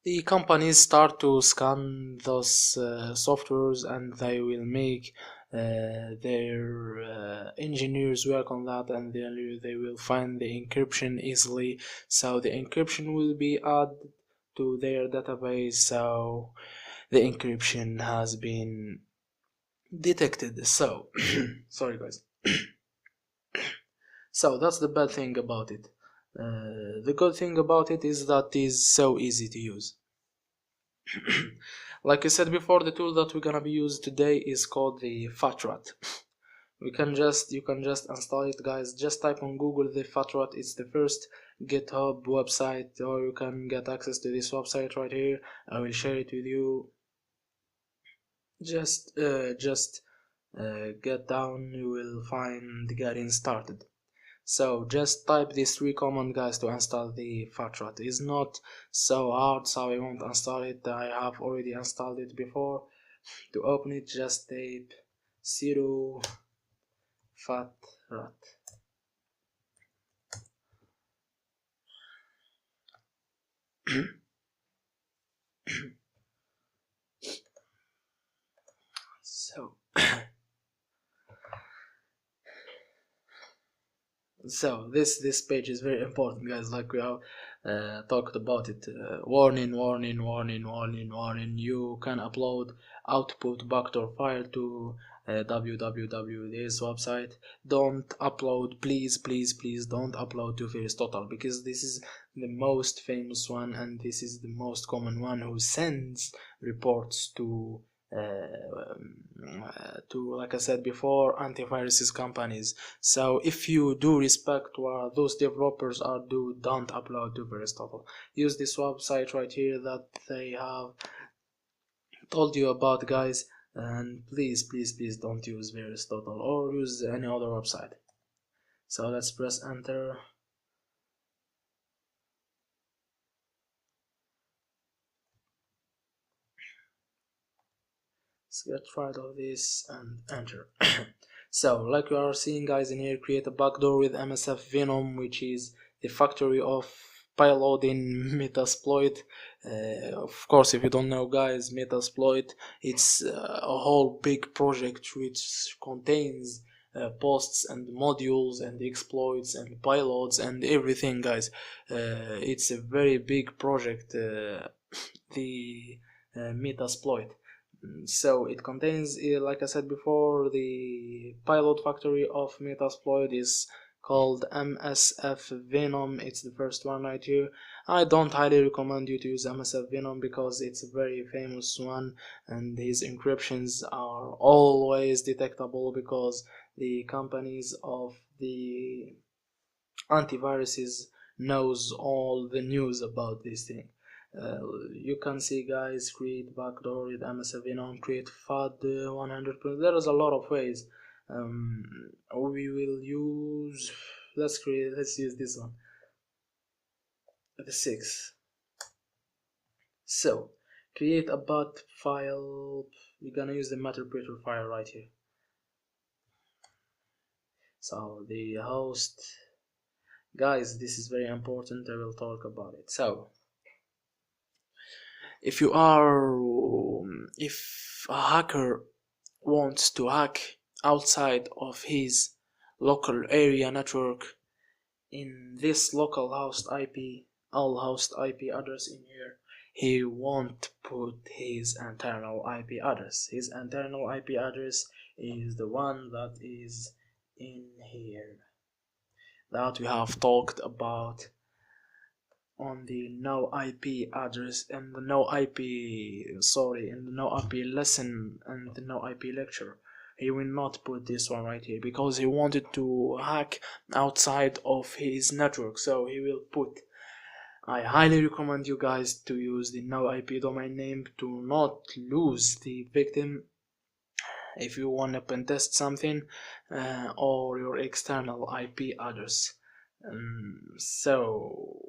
the companies start to scan those softwares, and they will make their engineers work on that, and then they will find the encryption easily, so the encryption will be added to their database, so the encryption has been detected. So sorry guys. So that's the bad thing about it. The good thing about it is that it is so easy to use. Like I said before, the tool that we're gonna be using today is called the FatRat. You can just install it, guys. Just type on Google the FatRat. It's the first GitHub website, or you can get access to this website right here. I will share it with you. Just get down. You will find getting started. So just type these 3 commands, guys, to install the FatRat. It's not so hard, so I won't install it. I have already installed it before. To open it, just type sudo FatRat. So so this page is very important, guys. Like we have talked about it. Warning, warning, warning, warning, warning. You can upload output backdoor file to www this website. Don't upload, please, please, please don't upload to VirusTotal, because this is the most famous one, and this is the most common one who sends reports to like I said before, antiviruses companies. So if you do respect what those developers are don't upload to VirusTotal. Use this website right here that they have told you about, guys, and please, please, please don't use VirusTotal or use any other website. So let's press enter. Let's get rid of this and enter. So like you are seeing, guys, in here, create a backdoor with MSF Venom, which is the factory of payloading Metasploit. Of course, if you don't know, guys, Metasploit, it's a whole big project which contains posts and modules and exploits and payloads and everything, guys. It's a very big project, the Metasploit. So it contains, like I said before, the pilot factory of Metasploit is called MSF Venom. It's the first one right here. I don't highly recommend you to use MSF Venom because it's a very famous one, and his encryptions are always detectable because the companies of the antiviruses knows all the news about this thing. You can see, guys, create backdoor with MSF Venom, create FAD 100%. There is a lot of ways. We will use, let's use this one, the 6. So create a bat file. We're gonna use the Matterpreter file right here. So the host, guys, this is very important. I will talk about it. So if a hacker wants to hack outside of his local area network, in this local host IP, all host IP address in here, he won't put his internal IP address. His internal IP address is the one that is in here. that we have talked about on the no IP address and the no IP, sorry, in the no IP lesson and the no IP lecture. He will not put this one right here because he wanted to hack outside of his network, so he will put. I highly recommend you guys to use the no IP domain name to not lose the victim if you want to pen test something, or your external IP address. So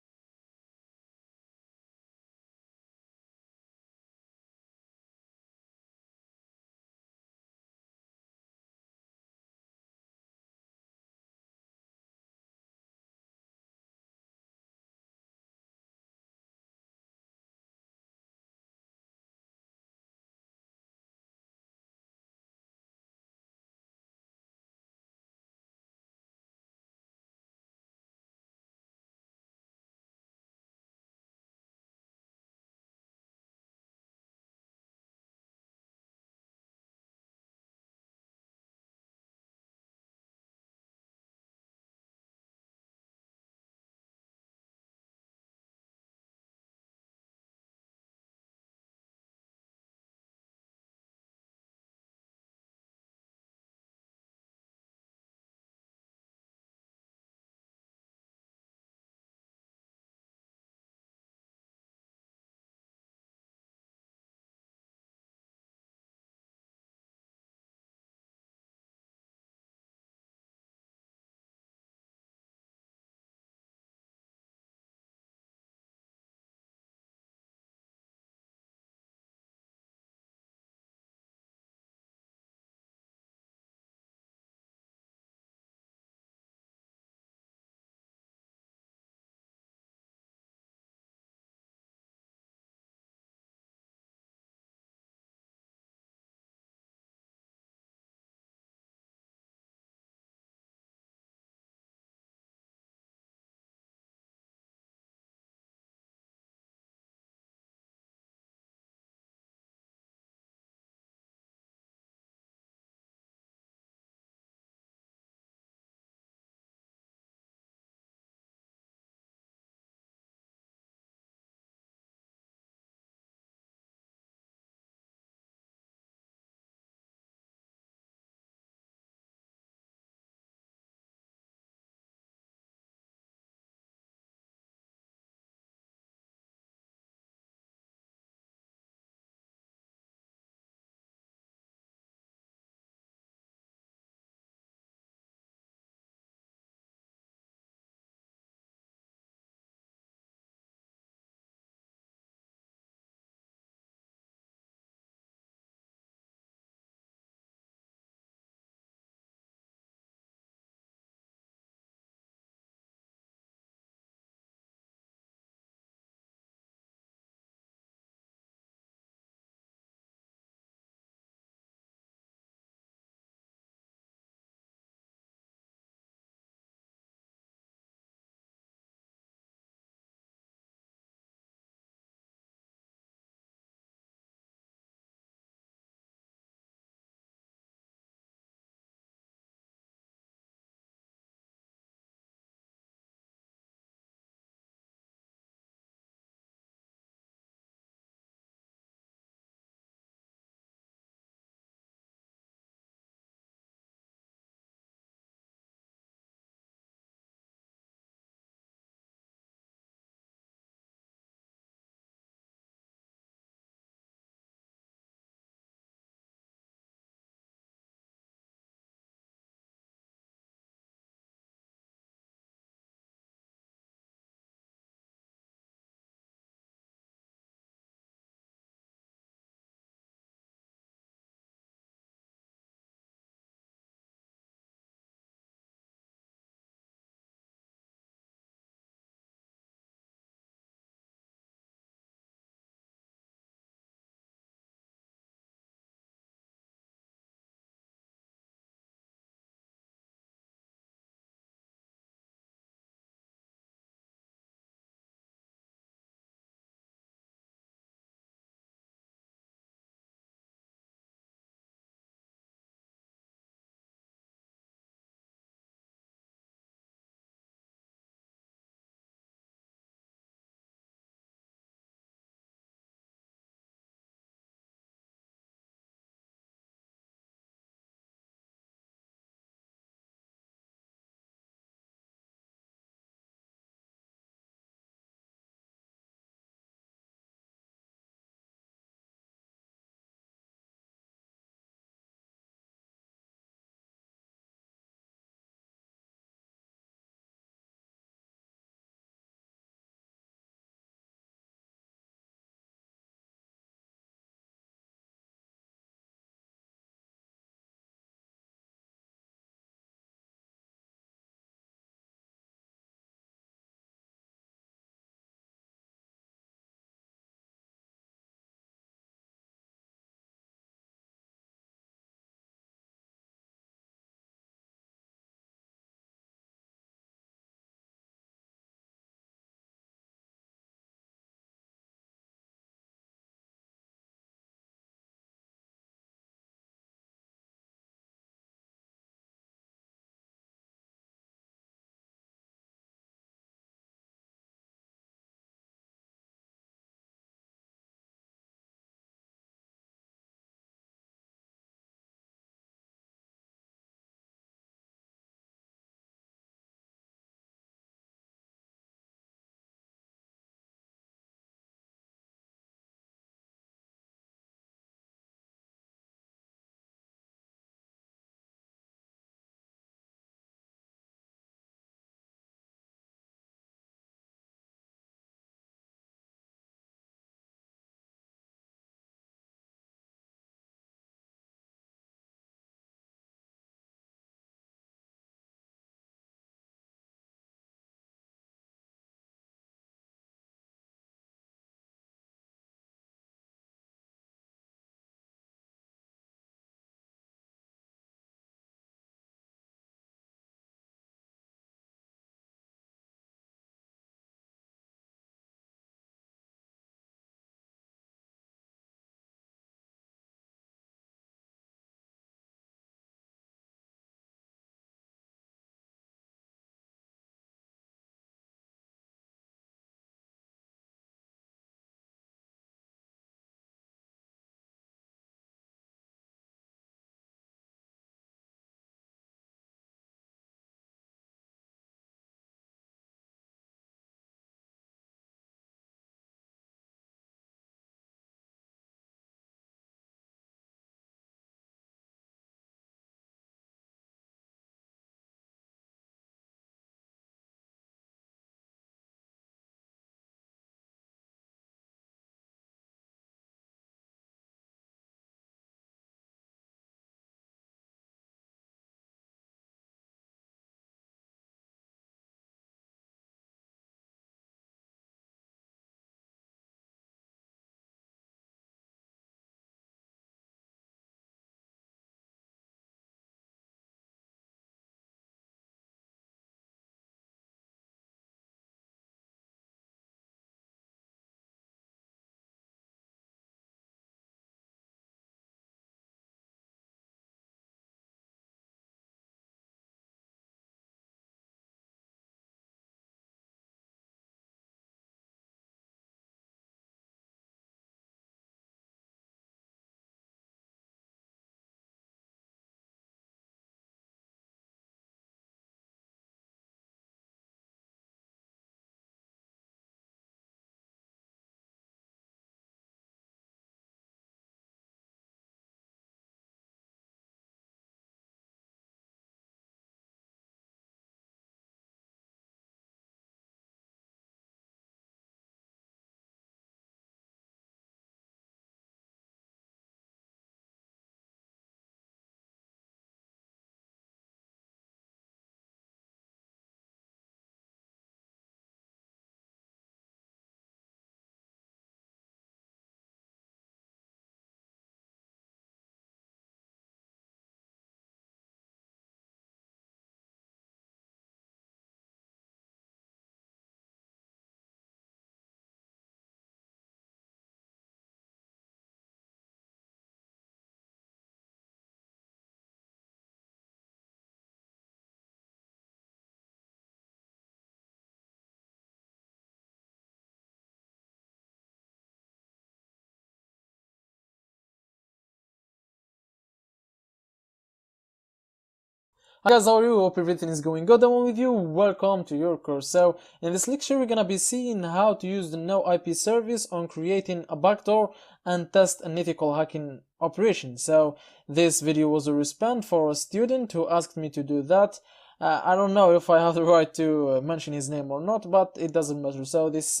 Hi guys, how are you? Hope everything is going good and with you. Welcome to your course. So in this lecture we're gonna be seeing how to use the no IP service on creating a backdoor and test an ethical hacking operation. So this video was a response for a student who asked me to do that. I don't know if I have the right to mention his name or not, but it doesn't matter. So this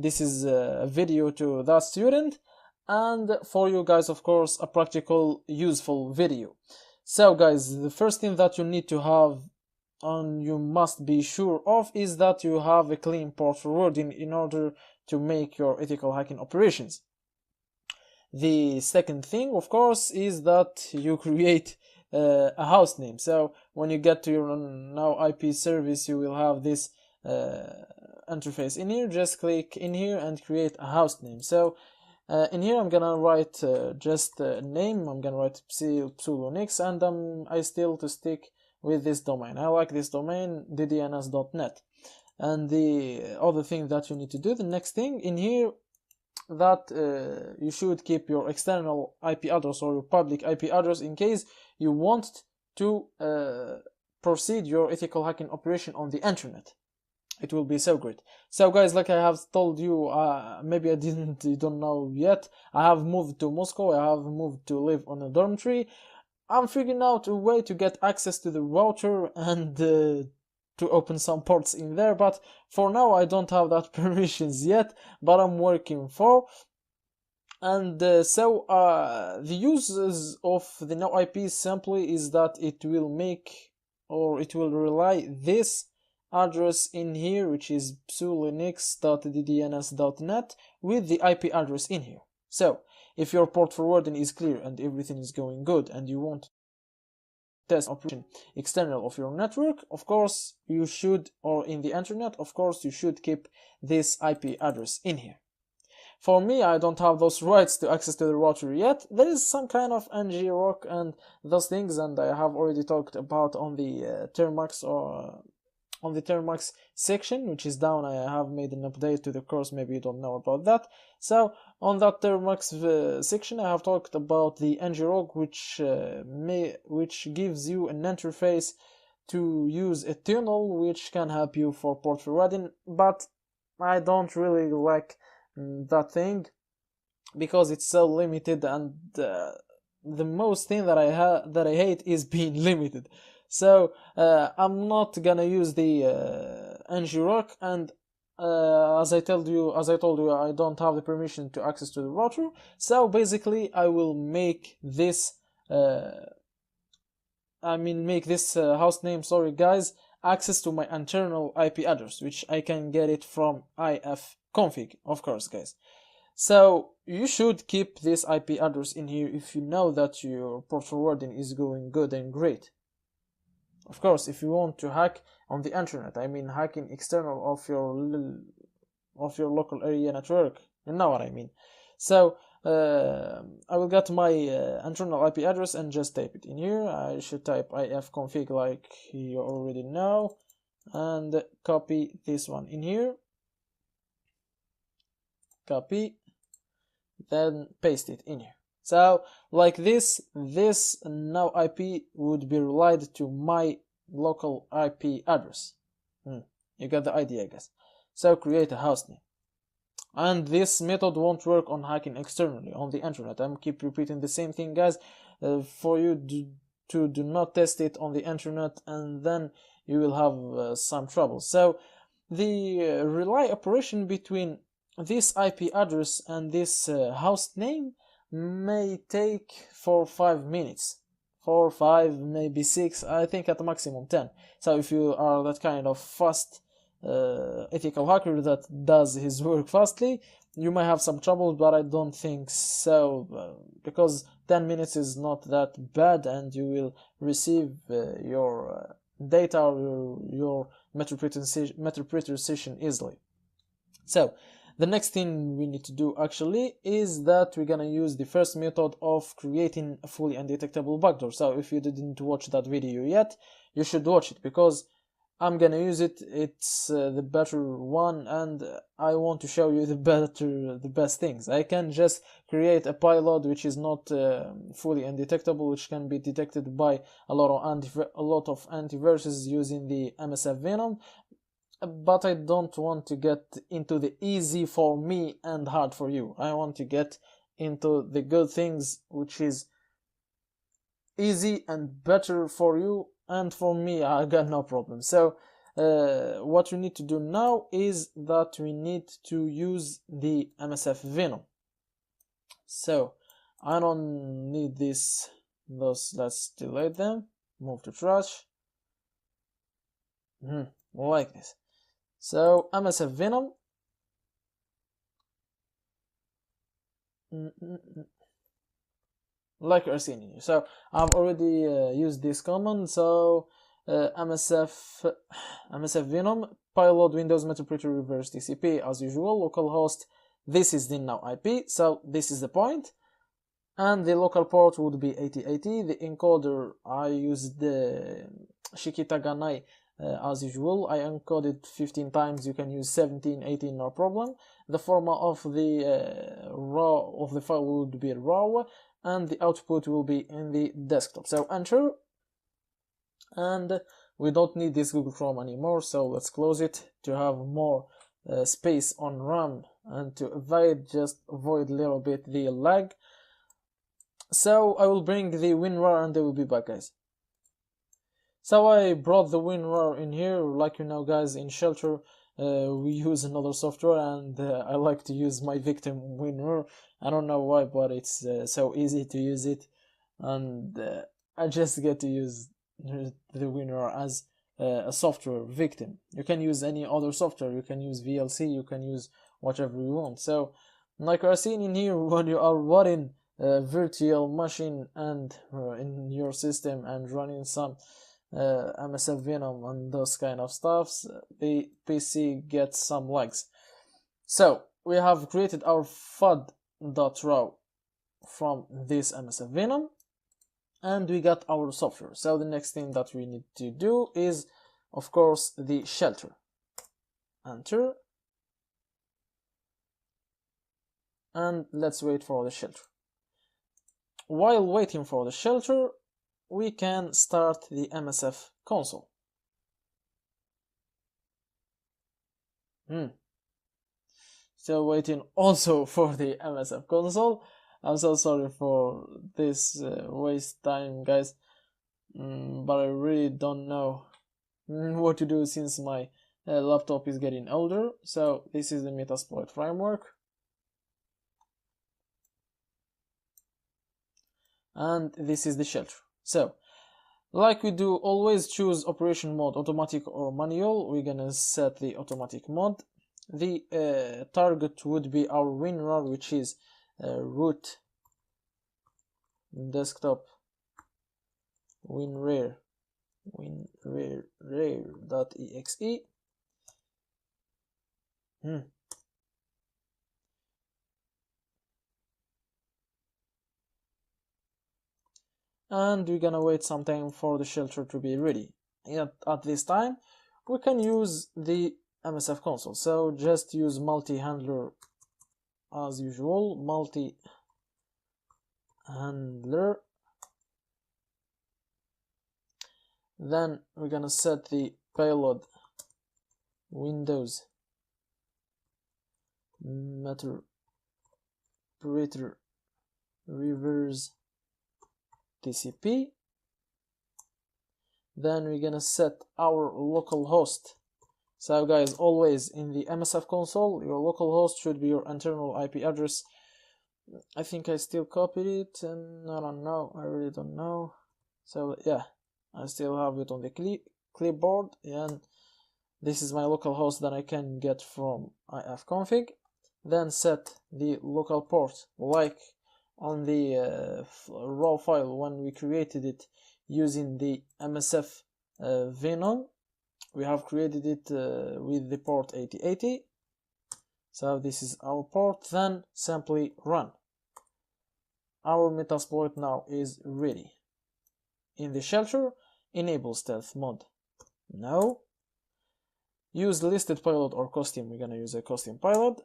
is a video to that student, and for you guys, of course, a practical, useful video. So guys, the first thing that you need to have and you must be sure of is that you have a clean port forwarding in order to make your ethical hacking operations. The second thing, of course, is that you create a host name. So when you get to your now IP service, you will have this interface in here. Just click in here and create a host name. So in here I'm gonna write just a name. I'm gonna write pseudonix, and I still to stick with this domain. I like this domain, ddns.net. And the other thing that you need to do, the next thing in here, that you should keep your external IP address or your public IP address in case you want to proceed your ethical hacking operation on the internet. It will be so great. So guys, like I have told you, maybe you don't know yet, I have moved to Moscow. I have moved to live on a dormitory. I'm figuring out a way to get access to the router and to open some ports in there, but for now I don't have that permissions yet, but I'm working for. And so the uses of the no IP simply is that it will make, or it will rely this address in here, which is pseudonix.ddns.net, with the IP address in here. So if your port forwarding is clear and everything is going good and you want test operation external of your network, of course you should, or in the internet, of course you should keep this IP address in here. For me, I don't have those rights to access to the router yet. There is some kind of NG-ROC and those things, and I have already talked about on the Termux or on the Termux section, which is down. I have made an update to the course, maybe you don't know about that. So on that Termux section I have talked about the NG-ROC, which gives you an interface to use a tunnel which can help you for port forwarding, but I don't really like that thing because it's so limited, and the most thing that I hate is being limited. So I'm not gonna use the NG-ROC, and as I told you, I don't have the permission to access to the router. So basically, I will make this host name. Sorry guys, access to my internal IP address, which I can get it from ifconfig, of course, guys. So you should keep this IP address in here if you know that your port forwarding is going good and great. Of course, if you want to hack on the internet, I mean hacking external of your local area network, you know what I mean. So I will get my internal IP address and just type it in here. I should type ifconfig like you already know, and copy this one in here. Copy, then paste it in here. So like this now IP would be relied to my local IP address. You got the idea, I guess. So create a host name. And this method won't work on hacking externally on the internet. I'm keep repeating the same thing, guys, for you to do not test it on the internet, and then you will have some trouble. So the relay operation between this IP address and this host name may take 4 or 5 minutes. 4 or 5, maybe 6, I think at the maximum 10. So if you are that kind of fast ethical hacker that does his work fastly, you might have some trouble, but I don't think so, because 10 minutes is not that bad, and you will receive your data or your meterpreter session easily. So the next thing we need to do actually is that we're gonna use the first method of creating a fully undetectable backdoor. So if you didn't watch that video yet, you should watch it, because I'm gonna use it. It's the better one, and I want to show you the best things. I can just create a payload which is not fully undetectable, which can be detected by a lot of antiviruses using the MSF Venom. But I don't want to get into the easy for me and hard for you. I want to get into the good things, which is easy and better for you, and for me I got no problem. So what we need to do now is that we need to use the MSF Venom. So I don't need those. Let's delete them, move to trash, like this. So MSF Venom, like you're seeing here. So I've already used this command. So MSF Venom payload Windows Meterpreter reverse TCP as usual, localhost. This is the now IP, so this is the point, and the local port would be 8080. The encoder, I used the Shikita Ganai as usual. I encoded 15 times. You can use 17, 18, no problem. The format of the raw of the file would be raw, and the output will be in the desktop. So enter, and we don't need this Google Chrome anymore, so let's close it to have more space on RAM and to avoid a little bit the lag. So I will bring the WinRAR and they will be back, guys. So I brought the WinRAR in here. Like you know, guys, in Shelter we use another software, and I like to use my victim WinRAR. I don't know why, but it's so easy to use it, and I just get to use the WinRAR as a software victim. You can use any other software. You can use VLC. You can use whatever you want. So, like we're seeing in here, when you are running a virtual machine and in your system and running some MSF Venom and those kind of stuffs, the PC gets some lags. So we have created our FUD.raw from this MSF Venom, and we got our software. So the next thing that we need to do is, of course, the shelter. Enter, and let's wait for the shelter. While waiting for the shelter, we can start the MSF console. Still waiting also for the MSF console. I'm so sorry for this waste time, guys, but I really don't know what to do since my laptop is getting older. So this is the Metasploit framework, and this is the shelter. So like we do, always choose operation mode, automatic or manual. We're gonna set the automatic mode. The target would be our WinRAR, which is root desktop winrar .exe. And we're gonna wait some time for the shelter to be ready. At this time, we can use the MSF console. So just use multi-handler as usual, multi-handler. Then we're gonna set the payload Windows Meterpreter reverse TCP. Then we're gonna set our local host. So guys, always in the MSF console, your local host should be your internal IP address. I think I still copied it, and I don't know, I really don't know. So yeah, I still have it on the clipboard, and this is my local host that I can get from ifconfig. Then set the local port, like on the raw file when we created it using the MSF Venom. We have created it with the port 8080. So this is our port. Then simply run. Our Metasploit now is ready. In the shelter, enable stealth mode. No. use listed pilot or costume. We're gonna use a costume pilot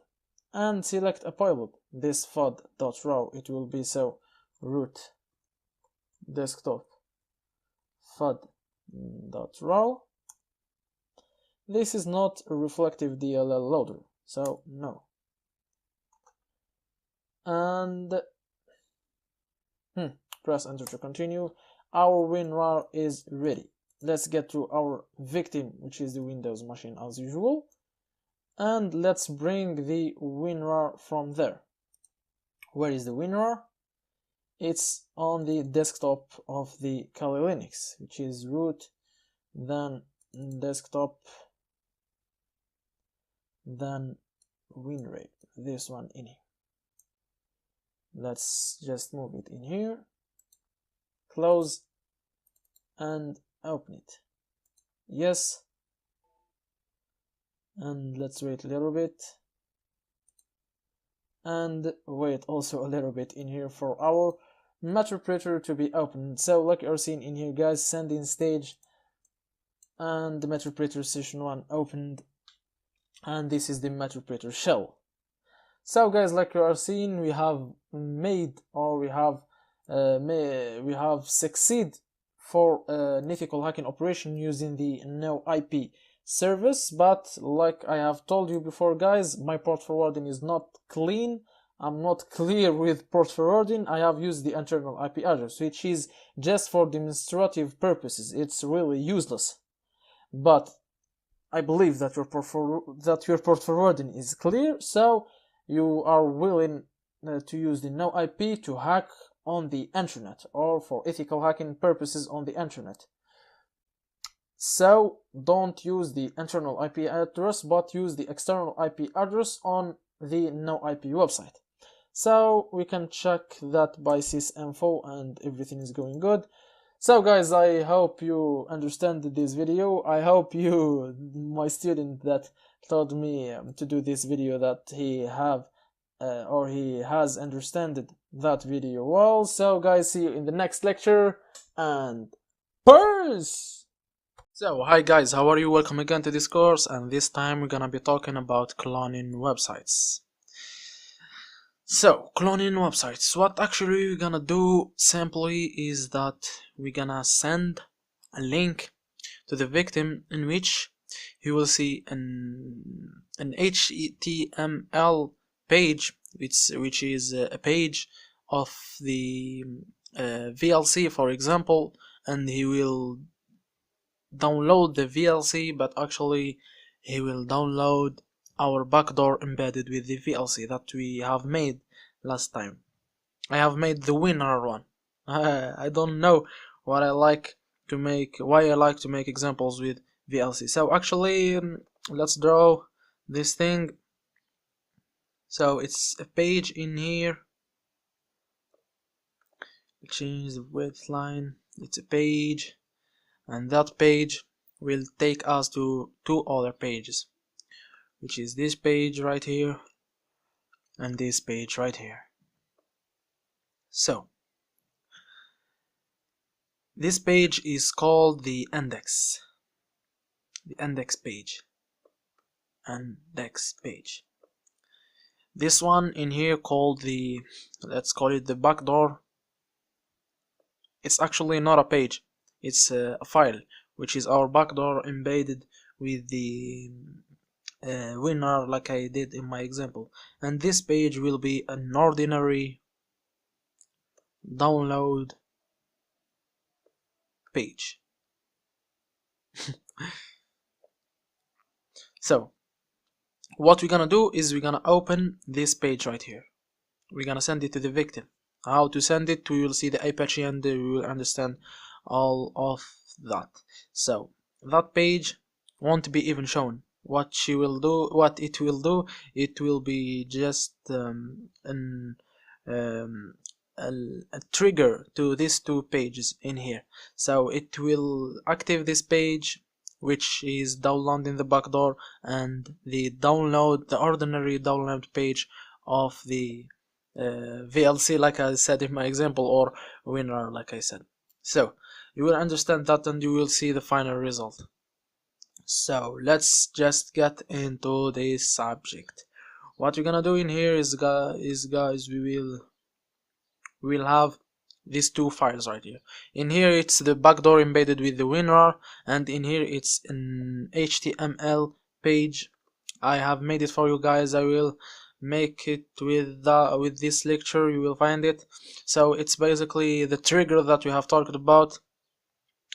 and select a pilot. This fud.raw, it will be so root desktop fud.raw. This is not a reflective DLL loader, so no. And press enter to continue. Our WinRAR is ready. Let's get to our victim, which is the Windows machine as usual, and let's bring the WinRAR from there. Where is the WinRAR? It's on the desktop of the Kali Linux, which is root, then desktop, then WinRAR, this one in here. Let's just move it in here, close, and open it. Yes, and let's wait a little bit, and wait also a little bit in here for our meterpreter to be opened. So like you're seeing in here, guys, send in stage, and the meterpreter session 1 opened, and this is the meterpreter shell. So guys, like you are seeing, we have made, or we have succeed for an ethical hacking operation using the no IP service. But like I have told you before, guys, my port forwarding is not clean. I'm not clear with port forwarding. I have used the internal IP address, which is just for demonstrative purposes. It's really useless. But I believe that your port forwarding is clear, so you are willing to use the no IP to hack on the internet, or for ethical hacking purposes on the internet. So don't use the internal IP address, but use the external IP address on the no IP website. So we can check that by sysinfo, and everything is going good. So guys, I hope you understand this video. I hope you, my student that told me to do this video, that he has understood that video well. So guys, see you in the next lecture, and peace! So hi guys, how are you? Welcome again to this course, and this time we're gonna be talking about cloning websites. So, cloning websites. What actually we're gonna do simply is that we're gonna send a link to the victim in which he will see an HTML page, which is a page of the VLC, for example, and he will download the VLC, but actually he will download our backdoor embedded with the VLC that we have made last time. I have made the WinRAR one. I don't know why I like to make examples with VLC. So actually, let's draw this thing. So it's a page in here. Change the width line. It's a page, and that page will take us to two other pages, which is this page right here and this page right here. So this page is called the index page. This one in here called the, let's call it the backdoor. It's actually not a page, it's a file, which is our backdoor embedded with the WinRAR, like I did in my example. And this page will be an ordinary download page. So what we're gonna do is we're gonna open this page right here. We're gonna send it to the victim. How to send it? We will see the Apache, and we will understand all of that. So that page won't be even shown. What it will do, it will be just a trigger to these two pages in here. So it will active this page, which is downloading the backdoor, and the ordinary download page of the VLC, like I said in my example, or WinRAR, like I said. So you will understand that, and you will see the final result. So let's just get into this subject. What we're gonna do in here is guys, we'll have these two files right here. In here it's the backdoor embedded with the WinRAR, and in here it's an HTML page. I have made it for you guys. I will make it with this lecture. You will find it. So it's basically the trigger that we have talked about.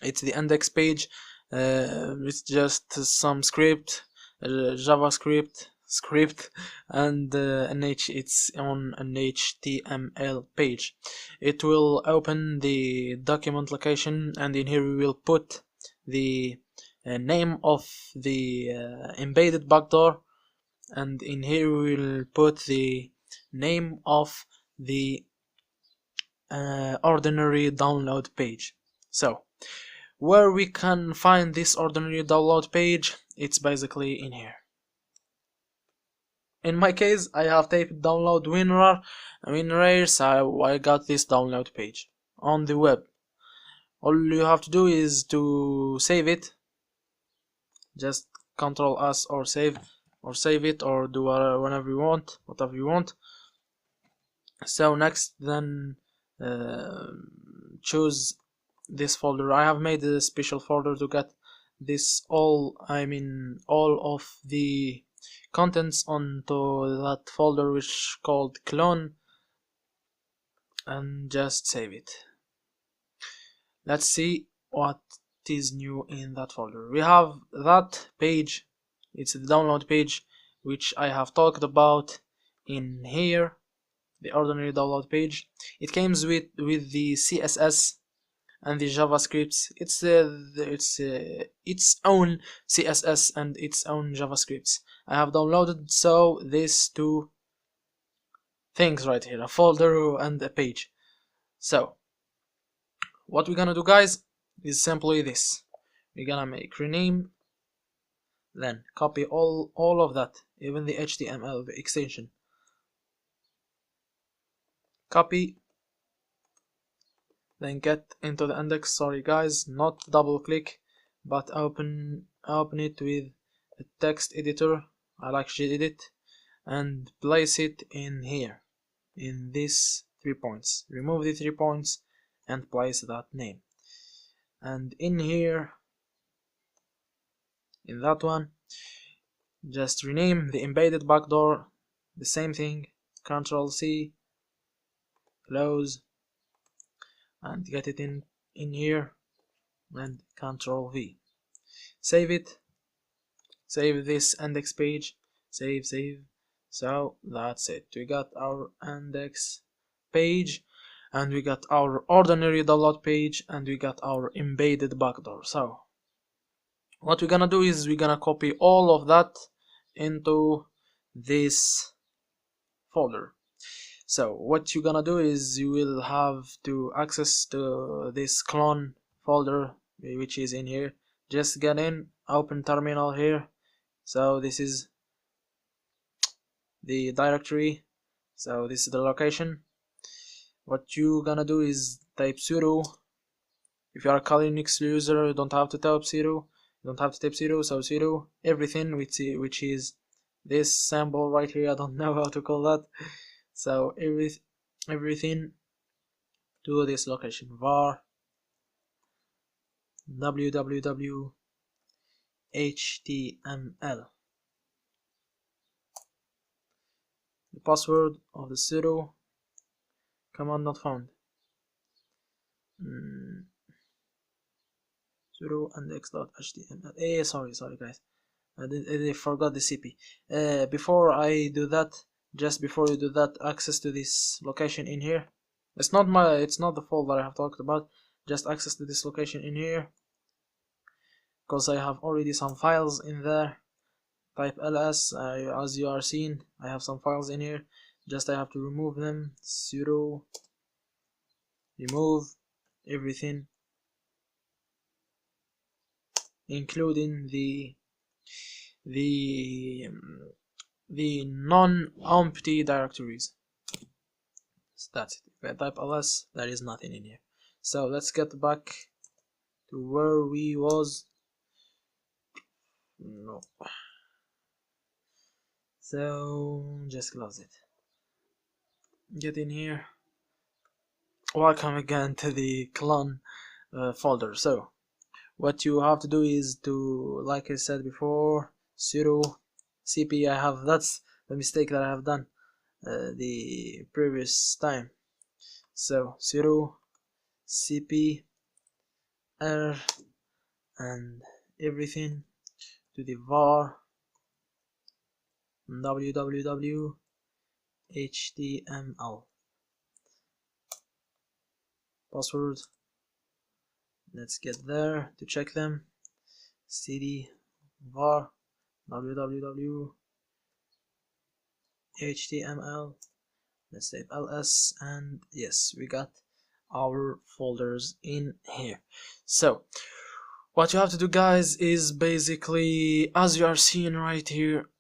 It's the index page. It's just some script, JavaScript script, and it's on an HTML page. It will open the document location, and in here we will put the name of the embedded backdoor, and in here we will put the name of the ordinary download page. So where we can find this ordinary download page, it's basically in here. In my case, I have typed download WinRAR, so I got this download page on the web. All you have to do is to save it. Just Control S or save it, or do whatever you want. So next, then choose this folder. I have made a special folder to get this all of the contents onto that folder, which called clone, and just save it. Let's see what is new in that folder. We have that page. It's the download page which I have talked about in here, the ordinary download page. It comes with the CSS and the JavaScripts. It's its own CSS and its own JavaScripts. I have downloaded so these two things right here, a folder and a page. So what we're gonna do, guys, is simply this. We're gonna make rename, then copy all of that, even the HTML extension. Copy, then get into the index. Sorry guys, not double click, but open it with a text editor. I like gedit, and place it in here, in these 3 points. Remove the 3 points and place that name. And in here, in that one, just rename the embedded backdoor, the same thing. Control C, close, and get it in here, and Control V. Save it. Save this index page. Save. So that's it. We got our index page, and we got our ordinary download page, and we got our embedded backdoor. So what we're gonna do is we're gonna copy all of that into this folder. So what you're gonna do is you will have to access to this clone folder, which is in here. Just get in, open terminal here. So this is the directory, so this is the location. What you gonna do is type sudo. If you are a Kali Linux user, you don't have to type sudo. So sudo everything, which is this symbol right here. I don't know how to call that. So everything to this location, var www html. The password of the sudo command not found. Sudo index.html. Sorry guys, I forgot the CP. Before I do that, just before you do that, access to this location in here. It's not the folder I have talked about. Just access to this location in here, because I have already some files in there. Type ls. As you are seeing, I have some files in here. Just I have to remove them. Sudo remove everything, including the non-empty directories. So that's it. If I type ls, there is nothing in here. So let's get back to where we was. No. So just close it. Get in here. Welcome again to the clone folder. So what you have to do is to, like I said before, sudo cp. That's the mistake that I have done the previous time. So sudo cp r and everything to the var www html password. Let's get there to check them. cd var www html. Let's type ls, and yes, we got our folders in here. So what you have to do, guys, is basically, as you are seeing right here,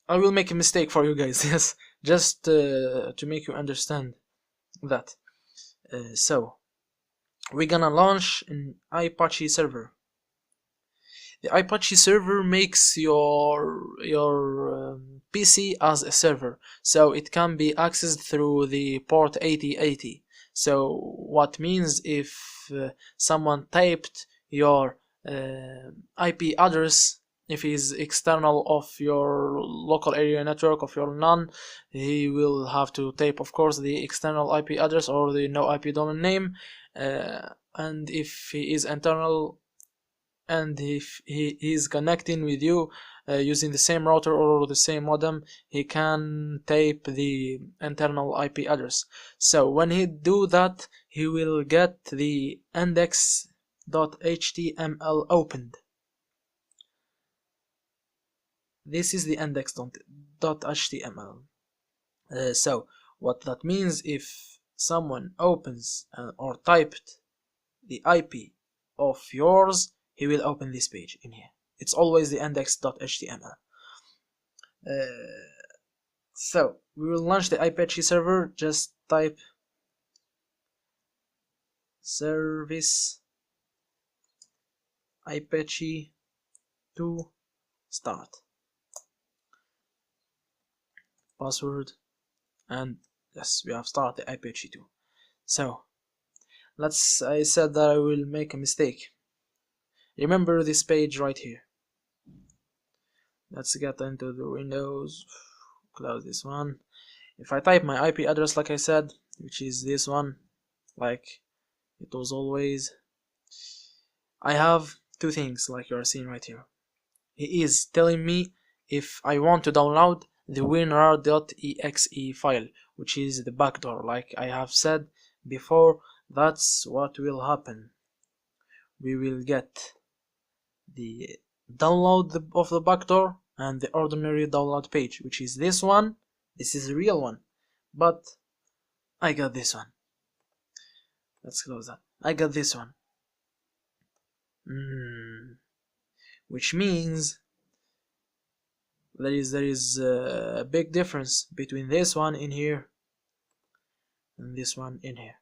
I will make a mistake for you guys, yes, just to make you understand that. So we're gonna launch an Apache server. The Apache server makes your PC as a server, so it can be accessed through the port 8080. So what means if someone typed your IP address, if he's external of your local area network of your NAN, he will have to type, of course, the external IP address or the no IP domain name, and if he is internal and if he is connecting with you using the same router or the same modem, he can type the internal IP address. So when he do that, he will get the index.html opened. This is the index.html. So what that means, if someone opens or typed the IP of yours, he will open this page in here. It's always the index.html. So we will launch the Apache server. Just type service Apache 2 start, password, and yes, we have started the Apache 2. So I said that I will make a mistake. Remember this page right here. Let's get into the Windows, close this one. If I type my IP address like I said, which is this one, like it was always, I have two things like you are seeing right here. He is telling me if I want to download the winrar.exe file, which is the backdoor. Like I have said before, that's what will happen. We will get the download of the backdoor and the ordinary download page, which is this one. This is a real one, but I got this one. Let's close that. I got this one, which means there is a big difference between this one in here and this one in here.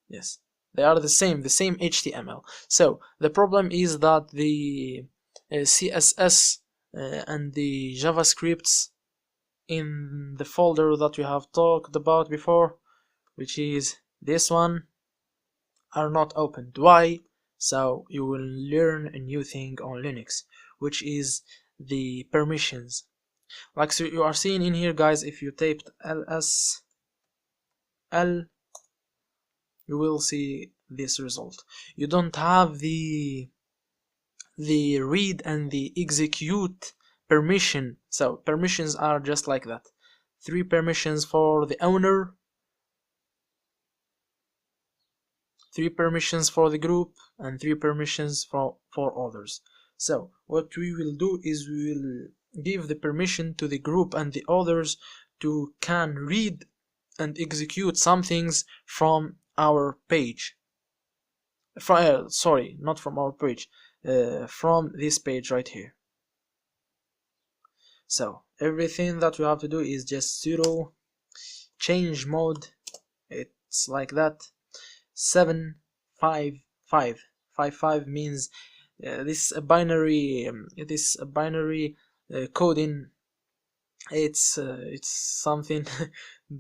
Yes, they are the same HTML. So the problem is that the CSS and the JavaScripts in the folder that we have talked about before, which is this one, are not opened. Why? So you will learn a new thing on Linux, which is the permissions. Like, so you are seeing in here, guys, if you typed ls l, you will see this result. You don't have the read and the execute permission. So permissions are just like that. 3 permissions for the owner, 3 permissions for the group, and 3 permissions for others. So what we will do is we will give the permission to the group and the others to can read and execute some things from our page. Sorry, not from our page, from this page right here. So everything that we have to do is just sudo change mode. It's like that. 755. 55 means this binary coding. It's something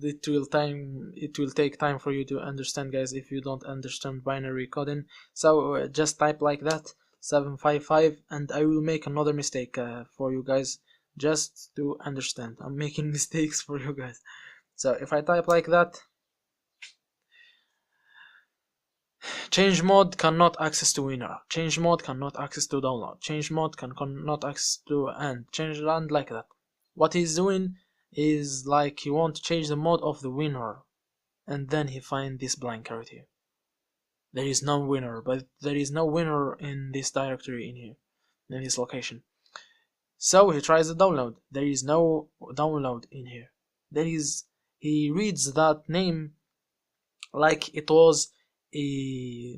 it will take time for you to understand, guys, if you don't understand binary coding. So just type like that 755, and I will make another mistake for you guys, just to understand. I'm making mistakes for you guys. So if I type like that, change mode cannot access to winner, change mode cannot access to download, change mode cannot access to end, change and like that. What he's doing is like he want to change the mode of the winner, and then he find this blank right here. There is no winner, but there is no winner in this directory in here, in this location. So he tries the download. There is no download in here. He reads that name like it was a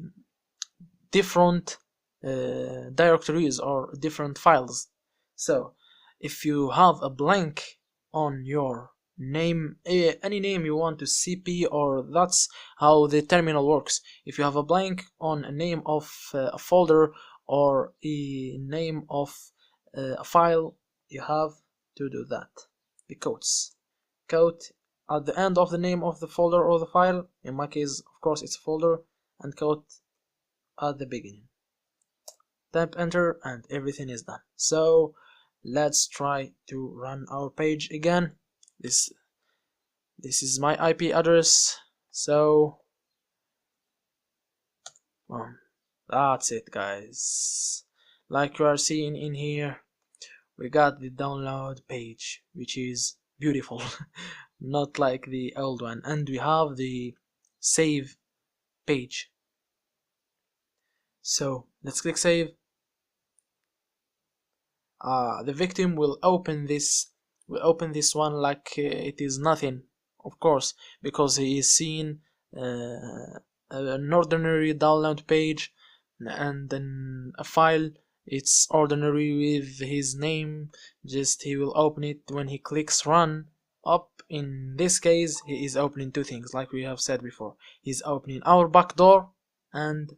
different directories or different files. So if you have a blank on your name, any name you want to cp, or that's how the terminal works. If you have a blank on a name of a folder or a name of a file, you have to do that. The quote at the end of the name of the folder or the file. In my case, of course, it's a folder, and quote at the beginning. Tap enter and everything is done. So let's try to run our page again. This is my IP address. So that's it, guys. Like you are seeing in here, we got the download page, which is beautiful. Not like the old one. And we have the save page. So let's click save. The victim will open this one like it is nothing, of course, because he is seeing an ordinary download page, and then a file. It's ordinary with his name. Just he will open it when he clicks run. Up in this case, he is opening two things, like we have said before. He's opening our backdoor and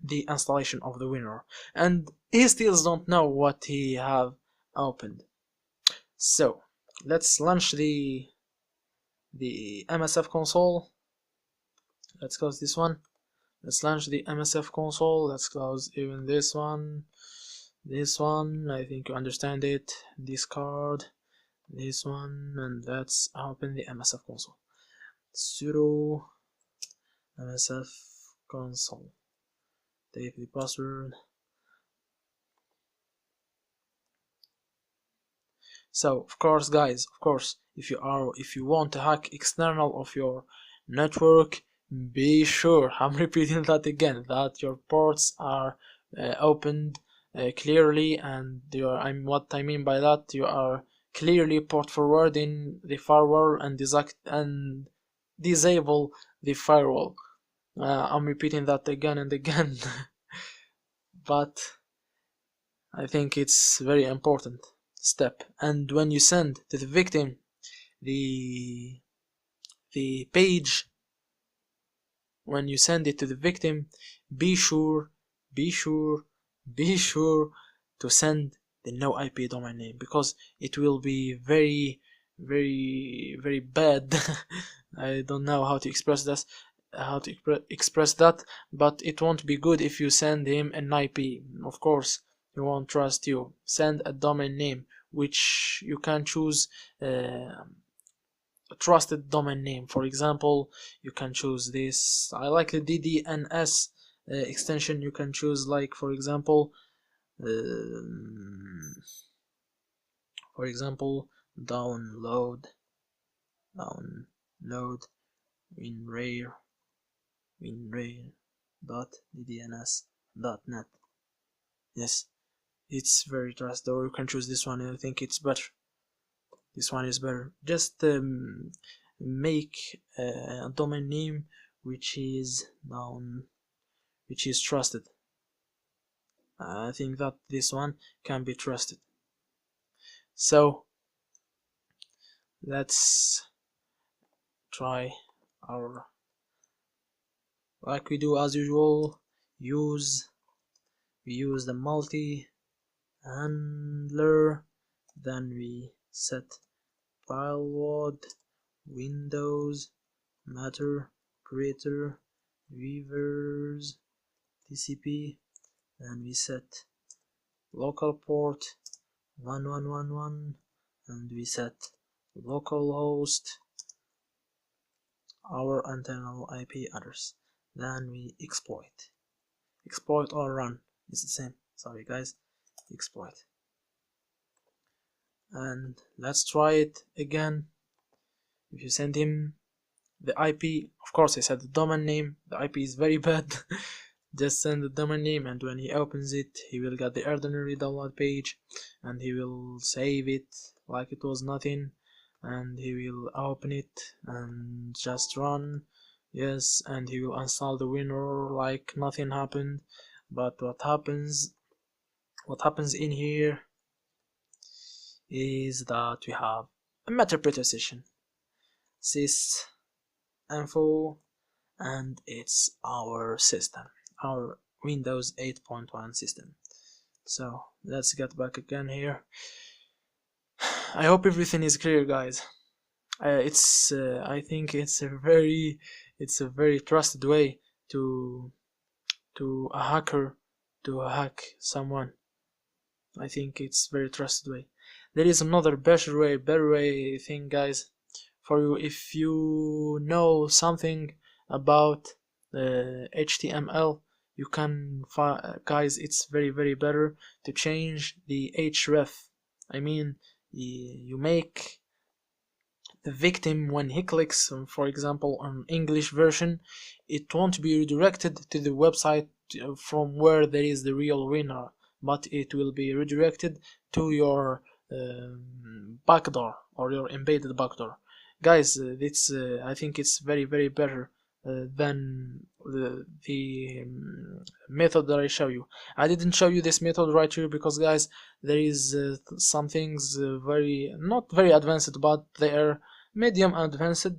the installation of the winner, and he still don't know what he have opened. So let's launch the MSF console. Let's close this one. Let's launch the MSF console. Let's close even this one. I think you understand it. Discard this one, and let's open the MSF console. Sudo MSF console. Take the password. So of course, guys, if you want to hack external of your network, be sure, I'm repeating that again, that your ports are opened clearly, and what I mean by that, you are clearly port forwarding the firewall and disable the firewall. I'm repeating that again and again, but I think it's very important step. And when you send to the victim the page, when you send it to the victim, be sure to send the no IP domain name, because it will be very bad. I don't know how to express this, express that, but it won't be good if you send him an IP. Of course, he won't trust you. Send a domain name, which you can choose a trusted domain name. For example, you can choose this. I like the DDNS extension. You can choose, like, for example, download winrare.ddns.net. Yes, it's very trusted. Or you can choose this one. I think it's better. This one is better. Just make a domain name which is trusted. I think that this one can be trusted. So let's try like we do as usual, use we use the multi handler, then we set payload, windows, matter, creator, reverse, TCP, then we set local port 1111, and we set localhost our internal IP address. Then we exploit or run, it's the same, sorry guys, exploit. And let's try it again. If you send him the IP, of course I said the domain name, the IP is very bad. Just send the domain name, and when he opens it he will get the ordinary download page, and he will save it like it was nothing, and he will open it and just run, yes, and he will install the winner like nothing happened. But what happens in here is that we have a meta session, sys info, and it's our system, our Windows 8.1 system. So let's get back again here. I hope everything is clear, guys. I think it's a very trusted way to a hacker to hack someone. I think it's very trusted way. There is another better way thing, guys, for you. If you know something about HTML, you can guys, it's very better to change the href. I mean, you make the victim, when he clicks for example on English version, it won't be redirected to the website from where there is the real winner, but it will be redirected to your backdoor or your embedded backdoor. Guys, it's I think it's very better than the method that I show you. I didn't show you this method right here because, guys, there is some things not very advanced, but they are medium advanced.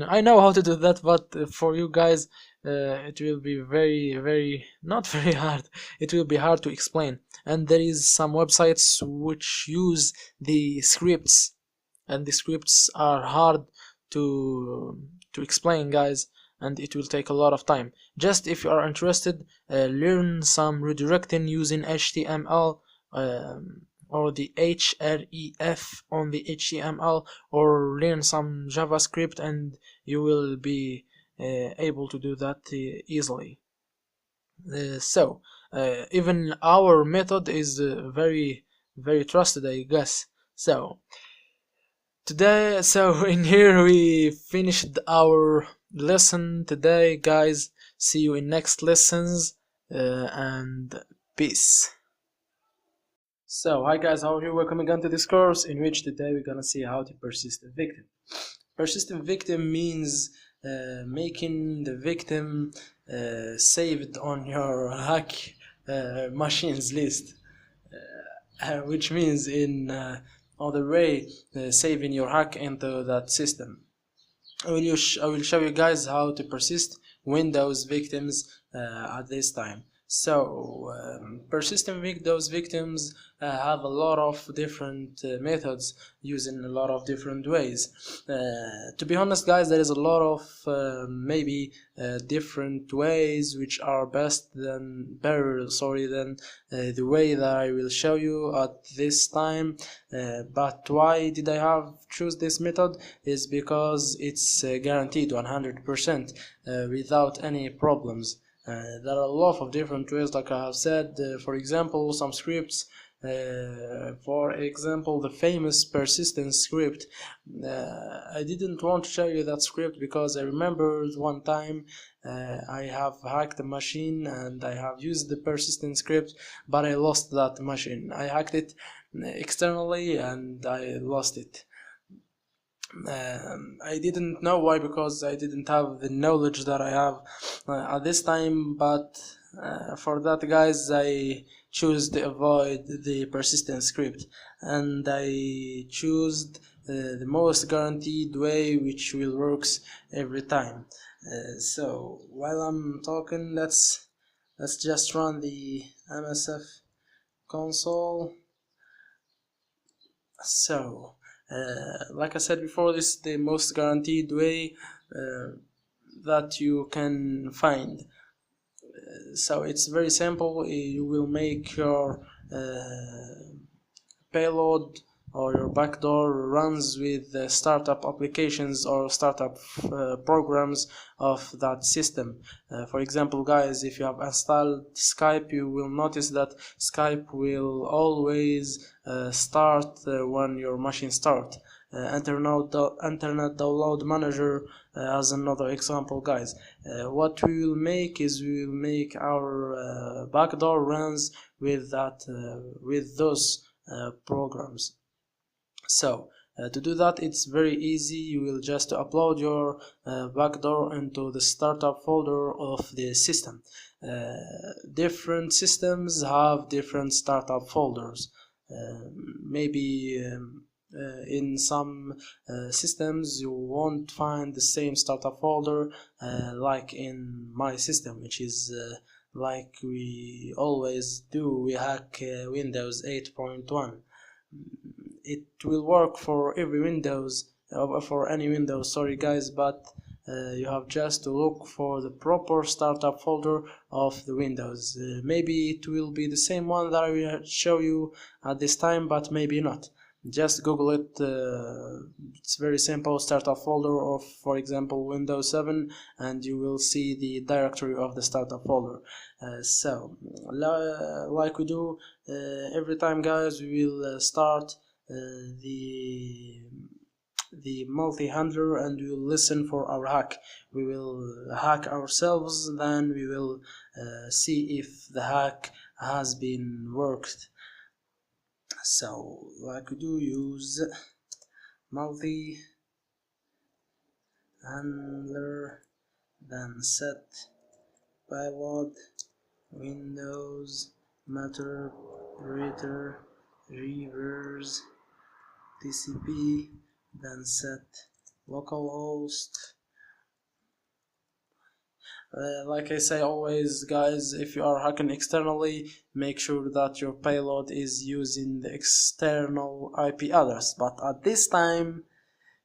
I know how to do that, but for you guys it will be very not very hard. It will be hard to explain, and there is some websites which use the scripts, and the scripts are hard to explain, guys, and it will take a lot of time. Just if you are interested, learn some redirecting using HTML or the href on the HTML, or learn some JavaScript, and you will be able to do that easily. So even our method is very trusted, I guess. So in here we finished our lesson today, guys. See you in next lessons, and peace. So hi guys, how are you? Welcome again to this course, in which today we're gonna see how to persist a victim. Persistent victim means making the victim saved on your hack machines list, which means in other way saving your hack into that system. I will show you guys how to persist Windows victims at this time. So persistent Windows victims have a lot of different methods, using a lot of different ways. To be honest, guys, there is a lot of maybe different ways which are better than the way that I will show you at this time. But why did I choose this method? Is because it's guaranteed 100% without any problems. There are a lot of different ways, like I have said. For example, some scripts, for example the famous persistent script. I didn't want to show you that script because I remember one time I have hacked a machine and I have used the persistent script, but I lost that machine. I hacked it externally and I lost it. I didn't know why, because I didn't have the knowledge that I have at this time, but for that, guys, I choose to avoid the persistent script, and I choose the most guaranteed way, which will works every time. So while I'm talking, let's let's just run the MSF console. So like I said before, this is the most guaranteed way that you can find. So it's very simple. You will make your payload or your backdoor runs with the startup applications or startup programs of that system. For example, guys, if you have installed Skype, you will notice that Skype will always start when your machine starts. Internet Download Manager as another example, guys. What we will make is we will make our backdoor runs with those programs. So to do that, it's very easy. You will just upload your backdoor into the startup folder of the system. Different systems have different startup folders. Maybe in some systems you won't find the same startup folder like in my system, which is like we always do. We hack Windows 8.1. It will work for every Windows, for any Windows, sorry guys, but you have just to look for the proper startup folder of the Windows. Maybe it will be the same one that I will show you at this time, but maybe not. Just Google it. It's very simple. Startup folder of, for example, Windows 7, and you will see the directory of the startup folder. So like we do every time, guys, we will start the multi-handler and we will listen for our hack. We will hack ourselves, then we will see if the hack has been worked. So like we do, use multi-handler, then set payload Windows Matter Operator reverse TCP, then set localhost. Like I say always, guys, if you are hacking externally, make sure that your payload is using the external IP address, but at this time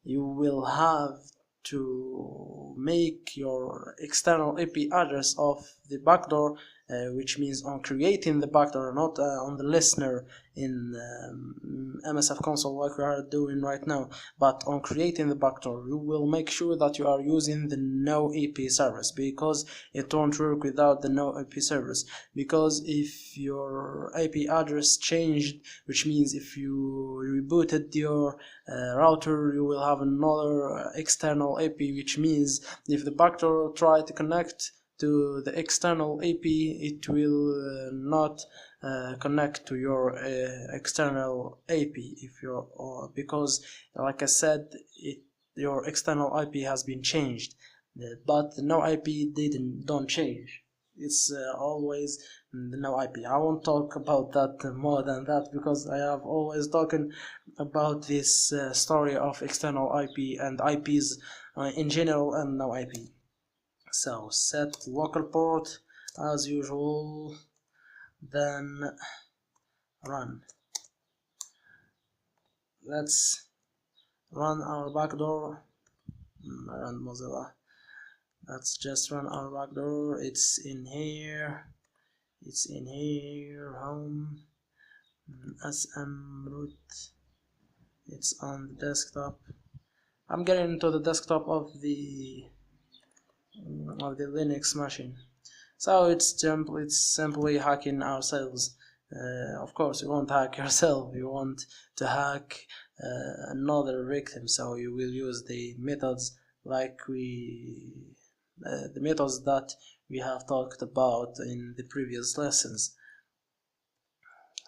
you will have to make your external IP address of the backdoor, which means on creating the backdoor, not on the listener in MSF console like we are doing right now, but on creating the backdoor. You will make sure that you are using the no IP service, because it won't work without the no IP service. Because if your IP address changed, which means if you rebooted your router, you will have another external IP, which means if the backdoor try to connect to the external IP, it will not connect to your external IP if you're because, like I said, your external IP has been changed, but the no IP don't change. It's always the no IP. I won't talk about that more than that, because I have always talking about this story of external IP and IPs in general and no IP. So set local port as usual, then run. Let's run our backdoor. Run Mozilla. Let's just run our backdoor. It's in here. It's in here. Home. SM root. It's on the desktop. I'm getting into the desktop of the Linux machine. So it's simply hacking ourselves. Of course, you won't hack yourself. You want to hack another victim. So you will use the methods like the methods that we have talked about in the previous lessons.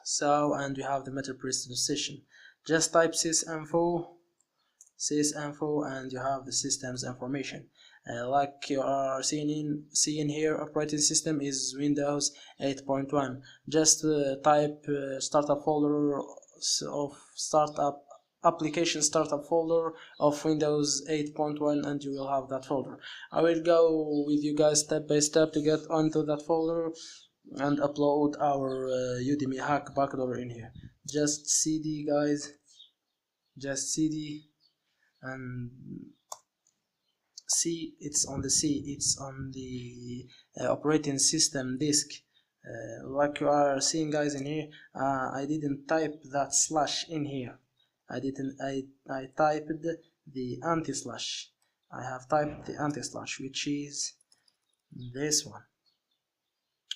So, and we have the meta session. Just type sysinfo, and you have the system's information. Like you are seeing here, operating system is Windows 8.1. Just type startup folder of startup application startup folder of Windows 8.1 and you will have that folder. I will go with you guys step by step to get onto that folder and upload our Udemy hack backdoor in here. Just cd guys, just cd and it's on the operating system disk. Like you are seeing guys in here, I didn't type that slash in here. I typed the anti-slash. I have typed the anti-slash, which is this one,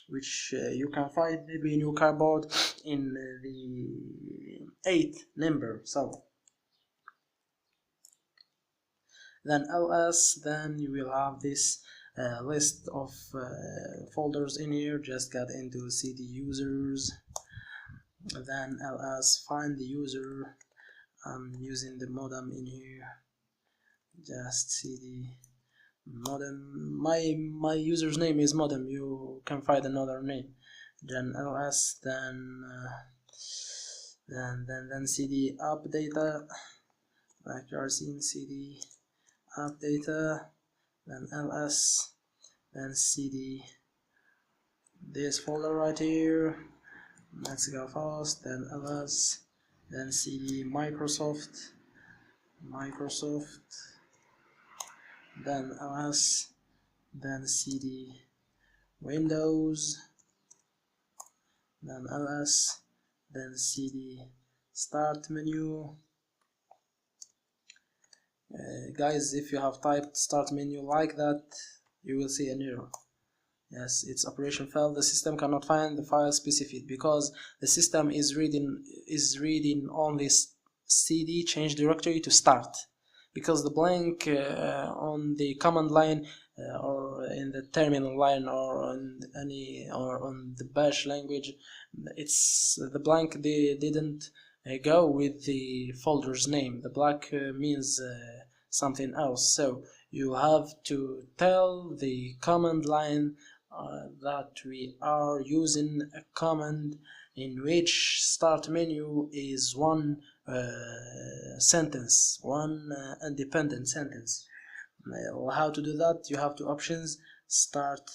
which you can find maybe in your cardboard in the 8th number. So then ls, then you will have this list of folders in here. Just get into cd users, then ls, find the user. I'm using the modem in here. Just cd modem. My user's name is modem. You can find another name. Then ls, then cd app data, like you are seeing, cd app data, then ls, then cd this folder right here. Let's go fast. Then ls, then cd Microsoft, then ls, then cd Windows, then ls, then cd start menu. Guys, if you have typed start menu like that, you will see an error. Yes, it's operation failed. The system cannot find the file specified because the system is reading only cd change directory to start, because the blank on the command line or in the terminal line or on the bash language, it's the blank they didn't go with the folder's name. The blank means something else, so you have to tell the command line that we are using a command in which start menu is one sentence, one independent sentence. How to do that? You have two options: start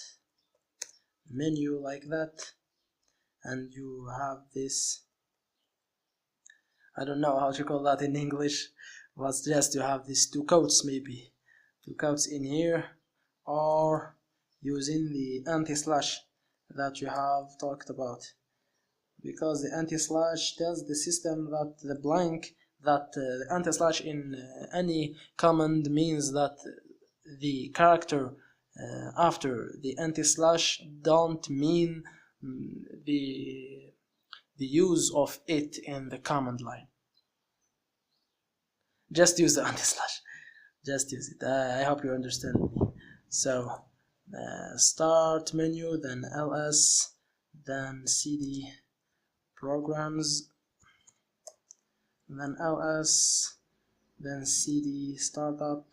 menu like that, and you have this, I don't know how to call that in English, but just you have these two quotes, maybe two quotes in here, or using the anti-slash that you have talked about, because the anti-slash tells the system that the blank, that the anti-slash in any command means that the character after the anti-slash don't mean the use of it in the command line. Just use the anti-slash, just use it. I hope you understand me. So start menu, then ls, then cd programs, then ls, then cd startup,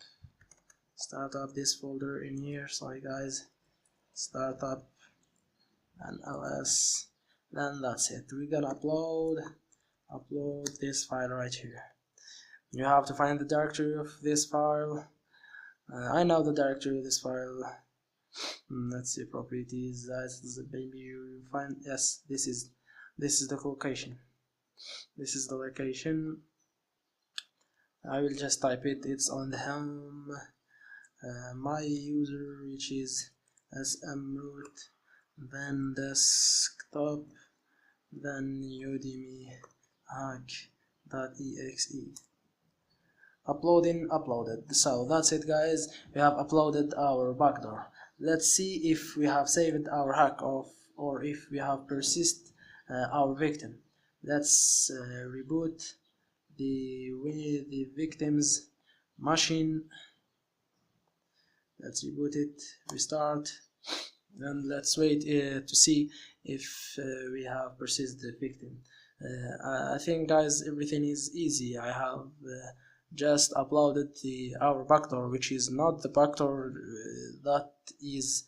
this folder in here. Sorry guys, startup and ls, then that's it. We're gonna upload this file right here. You have to find the directory of this file. I know the directory of this file. Let's see, properties, maybe you find, yes, this is the location. This is the location. I will just type it. It's on the home, my user, which is smroot, then desktop, then udemy hack.exe. Uploaded. So that's it guys, we have uploaded our backdoor. Let's see if we have saved our hack or if we have persist our victim. Let's reboot the victim's machine. Let's reboot it, restart, and let's wait to see if we have persisted the victim. I think guys everything is easy. I have just uploaded our backdoor, which is not the backdoor that is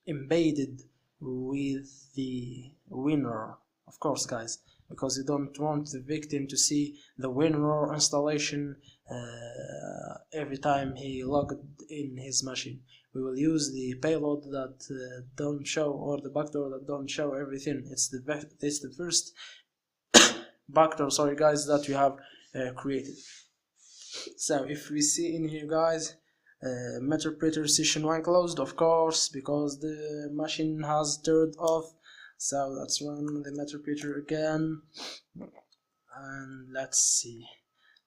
embedded with the winner. Of course guys, because you don't want the victim to see the WinRAR installation every time he logged in his machine. We will use the payload that don't show, or the backdoor that don't show everything. It's the first backdoor, sorry guys, that we have created. So if we see in here, guys, Meterpreter session 1 closed, of course, because the machine has turned off. So let's run the Meterpreter again, and let's see.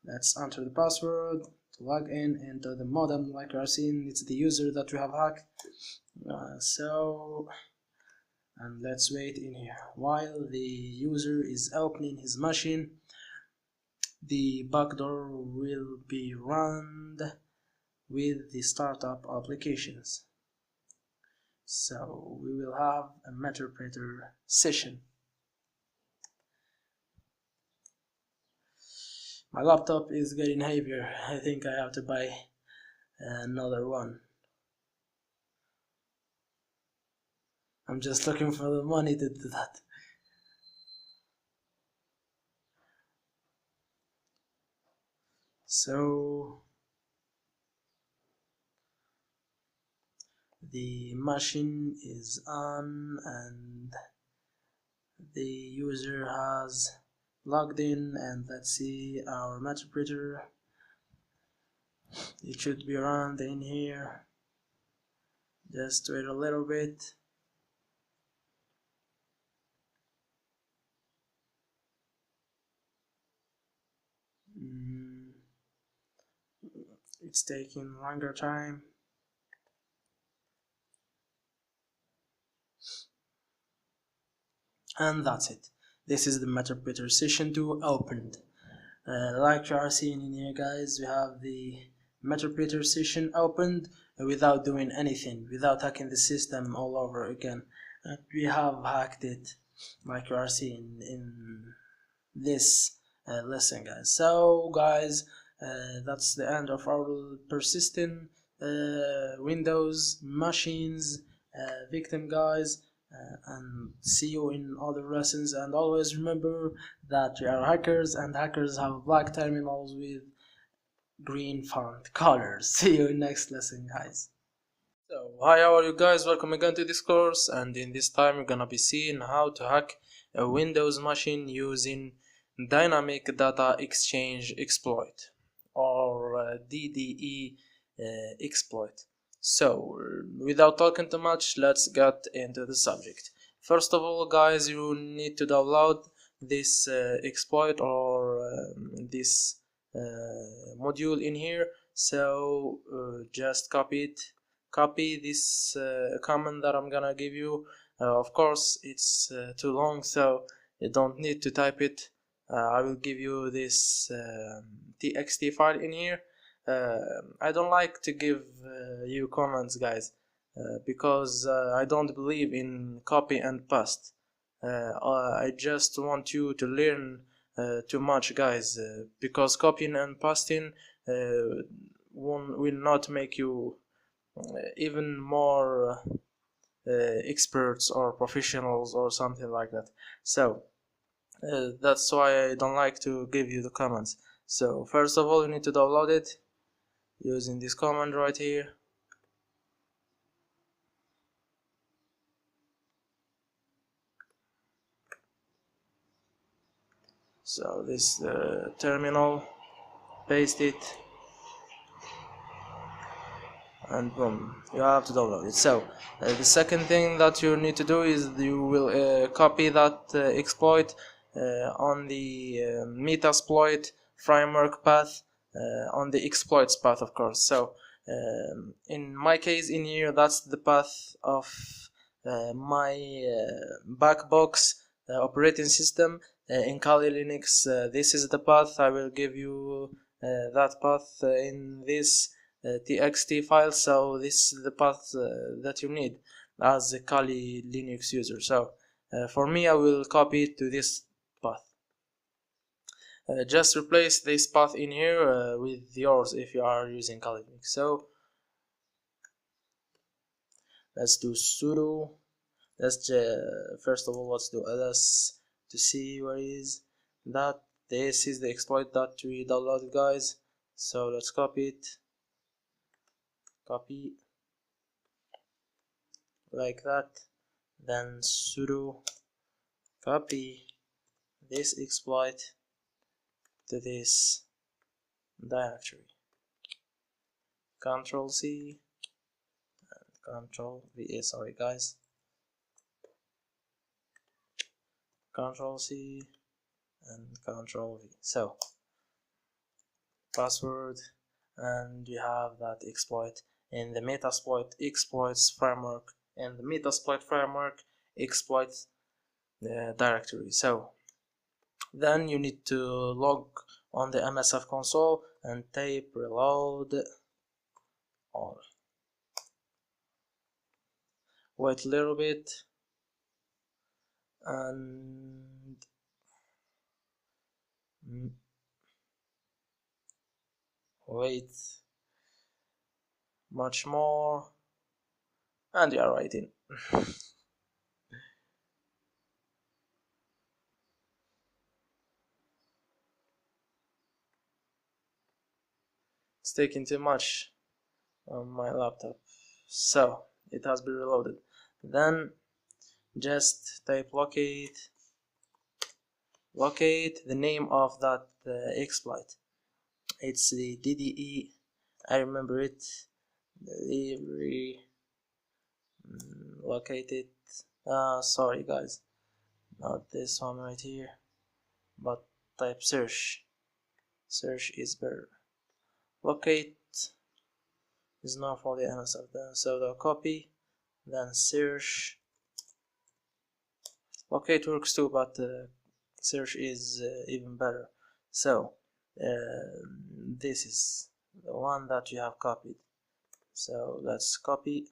Let's enter the password to log in into the modem. Like you are seeing, it's the user that we have hacked. And let's wait in here while the user is opening his machine. The backdoor will be run with the startup applications. So we will have a Meterpreter session. My laptop is getting heavier. I think I have to buy another one. I'm just looking for the money to do that. So the machine is on and the user has logged in, and let's see our Meterpreter. It should be around in here. Just wait a little bit. It's taking longer time. And that's it. This is the Meterpreter session 2 opened. Like you are seeing in here, guys, we have the Meterpreter session opened without doing anything, without hacking the system all over again. We have hacked it, like you are seeing in this lesson, guys. So guys, that's the end of our persistent Windows machines victim, guys. And see you in other lessons, and always remember that we are hackers, and hackers have black terminals with green font colors. See you in next lesson, guys. So hi, how are you guys? Welcome again to this course, and in this time we're gonna be seeing how to hack a Windows machine using dynamic data exchange exploit, or DDE exploit. So without talking too much, let's get into the subject. First of all, guys, you need to download this exploit, or this module in here. So just copy this command that I'm gonna give you. Of course it's too long, so you don't need to type it. I will give you this txt file in here. I don't like to give you comments, guys, because I don't believe in copy and paste. I just want you to learn too much, guys, because copying and pasting will not make you even more experts or professionals or something like that. So that's why I don't like to give you the comments. So first of all, you need to download it using this command right here. So this terminal, paste it, and boom, you have to download it. So the second thing that you need to do is you will copy that exploit on the Metasploit framework path, on the exploits path, of course. So in my case in here, that's the path of my backbox operating system in Kali Linux. This is the path. I will give you that path in this txt file. So this is the path that you need as a Kali Linux user. So for me, I will copy it to this path. Just replace this path in here with yours if you are using Kali Linux. So let's do sudo. Let's first of all, let's do ls to see where is that. This is the exploit that we downloaded, guys. So let's copy it, copy like that, then sudo copy this exploit to this directory, Ctrl C and Ctrl V. Sorry guys, Ctrl C and Ctrl V. So password, and you have that exploit in the Metasploit exploits framework, and the Metasploit framework exploits directory. So then you need to log on the MSF console and type reload all. Wait a little bit and wait much more, and you are right in. It's taking too much on my laptop, so it has been reloaded. Then just type locate the name of that exploit. It's the DDE, I remember it, delivery, locate it. Sorry guys, not this one right here, but type search is better. Locate is not for the MSF, then so the copy, then search. Locate works too, but search is even better. So this is the one that you have copied. So let's copy,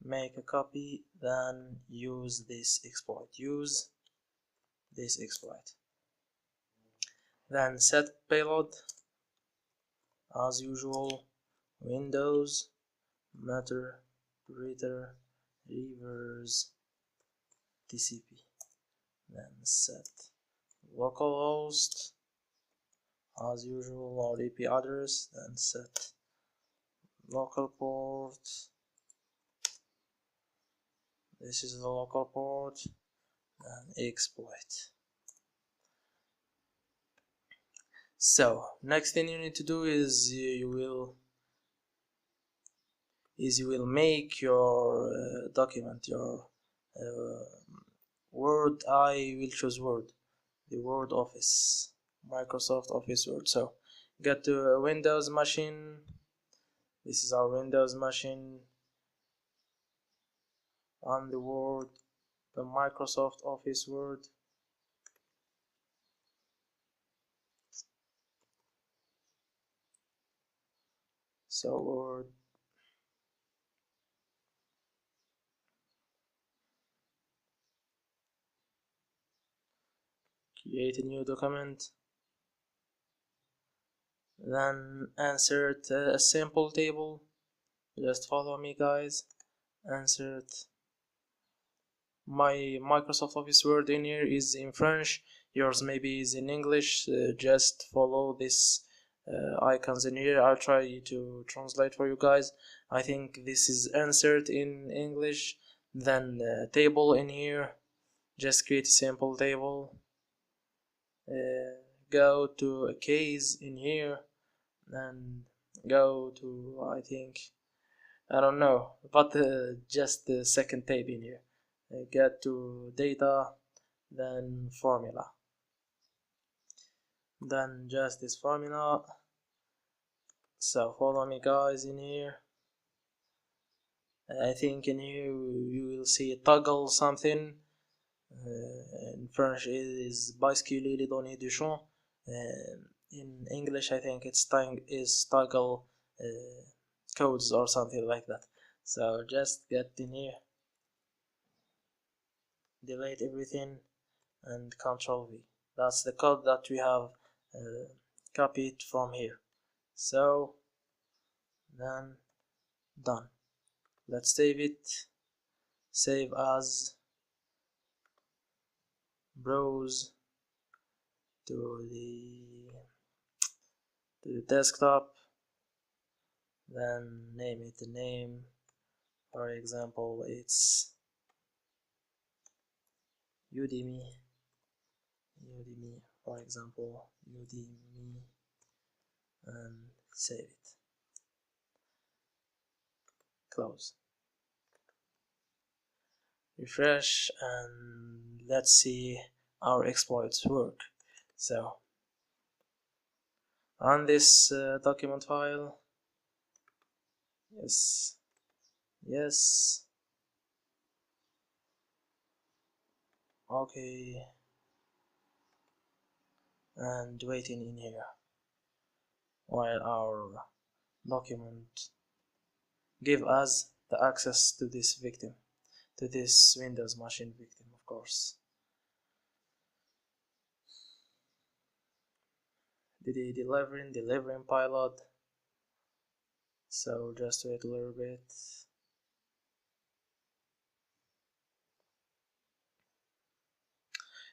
make a copy, then use this exploit. Use this exploit. Then set payload as usual. Windows, Matter, Reader, Reverse, TCP. Then set localhost as usual, our IP address. Then set local port. This is the local port, and exploit. So next thing you need to do is you will make your document, your Word. I will choose Word, the Word Office, Microsoft Office Word. So get to a Windows machine. This is our Windows machine on the Word, the Microsoft Office Word. So Word, create a new document, then insert a simple table. Just follow me guys. Insert my Microsoft Office Word in here is in French, yours maybe is in English. Just follow this icons in here. I'll try to translate for you guys. I think this is insert in English, then table in here. Just create a simple table, go to a case in here, and go to, I think, I don't know, but just the second tab in here. Get to data, then formula, then just this formula. So follow me guys in here. I think in here you will see toggle something. In French it is basculer les données du champ. In English I think it's toggle codes or something like that. So just get in here, delete everything, and Ctrl V. That's the code that we have copied from here. So then done. Let's save it. Save as. browse to the desktop, then name it the name. For example, it's Udemy, for example, Udemy, and save it. Close. Refresh and let's see our exploits work. So run this document file. Yes. Okay. And waiting in here while our document give us the access to this victim, to this Windows machine victim, of course. Delivering pilot. So just wait a little bit.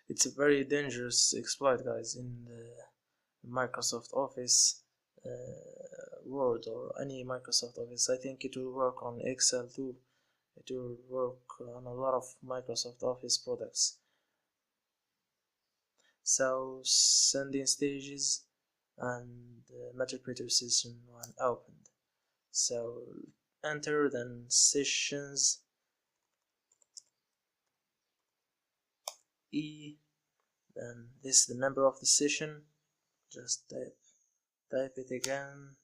It's a very dangerous exploit, guys, in the Microsoft Office, Word, or any Microsoft Office. I think it will work on Excel too. It will work on a lot of Microsoft Office products. So sending stages and Metric session 1 opened. So enter, then sessions, E, then this is the number of the session. Just type it again,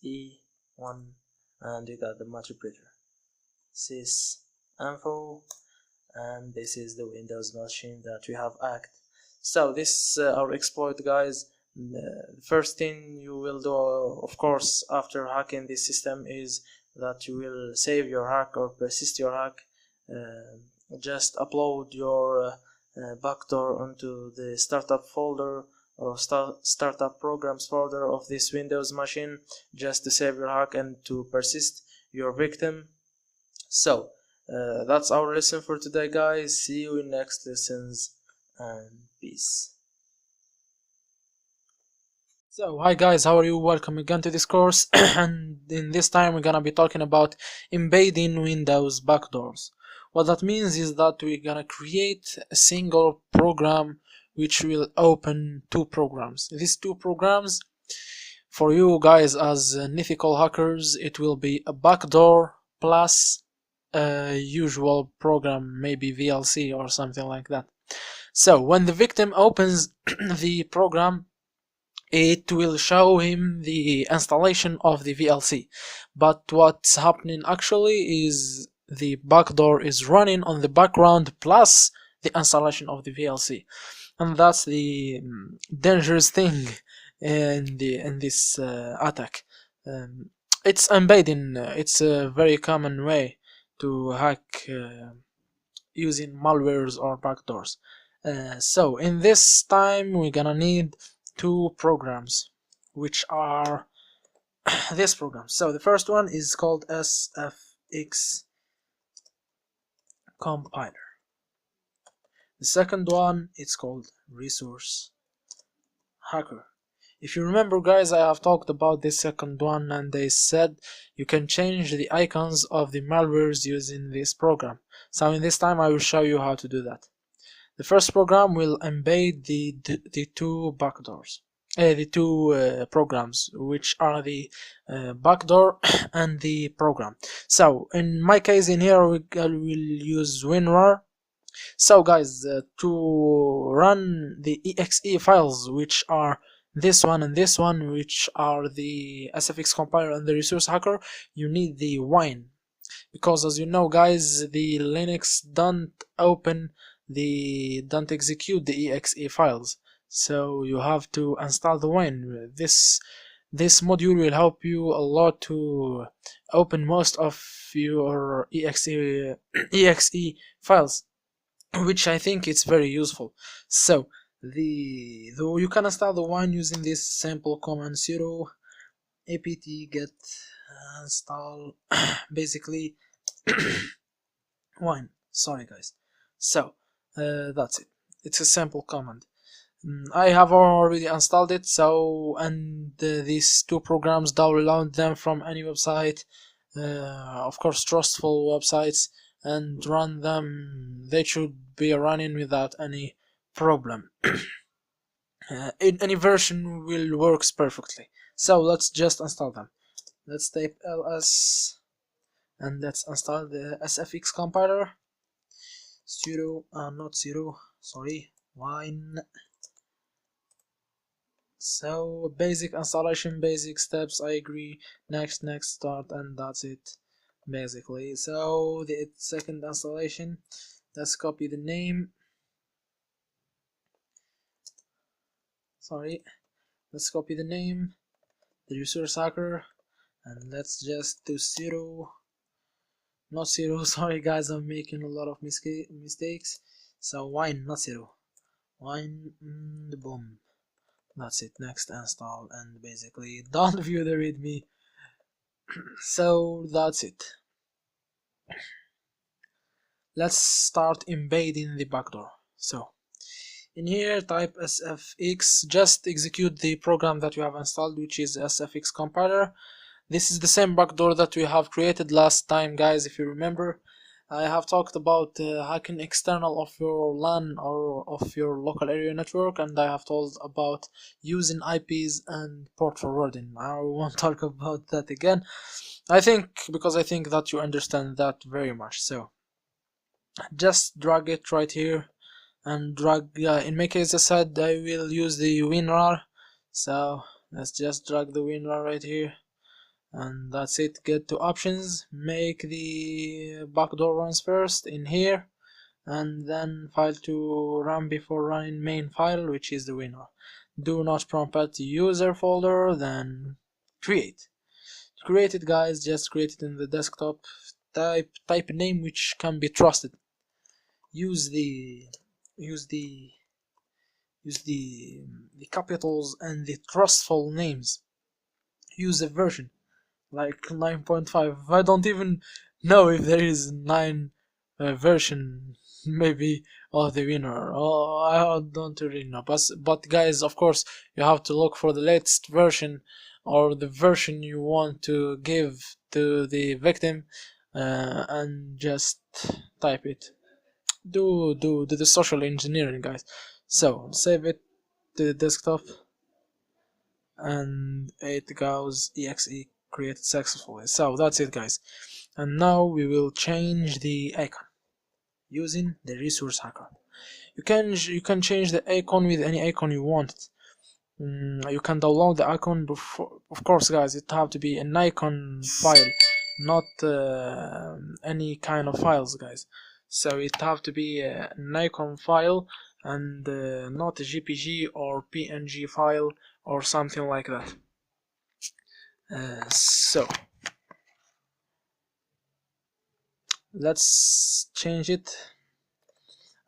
E1, and you got the Metric sys info, and this is the Windows machine that we have hacked. So this is our exploit, guys. The first thing you will do, of course, after hacking this system is that you will save your hack or persist your hack. Just upload your backdoor onto the startup folder or startup programs folder of this Windows machine, just to save your hack and to persist your victim. So that's our lesson for today, guys. See you in next lessons, and peace. So, hi guys, how are you? Welcome again to this course. And in this time we're gonna be talking about embedding Windows backdoors. What that means is that we're gonna create a single program which will open two programs. These two programs, for you guys as ethical hackers, it will be a backdoor plus a usual program, maybe VLC or something like that. So when the victim opens the program, it will show him the installation of the VLC, but what's happening actually is the backdoor is running on the background plus the installation of the VLC, and that's the dangerous thing in this attack. It's embedding. It's a very common way to hack using malwares or backdoors. So in this time we're gonna need two programs, which are this program. So the first one is called SFX compiler. The second one is called resource hacker. If you remember, guys, I have talked about this second one, and they said you can change the icons of the malwares using this program. So in this time I will show you how to do that. The first program will embed the two backdoors, the two programs, which are the backdoor and the program. So in my case, in here we will use WinRAR. So guys, to run the exe files, which are this one and this one, which are the SFX compiler and the resource hacker, you need the wine, because as you know, guys, the Linux don't execute the exe files, so you have to install the wine. This module will help you a lot to open most of your exe files, which I think it's very useful. So you can install the wine using this simple command sudo apt get install basically wine. Sorry guys. So that's it. It's a simple command. I have already installed it, so and these two programs, download them from any website, of course trustful websites, and run them. They should be running without any problem. Any version will works perfectly. So let's just install them. Let's type ls and let's install the sfx compiler. Sudo, not sudo, sorry, wine. So basic installation, basic steps, I agree, next, start, and that's it basically. So the second installation, let's copy the name, let's copy the name, the resource hacker, and let's just do sudo, not zero, sorry guys, I'm making a lot of mistakes. So wine, not zero, wine, the boom. That's it, next install, and basically don't view the readme. So that's it. Let's start embedding the backdoor. So in here type sfx, just execute the program that you have installed, which is sfx compiler. This is the same backdoor that we have created last time, guys. If you remember, I have talked about hacking external of your LAN or of your local area network, and I have told about using IPs and port forwarding. I won't talk about that again. Because I think that you understand that very much. So just drag it right here and drag. In my case, I said I will use the WinRAR. So let's just drag the WinRAR right here. And that's it. Get to options, make the backdoor runs first in here, and then file to run before running main file, which is the winner. Do not prompt user folder, then create it, guys. Just create it in the desktop. Type a name which can be trusted. Use the capitals and the trustful names. Use a version like 9.5. I don't even know if there is 9 version maybe of the winner. Oh, I don't really know. But guys, of course, you have to look for the latest version or the version you want to give to the victim, and just type it. Do the social engineering, guys. So save it to the desktop, and it goes exe created successfully. So that's it, guys. And now we will change the icon using the resource hacker. You can change the icon with any icon you want. You can download the icon before, of course, guys. It have to be an icon file, not any kind of files, guys. So it have to be an icon file, and not a JPG or PNG file or something like that. So let's change it.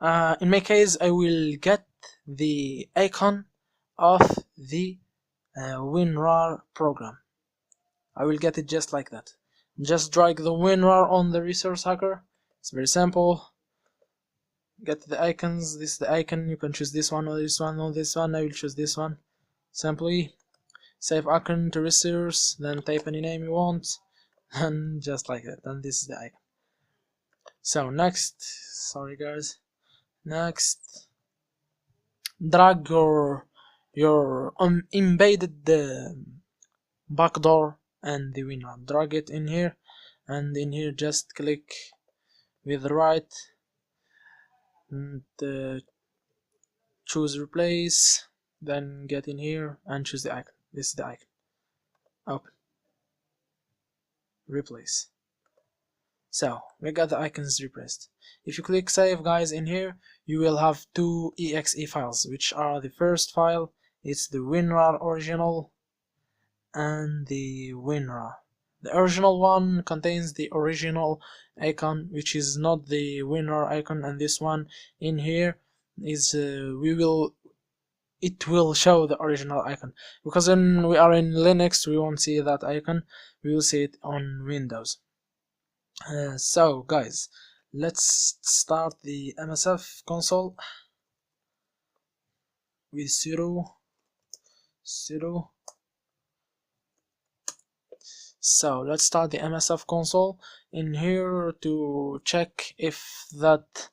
In my case, I will get the icon of the WinRAR program. I will get it just like that. Just drag the WinRAR on the resource hacker. It's very simple. Get the icons. This is the icon. You can choose this one or this one or this one. I will choose this one. Simply save icon to resource, then type any name you want, and just like that. And this is the icon. So next, sorry guys, next, drag your embedded backdoor and the winner. Drag it in here, and in here just click with the right and choose replace, then get in here and choose the icon. This is the icon. Open. Replace. So we got the icons replaced. If you click save, guys, in here you will have two exe files, which are the first file, it's the WinRAR original, and the WinRAR. The original one contains the original icon, which is not the WinRAR icon, and this one in here is it will show the original icon, because when we are in Linux we won't see that icon, we will see it on Windows. So guys, let's start the MSF console. with sudo. So let's start the MSF console in here to check if that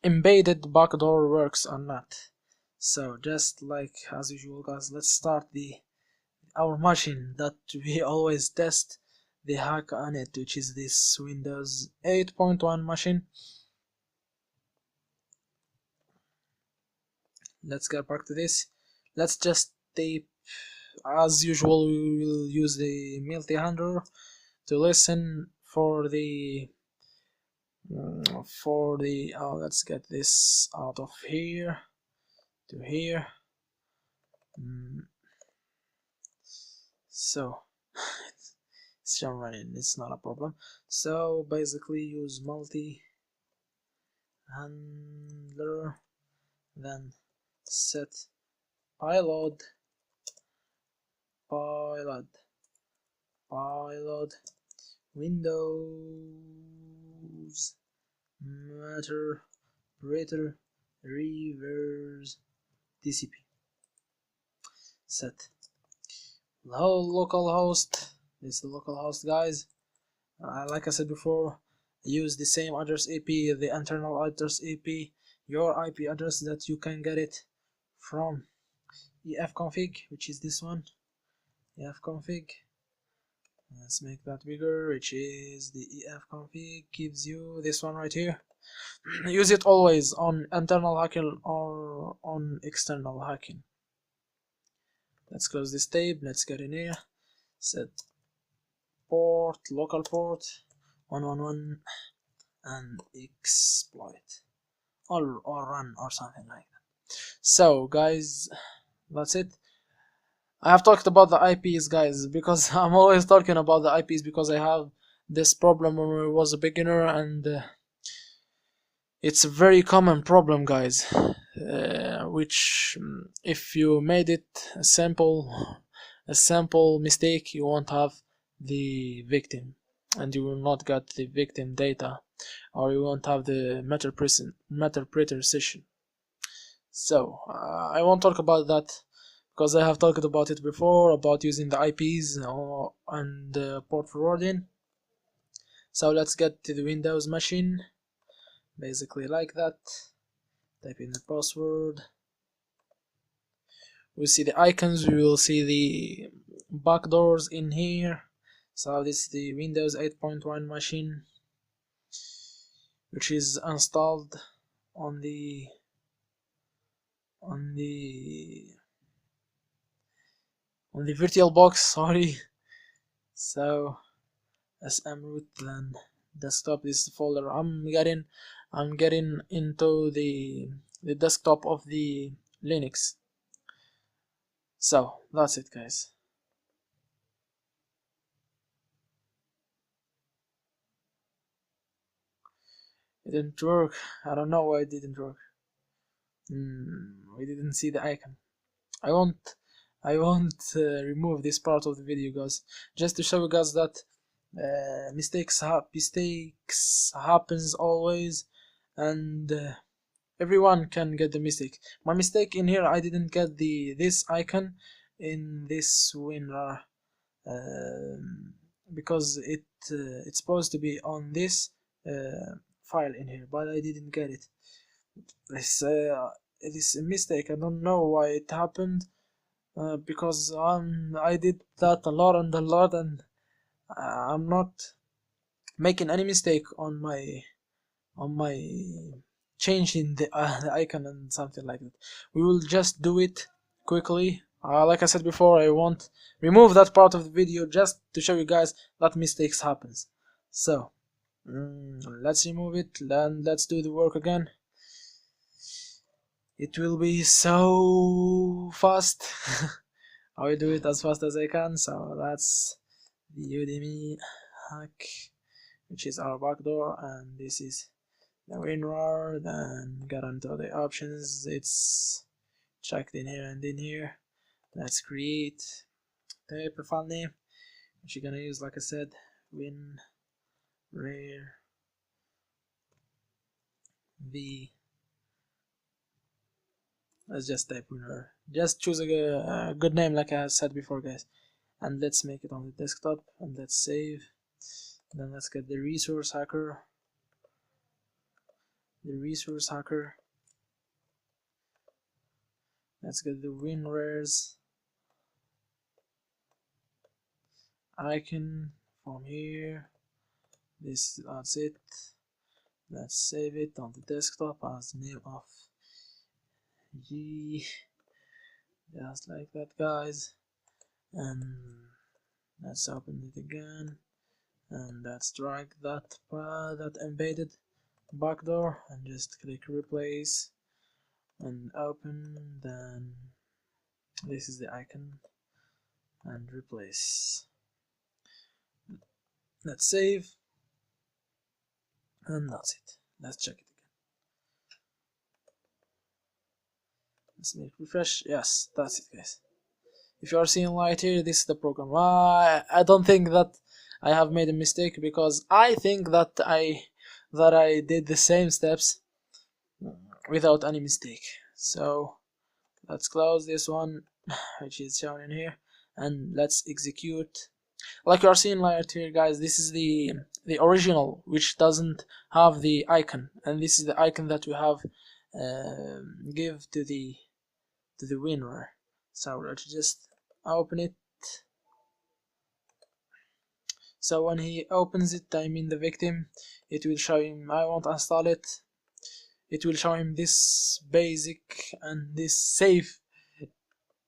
embedded backdoor works or not. So just like as usual, guys, let's start our machine that we always test the hack on it, which is this Windows 8.1 machine. Let's get back to this. Let's just tape. As usual, we will use the multi-handler to listen for the let's get this out of here to here. So it's still running, it's not a problem. So basically use multi-handler, then set payload Windows Matter reverse TCP. Set localhost. This is the localhost, guys. Like I said before, use the same address IP, the internal address IP, your IP address that you can get it from efconfig, which is this one. efconfig. Let's make that bigger, which is the efconfig gives you this one right here. Use it always on internal hacking or on external hacking. Let's close this tab. Let's get in here. Set port, local port 111 and exploit or run or something like that. So guys, that's it. I have talked about the IPs, guys, because I'm always talking about the IPs because I have this problem when I was a beginner, and it's a very common problem, guys, which if you made it a simple mistake, you won't have the victim, and you will not get the victim data, or you won't have the matter precision. So I won't talk about that because I have talked about it before, about using the IPs and port forwarding. So let's get to the Windows machine, basically like that. Type in the password. We'll see the icons, we will see the backdoors in here. So this is the Windows 8.1 machine, which is installed on the VirtualBox, sorry. So sm root, then desktop, this is the folder I'm getting into the desktop of the Linux. So that's it, guys. It didn't work. I don't know why it didn't work. We didn't see the icon. I won't remove this part of the video, guys, just to show you guys that mistakes happens always, and everyone can get the mistake. My mistake in here, I didn't get this icon in this WinRAR because it's supposed to be on this file in here, but I didn't get it. It is a mistake. I don't know why it happened, because I did that a lot, and I'm not making any mistake on my changing the icon and something like that. We will just do it quickly. Like I said before, I won't remove that part of the video just to show you guys that mistakes happens. So let's remove it and let's do the work again. It will be so fast. I will do it as fast as I can. So that's the Udemy hack, which is our backdoor, and this is the WinRAR. Then get onto the options. It's checked in here and in here. Let's create type a file name, which you're gonna use, like I said, WinRAR v let's just type WinRAR. Just choose a good name like I said before, guys, and let's make it on the desktop, and let's save. Then let's get the resource hacker. Let's get the WinRAR's icon from here. That's it. Let's save it on the desktop as name of G, just like that, guys. And let's open it again, and let's drag that embedded backdoor and just click replace and open. Then this is the icon and replace. Let's save, and that's it. Let's check it again. Let's make refresh. Yes, that's it, guys. If you are seeing light here, this is the program. I don't think that I have made a mistake, because I think that I did the same steps without any mistake. So let's close this one, which is shown in here, and let's execute. Like you are seeing right here, guys, this is the original, which doesn't have the icon, and this is the icon that we have give to the WinRAR. So let's just open it. So when he opens it, I mean the victim, it will show him, I won't install it. It will show him this basic and this safe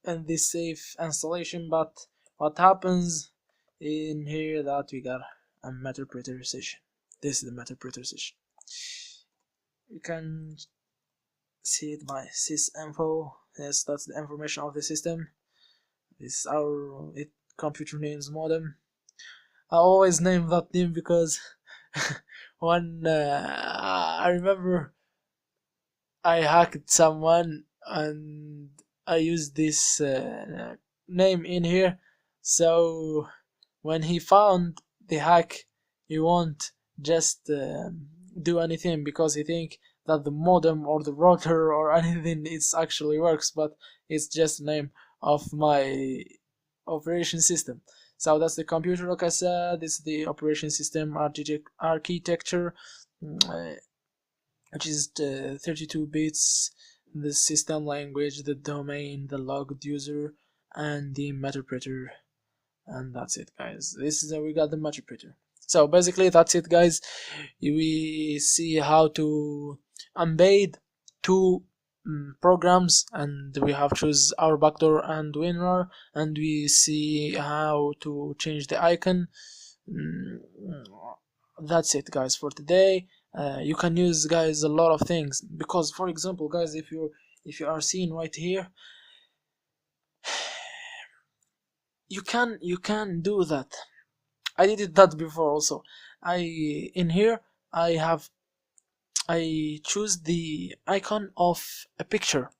installation. But what happens in here, that we got a Meterpreter session. This is the Meterpreter session. You can see it by sysinfo. Yes, that's the information of the system. This is our computer names modem. I always name that name because when I remember I hacked someone and I used this name in here, so when he found the hack, he won't just do anything, because he think that the modem or the router or anything it's actually works, but it's just the name of my operation system. So that's the computer, like I said. This is the operation system architecture, which is 32 bits, the system language, the domain, the logged user, and the Meterpreter. And that's it, guys. This is we got the Meterpreter. So basically that's it, guys. We see how to embed two programs, and we have choose our backdoor and WinRAR, and we see how to change the icon. That's it, guys, for today. You can use, guys, a lot of things, because for example, guys, if you are seeing right here, you can do that. I did that before also. In here I choose the icon of a picture,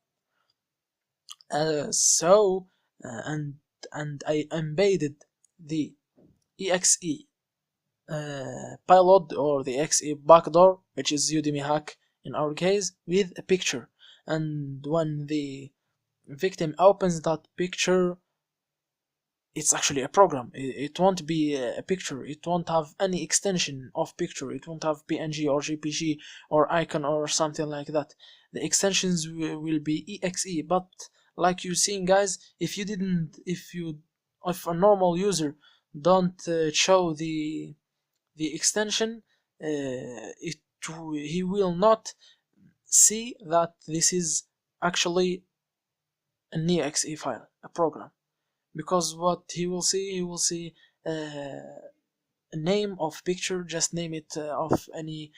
and I embedded the exe payload, or the exe backdoor, which is Udemy hack in our case, with a picture. And when the victim opens that picture, it's actually a program. It won't be a picture. It won't have any extension of picture. It won't have PNG or JPG or icon or something like that. The extensions will be exe. But like you seen, guys, if a normal user don't show the extension, he will not see that this is actually an exe file, a program. Because what he will see a name of picture, just name it of any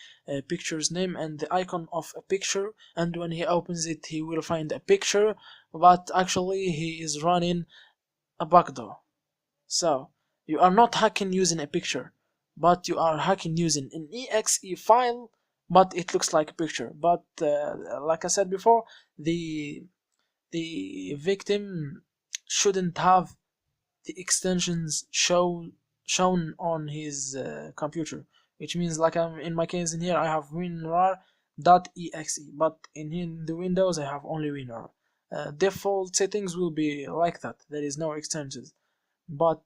picture's name, and the icon of a picture, and when he opens it he will find a picture, but actually he is running a backdoor. So you are not hacking using a picture, but you are hacking using an exe file, but it looks like a picture. But like I said before, the victim shouldn't have the extensions shown on his computer, which means, like in my case in here, I have WinRAR.exe, but in the Windows I have only WinRAR. default settings will be like that. There is no extensions, but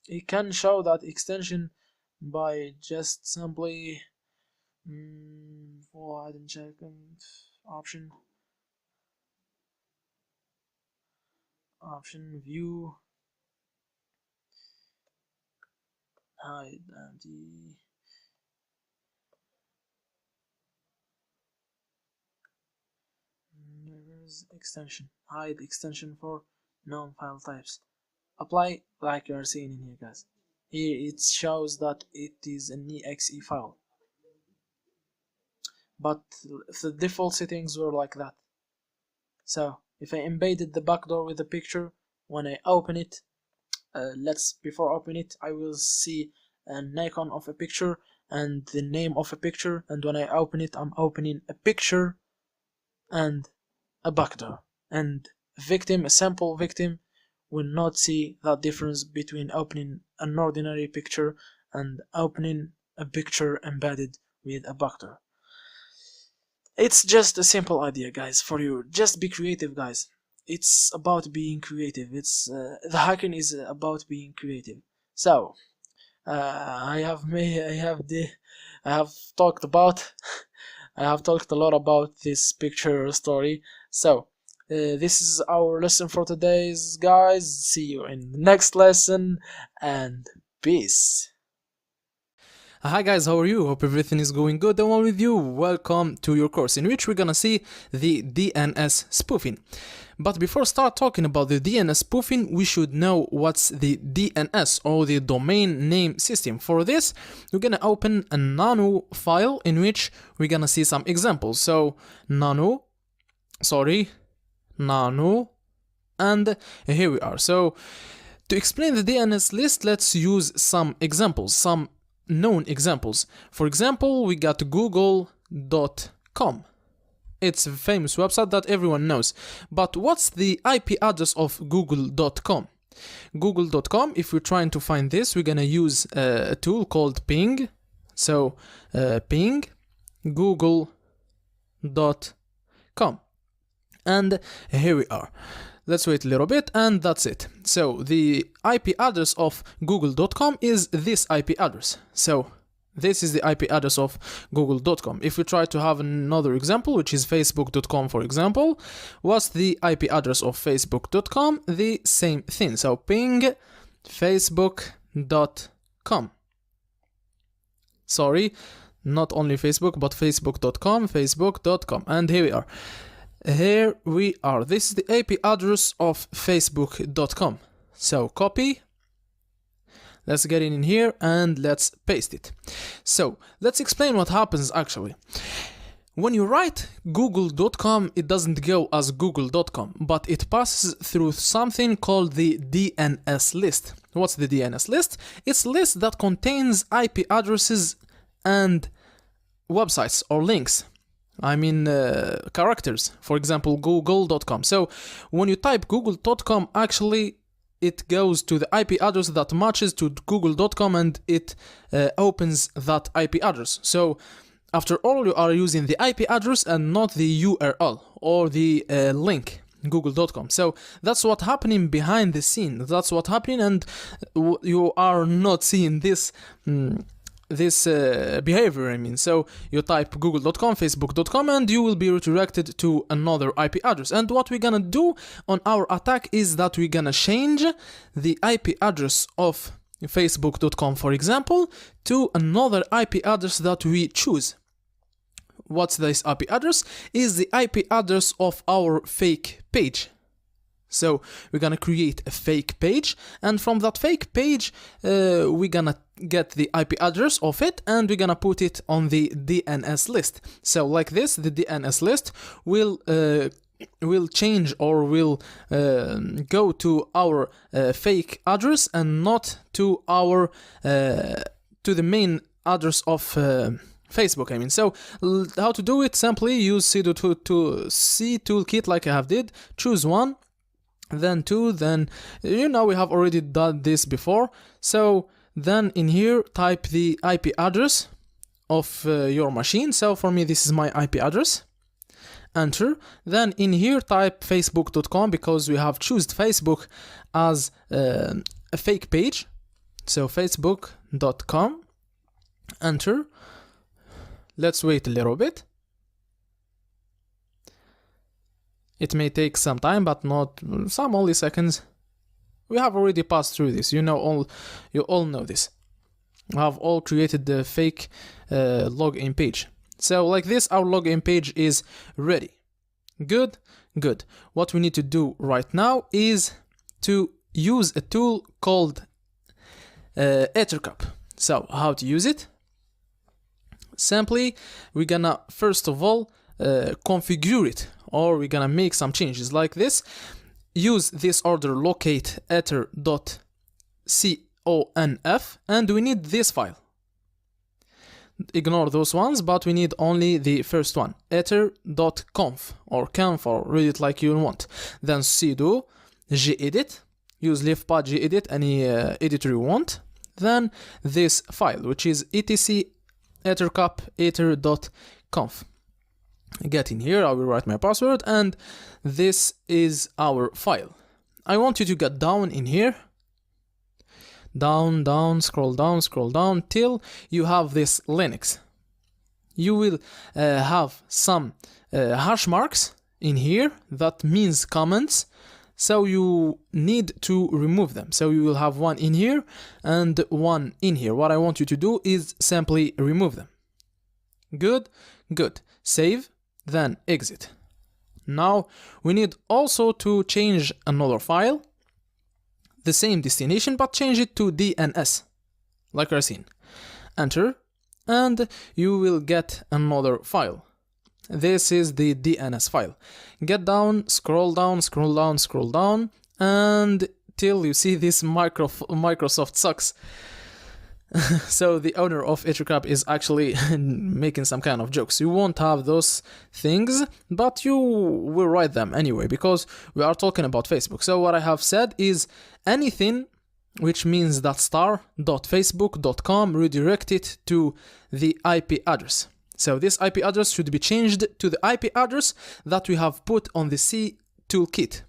it can show that extension by just simply go ahead and check option view hide the extension, hide extension for known file types, apply like you are seeing in here, guys. Here it shows that it is an exe file, but the default settings were like that. So if I embedded the backdoor with the picture, when I open it, before open it, I will see an icon of a picture and the name of a picture, and when I open it, I'm opening a picture and a backdoor, and a sample victim will not see that difference between opening an ordinary picture and opening a picture embedded with a backdoor. It's just a simple idea, guys, for you. Just be creative, guys. It's about being creative. The hacking is about being creative. So I have talked a lot about this picture story. So this is our lesson for today, guys. See you in the next lesson, and peace. Hi guys, how are you? Hope everything is going good and well with you. Welcome to your course in which we're gonna see the DNS spoofing. But before start talking about the DNS spoofing, we should know what's the DNS or the domain name system. For this, we're gonna open a nano file in which we're gonna see some examples. So nano, and here we are. So to explain the DNS list, let's use some examples, some known examples. For example, we got google.com. It's a famous website that everyone knows. But what's the IP address of google.com? Google.com, if we're trying to find this, we're gonna use a tool called ping. So ping google.com. And here we are. Let's wait a little bit, and that's it. So the IP address of google.com is this IP address. So this is the IP address of google.com. If we try to have another example, which is facebook.com, for example, what's the IP address of facebook.com? The same thing. So ping facebook.com. Sorry, not only Facebook, but facebook.com. And here we are. Here we are. This is the IP address of facebook.com. So copy. Let's get in here and let's paste it. So let's explain what happens actually. When you write google.com, it doesn't go as google.com, but it passes through something called the DNS list. What's the DNS list? It's a list that contains IP addresses and websites or links. I mean characters, for example google.com. So when you type google.com, actually it goes to the IP address that matches to google.com and it opens that IP address. So after all, you are using the IP address and not the URL or the link, google.com. So that's what's happening behind the scene. That's what's happening, and you are not seeing this behavior. I mean, so you type google.com, facebook.com, and you will be redirected to another IP address. And what we're gonna do on our attack is that we're gonna change the IP address of facebook.com, for example, to another IP address that we choose. What's this IP address? Is the IP address of our fake page. So we're gonna create a fake page, and from that fake page we're gonna get the IP address of it, and we're gonna put it on the DNS list. So like this, the DNS list will change or will go to our fake address and not to our to the main address of Facebook. I mean, so how to do it? Simply use C toolkit like I have did. Choose one, then two, then we have already done this before. So then in here type the IP address of your machine. So for me this is my IP address, enter. Then in here type facebook.com because we have chosen Facebook as a fake page. So facebook.com, enter. Let's wait a little bit. It may take some time, but not some, only seconds. We have already passed through this. You all know this. We have all created the fake login page. So like this, our login page is ready. Good. What we need to do right now is to use a tool called Ethercup. So how to use it? Simply, we're gonna first of all configure it, or we're gonna make some changes like this. Use this order locate ether.conf, and we need this file. Ignore those ones, but we need only the first one, ether.conf or conf, or read it like you want. Then sudo gedit, use leafpad gedit, any editor you want. Then this file, which is etc ethercup ether.conf. Get in here, I will write my password, and this is our file. I want you to get down in here. Down, scroll down till you have this Linux. You will have some hash marks in here, that means comments, so you need to remove them. So you will have one in here and one in here. What I want you to do is simply remove them. Good. Save, then exit. Now we need also to change another file, the same destination, but change it to DNS, like we're seeing. Enter, and you will get another file. This is the DNS file. Get down, scroll down, and till you see this Microsoft sucks. So the owner of Ethercup is actually making some kind of jokes. You won't have those things, but you will write them anyway, because we are talking about Facebook. So what I have said is anything which means that star.facebook.com redirected to the IP address. So this IP address should be changed to the IP address that we have put on the C toolkit.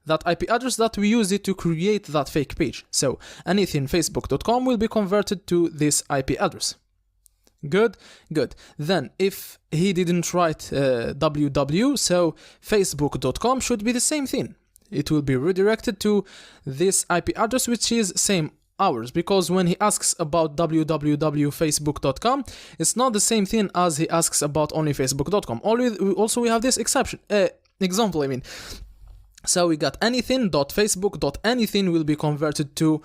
That IP address that we use it to create that fake page. So anything facebook.com will be converted to this IP address. Good. Then if he didn't write www, so facebook.com should be the same thing. It will be redirected to this IP address, which is same ours, because when he asks about www.facebook.com, it's not the same thing as he asks about only facebook.com. Also we have this example, I mean. So we got anything.facebook.anything will be converted to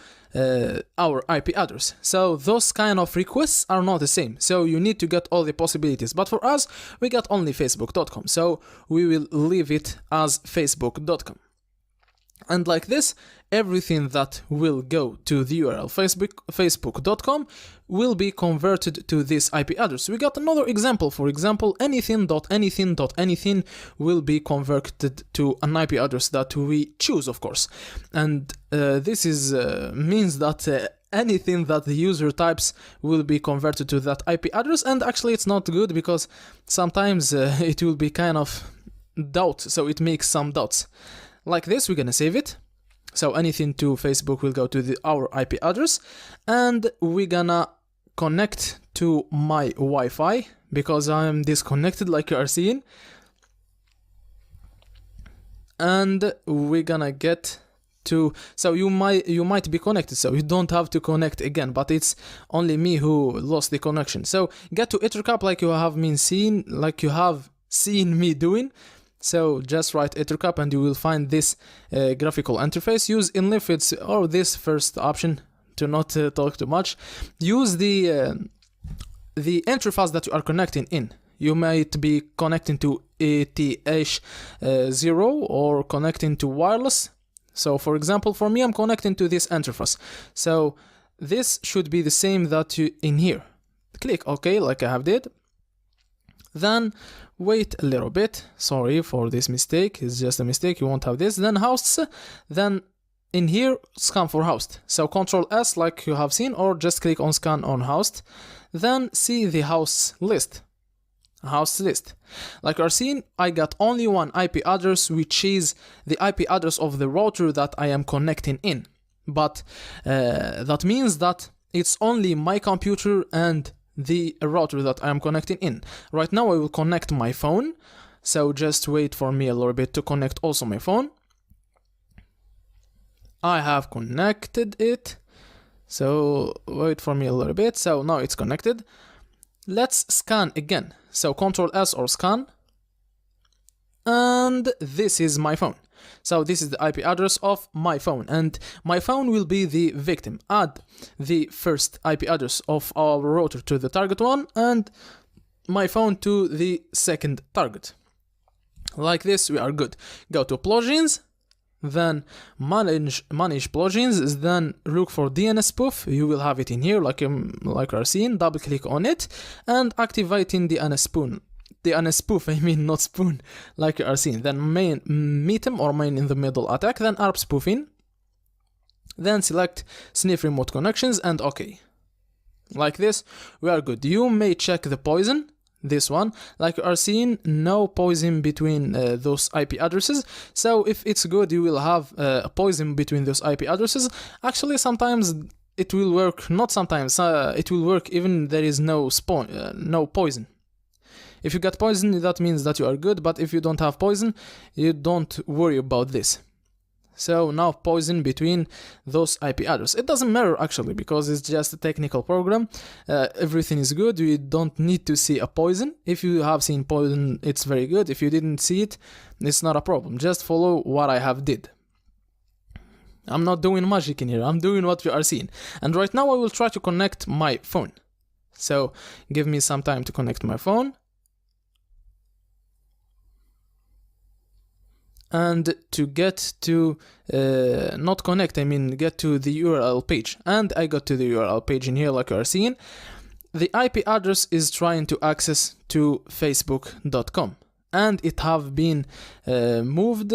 our IP address. So those kind of requests are not the same. So you need to get all the possibilities. But for us, we got only facebook.com. So we will leave it as facebook.com. And like this, everything that will go to the URL facebook.com will be converted to this IP address. We got another example. For example, anything.anything.anything will be converted to an IP address that we choose, of course. And this is means that anything that the user types will be converted to that IP address. And actually it's not good, because sometimes it will be kind of doubt, so it makes some doubts. Like this, we're gonna save it. So anything to Facebook will go to our IP address, and we're gonna connect to my Wi-Fi because I'm disconnected, like you are seeing. And we're gonna get to, so you might be connected, so you don't have to connect again, but it's only me who lost the connection. So get to Ethercup like you have seen me doing. So just write Ethercup and you will find this graphical interface. Use inlifids or this first option to not talk too much. Use the interface that you are connecting in. You might be connecting to ETH0 or connecting to wireless. So for example, for me, I'm connecting to this interface. So this should be the same that you in here. Click OK like I have did. Then wait a little bit. Sorry for this mistake. It's just a mistake. You won't have this. Then hosts. Then in here, scan for host. So Ctrl S like you have seen, or just click on scan on host. Then see the hosts list. host list. Like you are seeing, I got only one IP address, which is the IP address of the router that I am connecting in. But that means that it's only my computer and the router that I am connecting in. Right now I will connect my phone, so just wait for me a little bit to connect also my phone. I have connected it, so wait for me a little bit. So now it's connected. Let's scan again. So Ctrl S or scan. And this is my phone. So this is the IP address of my phone, and my phone will be the victim. Add the first IP address of our router to the target one and my phone to the second target. Like this, we are good. Go to plugins, then manage plugins, then look for DNS spoof. You will have it in here, like you are seeing. Double click on it and activating the DNS spoof, I mean not spoon, like you are seeing. Then main meetem or main in the middle attack, then ARP spoofing, then select sniff remote connections and OK. Like this, we are good. You may check the poison, this one, like you are seeing, no poison between those IP addresses. So if it's good, you will have a poison between those IP addresses. Actually, sometimes it will work, not sometimes, it will work even there is no poison. If you get poison, that means that you are good, but if you don't have poison, you don't worry about this. So now poison between those IP addresses. It doesn't matter actually, because it's just a technical program. Everything is good. You don't need to see a poison. If you have seen poison, it's very good. If you didn't see it, it's not a problem. Just follow what I have did. I'm not doing magic in here. I'm doing what you are seeing. And right now I will try to connect my phone. So give me some time to connect my phone. And to get to, not connect, I mean get to the URL page. And I got to the URL page in here, like you are seeing. The IP address is trying to access to facebook.com. And it have been moved,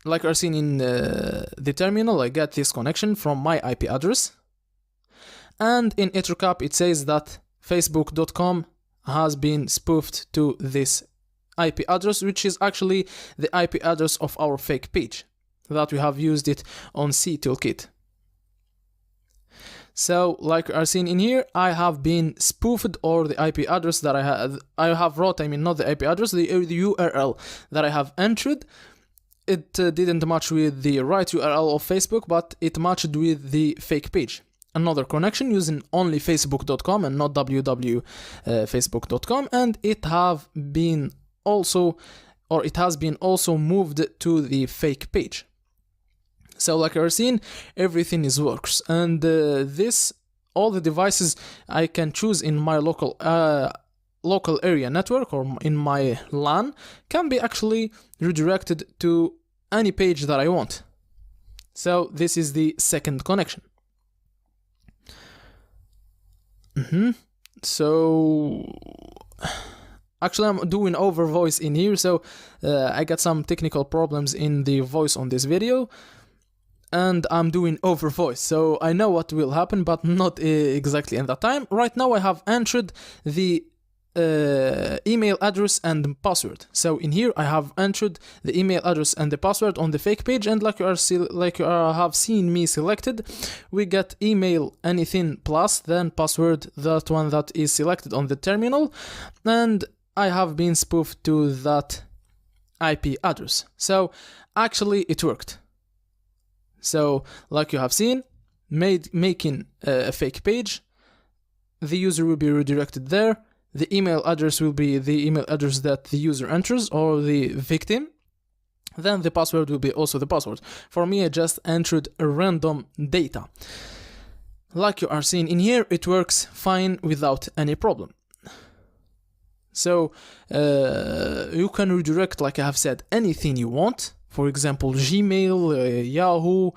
like you are seeing in the terminal. I get this connection from my IP address. And in ethercap it says that facebook.com has been spoofed to this IP address, which is actually the IP address of our fake page that we have used it on C Toolkit. So like you are seeing in here, I have been spoofed, or the IP address that I have wrote, I mean not the IP address, the URL that I have entered. It didn't match with the right URL of Facebook, but it matched with the fake page. Another connection using only facebook.com and not www.facebook.com, and it has been also moved to the fake page. So like you're seeing, everything works, and all the devices I can choose in my local area network or in my LAN can be actually redirected to any page that I want. So this is the second connection. So actually I'm doing over voice in here, so I got some technical problems in the voice on this video, and I'm doing over voice, so I know what will happen, but not exactly in that time. Right now I have entered the email address and password. So in here I have entered the email address and the password on the fake page, and like you have seen me selected, we get email anything plus then password, that one that is selected on the terminal, and I have been spoofed to that IP address. So actually it worked. So like you have seen, making a fake page, the user will be redirected there. The email address will be the email address that the user enters, or the victim. Then the password will be also the password. For me, I just entered a random data. Like you are seeing in here, it works fine without any problem. So you can redirect, like I have said, anything you want. For example, Gmail, Yahoo,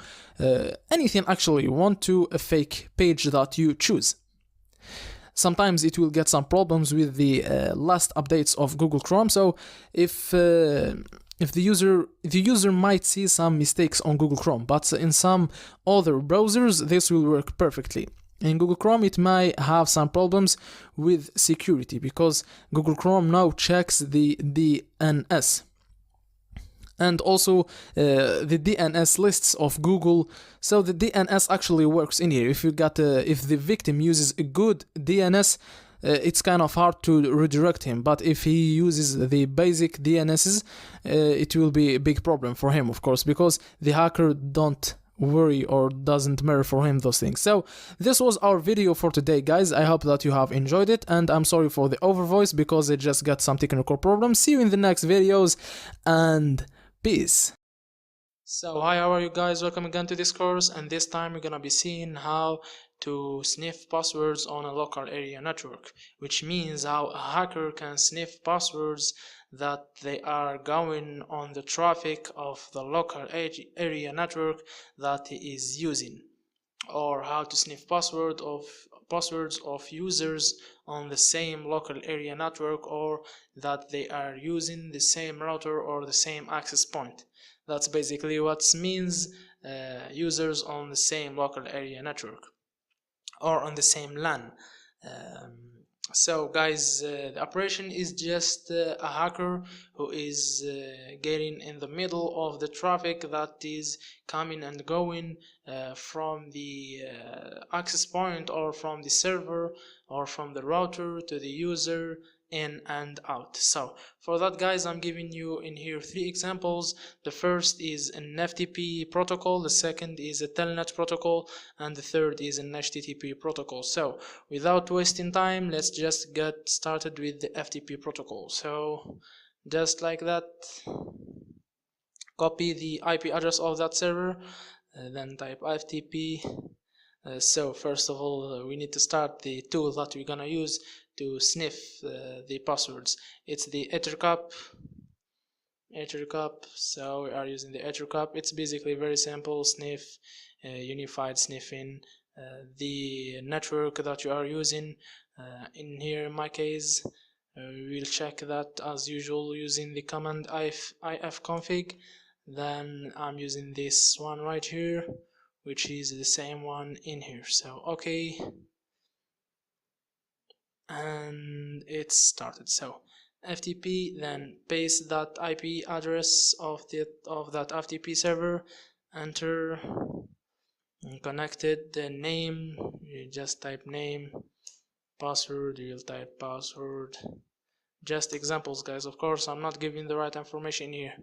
anything actually you want to a fake page that you choose. Sometimes it will get some problems with the last updates of Google Chrome. So if the user might see some mistakes on Google Chrome, but in some other browsers this will work perfectly. in Google Chrome it might have some problems with security, because Google Chrome now checks the DNS and also the DNS lists of Google. So the DNS actually works in here. If you got if the victim uses a good DNS, it's kind of hard to redirect him, but if he uses the basic DNSs, it will be a big problem for him, of course, because the hacker don't worry or doesn't matter for him those things. So this was our video for today, guys. I hope that you have enjoyed it, and I'm sorry for the overvoice because it just got some technical problems. See you in the next videos, and peace. So hi, how are you guys? Welcome again to this course, and this time we're gonna be seeing how to sniff passwords on a local area network, which means how a hacker can sniff passwords that they are going on the traffic of the local area network that he is using, or how to sniff passwords of users on the same local area network, or that they are using the same router or the same access point. That's basically what means users on the same local area network or on the same LAN. So guys, the operation is just a hacker who is getting in the middle of the traffic that is coming and going from the access point, or from the server, or from the router to the user, in and out. So for that, guys, I'm giving you in here 3 examples. The first is an FTP protocol, the second is a telnet protocol, and the third is an HTTP protocol. So without wasting time, let's just get started with the FTP protocol. So just like that, copy the IP address of that server, then type FTP. So first of all, we need to start the tool that we're gonna use to sniff the passwords. It's the ettercap. So we are using the ettercap. It's basically very simple: sniff, unified sniffing, the network that you are using. In here, in my case, we'll check that as usual using the command ifconfig. Then I'm using this one right here, which is the same one in here. So okay, and it's started. So FTP, then paste that IP address of that FTP server, enter, and connected. The name, you just type name, password, you'll type password. Just examples, guys. Of course, I'm not giving the right information here.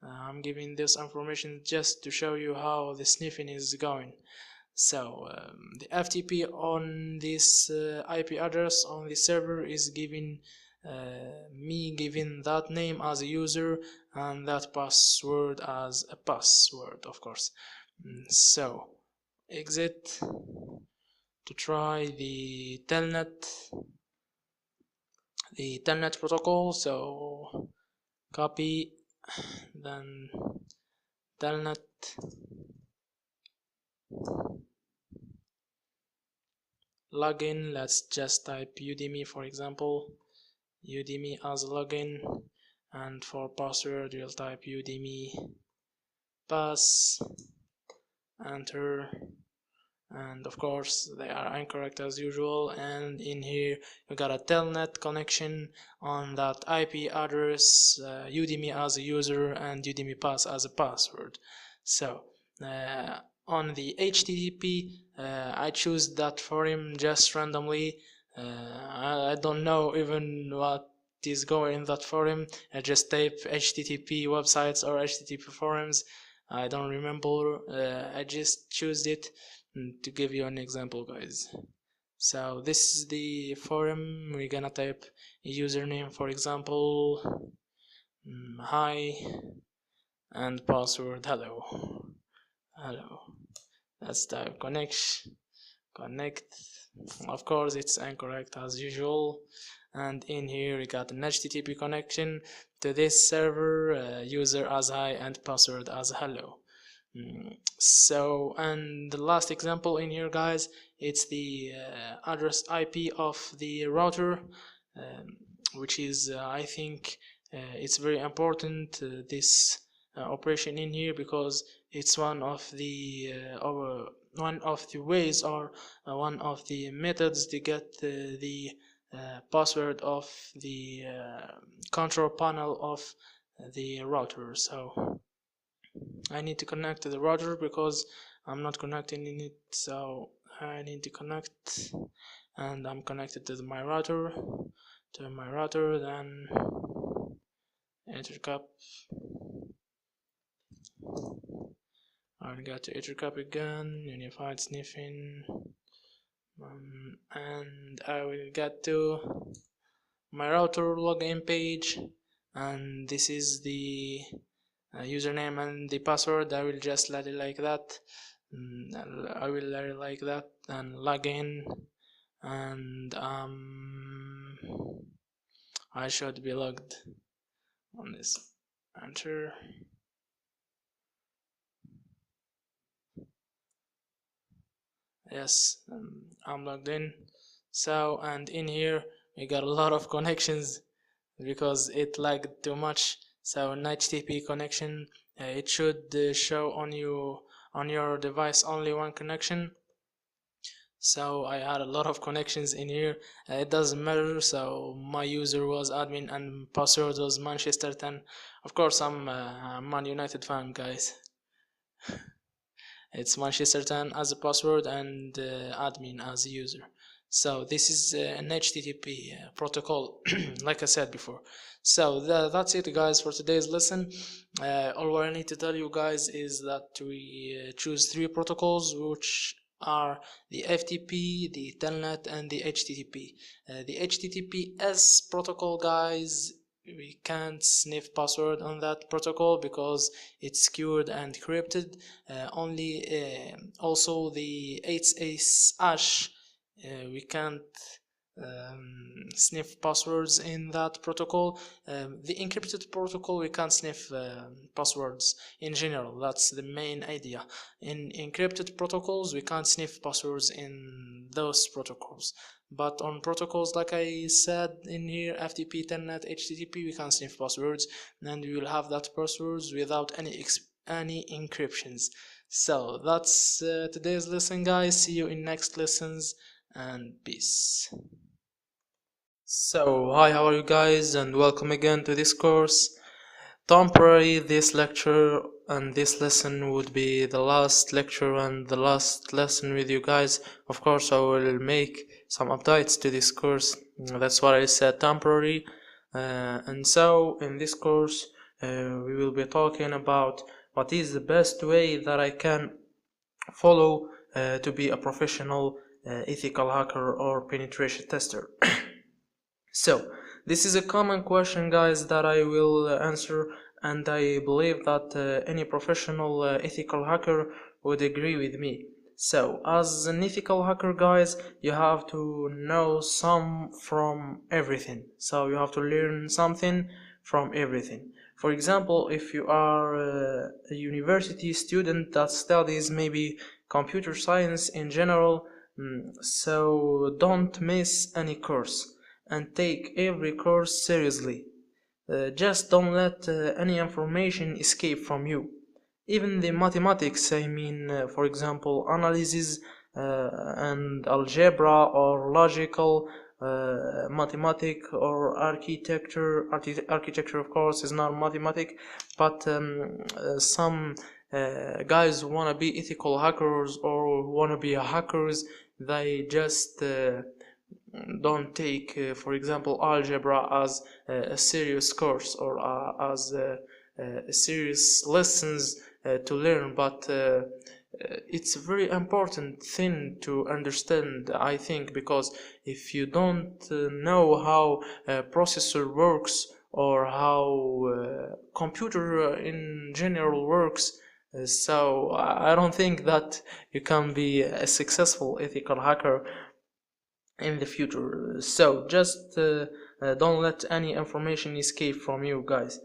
I'm giving this information just to show you how the sniffing is going. So the FTP on this IP address on the server is giving me giving that name as a user and that password as a password, of course. So exit to try the telnet protocol. So copy, then telnet, login. Let's just type Udemy, for example, Udemy as login, and for password you'll type Udemy pass, enter, and of course they are incorrect as usual. And in here you got a telnet connection on that IP address, Udemy as a user and Udemy pass as a password. So on the HTTP, I choose that forum just randomly. I don't know even what is going in that forum. I just type HTTP websites or HTTP forums. I don't remember. I just choose it to give you an example, guys. So this is the forum. We're gonna type a username, for example, hi, and password hello. Let's type connect. Of course it's incorrect as usual. And in here we got an HTTP connection to this server, user as hi and password as hello. So, and the last example in here, guys, it's the address IP of the router, which is I think it's very important, this operation in here, because it's one of the ways, or one of the methods to get the password of the control panel of the router. So I need to connect to the router because I'm not connecting in it, so I need to connect, and I'm connected to my router, then ethercap. I'll go to ethercap again, unified sniffing, and I will get to my router login page, and this is the username and the password. I will just let it like that. I will let it like that and log in, and I should be logged on this. Enter. Yes, I'm logged in. So, and in here we got a lot of connections because it lagged too much. So an HTTP connection, it should show on your device only one connection. So I had a lot of connections in here. It doesn't matter. So my user was admin and password was Manchester 10. Of course, I'm a Man United fan, guys. It's Manchester 10 as a password and admin as a user. So this is an HTTP protocol, like I said before. So that's it, guys, for today's lesson. All I need to tell you guys is that we choose 3 protocols, which are the FTP, the Telnet, and the HTTP. The HTTPS protocol, guys, we can't sniff password on that protocol because it's secured and encrypted. Also the 8SH, we can't sniff passwords in that protocol. The encrypted protocol, we can't sniff passwords in general. That's the main idea. In encrypted protocols, we can't sniff passwords in those protocols. But on protocols like I said in here, FTP, Telnet, HTTP, we can sniff passwords, and we will have that passwords without any encryptions. So that's today's lesson, guys. See you in next lessons, and peace. So hi, how are you guys, and welcome again to this course. Temporarily, this lecture and this lesson would be the last lecture and the last lesson with you guys. Of course, I will make some updates to this course. That's what I said, temporary. And so in this course, we will be talking about what is the best way that I can follow to be a professional ethical hacker or penetration tester. So this is a common question, guys, that I will answer, and I believe that any professional ethical hacker would agree with me. So as an ethical hacker, guys, you have to know some from everything. So you have to learn something from everything. For example, if you are a university student that studies maybe computer science in general, so don't miss any course and take every course seriously. Just don't let any information escape from you. Even the mathematics, for example, analysis and algebra or logical mathematics or architecture. Architecture, of course, is not mathematics, but some guys who want to be ethical hackers or want to be hackers, they just don't take, for example, algebra as a serious course or as a serious lessons to learn, but it's a very important thing to understand, I think, because if you don't know how a processor works or how computer in general works, so I don't think that you can be a successful ethical hacker in the future. So just don't let any information escape from you, guys.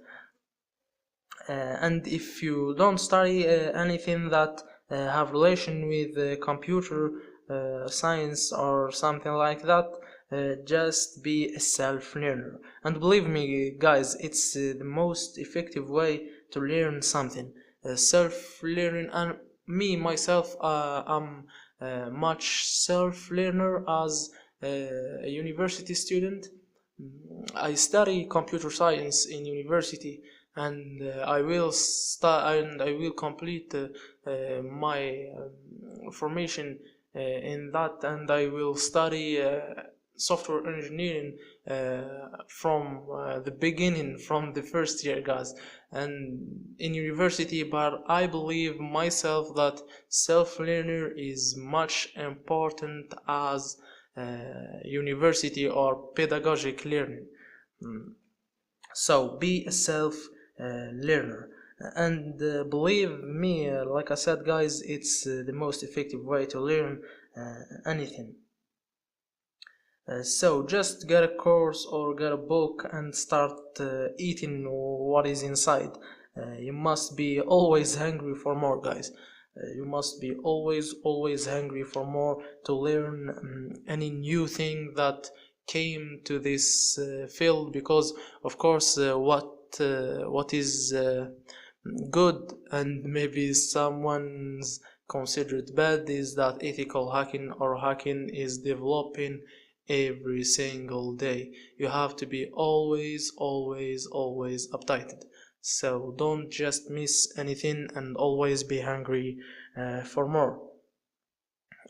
And if you don't study anything that have relation with computer science or something like that, just be a self-learner. And believe me, guys, it's the most effective way to learn something. self-learning, and me myself, I'm much self-learner as a university student. I study computer science in university, and I will complete my formation in that, and I will study software engineering from the beginning, from the first year, guys, and in university. But I believe myself that self-learner is much important as university or pedagogic learning. So be a self-learner, and believe me, like I said, guys, it's the most effective way to learn anything. So just get a course or get a book and start eating what is inside. You must be always hungry for more, guys. You must be always hungry for more to learn any new thing that came to this field, because of course what is good and maybe someone's considered bad is that ethical hacking or hacking is developing every single day. You have to be always updated. So don't just miss anything, and always be hungry for more.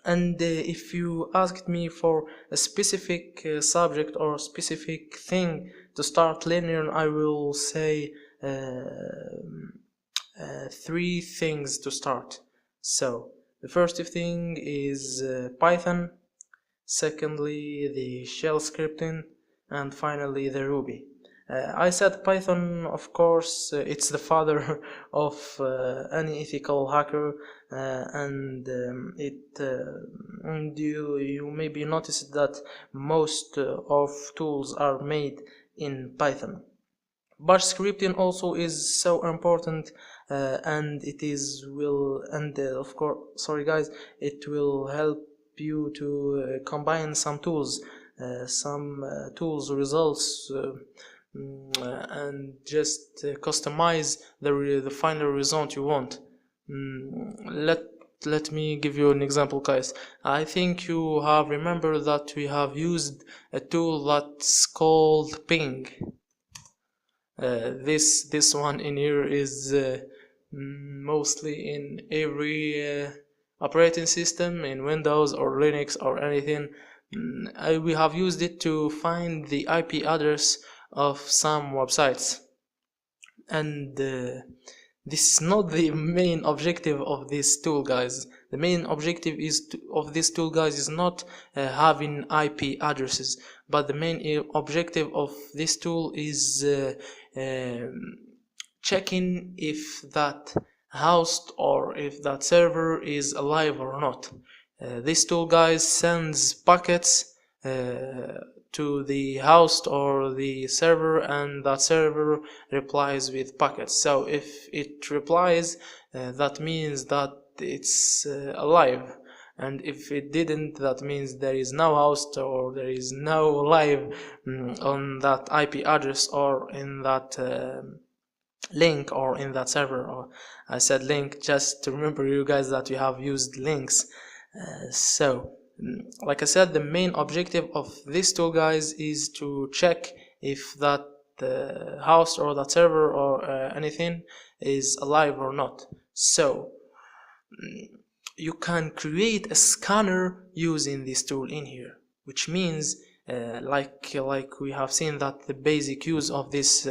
And if you asked me for a specific subject or specific thing to start learning, I will say 3 things to start. So the first thing is Python, secondly the shell scripting, and finally the Ruby. I said Python, of course, it's the father of any ethical hacker, and you maybe noticed that most of tools are made in Python. Bash scripting also is so important, and of course, sorry guys, it will help you to combine some tools results, and just customize the final result you want. Let me give you an example, guys. I think you have remembered that we have used a tool that's called ping. This one in here is mostly in every operating system, in Windows or Linux or anything. We have used it to find the IP address of some websites, and this is not the main objective of this tool, guys. The main objective of this tool, guys, is not having IP addresses, but the main objective of this tool is checking if that host or if that server is alive or not. This tool, guys, sends packets to the host or the server, and that server replies with packets. So if it replies, that means that it's alive, and if it didn't, that means there is no host or there is no live on that IP address or in that link or in that server. Or I said link just to remember you guys that we have used links. So like I said, the main objective of this tool, guys, is to check if that host or that server or anything is alive or not. So you can create a scanner using this tool in here, which means like we have seen that the basic use of this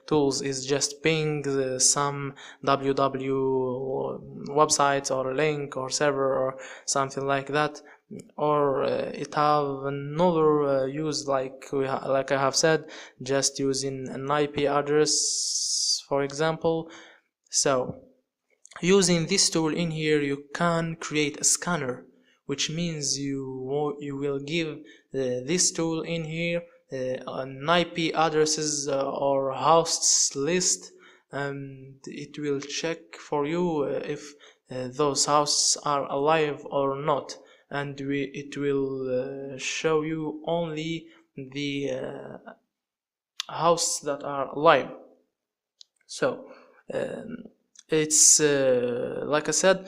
tools is just ping some www websites or a link or server or something like that, or it have another use, like I have said, just using an IP address, for example. So using this tool in here, you can create a scanner, which means you will give this tool in here an IP addresses or hosts list, and it will check for you if those hosts are alive or not, and it will show you only the hosts that are alive. So it's like I said,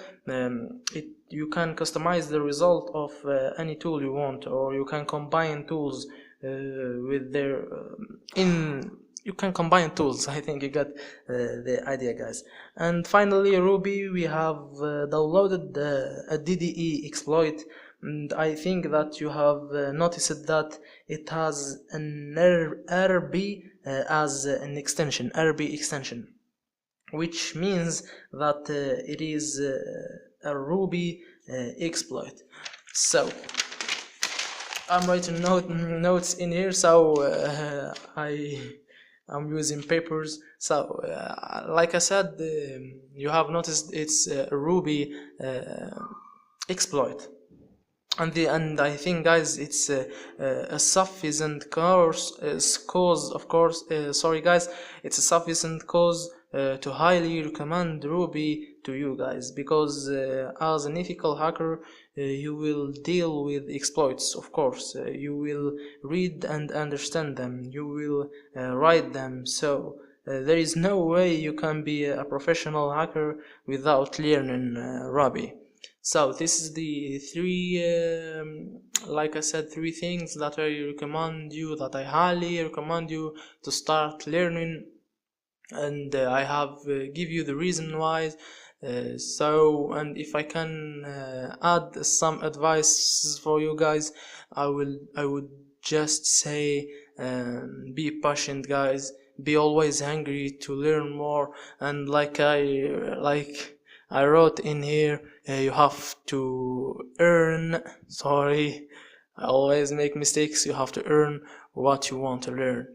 you can customize the result of any tool you want, or you can combine tools with their you can combine tools. I think you got the idea, guys. And finally, Ruby, we have downloaded a DDE exploit, and I think that you have noticed that it has an RB as an extension, RB extension, which means that it is a Ruby exploit. So I'm writing notes in here, so I'm using papers. So like I said, you have noticed it's a Ruby exploit. And I think, guys, it's a sufficient cause, of course. Sorry, guys, it's a sufficient cause to highly recommend Ruby to you guys, because as an ethical hacker, you will deal with exploits. Of course, you will read and understand them. You will write them. So there is no way you can be a professional hacker without learning Ruby. So this is the three, like I said, three things that I highly recommend you to start learning, and I have give you the reason why. And if I can add some advice for you guys, I would just say, be patient, guys. Be always hungry to learn more, and like I wrote in here, you have to earn. Sorry, I always make mistakes. You have to earn what you want to learn.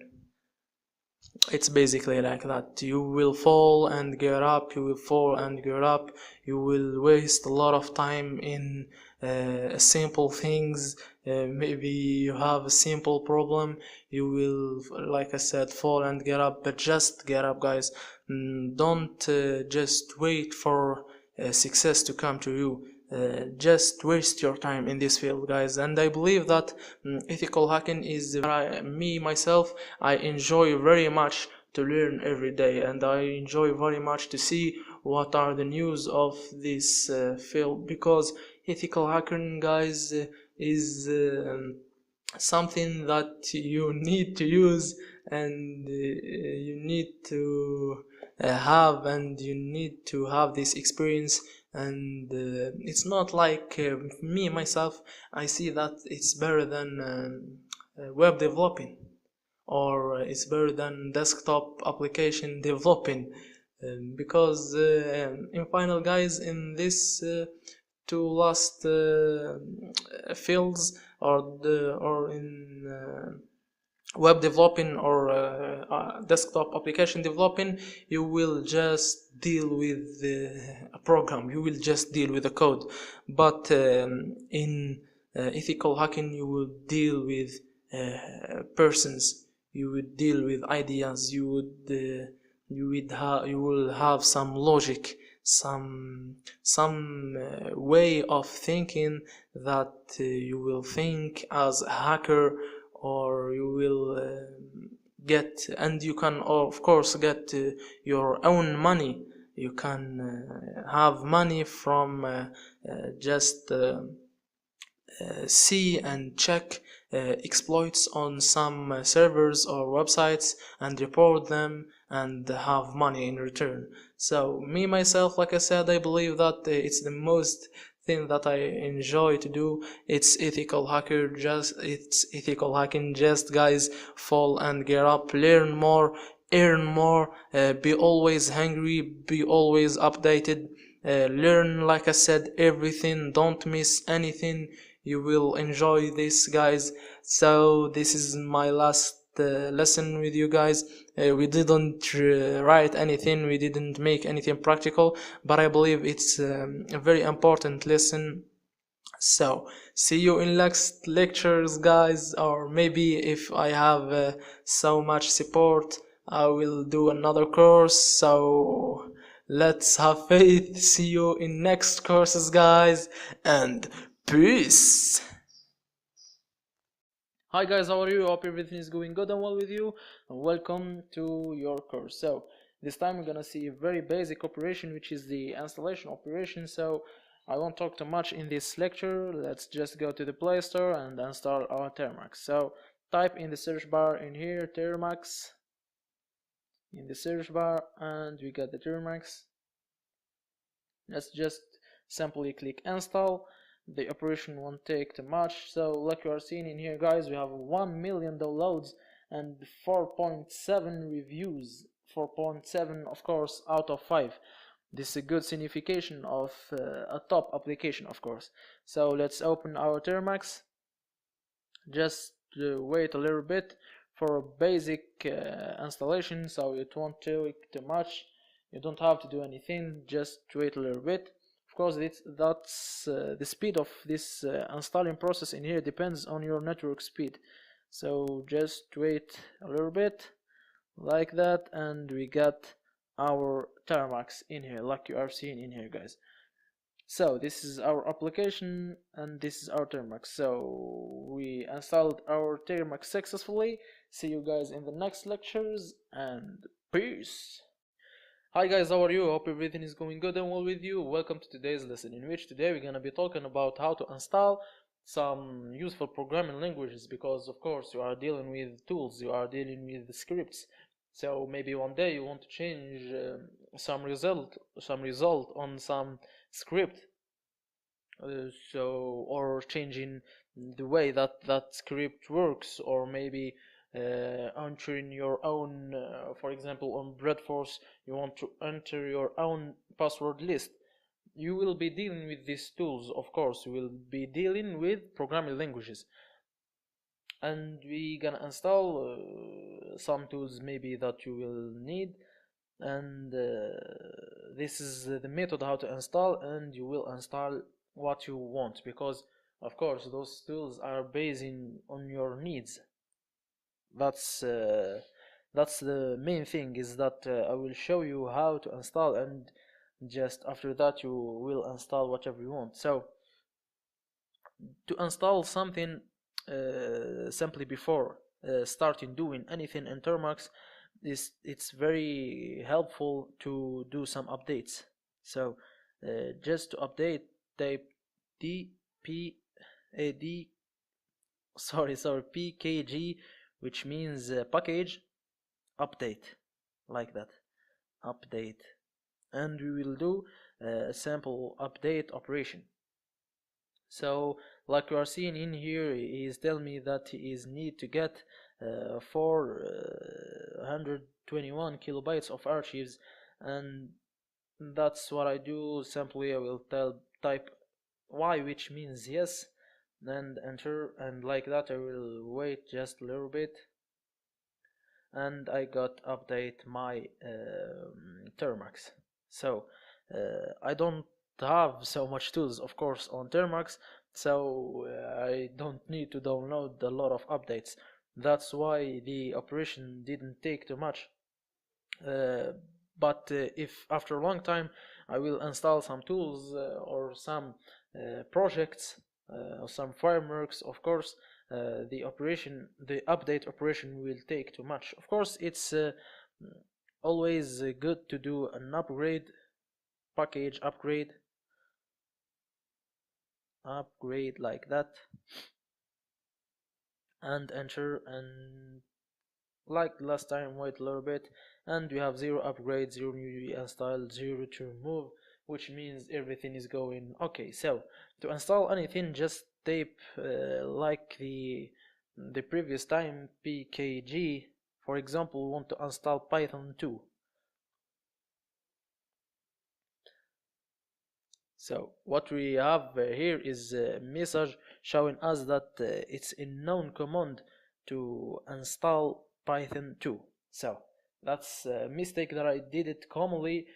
It's basically like that. You will fall and get up, you will fall and get up. You will waste a lot of time in simple things. Maybe you have a simple problem, you will, like I said, fall and get up. But just get up, guys. Don't just wait for success to come to you. Just waste your time in this field, guys. And I believe that ethical hacking is me myself, I enjoy very much to learn every day, and I enjoy very much to see what are the news of this field, because ethical hacking, guys, is something that you need to use, and you need to have, and you need to have this experience. And it's not like me myself, I see that it's better than web developing, or it's better than desktop application developing, because in final, guys, in this two last fields, or in web developing or desktop application developing, you will just deal with a program, you will just deal with the code. But in ethical hacking, you will deal with persons, you would deal with ideas, you will have some logic, some way of thinking that you will think as a hacker, or you will get, and you can of course get your own money. You can have money from just see and check exploits on some servers or websites, and report them and have money in return. So me myself, like I said, I believe that it's the most thing that I enjoy to do. It's ethical hacking, just guys, fall and get up, learn more, earn more, be always hungry, be always updated, learn, like I said, everything, don't miss anything. You will enjoy this, guys. So this is my last lesson with you guys. We didn't write anything, we didn't make anything practical, but I believe it's a very important lesson. So see you in next lectures, guys, or maybe if I have so much support, I will do another course. So let's have faith. See you in next courses, guys, and peace. Hi guys, how are you? Hope everything is going good and well with you, and welcome to your course. So This time we're gonna see a very basic operation, which is the installation operation. So I won't talk too much in this lecture. Let's just go to the Play Store and install our Termux. So type in the search bar in here Termux in the search bar, and we got the Termux. Let's just simply click install. The operation won't take too much. So like you are seeing in here, guys, we have 1 million downloads and 4.7 reviews. 4.7, of course, out of 5. This is a good signification of a top application, of course. So let's open our Termux. Just wait a little bit for a basic installation, so it won't take too much. You don't have to do anything, just wait a little bit. Of course, that's the speed of this installing process in here depends on your network speed. So just wait a little bit, like that, and we got our Termux in here, like you are seeing in here, guys. So this is our application and this is our Termux. So we installed our Termux successfully. See you guys in the next lectures, and peace. Hi guys, how are you? Hope everything is going good and well with you. Welcome to today's lesson, in which today we're gonna be talking about how to install some useful programming languages, because of course you are dealing with tools, you are dealing with scripts. So maybe one day you want to change some result on some script, or changing the way that script works, or maybe entering your own, for example on Breadforce you want to enter your own password list. You will be dealing with these tools, of course. You will be dealing with programming languages, and we gonna install some tools maybe that you will need, and this is the method how to install, and you will install what you want, because of course those tools are based on your needs. That's the main thing, is that I will show you how to install, and just after that you will install whatever you want. So to install something, simply before starting doing anything in Termux, it's very helpful to do some updates. So just to update, type pkg, which means package update, like that, update, and we will do a sample update operation. So like you are seeing in here, he is telling me that he is need to get 421 kilobytes of archives, and that's what I do. Simply I will type y, which means yes, and enter, and like that I will wait just a little bit, and I got update my Termux. So I don't have so much tools, of course, on Termux, so I don't need to download a lot of updates. That's why the operation didn't take too much. But if after a long time I will install some tools or some projects or some frameworks, of course the update operation will take too much. Of course, it's always good to do an upgrade, package upgrade like that, and enter, and like last time wait a little bit, and we have 0 upgrade, 0 new install, 0 to remove, which means everything is going okay. So to install anything, just type like the previous time, pkg. For example, we want to install Python 2. So what we have here is a message showing us that it's a known command to install Python 2. So that's a mistake that I did it commonly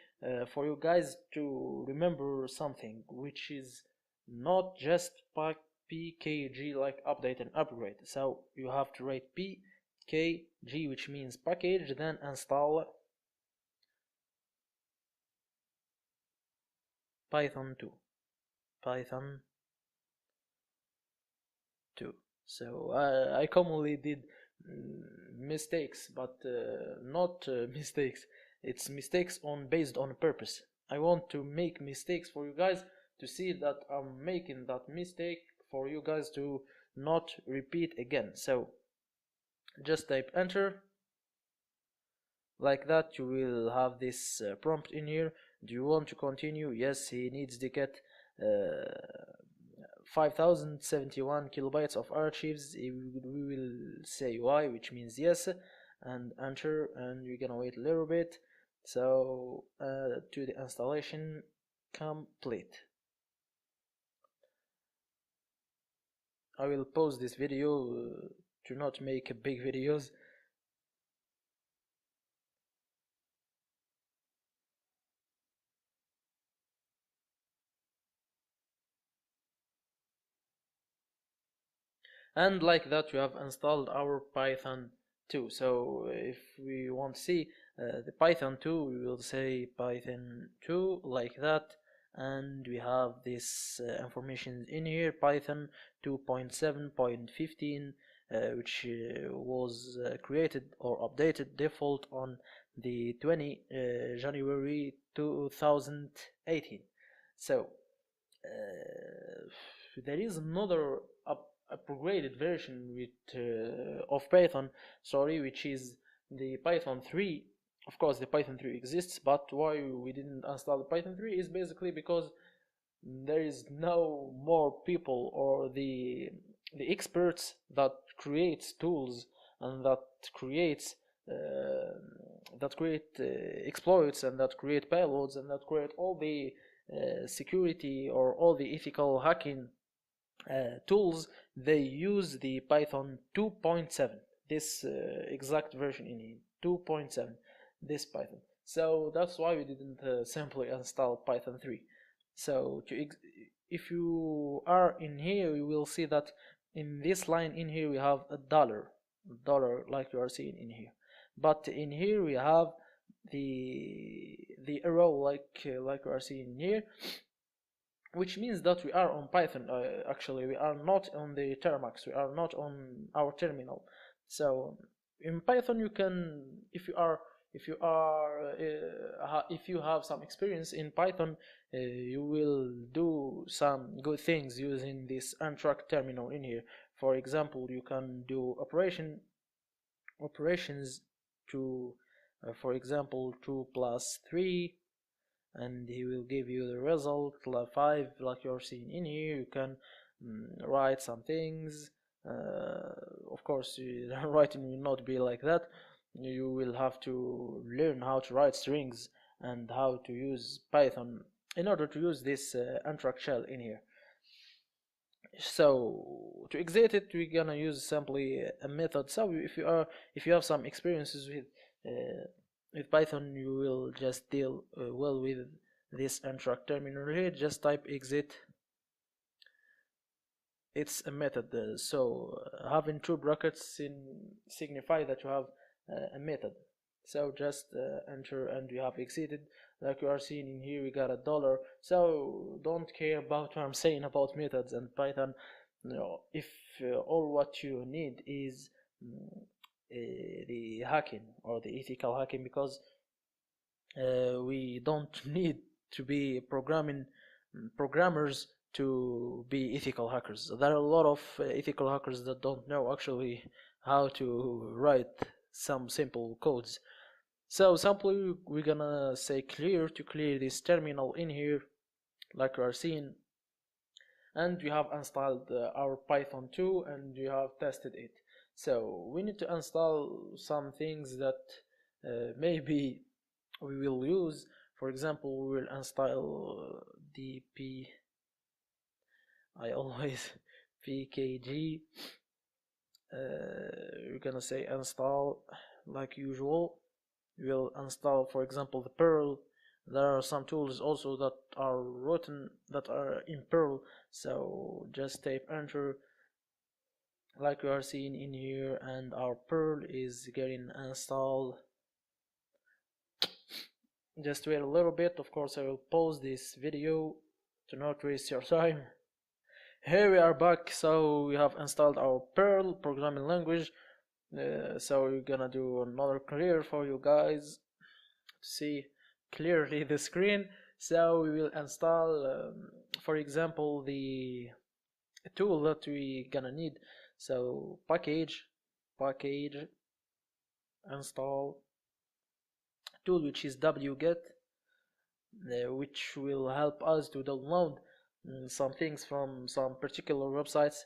for you guys to remember something, which is not just pkg like update and upgrade. So you have to write pkg, which means package, then install Python 2. So I commonly did mistakes, but not mistakes. It's mistakes based on purpose. I want to make mistakes for you guys to see that I'm making that mistake for you guys to not repeat again. So just type enter. Like that, you will have this prompt in here. Do you want to continue? Yes, he needs to get 5071 kilobytes of archives. We will say Y, which means yes, and enter, and we're gonna wait a little bit. So to the installation complete. I will pause this video to not make big videos. And like that, we have installed our Python 2. So if we want to see the Python 2, we will say Python 2 like that, and we have this information in here, Python 2.7.15, which was created or updated default on the 20 January 2018. So there is another upgraded version of Python, which is the Python 3. Of course, the Python 3 exists, but why we didn't install the Python 3 is basically because there is no more people or the experts that creates tools and that create exploits and that create payloads and that create all the security or all the ethical hacking tools. They use the Python 2.7, this exact version in here, 2.7, this Python. So that's why we didn't simply install Python 3. So if you are in here, you will see that in this line in here we have a dollar like you are seeing in here, but in here we have the arrow like you are seeing here, which means that we are on Python. Actually, we are not on the Termux. We are not on our terminal. So in Python, you can, if you have some experience in Python, you will do some good things using this untracked terminal in here. For example, you can do operations to, for example, 2 plus 3. And he will give you the result 5, like you're seeing in here. You can write some things. Of course, writing will not be like that. You will have to learn how to write strings and how to use Python in order to use this untracked shell in here. So to exit it, we're gonna use simply a method. So if you have some experiences with Python, you will just deal well with this untracked terminal here. Just type exit. It's a method. So having two brackets signify that you have a method. So just enter and you have exited. Like you are seeing in here, we got $1. So don't care about what I'm saying about methods and Python. If all what you need is the hacking or the ethical hacking, because we don't need to be programmers to be ethical hackers. There are a lot of ethical hackers that don't know actually how to write some simple codes. So simply we're gonna say clear to clear this terminal in here, like you are seeing, and we have installed our Python 2 and we have tested it. So we need to install some things that maybe we will use. For example, we will install dp, I always pkg. We're gonna say install like usual. We'll install, for example, the Perl. There are some tools also that are written that are in Perl, so just type enter like you are seeing in here, and our Perl is getting installed. Just wait a little bit. Of course, I will pause this video to not waste your time. Here we are back. So we have installed our Perl programming language. So we're gonna do another clear for you guys see clearly the screen. So we will install, for example, the tool that we gonna need. So package install tool, which is wget, which will help us to download some things from some particular websites.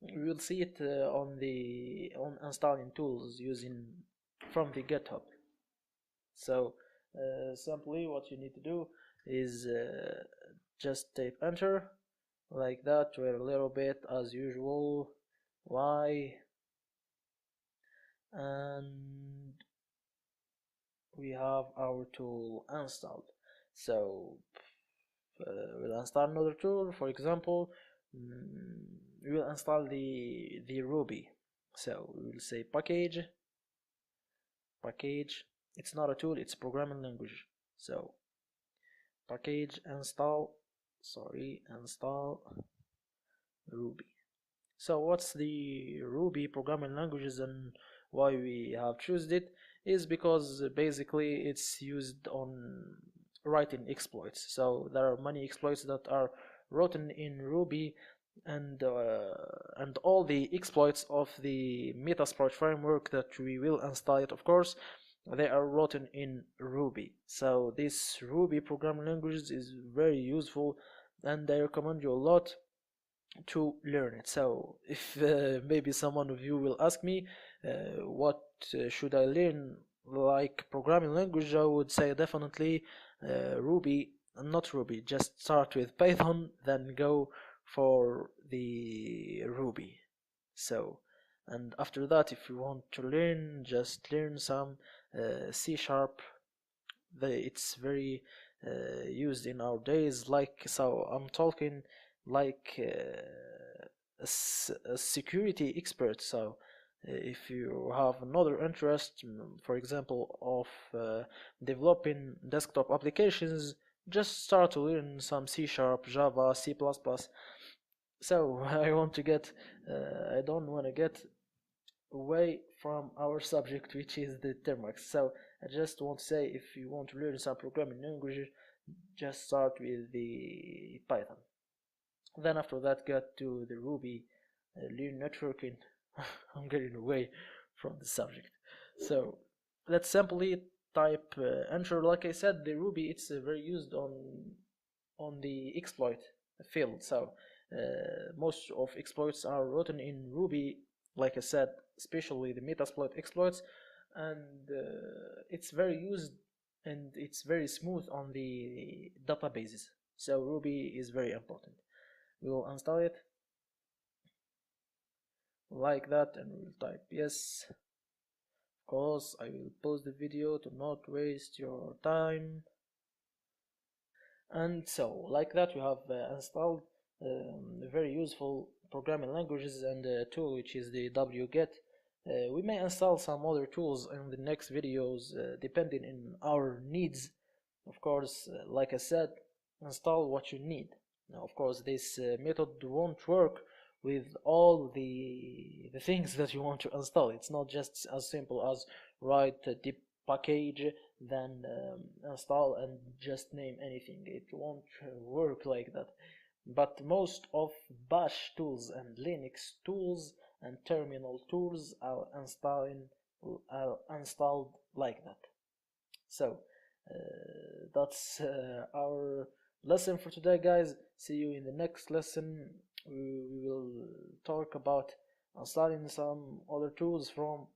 We will see it on installing tools using from the GitHub. So simply what you need to do is just type enter like that, wait a little bit as usual, Y, and we have our tool installed. So we'll install another tool. For example, we will install the Ruby. So we will say package. It's not a tool, it's a programming language. So package install Ruby. So what's the Ruby programming languages and why we have chosen it is because basically it's used on writing exploits. So there are many exploits that are written in Ruby, and all the exploits of the Metasploit framework that we will install it, of course, they are written in Ruby. So this Ruby programming language is very useful, and I recommend you a lot to learn it. So if maybe someone of you will ask me what should I learn like programming language, I would say definitely Ruby, not Ruby, just start with Python, then go for the Ruby. So, and after that, if you want to learn, just learn some C#. It's very used in our days, like, so I'm talking like a security expert. So if you have another interest, for example, of developing desktop applications, just start to learn some C#, Java, C++. So I don't want to get away from our subject, which is the Termux. So I just want to say, if you want to learn some programming language, just start with the Python. Then after that, get to the Ruby, learn networking. I'm getting away from the subject. So let's simply type enter. Like I said, the Ruby, it's very used on the exploit field. So most of exploits are written in Ruby, like I said, especially the Metasploit exploits, and it's very used and it's very smooth on the databases. So Ruby is very important. We will install it like that, and we'll type yes. Of course, I will pause the video to not waste your time. And so, like that, we have installed very useful programming languages and a tool, which is the wget. We may install some other tools in the next videos, depending on our needs. Of course, like I said, install what you need. Now, of course, this method won't work with all the things that you want to install. It's not just as simple as write the package, then install and just name anything. It won't work like that. But most of bash tools and Linux tools and terminal tools are installed like that. So that's our lesson for today, guys. See you in the next lesson. We will talk about installing some other tools from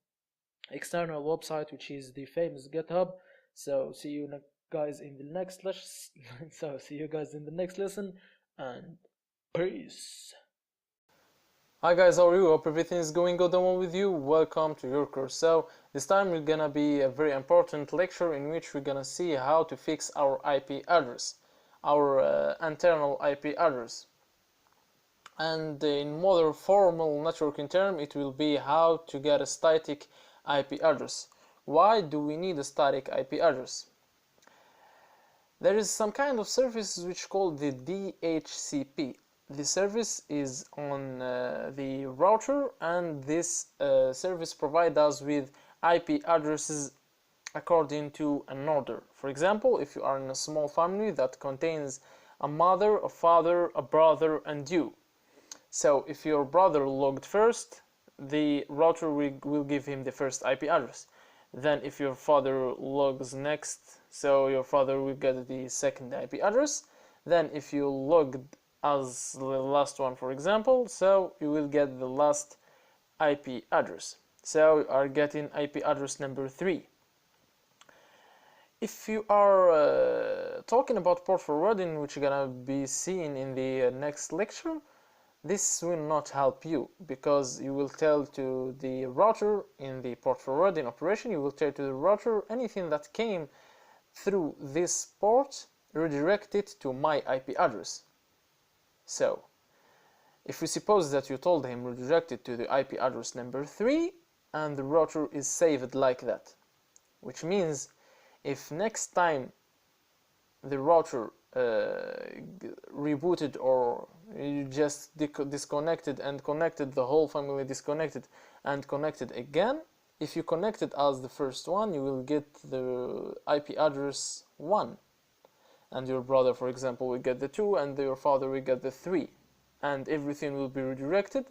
external website, which is the famous GitHub. So see you guys in the next lesson. So see you guys in the next lesson, and peace. Hi guys, how are you? Hope everything is going good and well with you. Welcome to your course. So this time we're gonna be a very important lecture in which we're gonna see how to fix our IP address, our internal IP address. And in more formal networking term, it will be how to get a static IP address. Why do we need a static IP address? There is some kind of service which called the DHCP. The service is on the router, and this service provides us with IP addresses according to an order. For example, if you are in a small family that contains a mother, a father, a brother, and you. So if your brother logged first, the router will give him the first IP address. Then if your father logs next, so your father will get the second IP address. Then if you logged as the last one, for example, so you will get the last IP address. So you are getting IP address number 3. If you are talking about port forwarding, which is gonna be seen in the next lecture, this will not help you, because you will tell to the router in the port forwarding operation, you will tell to the router anything that came through this port, redirect it to my IP address. So if we suppose that you told him redirect it to the IP address number 3, and the router is saved like that, which means if next time the router rebooted, or you just disconnected and connected, the whole family disconnected and connected again, if you connected as the first one, you will get the IP address 1, and your brother, for example, will get the 2, and your father will get the 3, and everything will be redirected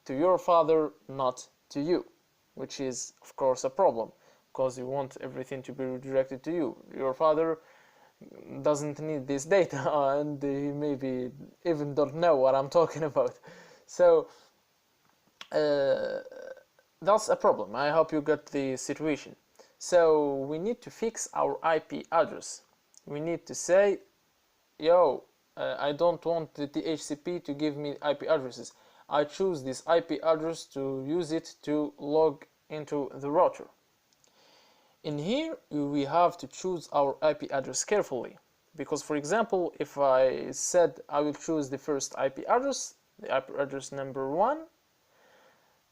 to your father, not to you, which is of course a problem, because you want everything to be redirected to you. Your father doesn't need this data and he maybe even don't know what I'm talking about. So that's a problem. I hope you got the situation. So we need to fix our IP address. We need to say, yo, I don't want the DHCP to give me IP addresses. I choose this IP address to use it to log into the router. In here, we have to choose our IP address carefully, because for example, if I said I will choose the first IP address, the IP address number 1,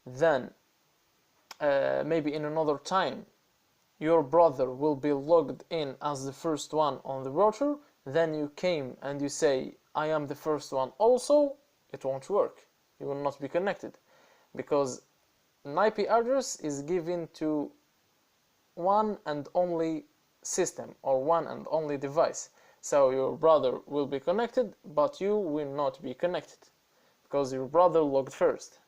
then maybe in another time your brother will be logged in as the first one on the router, then you came and you say I am the first one also, it won't work. You will not be connected, because an IP address is given to one and only system, or one and only device. So your brother will be connected, but you will not be connected, because your brother logged first.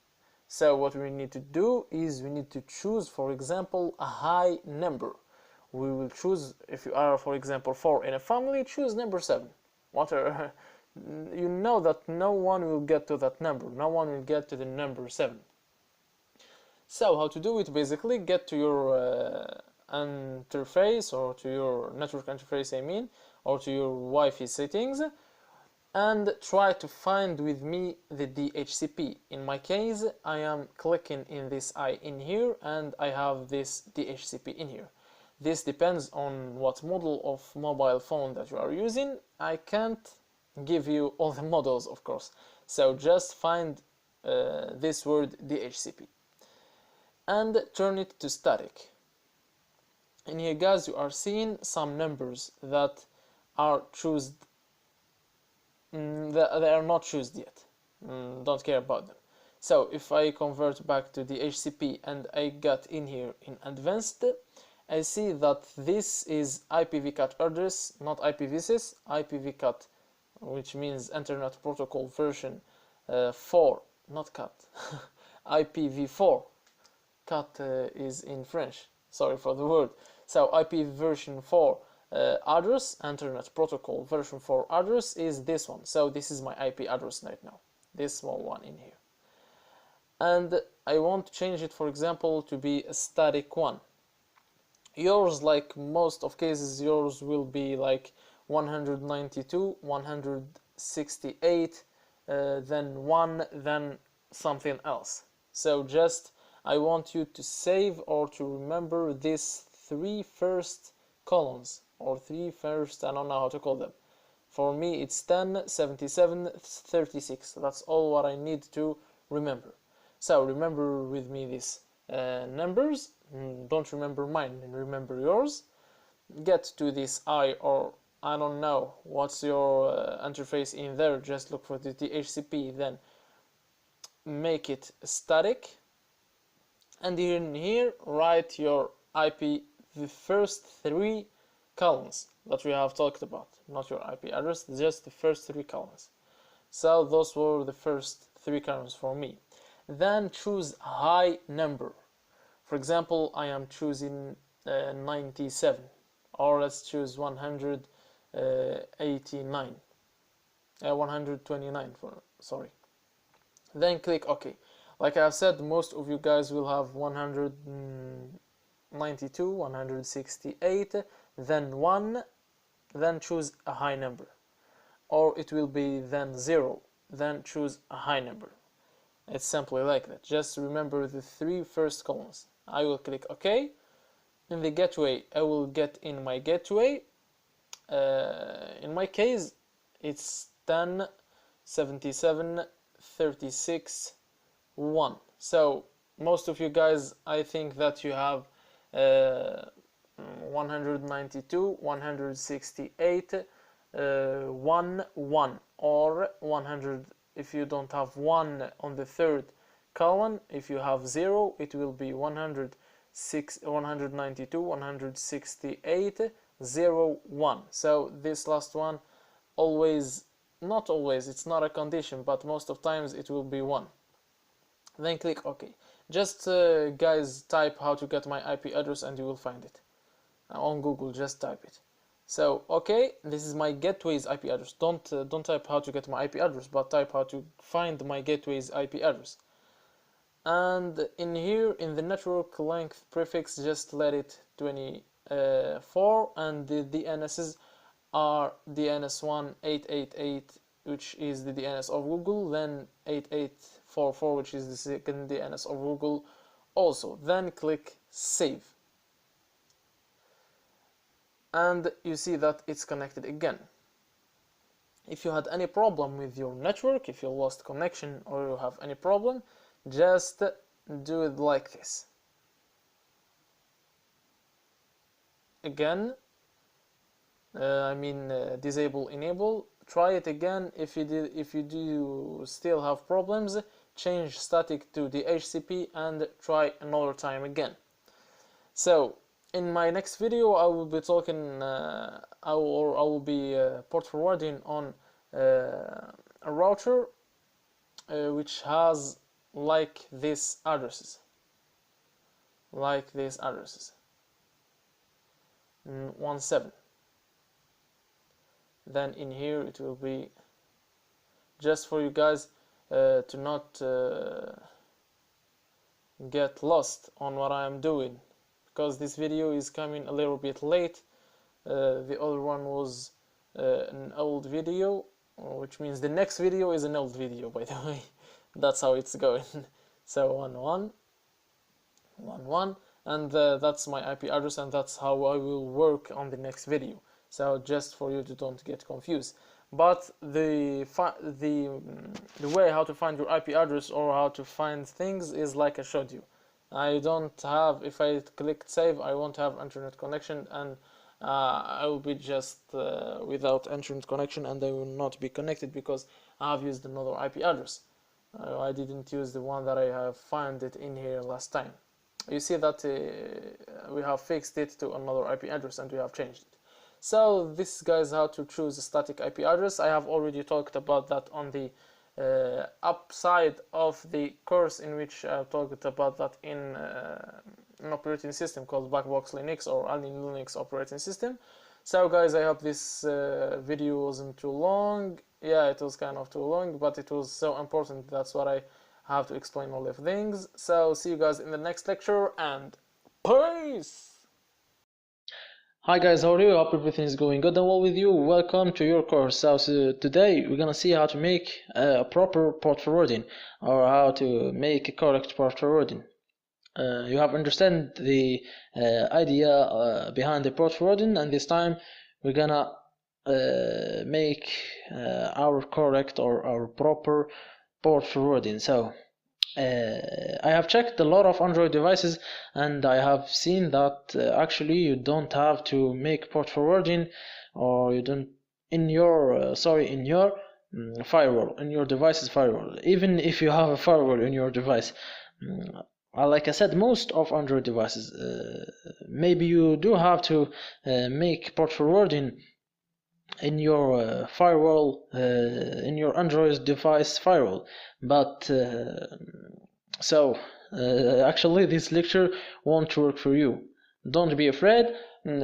So what we need to do is we need to choose, for example, a high number. We will choose, if you are, for example, 4 in a family, choose number 7. Whatever. You know that no one will get to that number. No one will get to the number 7. So how to do it? Basically, get to your interface, or to your network interface, I mean, or to your Wi-Fi settings, and try to find with me the DHCP. In my case, I am clicking in this I in here, and I have this DHCP in here. This depends on what model of mobile phone that you are using. I can't give you all the models, of course, so just find this word DHCP and turn it to static. In here, guys, you are seeing some numbers that are chosen. They are not chosen yet. Don't care about them. So if I convert back to the HCP and I got in here in advanced, I see that this is IPv4 address, not IPv6, IPv4, which means Internet Protocol version 4, not cat, IPv4. Cat is in French, sorry for the word. So IP version 4 address, Internet Protocol version 4 address is this one. So this is my IP address right now, this small one in here. And I want to change it, for example, to be a static one. Yours, like most of cases, yours will be like 192, 168, then 1, then something else. So just I want you to save or to remember these 3 first columns, or 3 first, I don't know how to call them. For me it's 10, 77, 36. That's all what I need to remember. So remember with me these numbers. Don't remember mine, remember yours. Get to this I, or I don't know what's your interface in there, just look for the DHCP, then make it static, and in here write your IP the first 3 columns that we have talked about, not your IP address, just the first 3 columns. So those were the first 3 columns for me. Then choose a high number. For example, I am choosing 97, or let's choose 189, 129 sorry. Then click OK. Like I have said, most of you guys will have 192, 168, then 1, then choose a high number. Or it will be then 0, then choose a high number. It's simply like that. Just remember the 3 first columns. I will click OK. In the gateway, I will get in my gateway. In my case, it's 10, 77, 36, 1. So most of you guys, I think that you have 192, 168, 1, 1, or 100. If you don't have 1 on the 3rd column, if you have 0, it will be 192, 168, 0, 1. So this last one always, not always, it's not a condition, but most of times it will be 1. Then click OK. Just guys, type how to get my IP address and you will find it on Google. Just type it. So okay, this is my gateway's IP address. Don't type how to get my IP address, but type how to find my gateway's IP address. And in here, in the network length prefix, just let it 24, and the DNSs are DNS1 888, which is the DNS of Google, then 8844, which is the second DNS of Google also. Then click Save. And you see that it's connected again. If you had any problem with your network, if you lost connection or you have any problem, just do it like this. Again, disable, enable. Try it again. If you do still have problems, change static to DHCP and try another time again. So in my next video, I will be talking, I will be port forwarding on a router which has like these addresses, 17. Then in here it will be just for you guys to not get lost on what I am doing, because this video is coming a little bit late. The other one was an old video, which means the next video is an old video, by the way. That's how it's going. So 1111, and that's my IP address, and that's how I will work on the next video. So just for you to don't get confused. But the way how to find your IP address or how to find things is like I showed you. I don't have, if I click save, I won't have internet connection, and I will be just without internet connection, and I will not be connected because I have used another IP address. I didn't use the one that I have found it in here last time. You see that we have fixed it to another IP address and we have changed it. So this guys how to choose a static IP address. I have already talked about that on the upside of the course, in which I talked about that in an operating system called Blackbox Linux or Alien Linux operating system. So guys, I hope this video wasn't too long. Yeah, it was kind of too long, but it was so important, that's what I have to explain all the things. So see you guys in the next lecture, and peace! Hi guys, how are you? Hope everything is going good and well with you. Welcome to your course. So today we're gonna see how to make a proper port forwarding, or how to make a correct port forwarding. You have understand the idea behind the port forwarding, and this time we're gonna make our correct or our proper port forwarding. So I have checked a lot of Android devices, and I have seen that actually you don't have to make port forwarding, or you don't in your firewall, in your device's firewall. Even if you have a firewall in your device, like I said, most of Android devices, maybe you do have to make port forwarding in your firewall, in your Android device firewall, but actually this lecture won't work for you. Don't be afraid.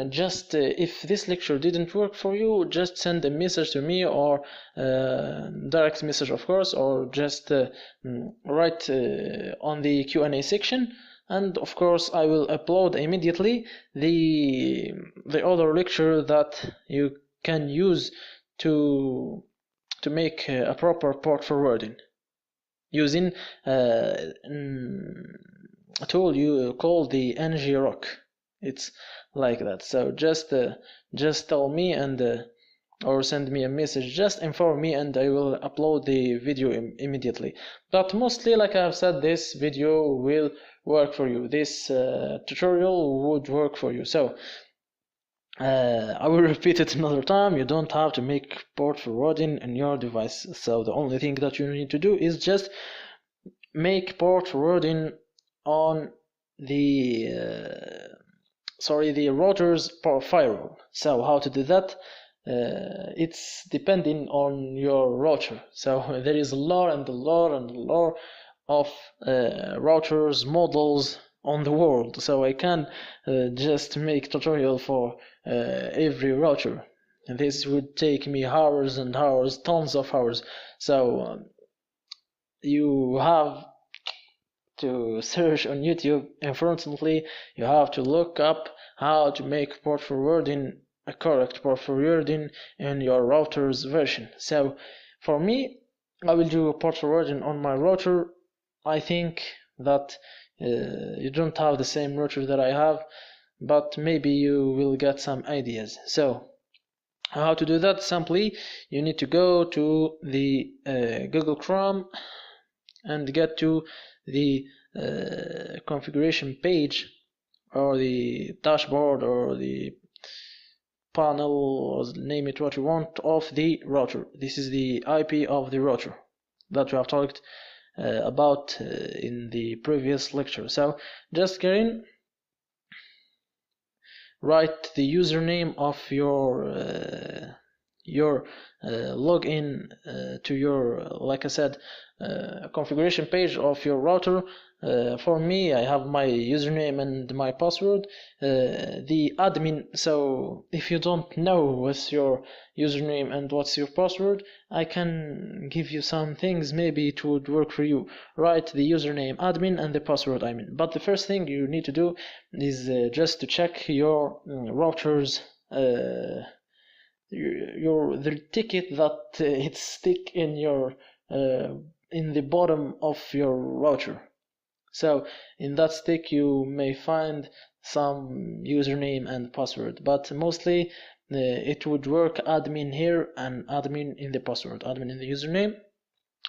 Just if this lecture didn't work for you, just send a message to me, or direct message, of course, or just write on the Q&A section, and of course I will upload immediately the other lecture that you can use to make a proper port forwarding using a tool you call the ng-rock. It's like that. So just tell me, and or send me a message, just inform me, and I will upload the video immediately. But mostly, like I have said, this video will work for you. This tutorial would work for you. So I will repeat it another time. You don't have to make port forwarding in your device. So the only thing that you need to do is just make port forwarding on the router's firewall. So how to do that? It's depending on your router. So there is a lot and a lot and a lot of routers models on the world. So I can just make tutorial for every router. And this would take me hours and hours, tons of hours. So you have to search on YouTube. Unfortunately, you have to look up how to make port forwarding, a correct port forwarding in your router's version. So for me, I will do port forwarding on my router. I think that you don't have the same router that I have, but maybe you will get some ideas. So how to do that? Simply, you need to go to the Google Chrome and get to the configuration page, or the dashboard, or the panel, or name it what you want, of the router. This is the IP of the router that we have talked about in the previous lecture. So just get in, write the username of your login to your, like I said, configuration page of your router. For me, I have my username and my password. The admin, so if you don't know what's your username and what's your password, I can give you some things, maybe it would work for you. Write the username admin and the password admin. But the first thing you need to do is just to check your router's the ticket that it's stick in your in the bottom of your router. So in that stick you may find some username and password, but mostly it would work admin here and admin in the password, admin in the username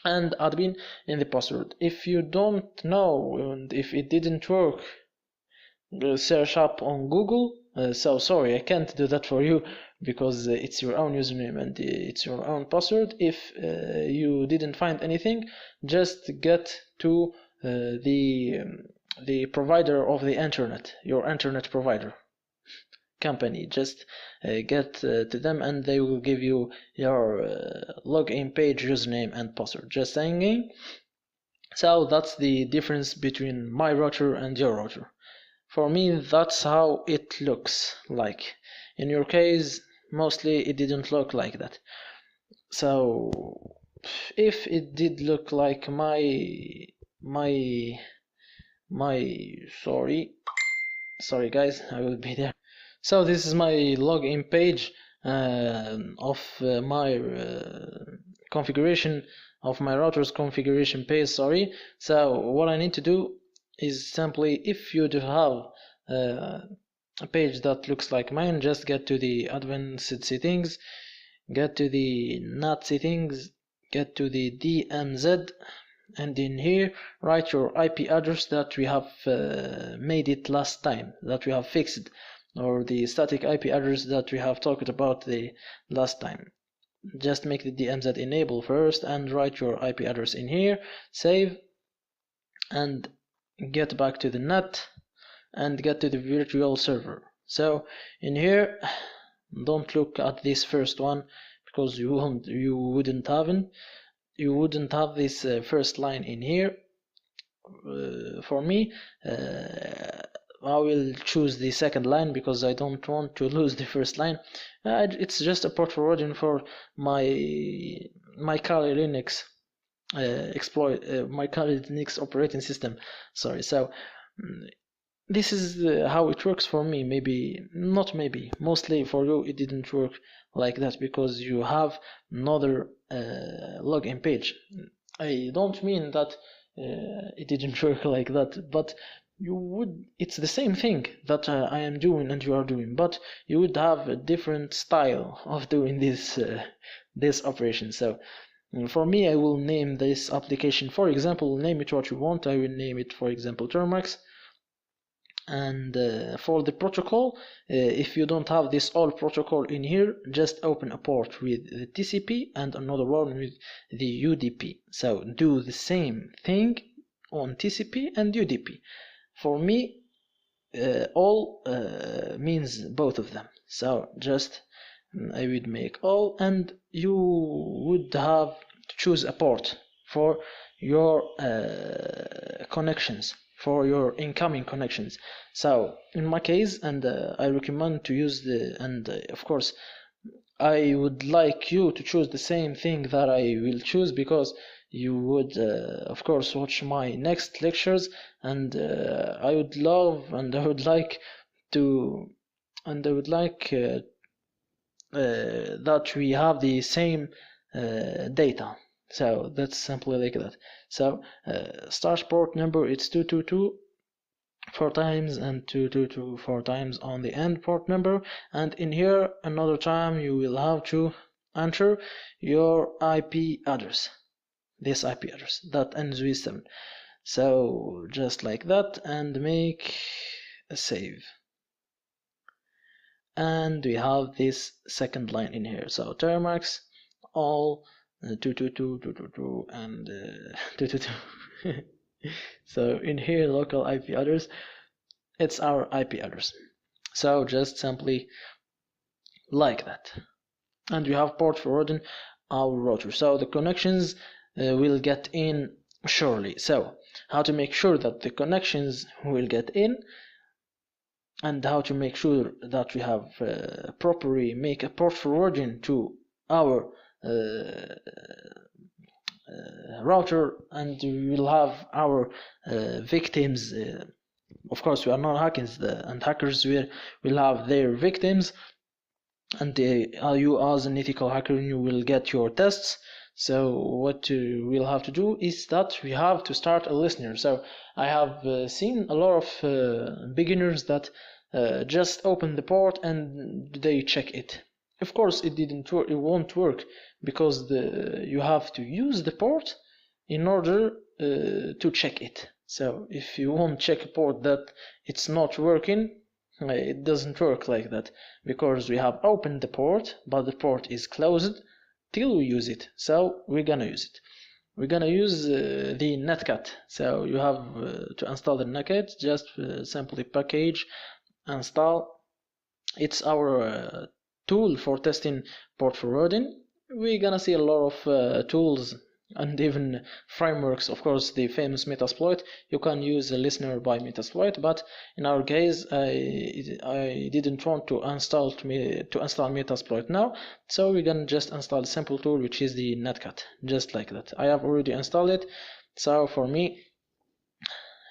and admin in the password. If you don't know, and if it didn't work, search up on Google. So sorry, I can't do that for you, because it's your own username and it's your own password. If you didn't find anything, just get to the provider of the internet, your internet provider company. Just get to them, and they will give you your login page, username and password. Just sign in. So that's the difference between my router and your router. For me, that's how it looks like. In your case, mostly it didn't look like that. So if it did look like my sorry guys, I will be there. So this is my login page of my configuration of my router's configuration page. Sorry. So what I need to do is simply, if you do have a page that looks like mine, just get to the advanced settings, get to the NAT settings, get to the DMZ, and in here write your IP address that we have made it last time, that we have fixed, or the static IP address that we have talked about the last time. Just make the DMZ enable first and write your IP address in here, save, and get back to the net and get to the virtual server. So in here, don't look at this first one because you wouldn't have this first line in here. For me, I will choose the second line because I don't want to lose the first line. It's just a port forwarding for my Kali Linux my Kali Linux operating system. Sorry. So this is how it works for me. Mostly for you it didn't work like that because you have another login page. I don't mean that it didn't work like that, but it's the same thing that I am doing and you are doing, but you would have a different style of doing this operation. So for me, I will name this application, for example, name it what you want. I will name it, for example, Termux. And for the protocol, if you don't have this all protocol in here, just open a port with the TCP and another one with the UDP. So do the same thing on TCP and UDP. For me, all means both of them. So just I would make all, and you would have to choose a port for your connections, for your incoming connections. So in my case, and I recommend to use of course I would like you to choose the same thing that I will choose, because you would of course watch my next lectures, and I would love and I would like to that we have the same data. So that's simply like that. So start port number, it's 222 4 times and 222 4 times on the end port number, and in here another time you will have to enter your IP address, this IP address that ends with 7. So just like that, and make a save. And we have this second line in here. So Termux all 222 222 and 222. So in here local IP address, it's our IP address. So just simply like that, and we have port forwarding our router. So the connections will get in surely. So how to make sure that the connections will get in, and how to make sure that we have properly make a port forwarding to our router, and we will have our victims. Of course, we are not hackers, and hackers will have their victims, and you as an ethical hacker, you will get your tests. So what we'll have to do is that we have to start a listener. So I have seen a lot of beginners that just open the port and they check it. Of course, it didn't work. It won't work because you have to use the port in order to check it. So if you won't check a port that it's not working, it doesn't work like that, because we have opened the port, but the port is closed till we use it. So we're gonna use it. We're gonna use the netcat. So you have to install the netcat. Just simply package install. It's our tool for testing port forwarding. We're gonna see a lot of tools and even frameworks. Of course, the famous Metasploit. You can use a listener by Metasploit, but in our case, I didn't want to install Metasploit now, so we're gonna just install a simple tool, which is the netcat, just like that. I have already installed it, so for me,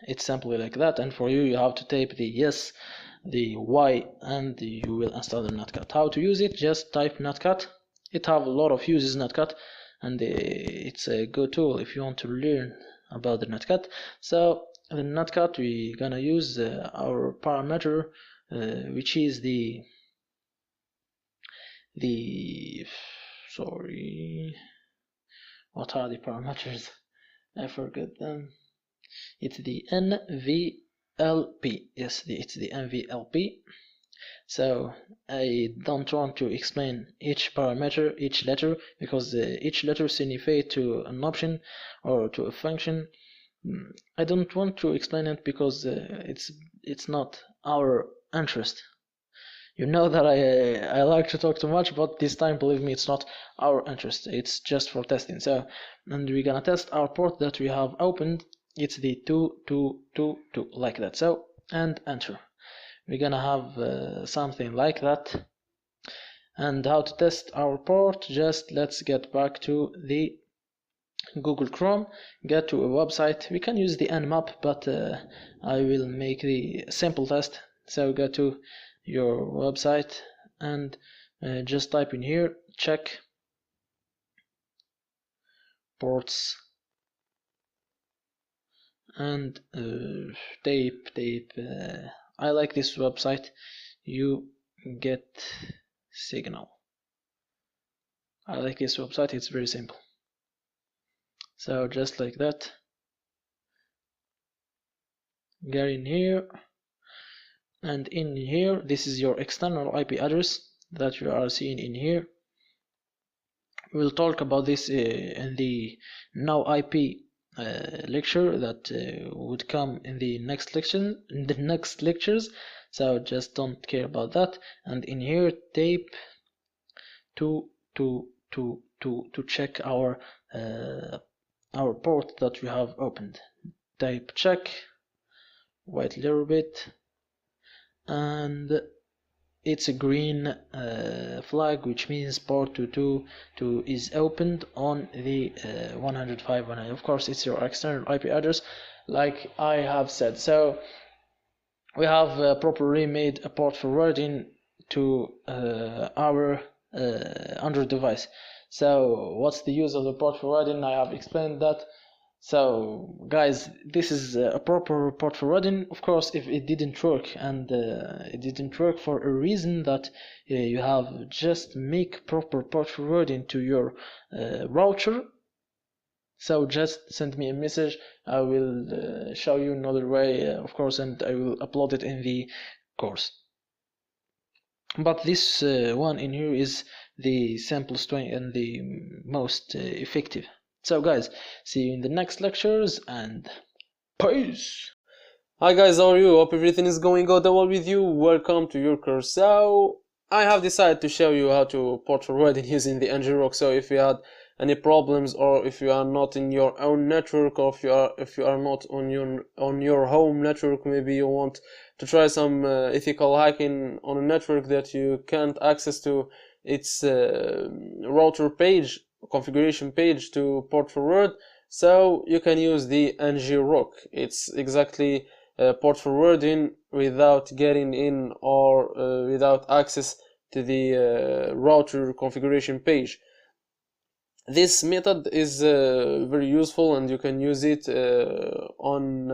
it's simply like that, and for you, you have to type the yes, the Y, and you will install the netcat. How to use it? Just type netcat. It have a lot of uses, netcat, and it's a good tool if you want to learn about the netcat. So the netcat, we're gonna use our parameter, which is sorry, what are the parameters? I forgot them. It's the NVLP. Yes, it's the NVLP. So I don't want to explain each parameter, each letter, because each letter signifies to an option or to a function I don't want to explain it because it's not our interest. You know that I like to talk too much, but this time, believe me, it's not our interest. It's just for testing. So, and we're gonna test our port that we have opened. It's the 2222 like that. So, and enter. We're gonna have something like that. And how to test our port? Just let's get back to the Google Chrome, get to a website. We can use the nmap, but I will make the simple test. So go to your website and just type in here, check ports and tape. I like this website. You get signal. I like this website. It's very simple. So just like that, get in here, and in here this is your external IP address that you are seeing in here. We'll talk about this in the now IP lecture that would come in the next lectures, so just don't care about that. And in here, tape to check our port that we have opened. Type check, wait a little bit, and it's a green flag, which means port 222 is opened on the 105.1. Of course, it's your external IP address, like I have said. So we have properly made a port forwarding to our Android device. So what's the use of the port forwarding? I have explained that. So guys, this is a proper port forwarding. Of course, if it didn't work, and it didn't work for a reason that you have just make proper port forwarding to your router. So just send me a message. I will show you another way, of course, and I will upload it in the course. But this one in here is the simplest way and the most effective. So guys, see you in the next lectures, and peace! Hi guys, how are you? Hope everything is going good well with you. Welcome to your course. So I have decided to show you how to port forward using the ngrok. So if you had any problems, or if you are not in your own network, or if you are not on your home network, maybe you want to try some ethical hacking on a network that you can't access to its router page, configuration page to port forward. So you can use the ngrok. It's exactly port forwarding without getting in, or without access to the router configuration page. This method is very useful, and you can use it on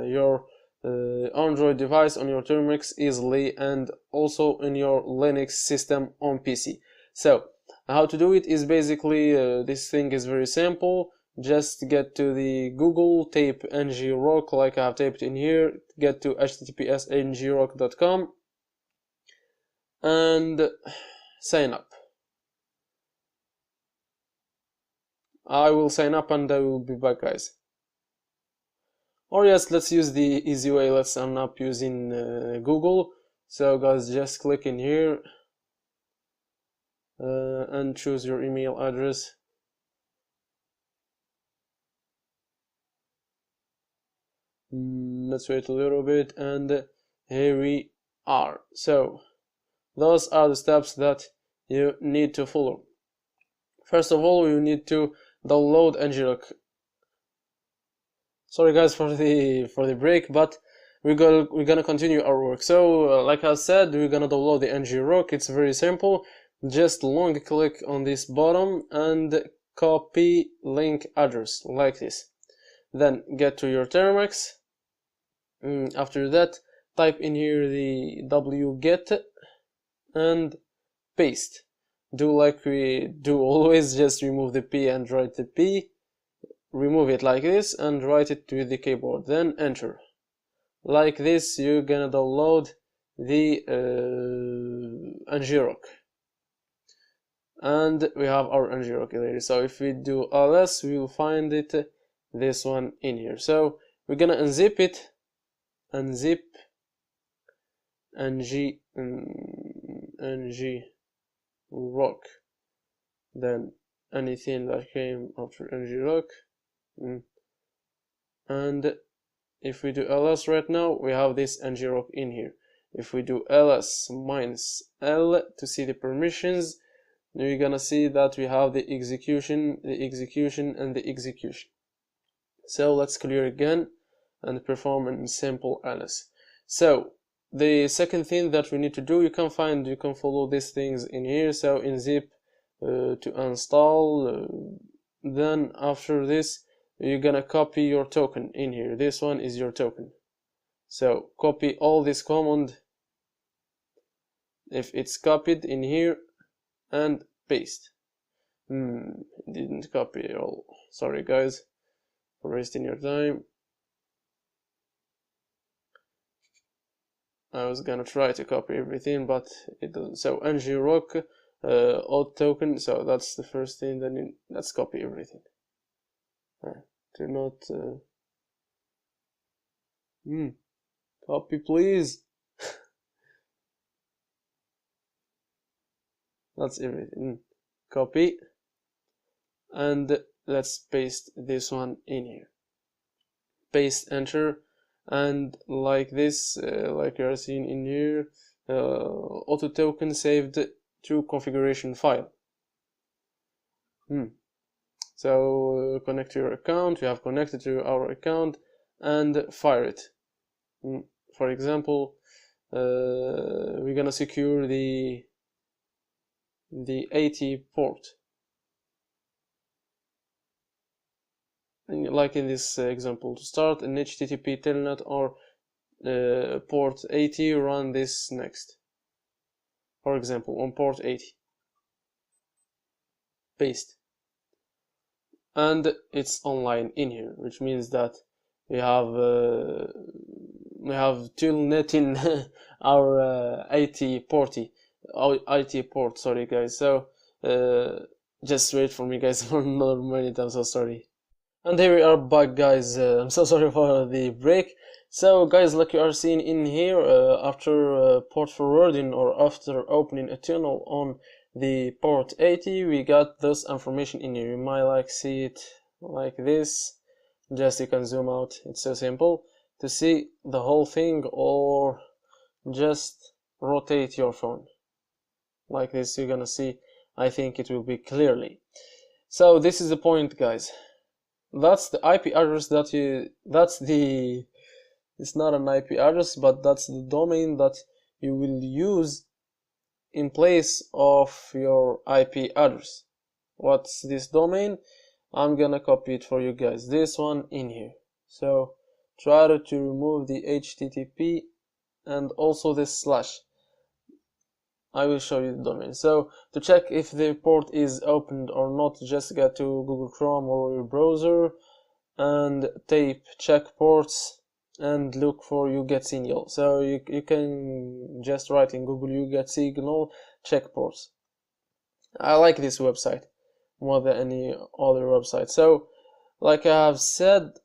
your Android device, on your Termux easily, and also in your Linux system on PC. So how to do it is basically this thing is very simple. Just get to the Google, type ngrok like I have typed in here, get to https://ngrok.com and sign up. I will sign up and I will be back, guys. Or yes, let's use the easy way. Let's sign up using Google. So guys, just click in here and choose your email address. Let's wait a little bit, and here we are. So those are the steps that you need to follow. First of all, you need to download ngrok. Sorry guys for the break, but we're gonna continue our work. So like I said, we're gonna download the ngrok. It's very simple. Just long click on this bottom and copy link address like this. Then get to your Termux. After that, type in here the wget and paste. Do like we do always, just remove the P and write the P. Remove it like this and write it with the keyboard, then enter. Like this, you're gonna download the ngrok. And we have our ngrok here. So if we do ls, we will find it this one in here. So we're gonna unzip it, unzip ng rock, then anything that came after ng rock, and if we do ls right now, we have this ng rock in here. If we do ls minus l to see the permissions, then you're gonna see that we have the execution, and the execution. So let's clear again and perform a simple ls. So the second thing that we need to do, you can follow these things in here. So in zip to install, then after this you're gonna copy your token in here. This one is your token, so copy all this command if it's copied in here and paste. Didn't copy it all, sorry guys for wasting your time. I was gonna try to copy everything, but it doesn't. So ng rock auth token, so that's the first thing. Then let's copy everything. Do not copy, please. That's everything. Copy, and let's paste this one in here. Paste, enter, and like this, like you are seeing in here, auto token saved to configuration file. So connect to your account. We have connected to our account and fire it. For example, we're gonna secure the 80 port, and like in this example. To start an HTTP telnet or port 80, run this next. For example, on port 80, paste, and it's online in here, which means that we have telnet in our IT port. Sorry guys. So just wait for me guys for another minute. I'm so sorry. And here we are back guys. I'm so sorry for the break. So guys, like you are seeing in here, after port forwarding or after opening a tunnel on the port 80, we got this information in here. You might like see it like this. Just you can zoom out. It's so simple to see the whole thing, or just rotate your phone like this. You're gonna see, I think it will be clearly. So this is the point guys. That's the IP address it's not an IP address, but that's the domain that you will use in place of your IP address. What's this domain? I'm gonna copy it for you guys, this one in here. So try to remove the HTTP and also this slash. I will show you the domain. So to check if the port is opened or not, just get to Google Chrome or your browser and type check ports and look for you get signal. So you can just write in Google you get signal check ports. I like this website more than any other website. So like I have said,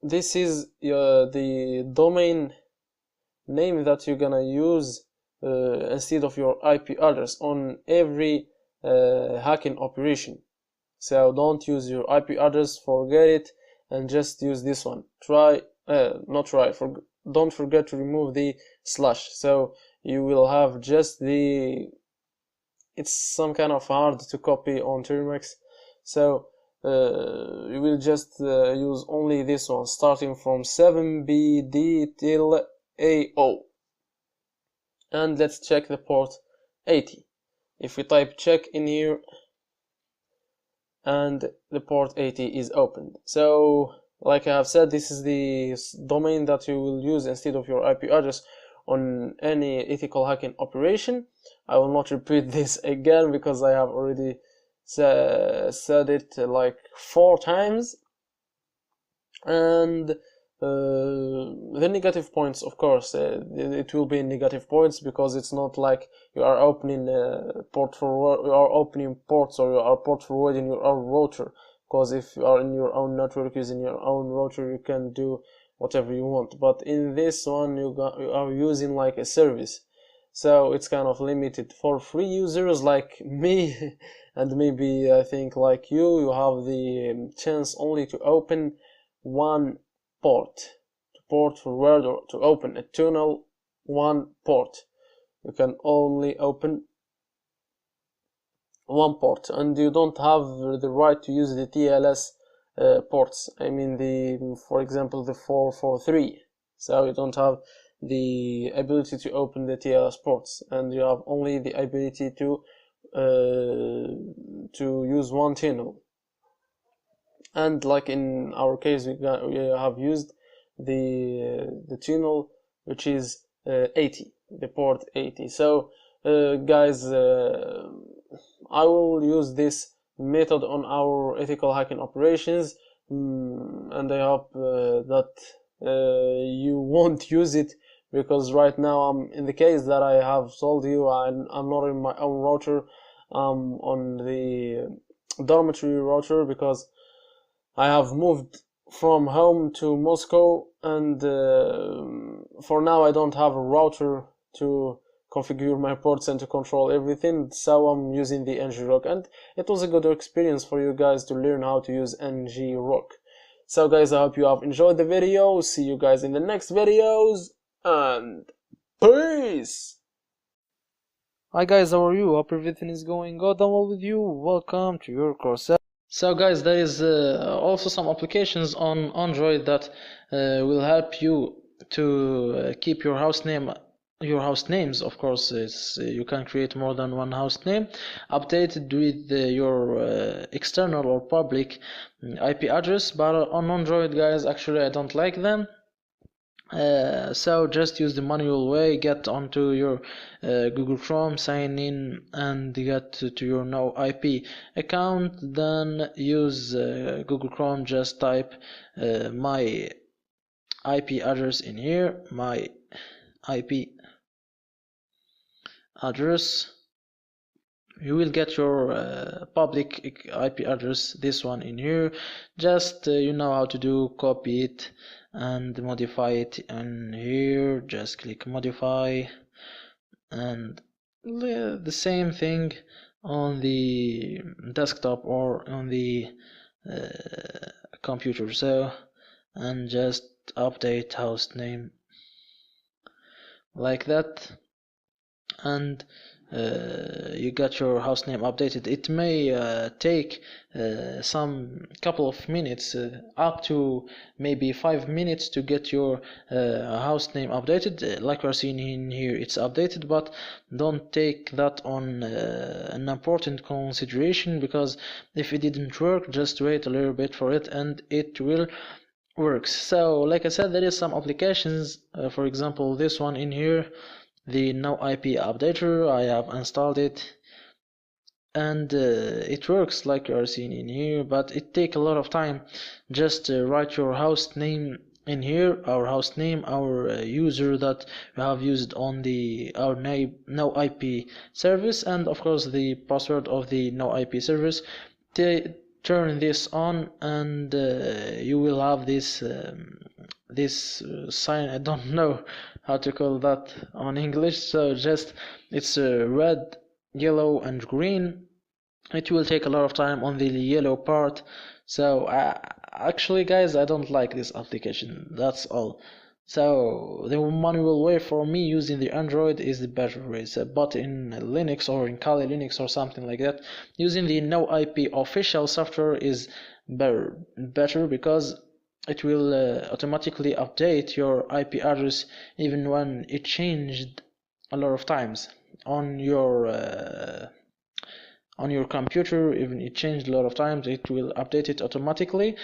this is the domain name that you're gonna use instead of your IP address on every hacking operation. So don't use your IP address, forget it, and just use this one. Don't forget to remove the slash. So you will have just it's some kind of hard to copy on Termux. So you will just use only this one, starting from 7BD till AO. And let's check the port 80. If we type check in here, and the port 80 is opened. So like I have said, this is the domain that you will use instead of your IP address on any ethical hacking operation. I will not repeat this again because I have already said it like 4 times. And the negative points, of course, it will be negative points because it's not like you are opening ports or you are port forwarding your router because if you are in your own network using your own router, you can do whatever you want. But in this one, you are using like a service, so it's kind of limited. For free users like me and maybe I think like you have the chance only to open one port, to port forward, or to open a tunnel, one port. You can only open one port, and you don't have the right to use the TLS ports. I mean for example the 443. So you don't have the ability to open the TLS ports, and you have only the ability to use one tunnel. And like in our case, we have used the tunnel which is 80, the port 80. So guys, I will use this method on our ethical hacking operations, and I hope that you won't use it, because right now I'm in the case that I have told you. I'm not in my own router, on the dormitory router, because I have moved from home to Moscow, and for now I don't have a router to configure my ports and to control everything, so I'm using the ngrok, and it was a good experience for you guys to learn how to use ngrok. So guys, I hope you have enjoyed the video. See you guys in the next videos, and peace! Hi guys, how are you? Hope everything is going good and well with you. Welcome to your course. So guys, there is also some applications on Android that will help you to keep your host names, of course. You can create more than one host name, updated with your external or public IP address. But on Android, guys, actually I don't like them. So just use the manual way. Get onto your Google Chrome, sign in, and get to your no IP account. Then use Google Chrome. Just type my IP address in here, my IP address. You will get your public IP address, this one in here. Just you know how to do, copy it and modify it in here. Just click modify, and the same thing on the desktop or on the computer. So, and just update host name like that, and you got your host name updated. It may take some couple of minutes, up to maybe 5 minutes, to get your host name updated. Like we're seeing in here, it's updated, but don't take that on an important consideration, because if it didn't work, just wait a little bit for it and it will works. So like I said, there is some applications, for example this one in here, the no IP updater. I have installed it, and it works like you are seeing in here, but it take a lot of time. Just write your host name in here, our host name, our user that we have used on our no IP service, and of course the password of the no IP service. Turn this on, and you will have this sign. I don't know how to call that on English, so just it's red, yellow and green. It will take a lot of time on the yellow part. So actually guys, I don't like this application, that's all. So the manual way for me using the Android is the better way. So, but in Linux or in Kali Linux or something like that, using the no IP official software is better, because it will automatically update your IP address even when it changed a lot of times on your computer. Even it changed a lot of times, it will update it automatically.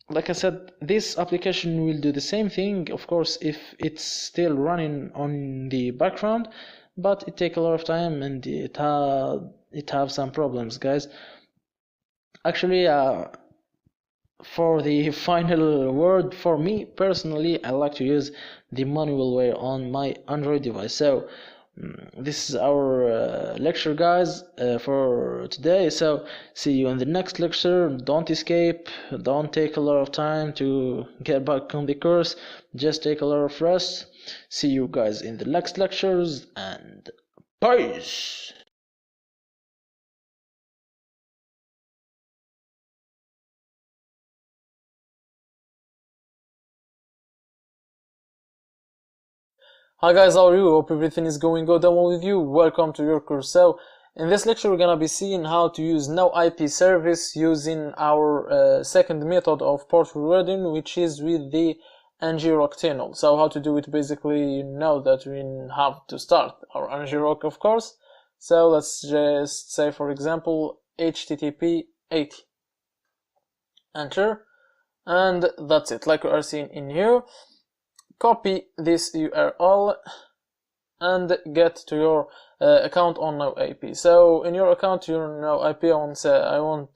Like I said, this application will do the same thing, of course, if it's still running on the background, but it take a lot of time, and it have some problems, guys. Actually, for the final word, for me personally, I like to use the manual way on my Android device. So this is our lecture, guys, for today. So see you in the next lecture. Don't escape, don't take a lot of time to get back on the course, just take a lot of rest. See you guys in the next lectures, and peace. Hi guys, how are you? Hope everything is going good and well with you. Welcome to your course. So, in this lecture we're gonna be seeing how to use no IP service using our second method of port forwarding, which is with the ng-rock tunnel. So how to do it, basically, you know that we have to start our ng-rock, of course. So let's just say, for example, http 80. Enter. And that's it, like you are seeing in here. Copy this URL and get to your account on no IP. So in your account, your no IP, I won't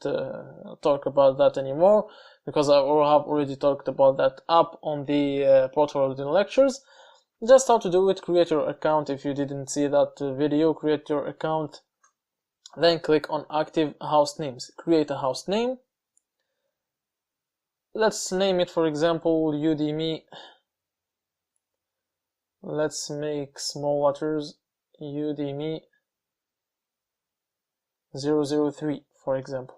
talk about that anymore, because I have already talked about that up on the port forwarding lectures. Just how to do it: create your account. If you didn't see that video, create your account, then click on active host names. Create a host name. Let's name it, for example, Udemy. Let's make small letters, Udemy 003, for example.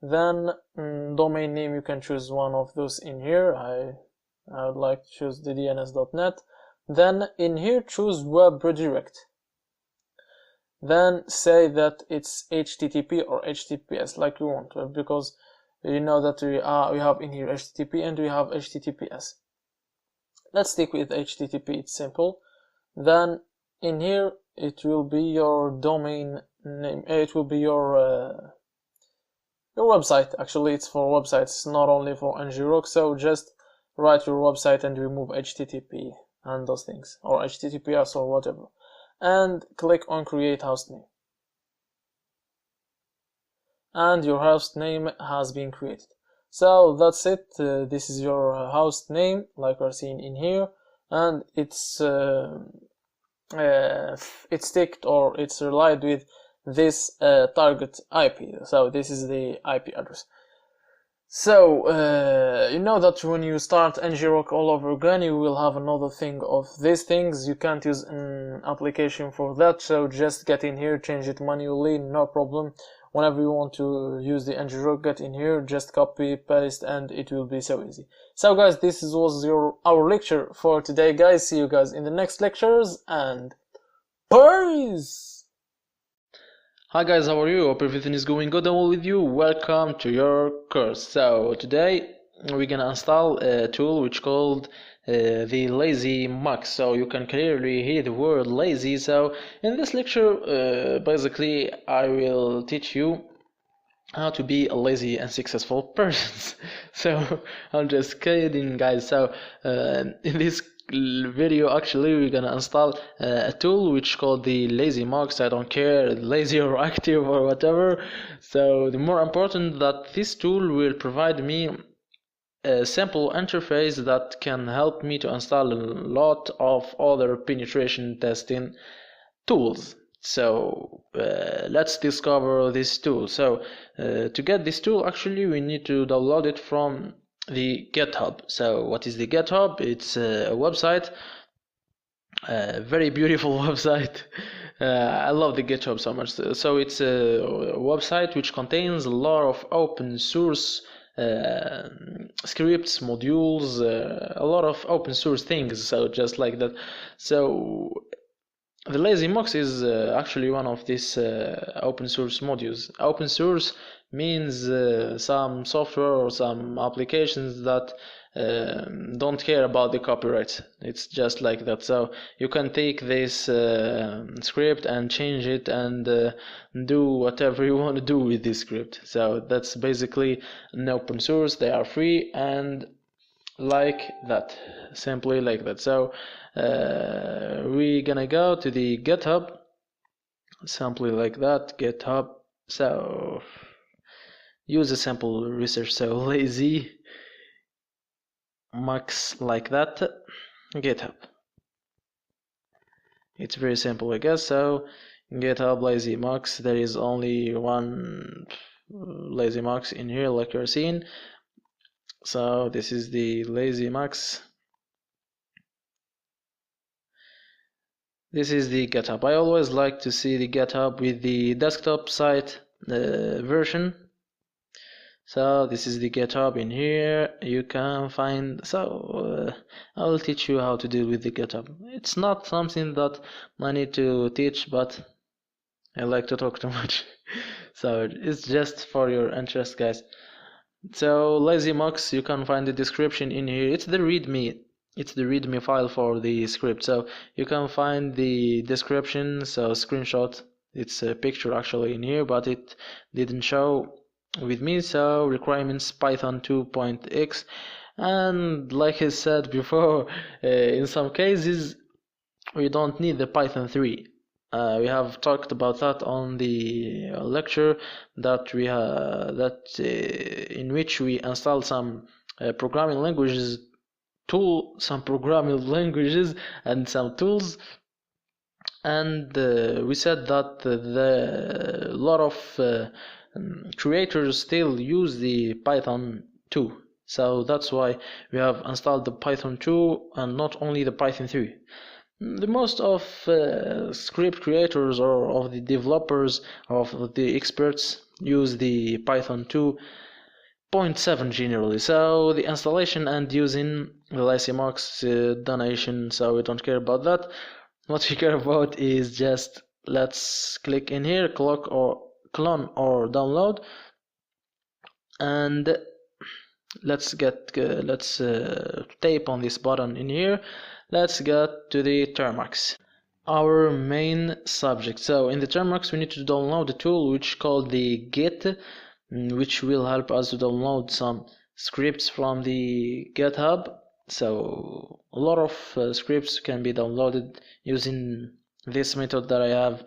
Then domain name, you can choose one of those in here. I would like to choose the DNS.net. Then in here, choose web redirect. Then say that it's HTTP or HTTPS, like you want, because you know that we have in here HTTP and we have HTTPS. Let's stick with HTTP, it's simple. Then in here it will be your domain name, it will be your website. Actually, it's for websites, not only for ng-rock. So just write your website and remove HTTP and those things, or HTTPS or whatever, and click on create host name. And your host name has been created. So that's it. This is your host name, like we're seeing in here, and it's ticked, or it's relied with this target IP. So this is the IP address. So you know that when you start ng-rock all over again, you will have another thing of these things. You can't use an application for that, so just get in here, change it manually, no problem. Whenever you want to use the ng-rock, get in here, just copy, paste, and it will be so easy. So guys, this was our lecture for today, guys. See you guys in the next lectures, and peace! Hi guys, how are you? Hope everything is going good and well with you. Welcome to your course. So today we're gonna install a tool which called the Lazy Mux. So you can clearly hear the word lazy. So in this lecture, basically I will teach you how to be a lazy and successful person. So I'm just kidding, guys. So in this video, actually, we're gonna install a tool which called the Lazy Mux. I don't care, lazy or active or whatever. So the more important that this tool will provide me a simple interface that can help me to install a lot of other penetration testing tools. So let's discover this tool. So to get this tool, actually we need to download it from the GitHub. So what is the GitHub? It's a website, a very beautiful website. I love the GitHub so much. So it's a website which contains a lot of open source scripts, modules, a lot of open source things. So just like that. So the Lazy Mux is actually one of these open source modules. Open source means some software or some applications that don't care about the copyright. It's just like that. So you can take this script and change it and do whatever you want to do with this script. So that's basically an open source. They are free and like that, simply like that. So we're gonna go to the GitHub, simply like that, GitHub. So use a simple research. So Lazy Mux, like that, GitHub. It's very simple, I guess. So GitHub LazyMux, there is only one LazyMux in here, like you're seeing. So this is the LazyMux. This is the GitHub. I always like to see the GitHub with the desktop site version. So this is the GitHub in here. You can find, I will teach you how to deal with the GitHub. It's not something that I need to teach, but I like to talk too much. So it's just for your interest, guys. So LazyMux, you can find the description in here. It's the README file for the script. So you can find the description, so screenshot. It's a picture actually in here, but it didn't show with me. So requirements Python 2.x, and like I said before, in some cases we don't need the Python 3. We have talked about that on the lecture that in which we installed some programming languages and some tools, and we said that a lot of creators still use the Python 2, so that's why we have installed the Python 2 and not only the Python 3. The most of script creators or of the developers, of the experts, use the Python 2.7 generally. So the installation and using the LazyMux donation, so we don't care about that. What we care about is just, let's click in here, clone or download, and let's tape on this button in here. Let's get to the Termux, our main subject. So in the Termux we need to download a tool which called the Git, which will help us to download some scripts from the GitHub. So a lot of scripts can be downloaded using this method that I have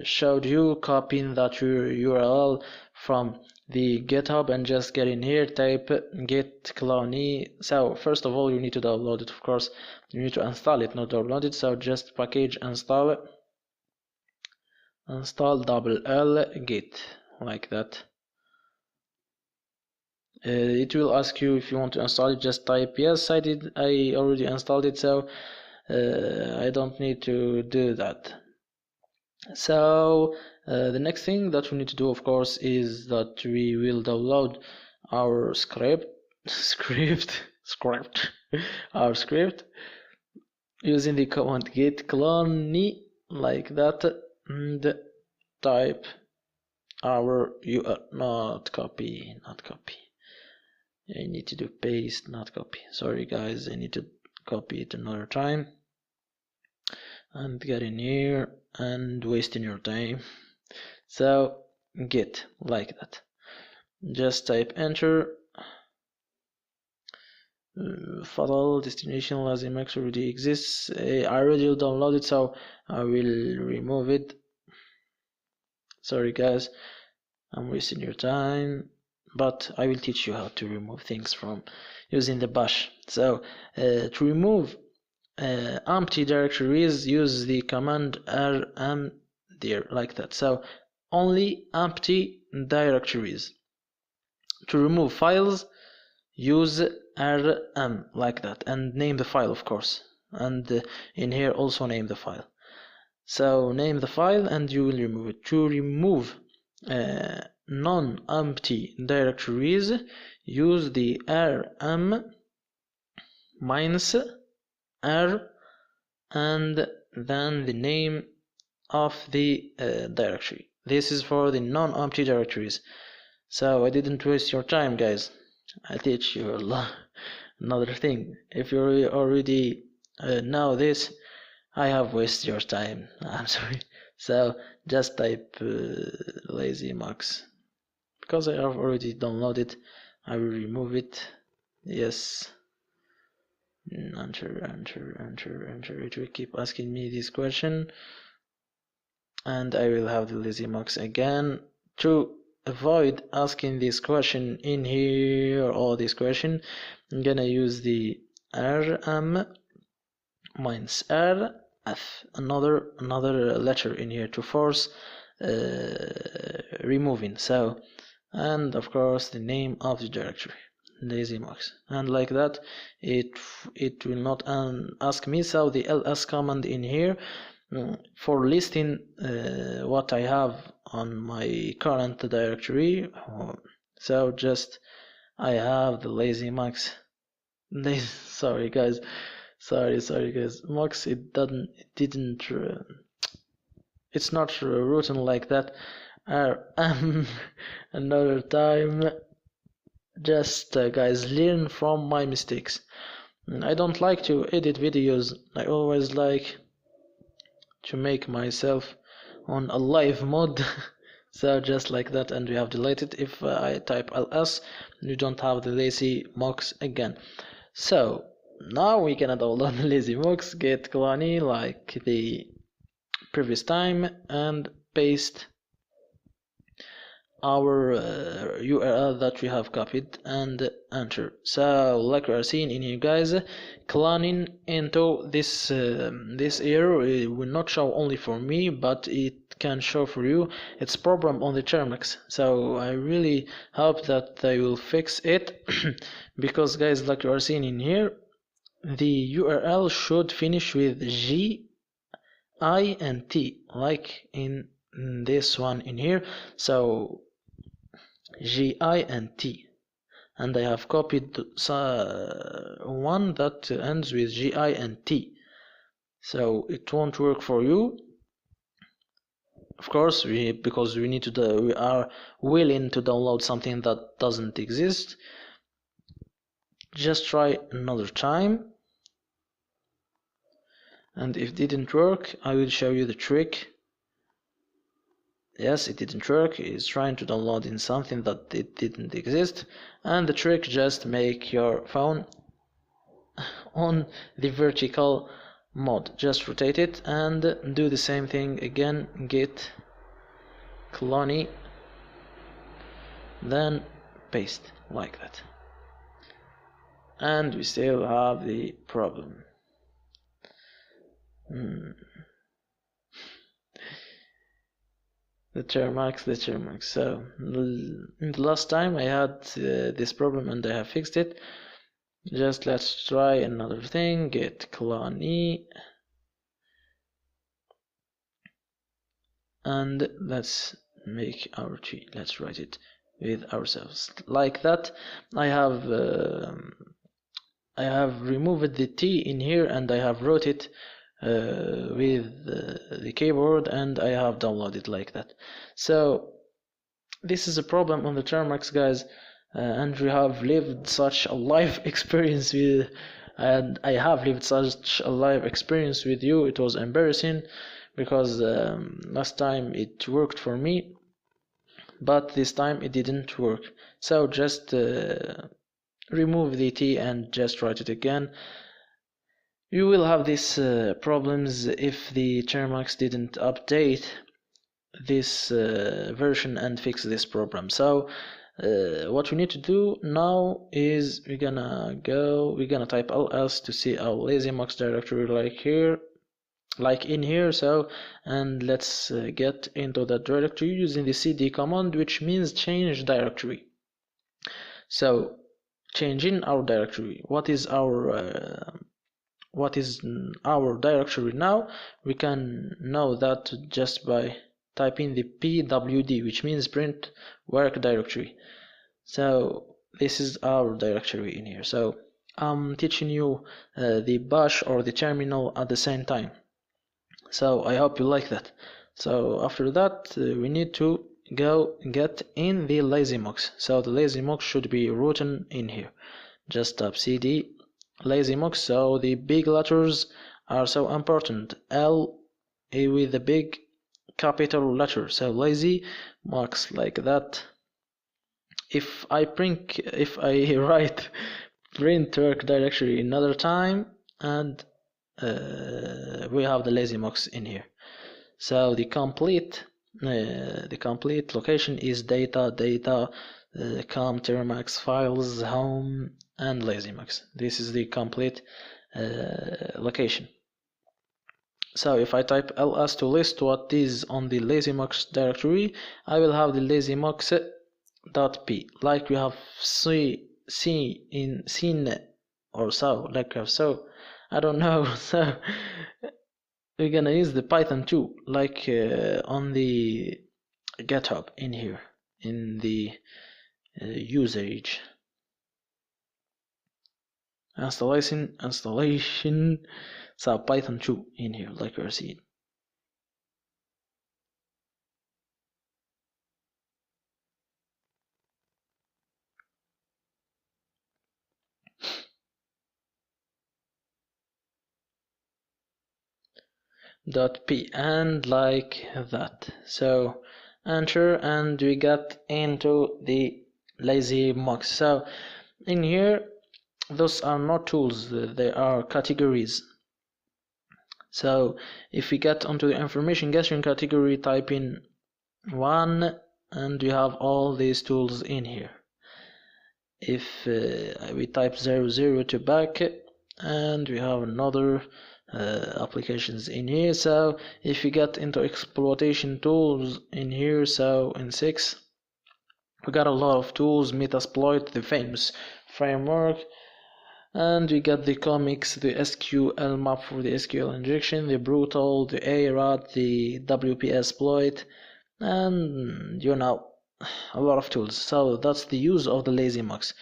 showed you, copying that URL from the GitHub and just get in here, type git clone. So first of all you need to download it, of course. You need to install it, not download it. So just package install double git, like that. It will ask you if you want to install it. Just type yes, I already installed it, so I don't need to do that. So the next thing that we need to do, of course, is that we will download our our script using the command git clone, like that, and type our not copy. I need to do paste, not copy. Sorry guys, I need to copy it another time. And get in here and wasting your time. So git, like that. Just type enter. Fatal destination LazyMux already exists. I already downloaded, so I will remove it. Sorry guys, I'm wasting your time, but I will teach you how to remove things from using the bash. So to remove empty directories, use the command rm there, like that. So only empty directories. To remove files, use rm, like that, and name the file, of course, and in here also name the file. So name the file and you will remove it. To remove non-empty directories, use the rm -r and then the name of the directory. This is for the non-empty directories. So I didn't waste your time, guys. I teach you another thing. If you already know this, I have wasted your time. I'm sorry. So just type LazyMux. Because I have already downloaded, I will remove it. Yes. Enter. It will keep asking me this question. And I will have the LazyMux again. To avoid asking this question in here or this question, I'm gonna use the rm -r F, another letter in here to force removing. So, and of course the name of the directory, LazyMux, and like that it will not ask me. So the ls command in here for listing what I have on my current directory. So just I have the LazyMux. Sorry guys, sorry guys. Mux, didn't it's not written like that. Another time. Just guys, learn from my mistakes. I don't like to edit videos. I always like to make myself on a live mode. So just like that, and we have deleted. If I type ls, you don't have the LazyMux again. So now we can download LazyMux, get Cloney like the previous time, and paste our URL that we have copied and enter. So like we are seeing in here guys, cloning into this this error, it will not show only for me, but it can show for you. It's problem on the Termux. So I really hope that they will fix it because guys, like you are seeing in here, the URL should finish with G, I and T, like in this one in here. So G, I and T, and I have copied one that ends with G, I and T, so it won't work for you. Of course, because we need to we are willing to download something that doesn't exist. Just try another time, and if it didn't work, I will show you the trick. Yes, it didn't work. It's trying to download in something that it didn't exist, and the trick, just make your phone on the vertical mode. Just rotate it and do the same thing again. Git clone, then paste like that, and we still have the problem. The Termux. So in the last time I had this problem and I have fixed it. Just let's try another thing. Git clone and let's make our tree. Let's write it with ourselves like that. I have removed the T in here and I have wrote it with the keyboard, and I have downloaded like that. So this is a problem on the Termux guys, and we have lived such a live experience with, and I have lived such a live experience with you. It was embarrassing because last time it worked for me, but this time it didn't work. So just remove the T and just write it again. You will have these problems if the Termux didn't update this version and fix this problem. So what we need to do now is we're gonna type ls to see our LazyMux directory like in here. So, and let's get into that directory using the cd command, which means change directory. So changing our directory, what is our directory now? We can know that just by typing the pwd, which means print work directory. So this is our directory in here. So I'm teaching you the bash or the terminal at the same time. So I hope you like that. So after that we need to go get in the LazyMux. So the LazyMux should be written in here. Just type cd LazyMux. So the big letters are so important. L with the big capital letter. So LazyMux like that. If I write print work directory another time, and we have the LazyMux in here. So the complete location is data com Termux files home and LazyMux. This is the complete location. So if I type ls to list what is on the lazymux directory, I will have the lazymux.p, like we have seen or so, like we have so, I don't know. So we're gonna use the Python too, like on the GitHub in here, in the usage installation. So Python 2 in here, like we're seeing. .p, and like that. So enter, and we got into the lazymux. So in here, those are not tools, they are categories. So if we get onto the information gathering category, type in 1, and we have all these tools in here. If we type 00 to back, and we have another applications in here. So if you get into exploitation tools in here, so in 6 we got a lot of tools: Metasploit, the famous framework, and we got the comics, the SQL map for the SQL injection, the brutal, the ARAT, the WPSploit, and you know, a lot of tools. So that's the use of the lazymux.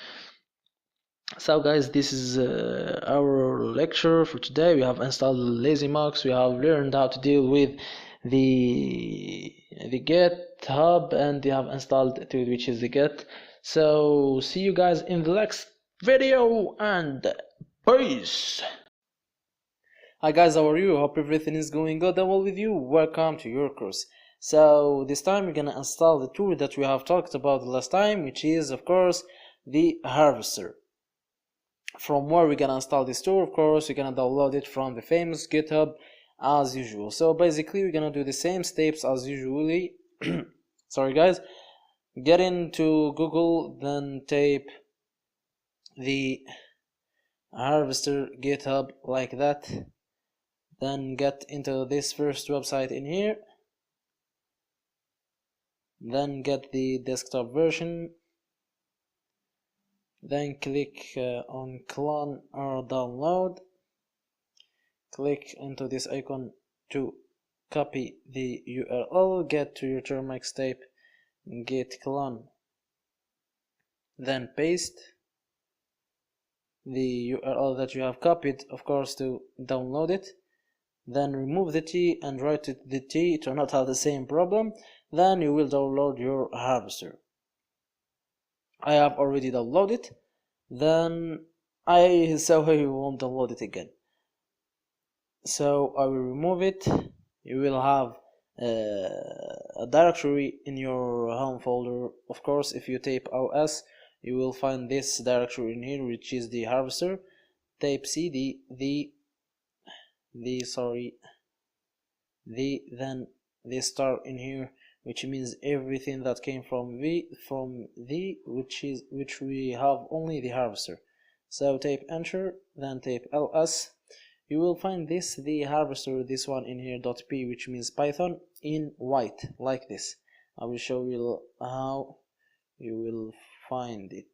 So guys, this is our lecture for today. We have installed lazymux, we have learned how to deal with the GitHub, and we have installed it, which is the Git. So see you guys in the next video, and peace. Hi guys, how are you? Hope everything is going good and well with you. Welcome to your course. So this time we're gonna install the tool that we have talked about the last time, which is of course the harvester. From where we're gonna install this tool, of course we're gonna download it from the famous GitHub as usual. So basically we're gonna do the same steps as usually. Sorry guys. Get into Google, then type the harvester GitHub like that. Then get into this first website in here. Then get the desktop version. Then click on clone or download. Click into this icon to copy the URL. Get to your Termux, type git clone. Then paste the URL that you have copied, of course, to download it. Then remove the T and write the T to not have the same problem. Then you will download your harvester. I have already downloaded. Then I won't download it again. So I will remove it. You will have a directory in your home folder. Of course, if you type ls, you will find this directory in here, which is the harvester. Type cd then the star in here, which means everything that came from which we have only the harvester. So type enter, then type ls. You will find the harvester, this one in here, .p, which means Python, in white, like this. I will show you how you will find it.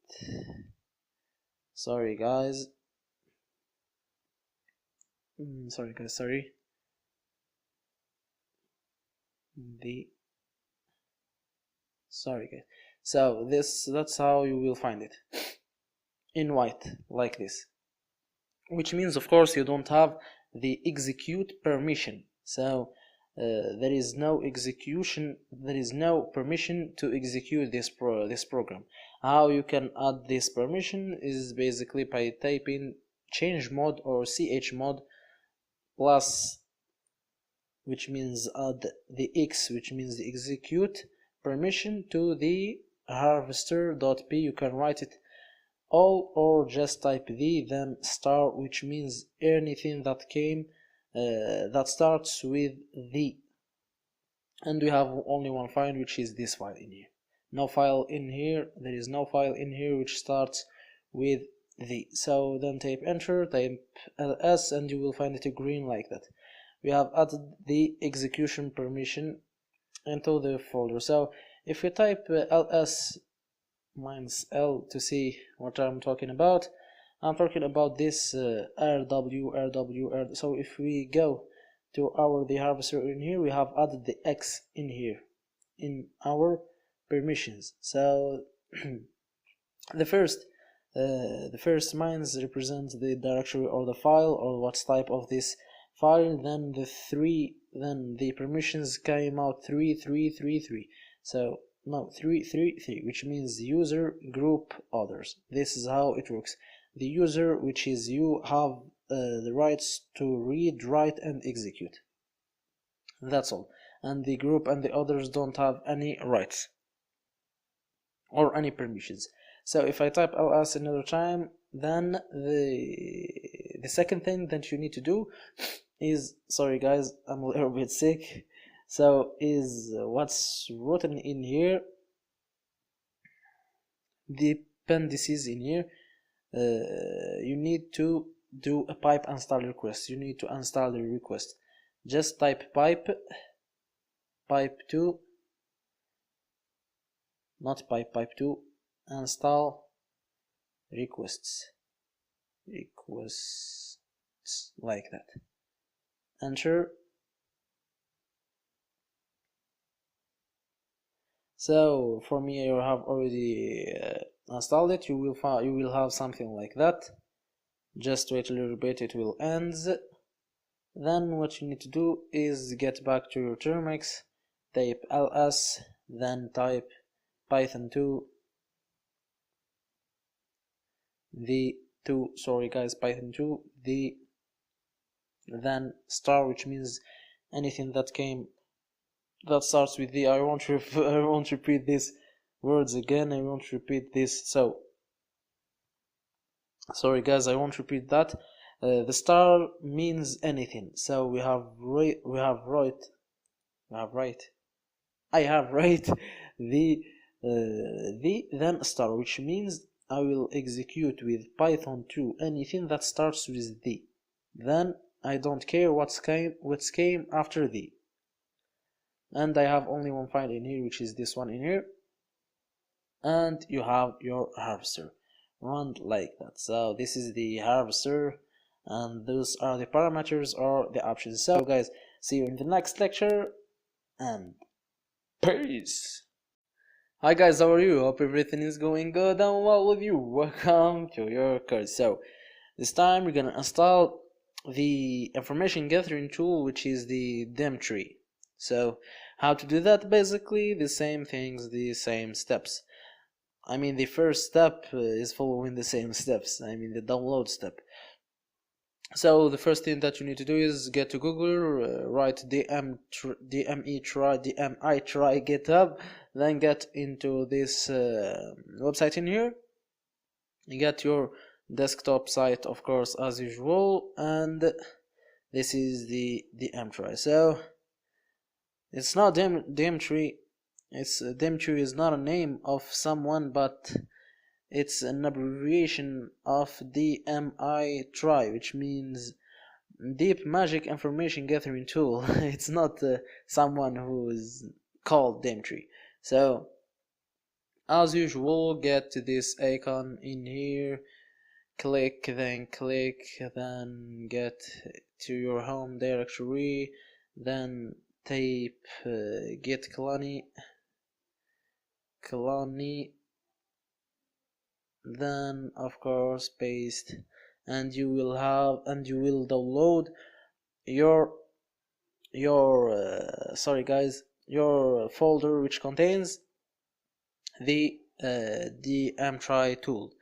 Sorry guys. Sorry. So that's how you will find it, in white, like this, which means of course you don't have the execute permission. So there is no permission to execute this program. How you can add this permission is basically by typing chmod or chmod plus, which means add the x, which means the execute permission, to the harvester.p. You can write it all or just type the, then star, which means anything that came that starts with the. And we have only one file, which is this file in here. No file in here, there is no file in here which starts with the. So then type enter, type ls, and you will find it green like that. we have added the execution permission into the folder. So if we type ls -l to see what I'm talking about, I'm talking about this rw. So if we go to the harvester in here, we have added the x in here in our permissions. So the first mines represent the directory or the file or what's type of this file. Then the permissions came out 3. So no, 3, which means user, group, others. This is how it works. The user, which is you, have the rights to read, write, and execute. That's all. And the group and the others don't have any rights or any permissions. So if I type ls another time, then the second thing that you need to do is, sorry guys, I'm a little bit sick, so is what's written in here, the appendices in here. You need to do a pipe install request. You need to install the request. Just type pipe 2, not pipe 2, install requests like that. Enter. So for me, you have already installed it. You will have something like that. Just wait a little bit, it will end. Then what you need to do is get back to your Termux, type ls, then type python 2 python 2 then star, which means anything that starts with the. I won't repeat these words again. I won't repeat this. So sorry guys, I won't repeat that. The star means anything. So I have right the then star, which means I will execute with python 2 anything that starts with the. Then I don't care what's came after the. And I have only one file in here, which is this one in here. And you have your harvester run like that. So this is the harvester, and those are the parameters or the options. So guys, see you in the next lecture, and peace. Hi guys, how are you? Hope everything is going good and well with you. Welcome to your course. So this time we're gonna install the information gathering tool, which is the dem tree. So how to do that? Basically the same things, the same steps. I mean, the first step is following the same steps. I mean, the download step. So the first thing that you need to do is get to Google, write dmi try GitHub, then get into this website in here. You get your desktop site, of course, as usual, and this is the mtry. So it's not demtree. It's demtree is not a name of someone, but it's an abbreviation of DMI try, which means Deep Magic Information Gathering Tool. It's not someone who is called demtree. So as usual, get to this icon in here, click, then get to your home directory, then type git clone, then of course paste, and you will download your folder, which contains the mtry tool.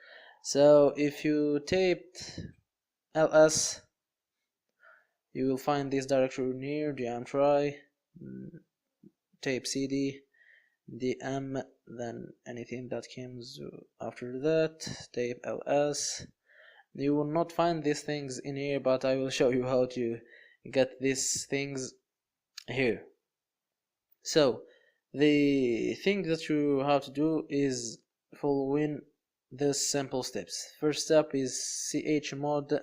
So if you taped ls, you will find this directory near mtry, tape cd dm, then anything that comes after that, tape ls. You will not find these things in here, but I will show you how to get these things here. So the thing that you have to do is following the simple steps. First step is chmod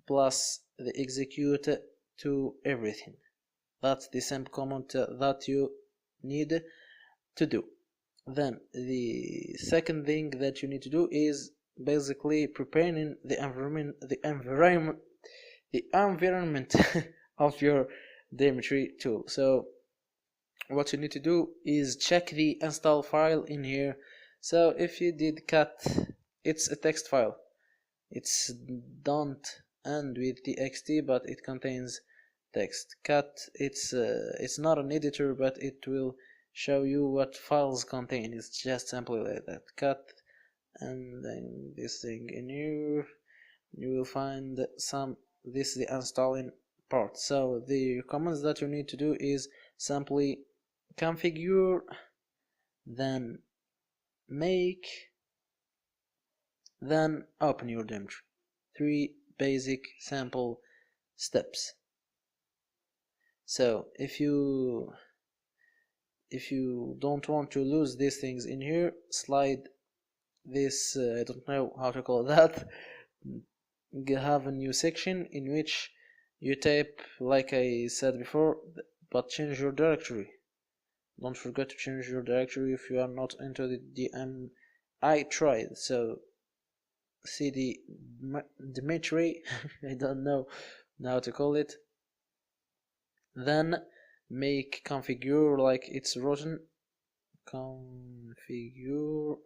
plus the execute to everything. That's the simple command that you need to do. Then the second thing that you need to do is basically preparing the environment of your Dimitri tool. So what you need to do is check the install file in here. So if you did cat, it's a text file. It's don't end with txt, but it contains text. Cat, it's not an editor, but it will show you what files contain. It's just simply like that. Cat, and then this thing in here, you will find this is the installing part. So the commands that you need to do is simply configure, then make, then open your Dimitri. 3 basic sample steps. So if you don't want to lose these things in here, slide this, I don't know how to call that, have a new section in which you type like I said before, but change your directory. Don't forget to change your directory if you are not into the DM. I tried, so cd Dimitri I don't know how to call it, then make configure like it's written, configure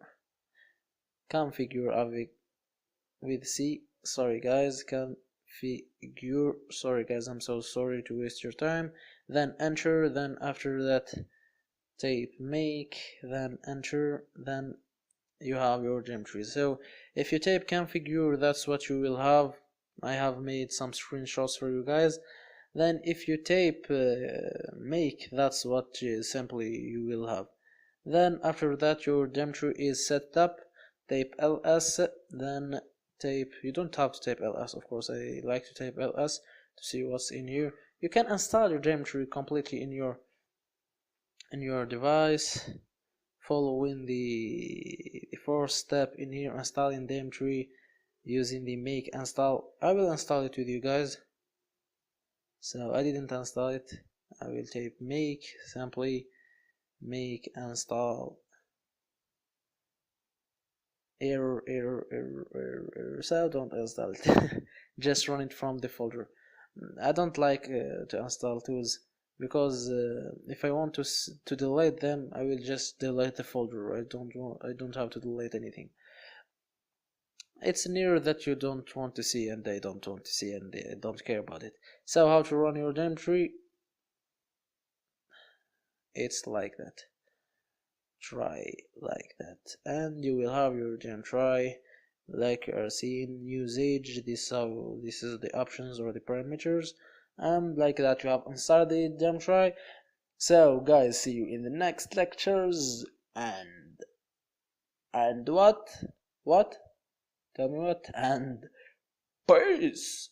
with C. Sorry guys, configure. Sorry guys, I'm so sorry to waste your time. Then enter, then after that type make, then enter, then you have your Dimitri. So if you type configure, that's what you will have. I have made some screenshots for you guys. Then if you type make, that's what simply you will have. Then after that your Dimitri is set up. Type ls, then type, you don't have to type ls, of course, I like to type ls to see what's in here. You can install your Dimitri completely in your device, following the first step in here, installing Dimitri using the make install. I will install it with you guys, so I didn't install it. I will type make, simply make install, error, so don't install it. Just run it from the folder. I don't like to install tools, because if I want to delete them, I will just delete the folder. I don't have to delete anything. It's an error that you don't want to see, and they don't want to see, and they don't care about it. So how to run your Dimitri? It's like that. Try like that, and you will have your Dimitri like you are seeing. Usage, this is the options or the parameters, and like that you have installed the Dimitri. So guys, see you in the next lectures, and what tell me what, and peace.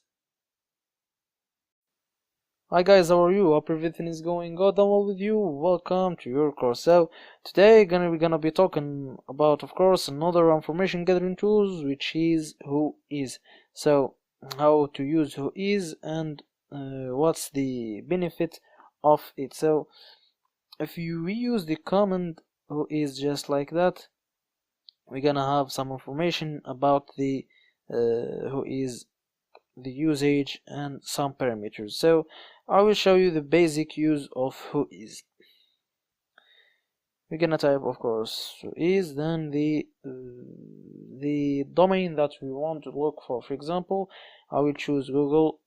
Hi guys, how are you? Hope everything is going good and well with you. Welcome to your course. So today we're gonna be talking about, of course, another information gathering tools, which is Whois. So how to use Whois and what's the benefit of it. So if we use the command Whois just like that, we're gonna have some information about the Whois, the usage, and some parameters. So I will show you the basic use of Whois. We're gonna type, of course, Whois, then the domain that we want to look for. For example, I will choose google.com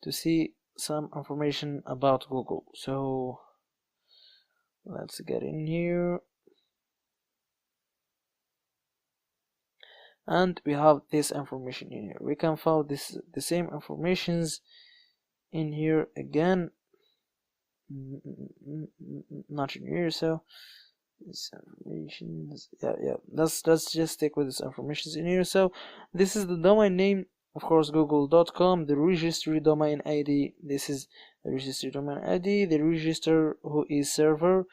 to see some information about Google. So let's get in here, and we have this information in here. We can find the same informations in here again, not in here. So this information, let's just stick with this information in here. So this is the domain name, of course, google.com. The registry domain ID, this is the registry domain ID. The register Whois server,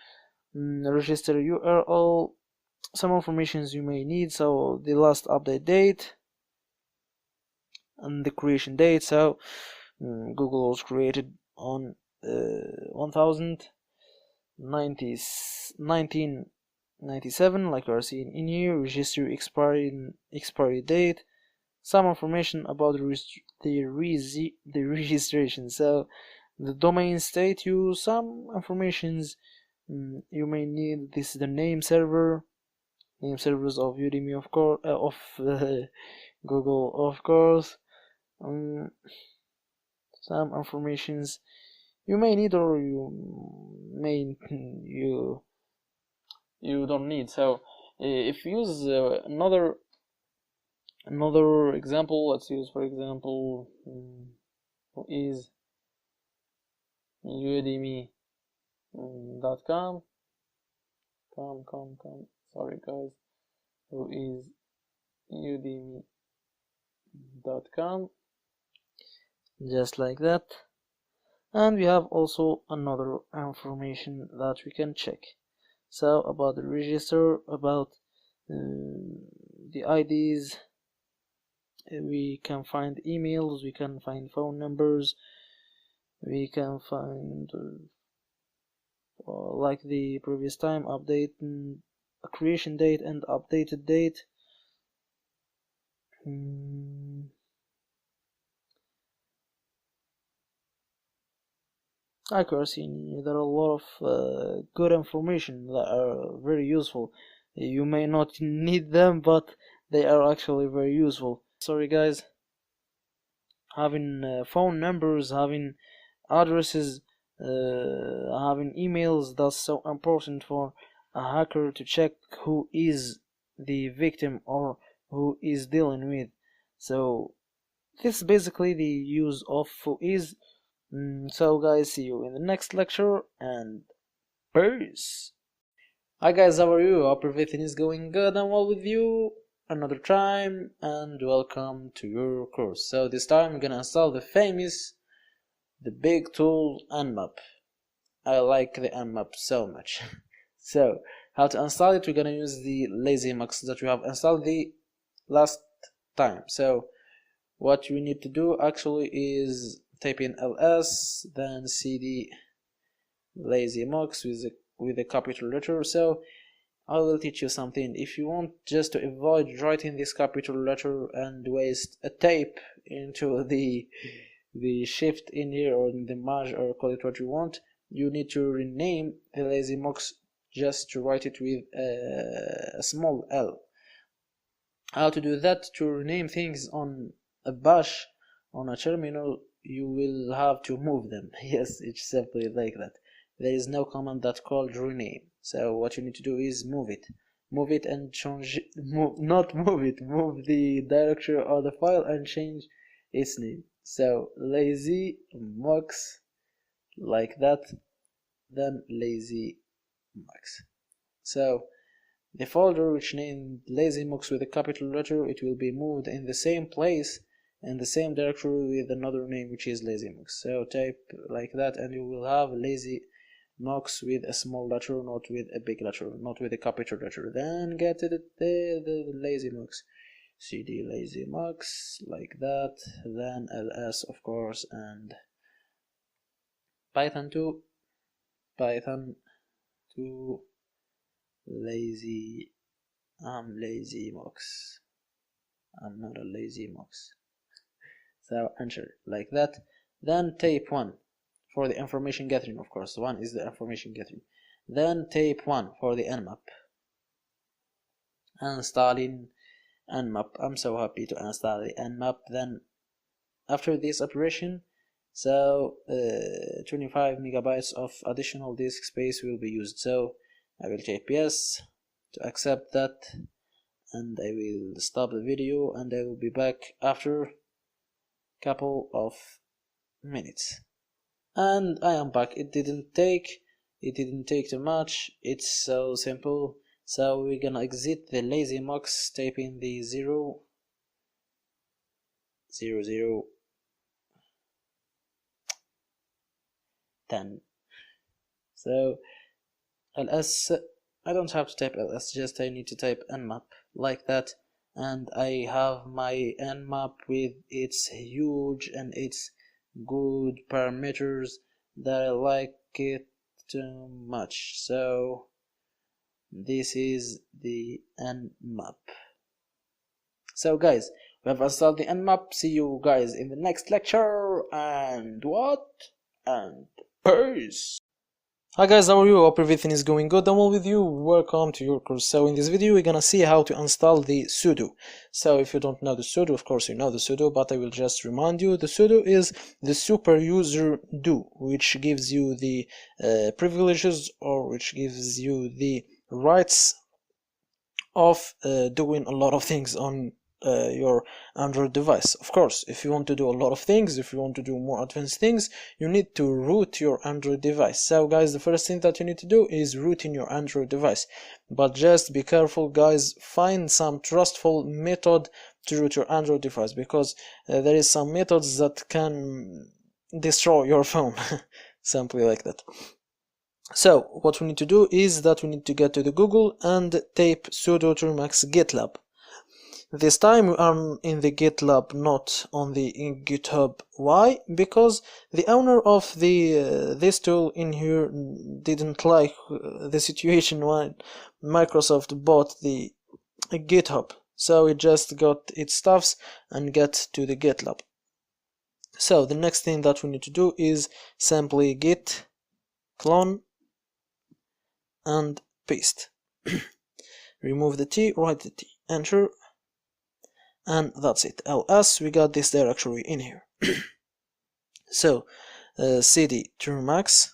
register URL, some informations you may need. So the last update date, and the creation date. So Google was created on 1997, like you are seeing in here. Register expiry date, some information about the registration. So the domain state, you some informations you may need. This is the name servers of Udemy, of course, of Google, of course. Some informations you may need, or you don't need. So if you use another example, let's use for example who is udemy.com. Sorry guys, who is udemy.com, just like that. And we have also another information that we can check. So about the register, about the IDs, we can find emails, we can find phone numbers, we can find like the previous time, update creation date and updated date. Accuracy, there are a lot of good information that are very useful. You may not need them, but they are actually very useful. Sorry guys, having phone numbers, having addresses, having emails, that's so important for a hacker to check who is the victim or who is dealing with. So this is basically the use of who is. So guys, see you in the next lecture, and peace. Hi guys, how are you? Hope everything is going good and well with you. Another time, and welcome to your course. So this time I'm gonna install the big tool Nmap. I like the Nmap so much. So how to install it? We're gonna use the LazyMux that we have installed the last time. So what we need to do actually is type in ls, then cd LazyMux with a capital letter. So I will teach you something. If you want just to avoid writing this capital letter and waste a tape into the shift in here, or in the merge, or call it what you want, you need to rename the LazyMux just to write it with a small l. How to do that? To rename things on a bash on a terminal, you will have to move them. Yes, it's simply like that. There is no command that's called rename. So what you need to do is move it and change it. Move the directory of the file and change its name. So LazyMux, like that, then LazyMux. So the folder which named LazyMux with a capital letter, it will be moved in the same place in the same directory with another name which is LazyMux. So type like that and you will have LazyMux with a small letter, not with a big letter, not with a capital letter. Then get to the LazyMux, cd LazyMux, like that, then ls of course, and Python 2 lazy. I'm LazyMux. I'm not a LazyMux. So enter like that. Then tape 1 for the information gathering, of course. 1 is the information gathering. Then tape 1 for the Nmap. Installing Nmap. I'm so happy to install the Nmap. Then after this operation, so 25 megabytes of additional disk space will be used. So I will type yes to accept that, and I will stop the video, and I will be back after couple of minutes. And I am back. It didn't take too much. It's so simple. So we're gonna exit the LazyMux, type in the 0 0 0 10. So ls, I don't have to type ls, just I need to type nmap like that. and I have my nmap with its huge and its good parameters that I like it too much. So this is the nmap. So guys, we have installed the nmap. See you guys in the next lecture, and what? And peace! Hi guys, how are you? Hope everything is going good and well with you. Welcome to your course. So in this video we're gonna see how to install the sudo. So if you don't know the sudo, of course you know the sudo, but I will just remind you, the sudo is the super user do, which gives you the privileges, or which gives you the rights of doing a lot of things on your Android device. Of course, if you want to do a lot of things, if you want to do more advanced things, you need to root your Android device. So guys, the first thing that you need to do is rooting your Android device. But just be careful guys, find some trustful method to root your Android device, because there is some methods that can destroy your phone. Simply like that. So what we need to do is that we need to get to the Google and type sudo termux GitLab. This time I'm in the GitLab, not on the GitHub. Why? Because the owner of the this tool in here didn't like the situation when Microsoft bought the GitHub, so it just got its stuffs and get to the GitLab. So the next thing that we need to do is simply git clone and paste. Remove the T, write the T, enter, and that's it. ls, we got this directory in here. So cd termux,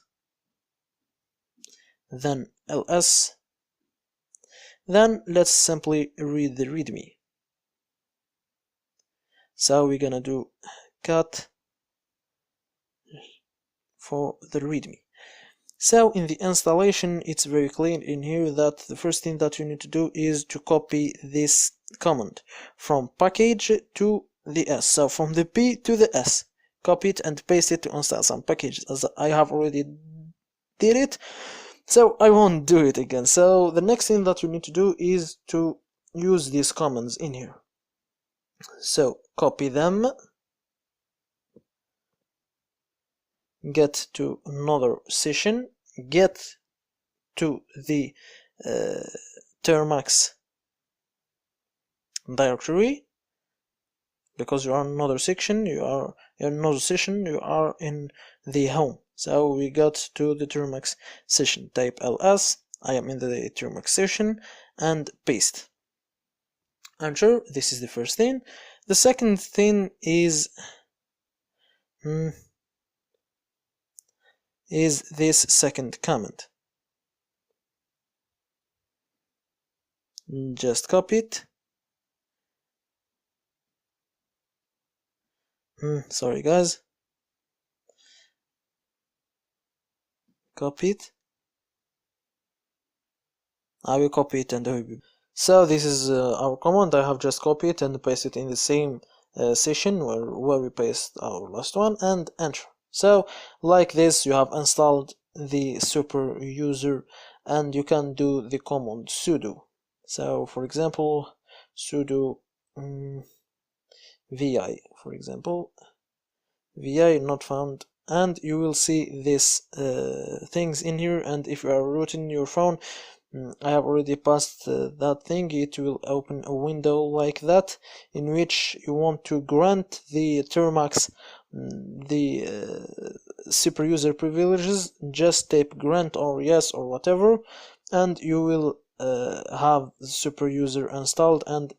then ls, then let's simply read the readme. So we're gonna do cat for the readme. So in the installation, it's very clean in here that the first thing that you need to do is to copy this command from package to the S. So from the P to the S, copy it and paste it to install some packages, as I have already did it, so I won't do it again. So the next thing that you need to do is to use these commands in here. So copy them, get to another session, get to the Termux directory, because you are in another section, you are in another session, you are in the home. So we got to the Termux session, type ls, I am in the Termux session, and paste. Enter. This is the first thing. The second thing is this second comment. Just copy it. Sorry guys. Copy it. I will copy it and I will be. So this is our command. I have just copied it and pasted it in the same session where we paste our last one, and enter. So like this you have installed the super user, and you can do the command sudo. So for example, sudo vi, for example, vi not found, and you will see this things in here. And if you are rooting your phone, I have already passed that thing, it will open a window like that, in which you want to grant the Termux the super user privileges. Just type grant or yes or whatever, and you will have the super user installed and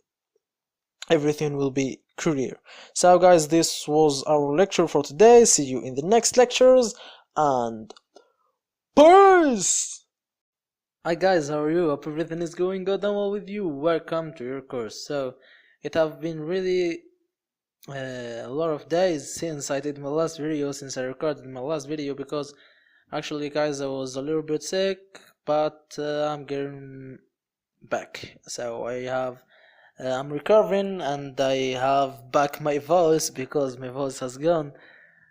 everything will be clear. So guys, this was our lecture for today. See you in the next lectures, and peace! Hi guys, how are you? Hope everything is going good and well with you. Welcome to your course. So it have been really a lot of days since I did my last video, since I recorded my last video, because actually guys I was a little bit sick, but I'm getting back. So I'm recovering, and I have back my voice, because my voice has gone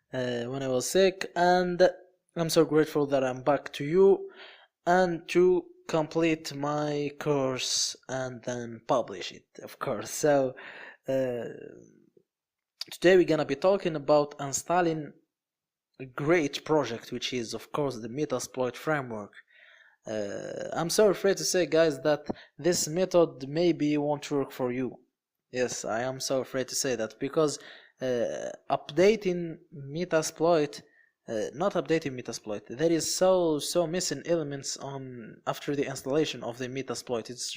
when I was sick, and I'm so grateful that I'm back to you and to complete my course and then publish it, of course. So today we're gonna be talking about installing a great project, which is of course the Metasploit framework. I'm so afraid to say, guys, that this method maybe won't work for you. Yes, I am so afraid to say that, because updating Metasploit, not updating Metasploit, there is so missing elements on after the installation of the Metasploit. It's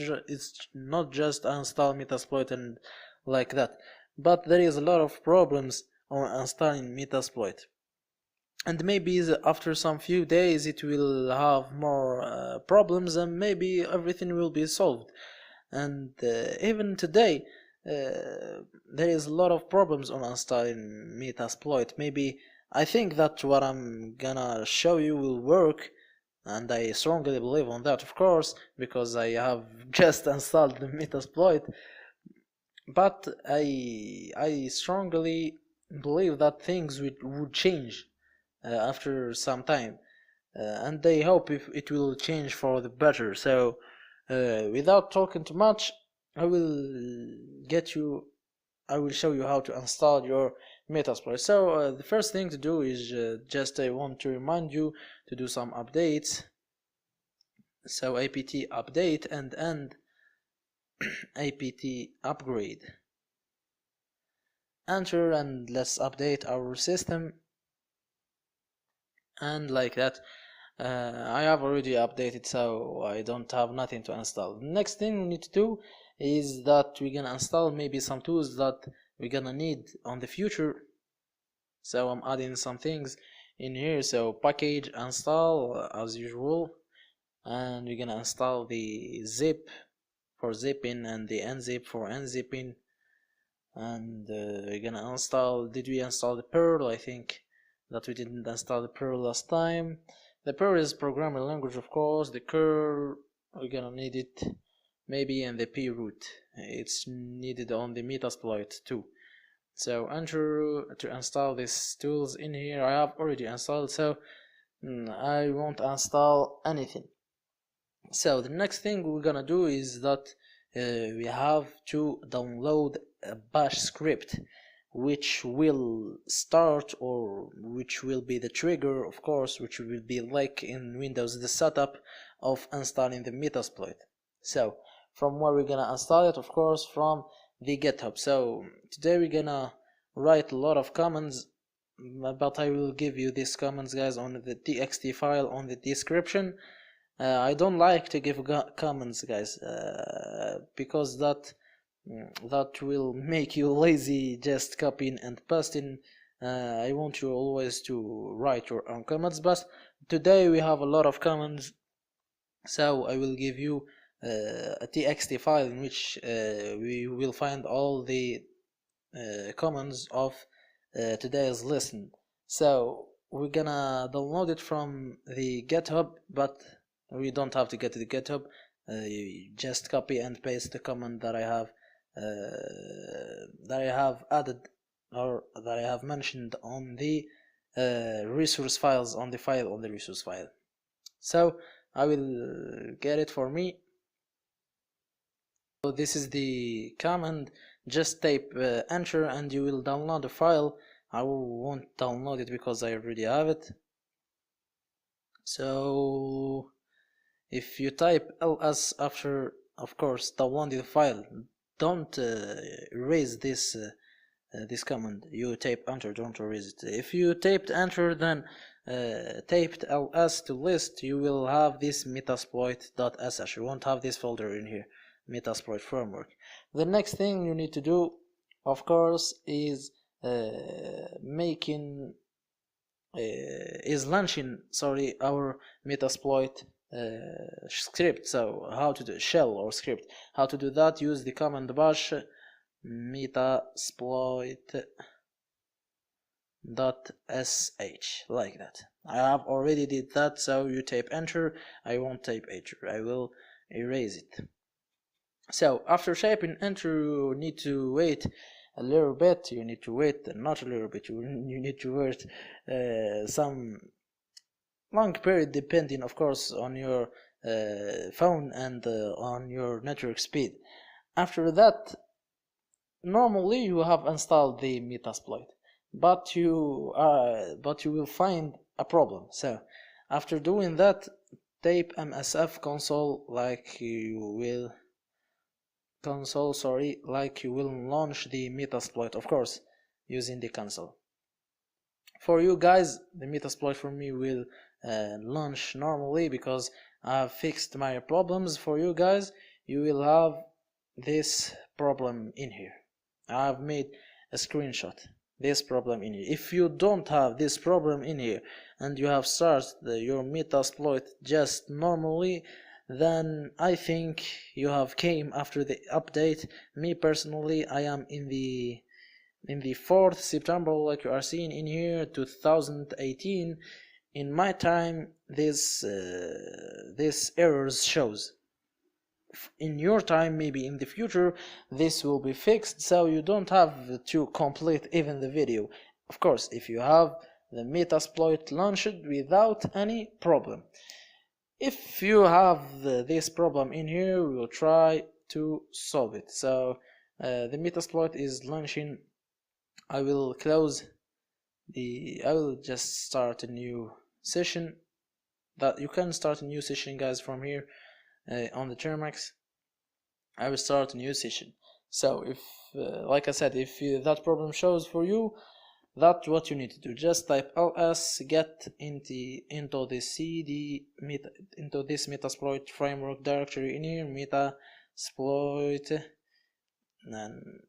not just install Metasploit and like that, but there is a lot of problems on installing Metasploit. And maybe after some few days it will have more problems, and maybe everything will be solved. And even today there is a lot of problems on installing Metasploit. Maybe I think that what I'm gonna show you will work, and I strongly believe on that, of course, because I have just installed the Metasploit. But I strongly believe that things would change after some time, and I hope if it will change for the better. So without talking too much, I will show you how to install your Metasploit. So the first thing to do is just I want to remind you to do some updates. So apt update and end apt upgrade, enter, and let's update our system. And like that, I have already updated, so I don't have nothing to install. The next thing we need to do is that we're gonna install maybe some tools that we're gonna need on the future. So I'm adding some things in here. So package install as usual, and we're gonna install the zip for zipping and the nzip for unzipping, and we're gonna install, did we install the Perl? I think that we didn't install the Perl last time. The Perl is programming language, of course. The curl, we're gonna need it maybe in the p root. It's needed on the Metasploit too. So enter to install these tools in here. I have already installed, so I won't install anything. So the next thing we're gonna do is that we have to download a bash script, which will start, or which will be the trigger, of course, which will be like in Windows the setup of installing the Metasploit. So from where we're gonna install it, of course, from the GitHub. So today we're gonna write a lot of commands, but I will give you these commands, guys, on the txt file on the description. I don't like to give commands, guys, because that will make you lazy just copying and pasting. I want you always to write your own commands, but today we have a lot of commands, so I will give you a txt file in which we will find all the commands of today's lesson. So we're gonna download it from the GitHub, but we don't have to get to the GitHub. You just copy and paste the command that I have added, or that I have mentioned on the resource files, on the file on the resource file. So I will get it for me. So this is the command. Just type enter and you will download the file. I won't download it because I already have it. So if you type ls after, of course, downloading the file, don't erase this command. You type enter, don't erase it. If you typed enter, then typed ls to list, you will have this metasploit.sh. You won't have this folder in here, Metasploit framework. The next thing you need to do, of course, is launching our Metasploit script. So how to do shell or script, how to do that? Use the command bash metasploit.sh, like that. I have already did that, so you type enter. I won't type enter, I will erase it. So after typing enter, you need to wait a little bit. You need to wait, not a little bit, you need to wait some long period, depending, of course, on your phone and on your network speed. After that, normally you have installed the Metasploit, but you will find a problem. So after doing that, type msf console like you will launch the Metasploit, of course, using the console. For you guys, the Metasploit for me will launch normally because I've fixed my problems. For you guys, you will have this problem in here. I've made a screenshot. This problem in here. If you don't have this problem in here and you have started your Metasploit just normally, then I think you have came after the update. Me personally, I am in the 4th September, like you are seeing in here, 2018. In my time, this errors shows. In your time, maybe in the future, this will be fixed, so you don't have to complete even the video. Of course, if you have the Metasploit launched without any problem. If you have this problem in here, we will try to solve it. So the Metasploit is launching. I will just start a new session. That you can start a new session, guys, from here on the Termux. I will start a new session. So if like I said, if that problem shows for you, that's what you need to do. Just type ls get into the cd into this Metasploit framework directory in here, Metasploit, and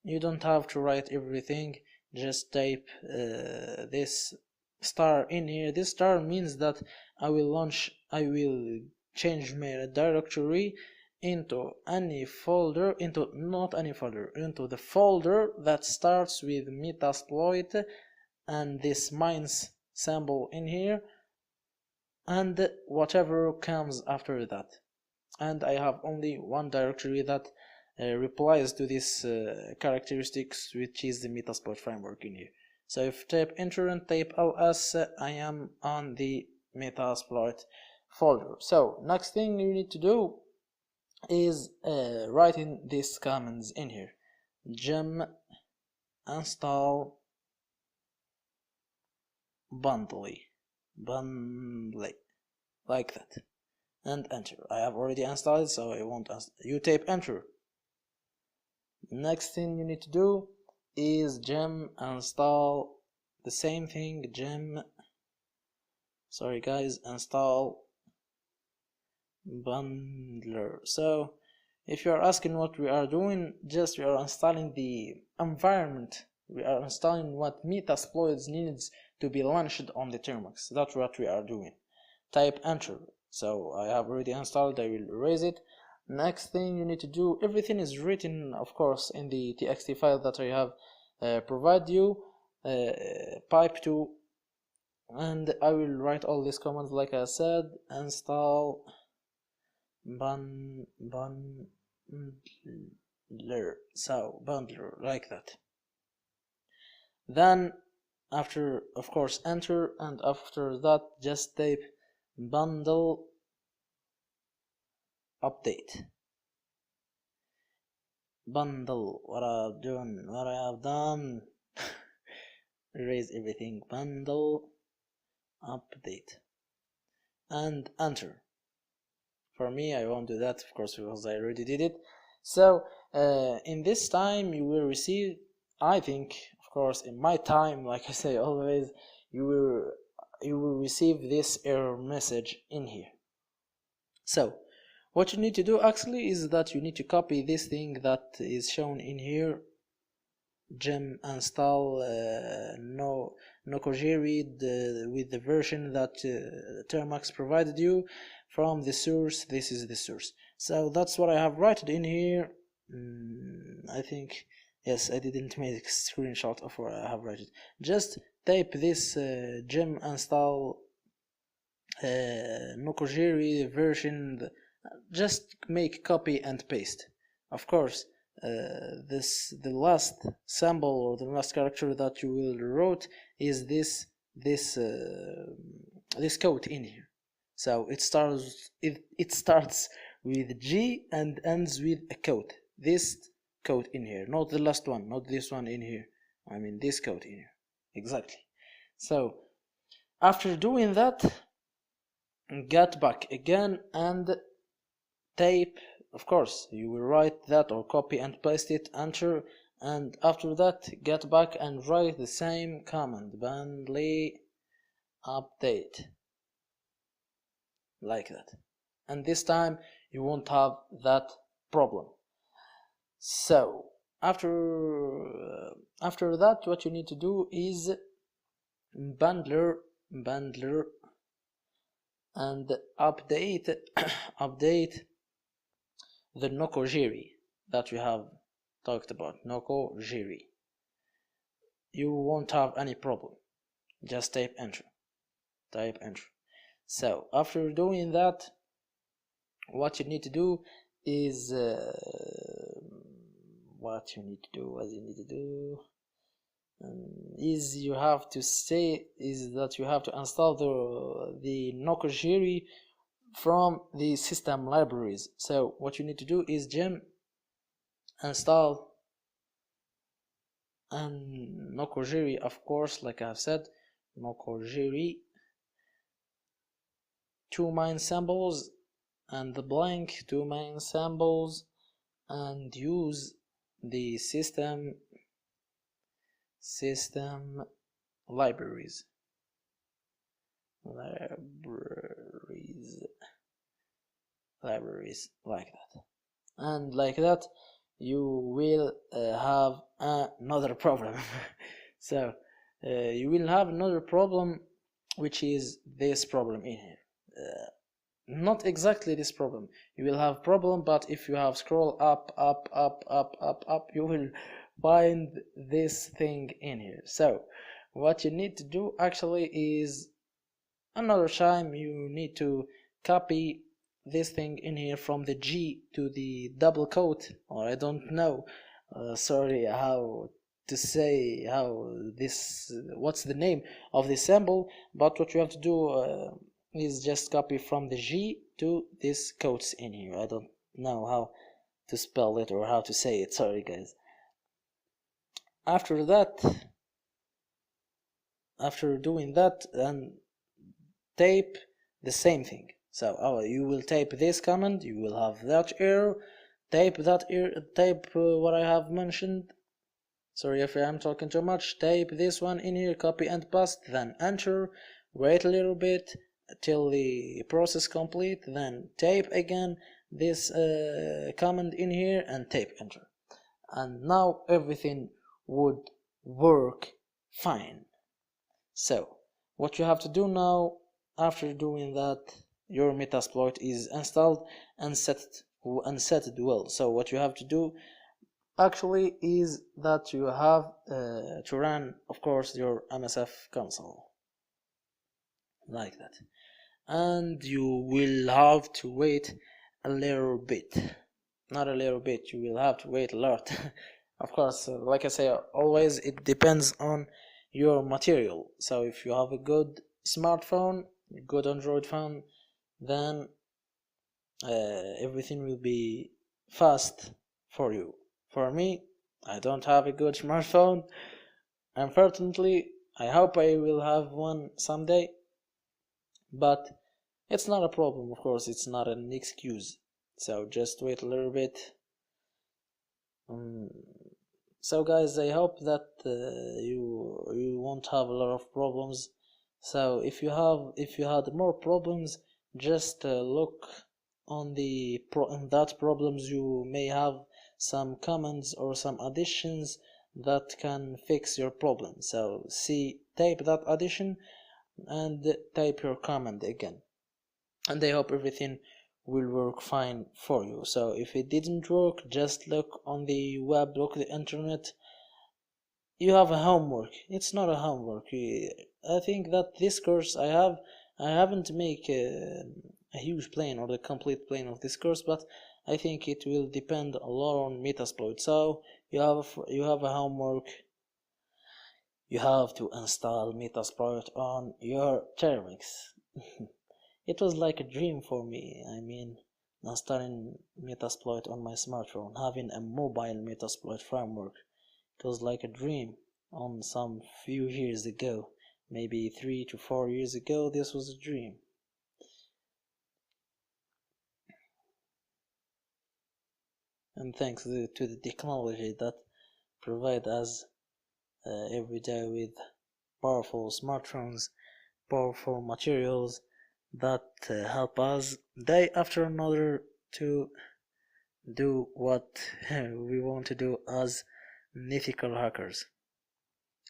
you don't have to write everything. Just type this star in here. This star means that I will change my directory into any folder, into the folder that starts with Metasploit and this mines symbol in here and whatever comes after that. And I have only one directory that replies to this characteristics, which is the Metasploit framework in here. So if type enter and type ls, I am on the Metasploit folder. So next thing you need to do is writing these commands in here: gem install bundle, like that, and enter. I have already installed it, so I won't you type enter. Next thing you need to do is gem install the same thing, install bundler. So if you are asking what we are doing, just we are installing the environment. We are installing what Metasploit needs to be launched on the Termux. That's what we are doing. Type enter. So I have already installed. I will erase it. Next thing you need to do, everything is written, of course, in the txt file that I have provided you, pipe2, and I will write all these commands like I said: install bundler, so bundler, like that. Then after, of course, enter, and after that just type bundle update. Bundle, what I have done erase everything, bundle update, and enter. For me, I won't do that, of course, because I already did it. So in this time you will receive, I think, of course, in my time, like I say always, you will receive this error message in here. So what you need to do actually is that you need to copy this thing that is shown in here: gem install Nokogiri with the version that Termux provided you from the source. This is the source. So that's what I have written in here. I think, yes, I didn't make a screenshot of what I have written. Just type this gem install Nokogiri version. Just make copy and paste. Of course, the last symbol or the last character that you will wrote is this code in here. So it starts with G and ends with a code. This code in here, not the last one, not this one in here. I mean this code in here. Exactly. So after doing that, get back again and type, of course you will write that or copy and paste it, enter, and after that get back and write the same command, bandly update, like that, and this time you won't have that problem. So after that, what you need to do is bundler and update update the Nokogiri that we have talked about. Nokogiri. You won't have any problem. Just type enter. So after doing that, what you need to do is you have to install the Nokogiri from the system libraries. So what you need to do is gem install and Nokogiri, of course, like I have said, Nokogiri, 2 main symbols and the blank 2 main symbols, and use the system libraries like that, and like that you will have another problem. So you will have another problem, which is this problem in here. Not exactly this problem. You will have problem, but if you have scroll up, you will find this thing in here. So what you need to do actually is, another time you need to copy this thing in here from the G to the double quote, or I don't know, sorry how to say what's the name of this symbol, but what you have to do is just copy from the G to this quotes in here. I don't know how to spell it or how to say it, sorry guys. After doing that, then type the same thing. So you will type this command, you will have that error, type what I have mentioned. Sorry if I'm talking too much. Type this one in here, copy and paste, then enter, wait a little bit till the process complete, then type again this command in here and type enter, and now everything would work fine. So what you have to do now, after doing that, your Metasploit is installed and set it well. So what you have to do actually is that you have to run, of course, your MSF console like that, and you will have to wait a little bit, not a little bit, you will have to wait a lot. Of course, like I say, always it depends on your material. So if you have a good smartphone, a good Android phone, then everything will be fast for you. For me, I don't have a good smartphone, unfortunately. I hope I will have one someday, but it's not a problem. Of course, it's not an excuse, so just wait a little bit. So guys, I hope that you won't have a lot of problems. So if you had more problems, just look on that problems you may have some commands or some additions that can fix your problem. So type that addition and type your command again, and I hope everything will work fine for you. So if it didn't work, just look on the web, look the internet. You have a homework. It's not a homework. I think that this course I haven't make a huge plan or the complete plan of this course, but I think it will depend a lot on Metasploit. So you have a homework. You have to install Metasploit on your Termux. It was like a dream for me. I mean, installing Metasploit on my smartphone, having a mobile Metasploit framework. It was like a dream on some few years ago. Maybe 3 to 4 years ago, this was a dream. And thanks to the technology that provide us every day with powerful smartphones, powerful materials that help us day after another to do what we want to do as mythical hackers.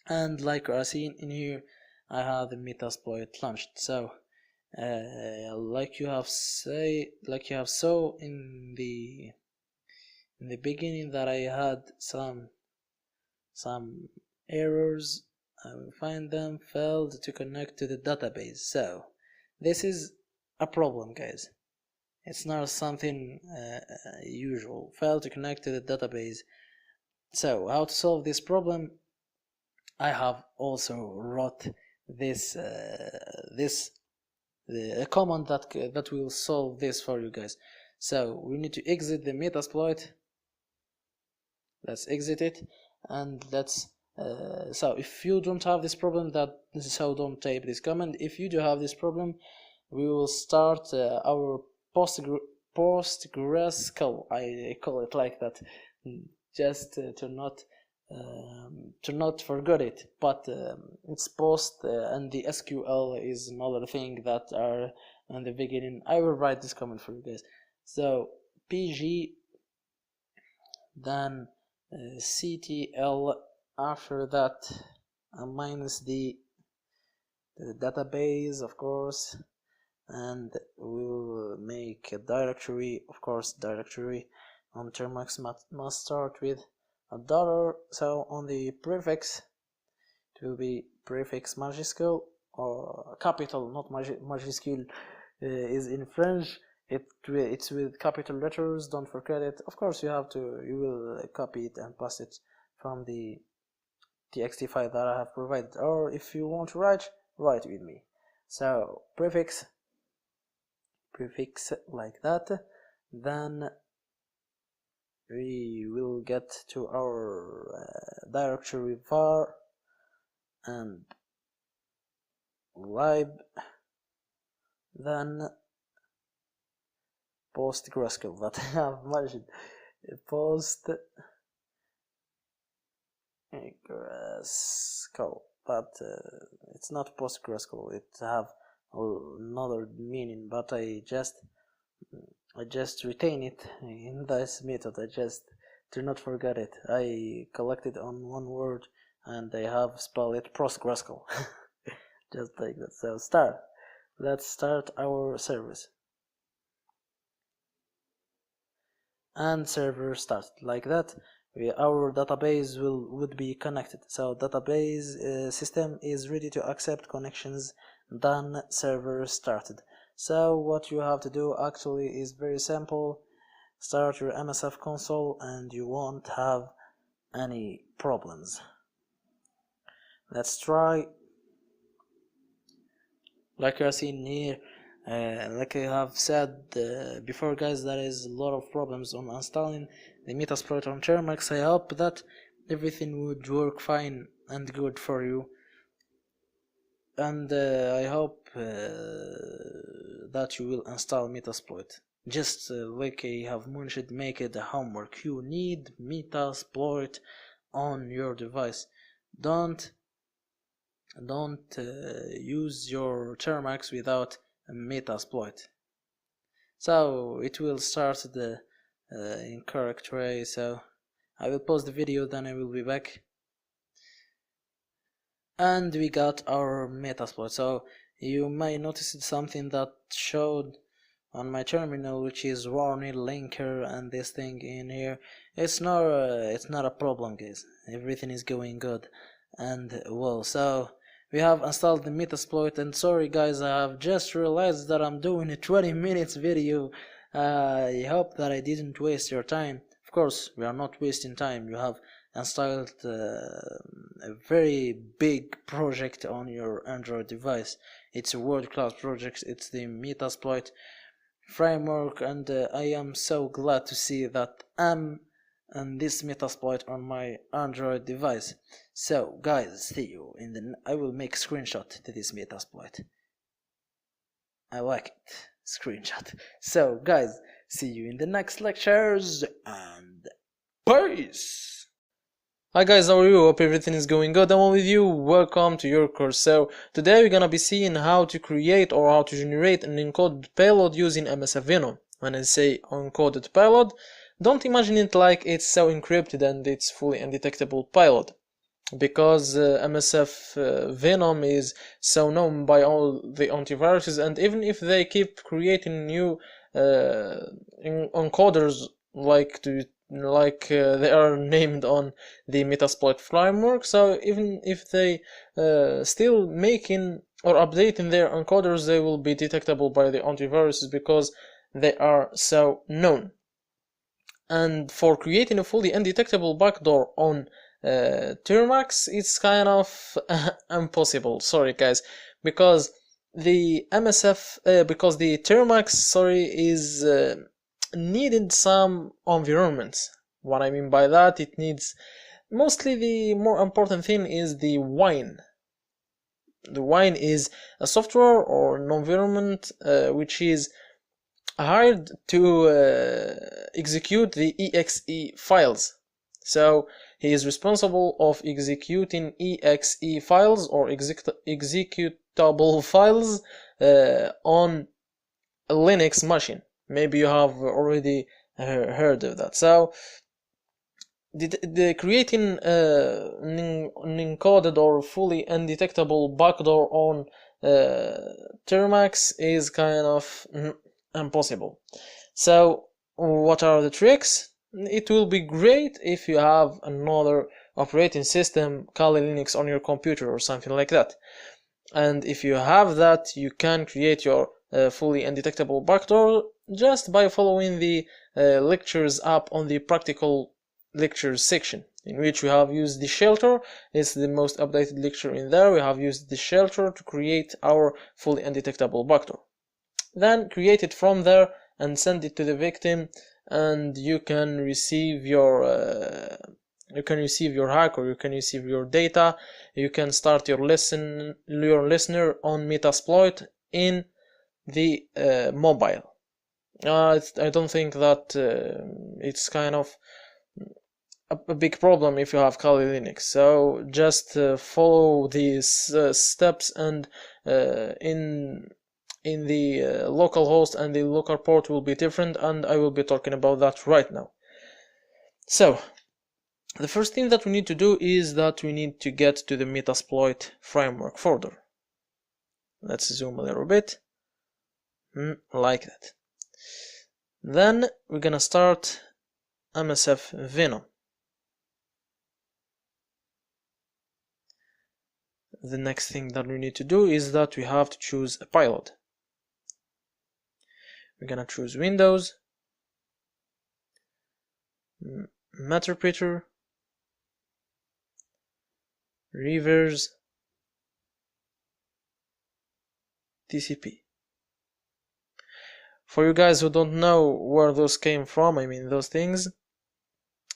And like you are seeing in here, I have the Metasploit launched. So like you have saw in the beginning that I had some errors. I will find them, failed to connect to the database. So this is a problem, guys. It's not something usual. Failed to connect to the database. So how to solve this problem? I have also wrote this a command that will solve this for you guys. So we need to exit the Metasploit. Let's exit it, and let's so if you don't have this problem, don't type this command. If you do have this problem, we will start our PostgreSQL. I call it like that, just to not forget it. But it's post and the SQL is another thing that are in the beginning. I will write this command for you guys. So pg, then ctl, after that minus the database, of course, and we'll make a directory. Of course, directory on Termux must start with $. So on the prefix, it will be prefix majuscule or capital, not majuscule is in French. It's with capital letters, don't forget it. Of course you will copy it and paste it from the txt file that I have provided, or if you want to write with me. So prefix like that, then we will get to our directory var and lib, then PostgreSQL that I have mentioned. PostgreSQL, but it's not PostgreSQL. It have another meaning, but I just retain it in this method. I just do not forget it. I collected on one word and I have spelled it PostgreSQL. Just like that. So let's start our service. And server started like that. Our database would be connected. So database system is ready to accept connections. Done. Server started. So what you have to do actually is very simple. Start your MSF console and you won't have any problems. Let's try. Like you are seeing here, like I have said before, guys, there is a lot of problems on installing the Metasploit on Termux. I hope that everything would work fine and good for you, and I hope that you will install Metasploit. Just like I have mentioned, make it a homework. You need Metasploit on your device. Don't use your Termux without a Metasploit. So it will start the incorrect way. So I will pause the video, then I will be back. And we got our Metasploit. So you may notice something that showed on my terminal, which is warning linker and this thing in here. It's not a problem, guys. Everything is going good and well. So we have installed the Metasploit, and sorry guys, I have just realized that I'm doing a 20 minutes video. I hope that I didn't waste your time. Of course, we are not wasting time. You have installed a very big project on your Android device. It's a world-class project. It's the Metasploit framework, and I am so glad to see that I'm on this Metasploit on my Android device. So guys, see you in the I will make a screenshot to this Metasploit. I like it. Screenshot. So guys, see you in the next lectures, and peace! Hi guys, how are you? Hope everything is going good. I'm all with you. Welcome to your course. So today we're gonna be seeing how to create or how to generate an encoded payload using MSF Venom. When I say encoded payload, don't imagine it like it's so encrypted and it's fully undetectable payload, because MSF Venom is so known by all the antiviruses, and even if they keep creating new encoders they are named on the Metasploit framework, so even if they still making or updating their encoders, they will be detectable by the antiviruses because they are so known. And for creating a fully undetectable backdoor on Termux, it's kind of impossible. Sorry guys, because the Termux is needed some environments. What I mean by that, it needs mostly, the more important thing is the wine. The wine is a software or an environment which is hired to execute the exe files. So he is responsible of executing exe files or executable files on a Linux machine. Maybe you have already heard of that. So the creating an encoded or fully undetectable backdoor on Termux is kind of impossible. So what are the tricks? It will be great if you have another operating system, Kali Linux, on your computer or something like that. And if you have that, you can create your fully undetectable backdoor just by following the lectures up on the practical lectures section, in which we have used the shelter. It's the most updated lecture in there. We have used the shelter to create our fully undetectable backdoor. Then create it from there and send it to the victim, and you can receive your hack, or you can receive your data. You can start your listener on Metasploit in the mobile. I don't think that it's kind of a big problem if you have Kali Linux. So just follow these steps, and in the local host and the local port will be different, and I will be talking about that right now. So the first thing that we need to do is that we need to get to the Metasploit framework folder. Let's zoom a little bit, like that. Then we're gonna start MSF Venom. The next thing that we need to do is that we have to choose a payload. We're gonna choose Windows, Meterpreter, Reverse, TCP. For you guys who don't know where those came from, I mean those things,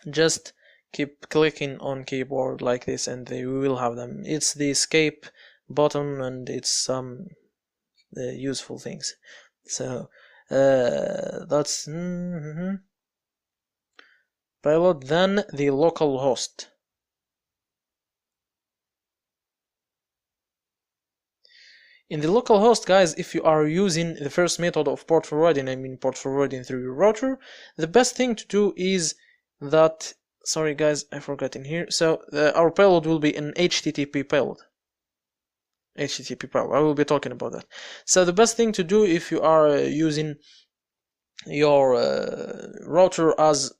just keep clicking on keyboard like this and we will have them. It's the escape button and it's some useful things. So that's payload. Then the local host. In the local host, guys, if you are using the first method of port forwarding, I mean port forwarding through your router, the best thing to do is that, sorry guys, I forgot in here. So our payload will be an HTTP payload. HTTP payload. I will be talking about that. So the best thing to do if you are using your router as,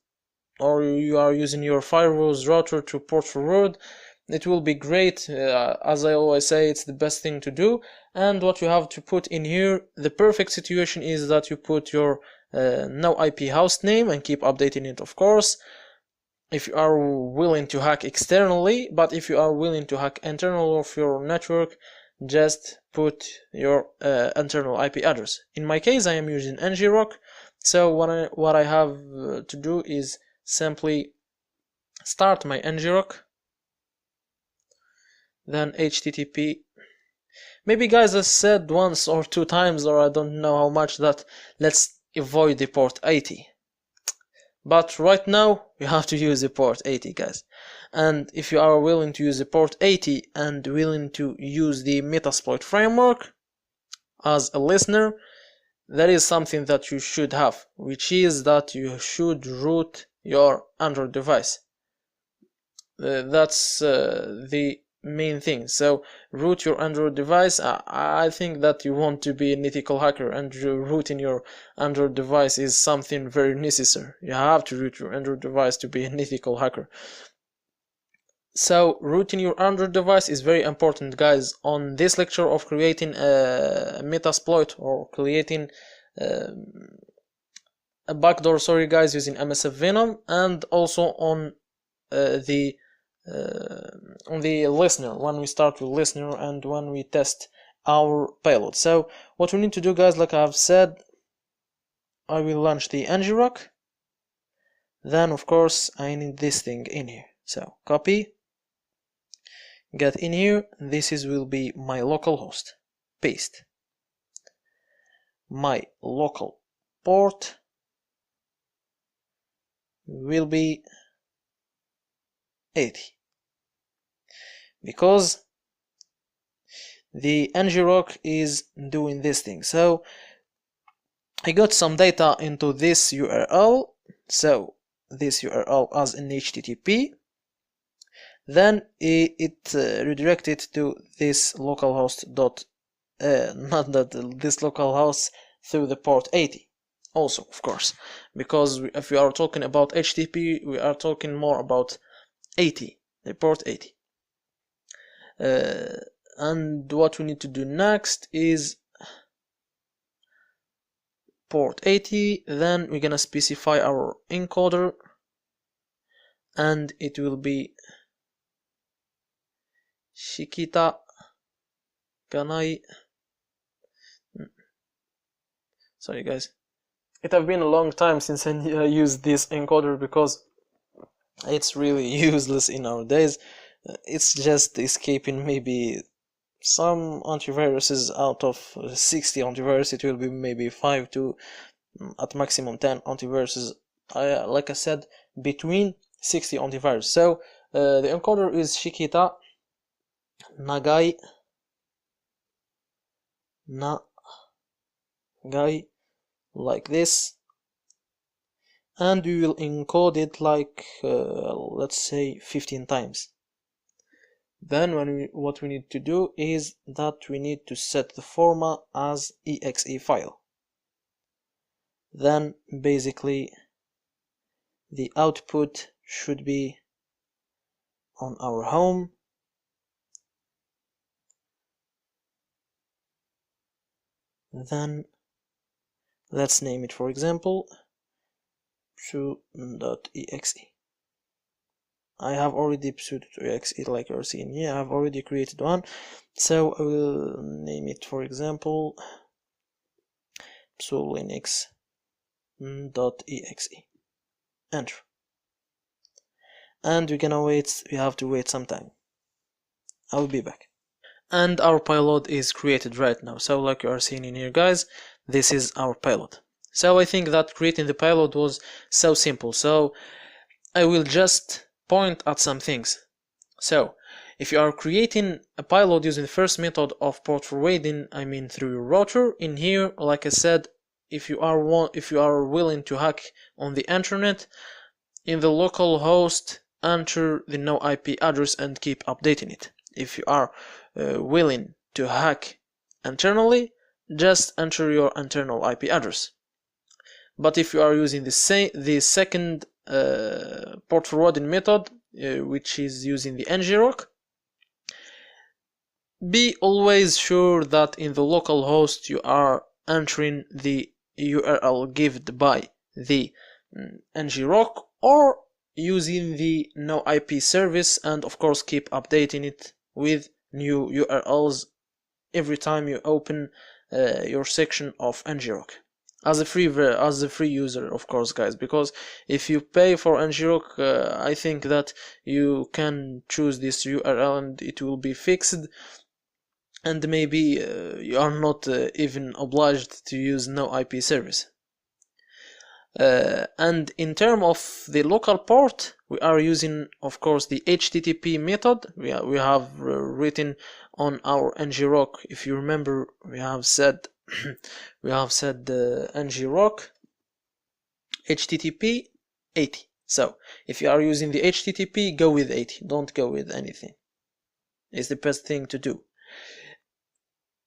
or you are using your firewall's router to port forward, it will be great. As I always say, it's the best thing to do. And what you have to put in here, the perfect situation is that you put your no IP host name and keep updating it, of course. if you are willing to hack externally, but if you are willing to hack internal of your network, just put your internal IP address. In my case, I am using ngrok, so what I have to do is simply start my ngrok, then http. Maybe guys, I said once or two times, or I don't know how much, that let's avoid the port 80. But right now you have to use the port 80, guys. And if you are willing to use the port 80 and willing to use the Metasploit framework as a listener, that is something that you should have, which is that you should root your Android device. That's the main thing. So root your Android device. I think that you want to be an ethical hacker, and rooting your Android device is something very necessary. You have to root your Android device to be an ethical hacker. So rooting your Android device is very important, guys. On this lecture of creating a Metasploit or creating a backdoor, sorry guys, using MSF Venom, and also on the listener, when we start with listener and when we test our payload. So what we need to do, guys, like I've said, I will launch the ngrok, then of course I need this thing in here. So copy, get in here, this will be my local host, paste, my local port will be 80, because the ngrok is doing this thing. So I got some data into this URL, so this URL as an HTTP, then it redirected to this localhost dot not that this localhost through the port 80 also, of course, because if we are talking about HTTP, we are talking more about 80, the port 80. And what we need to do next is port 80, then we're gonna specify our encoder, and it will be Shikita Ganai. Sorry guys, it have been a long time since I used this encoder, because it's really useless in our days. It's just escaping maybe some antiviruses. Out of 60 antivirus, it will be maybe 5 to at maximum 10 antiviruses. Like I said, between 60 antivirus. So the encoder is Shikita Nagai like this, and we will encode it like let's say 15 times. Then what we need to do is that we need to set the format as exe file. Then basically the output should be on our home, then let's name it, for example, psu.exe. I have already psu.exe, like you're seeing here. I have already created one, so I will name it, for example, psulinux.exe. Enter. And we're gonna wait. We have to wait some time. I will be back. And our payload is created right now. So like you are seeing in here, guys, this is our payload. So I think that creating the payload was so simple. So I will just point at some things. So if you are creating a payload using the first method of port forwarding, I mean through your router, in here, like I said, if you are willing to hack on the internet, in the local host, enter the no IP address and keep updating it. If you are willing to hack internally, just enter your internal IP address. But if you are using the second port forwarding method, which is using the ngrok, be always sure that in the local host you are entering the URL given by the ngrok, or using the no IP service, and of course keep updating it with new URLs every time you open your section of ngrok as a free user, of course, guys, because if you pay for ngrok, I think that you can choose this URL and it will be fixed, and maybe you are not even obliged to use no IP service. And in terms of the local port, we are using, of course, the HTTP method. We have written on our ngrok. If you remember, we have said ngrok HTTP 80. So if you are using the HTTP, go with 80. Don't go with anything. It's the best thing to do.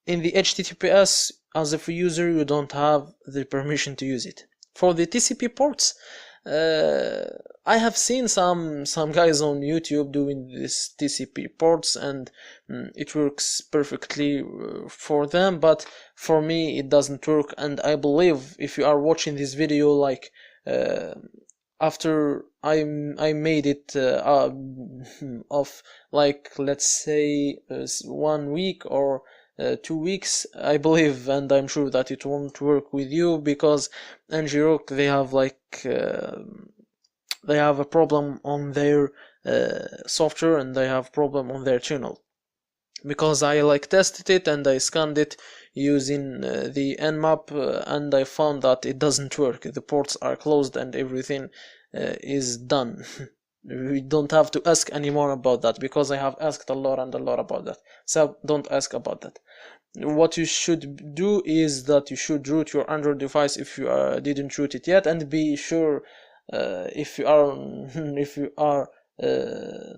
In the HTTPS, as a free user, you don't have the permission to use it. For the TCP ports, I have seen some guys on YouTube doing this TCP ports, and it works perfectly for them, but for me it doesn't work. And I believe if you are watching this video like after I made it of like, let's say 1 week or 2 weeks, I believe, and I'm sure that it won't work with you, because ngrok, they have like they have a problem on their software, and they have problem on their channel, because I like tested it and I scanned it using the nmap, and I found that it doesn't work. The ports are closed and everything is done. We don't have to ask anymore about that, because I have asked a lot about that. So don't ask about that. What you should do is that you should root your Android device if you didn't root it yet, and be sure if you are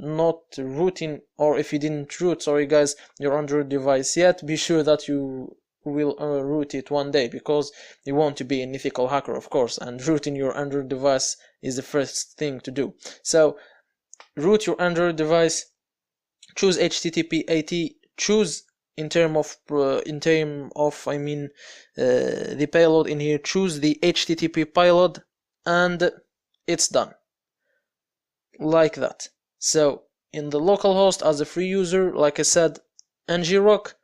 not rooting, or if you didn't root, sorry guys, your Android device yet, be sure that you will root it one day, because you want to be an ethical hacker, of course, and rooting your Android device is the first thing to do. So root your Android device, choose HTTP 80, choose in term of I mean the payload in here, choose the HTTP payload, and it's done like that. So in the localhost, as a free user, like I said, ngrok,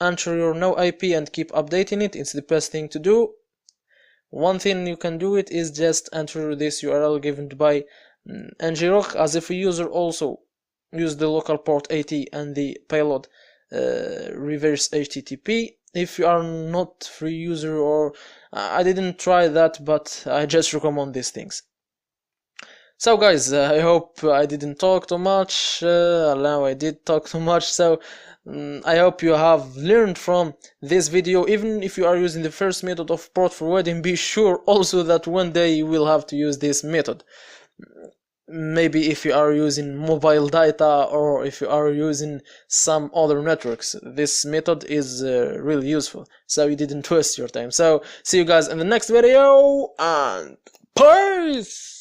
enter your no IP and keep updating it. It's the best thing to do. One thing you can do it is just enter this URL given by ngrok. As a free user, also use the local port 80 and the payload reverse HTTP. If you are not free user, or I didn't try that, but I just recommend these things. So guys, I hope I didn't talk too much. Now I did talk too much, so I hope you have learned from this video. Even if you are using the first method of port forwarding, be sure also that one day you will have to use this method. Maybe if you are using mobile data, or if you are using some other networks, this method is really useful, so you didn't waste your time. So see you guys in the next video, and peace!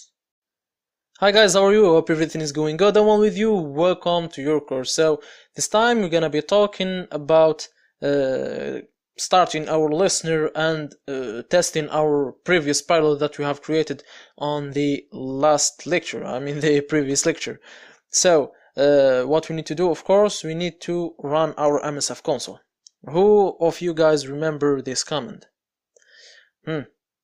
Hi guys, how are you? Hope everything is going good. I'm with you. Welcome to your course. So this time we're gonna be talking about starting our listener and testing our previous pilot that we have created on the last lecture, I mean the previous lecture. So what we need to do, of course, we need to run our MSF console. Who of you guys remember this command?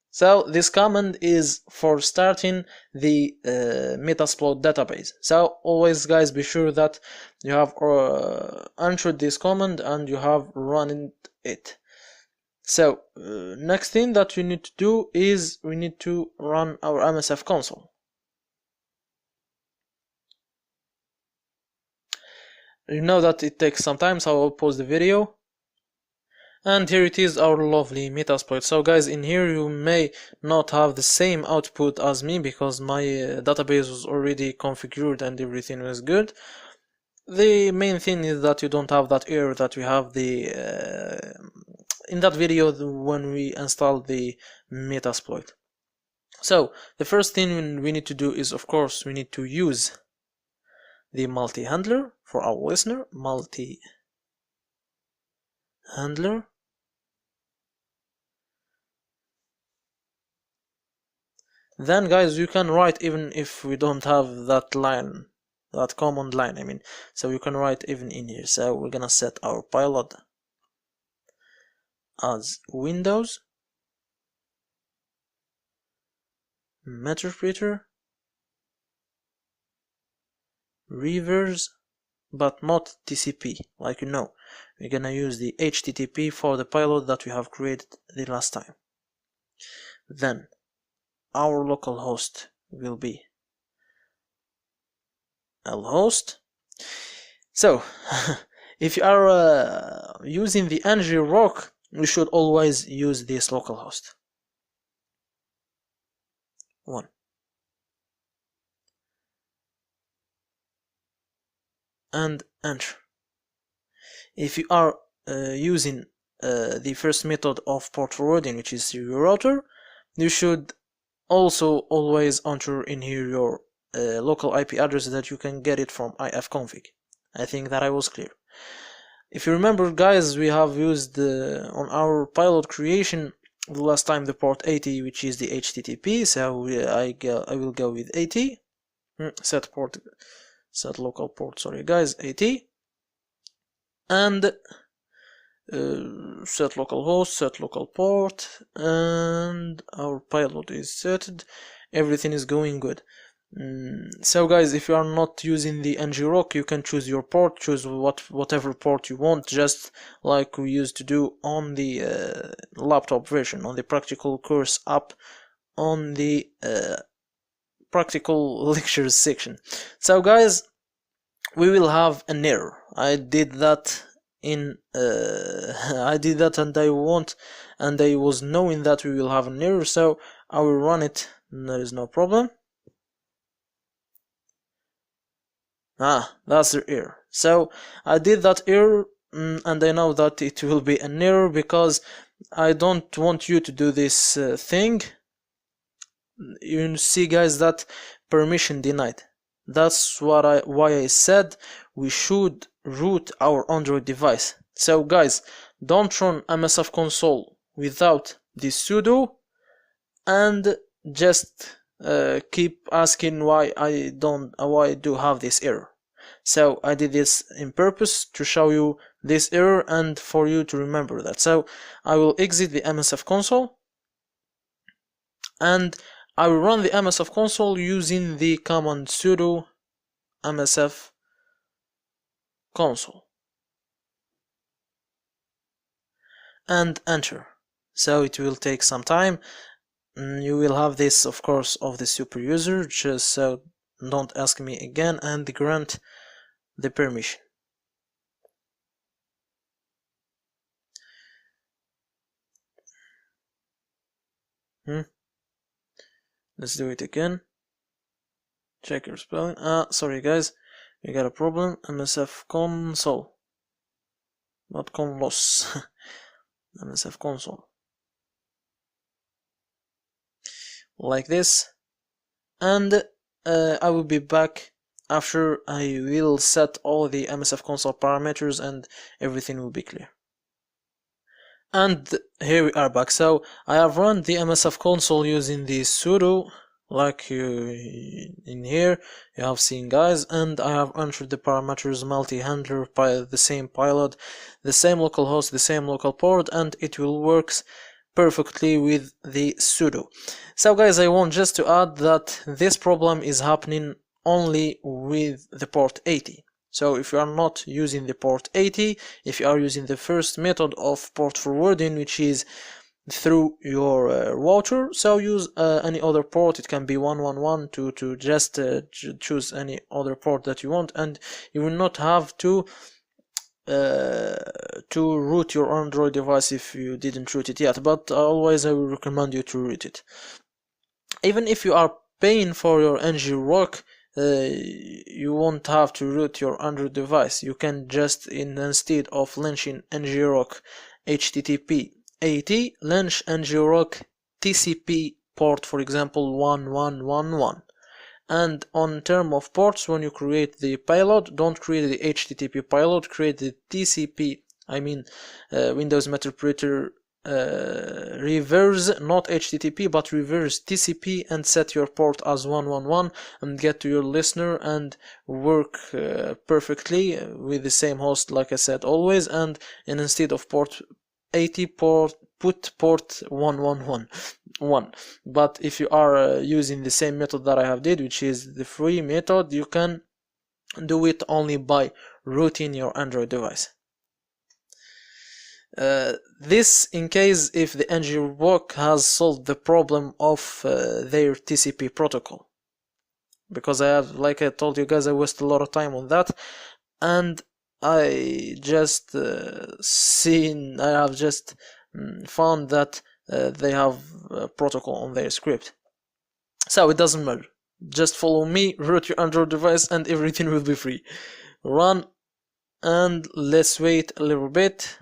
So this command is for starting the Metasploit database. So always guys, be sure that you have entered this command and you have run it. So next thing that we need to do is we need to run our MSF console. You know that it takes some time, so I will pause the video. And here it is, our lovely Metasploit. So guys, in here you may not have the same output as me, because my database was already configured and everything was good. The main thing is that you don't have that error that we have in that video when we installed the Metasploit. So the first thing we need to do is, of course, we need to use the multi-handler for our listener. Multi-handler. Then guys, you can write even if we don't have that line, that command line, I mean, so you can write even in here. So we're gonna set our pilot as Windows Meterpreter reverse, but not TCP, like you know. We're gonna use the HTTP for the pilot that we have created the last time. Then our localhost will be lhost. So if you are using the ng-rock, you should always use this localhost. 1. And enter. If you are using the first method of port forwarding, which is your router, you should also always enter in here your local IP address that you can get it from ifconfig. I think that I was clear. If you remember, guys, we have used on our pilot creation the last time the port 80, which is the HTTP. So I will go with 80. Set local port. Sorry, guys, 80. And set localhost, set local port, and our pilot is set. Everything is going good. So guys, if you are not using the ng-rock, you can choose your port, choose whatever port you want, just like we used to do on the laptop version, on the practical course app, on the practical lectures section. So guys, we will have an error. I did that and I was knowing that we will have an error, so I will run it. There is no problem. That's the error. So I did that error, and I know that it will be an error because I don't want you to do this thing. You see, guys, that permission denied. That's why I said we should root our Android device. So guys, don't run MSF console without this sudo, and just keep asking why I do have this error. So I did this in purpose to show you this error and for you to remember that. So I will exit the MSF console and I will run the MSF console using the command sudo msf console and enter. So it will take some time. You will have this, of course, of the super user, just so don't ask me again, and grant the permission. Let's do it again. Check your spelling. Sorry guys, we got a problem. MSF console, not conlos. MSF console. Like this, and I will be back after I will set all the MSF console parameters and everything will be clear. And here we are back. So I have run the MSF console using the sudo, like in here you have seen, guys, and I have entered the parameters multi-handler, the same pilot, the same localhost, the same local port, and it will work perfectly with the sudo. So guys, I want just to add that this problem is happening only with the port 80. So if you are not using the port 80, if you are using the first method of port forwarding, which is through your router, so use any other port. It can be 111 to just choose any other port that you want, and you will not have to root your Android device if you didn't root it yet, but always I will recommend you to root it. Even if you are paying for your ng-rock, you won't have to root your Android device. You can just, instead of launching ng-rock HTTP 80, launch ng-rock TCP port, for example 1111. And on term of ports, when you create the payload, don't create the HTTP payload, create the TCP, I mean Windows Meterpreter reverse, not HTTP, but reverse TCP, and set your port as 111 and get to your listener and work perfectly with the same host, like I said always. And instead of port 80, put port 111. But if you are using the same method that I have did, which is the free method, you can do it only by rooting your Android device. This in case if the NGRock has solved the problem of their TCP protocol, because I have, like I told you guys, I wasted a lot of time on that, and I just I have just found that they have a protocol on their script. So it doesn't matter, just follow me, root your Android device, and everything will be free. Run, and let's wait a little bit.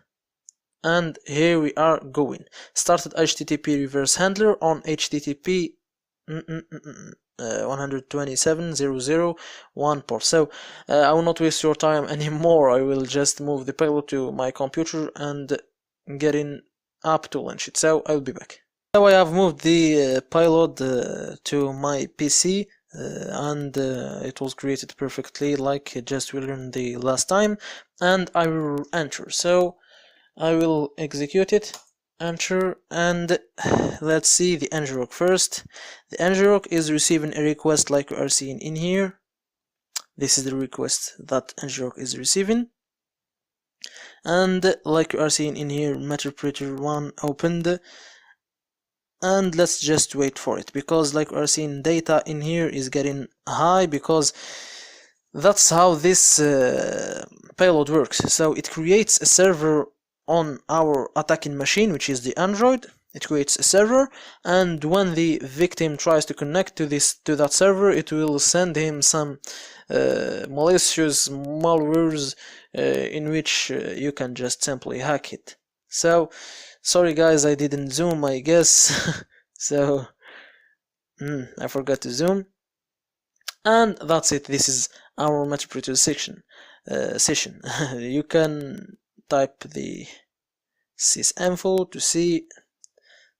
And here we are going. Started HTTP reverse handler on HTTP 127.0.0.1 port. So I will not waste your time anymore. I will just move the payload to my computer and get in app to launch it. So I'll be back. So I have moved the payload to my PC. And it was created perfectly like just we learned the last time, and I will enter. So I will execute it, enter, and let's see the NGRock first. The NGRock is receiving a request like you are seeing in here. This is the request that NGRock is receiving, and like you are seeing in here, Meterpreter 1 opened. And let's just wait for it, because like we're seeing, data in here is getting high, because that's how this payload works. So it creates a server on our attacking machine, which is the Android. It creates a server, and when the victim tries to connect to that server, it will send him some malicious malwares in which you can just simply hack it. So sorry guys, I didn't zoom, I guess. So I forgot to zoom, and that's it. This is our Meterpreter session. You can type the sysinfo to see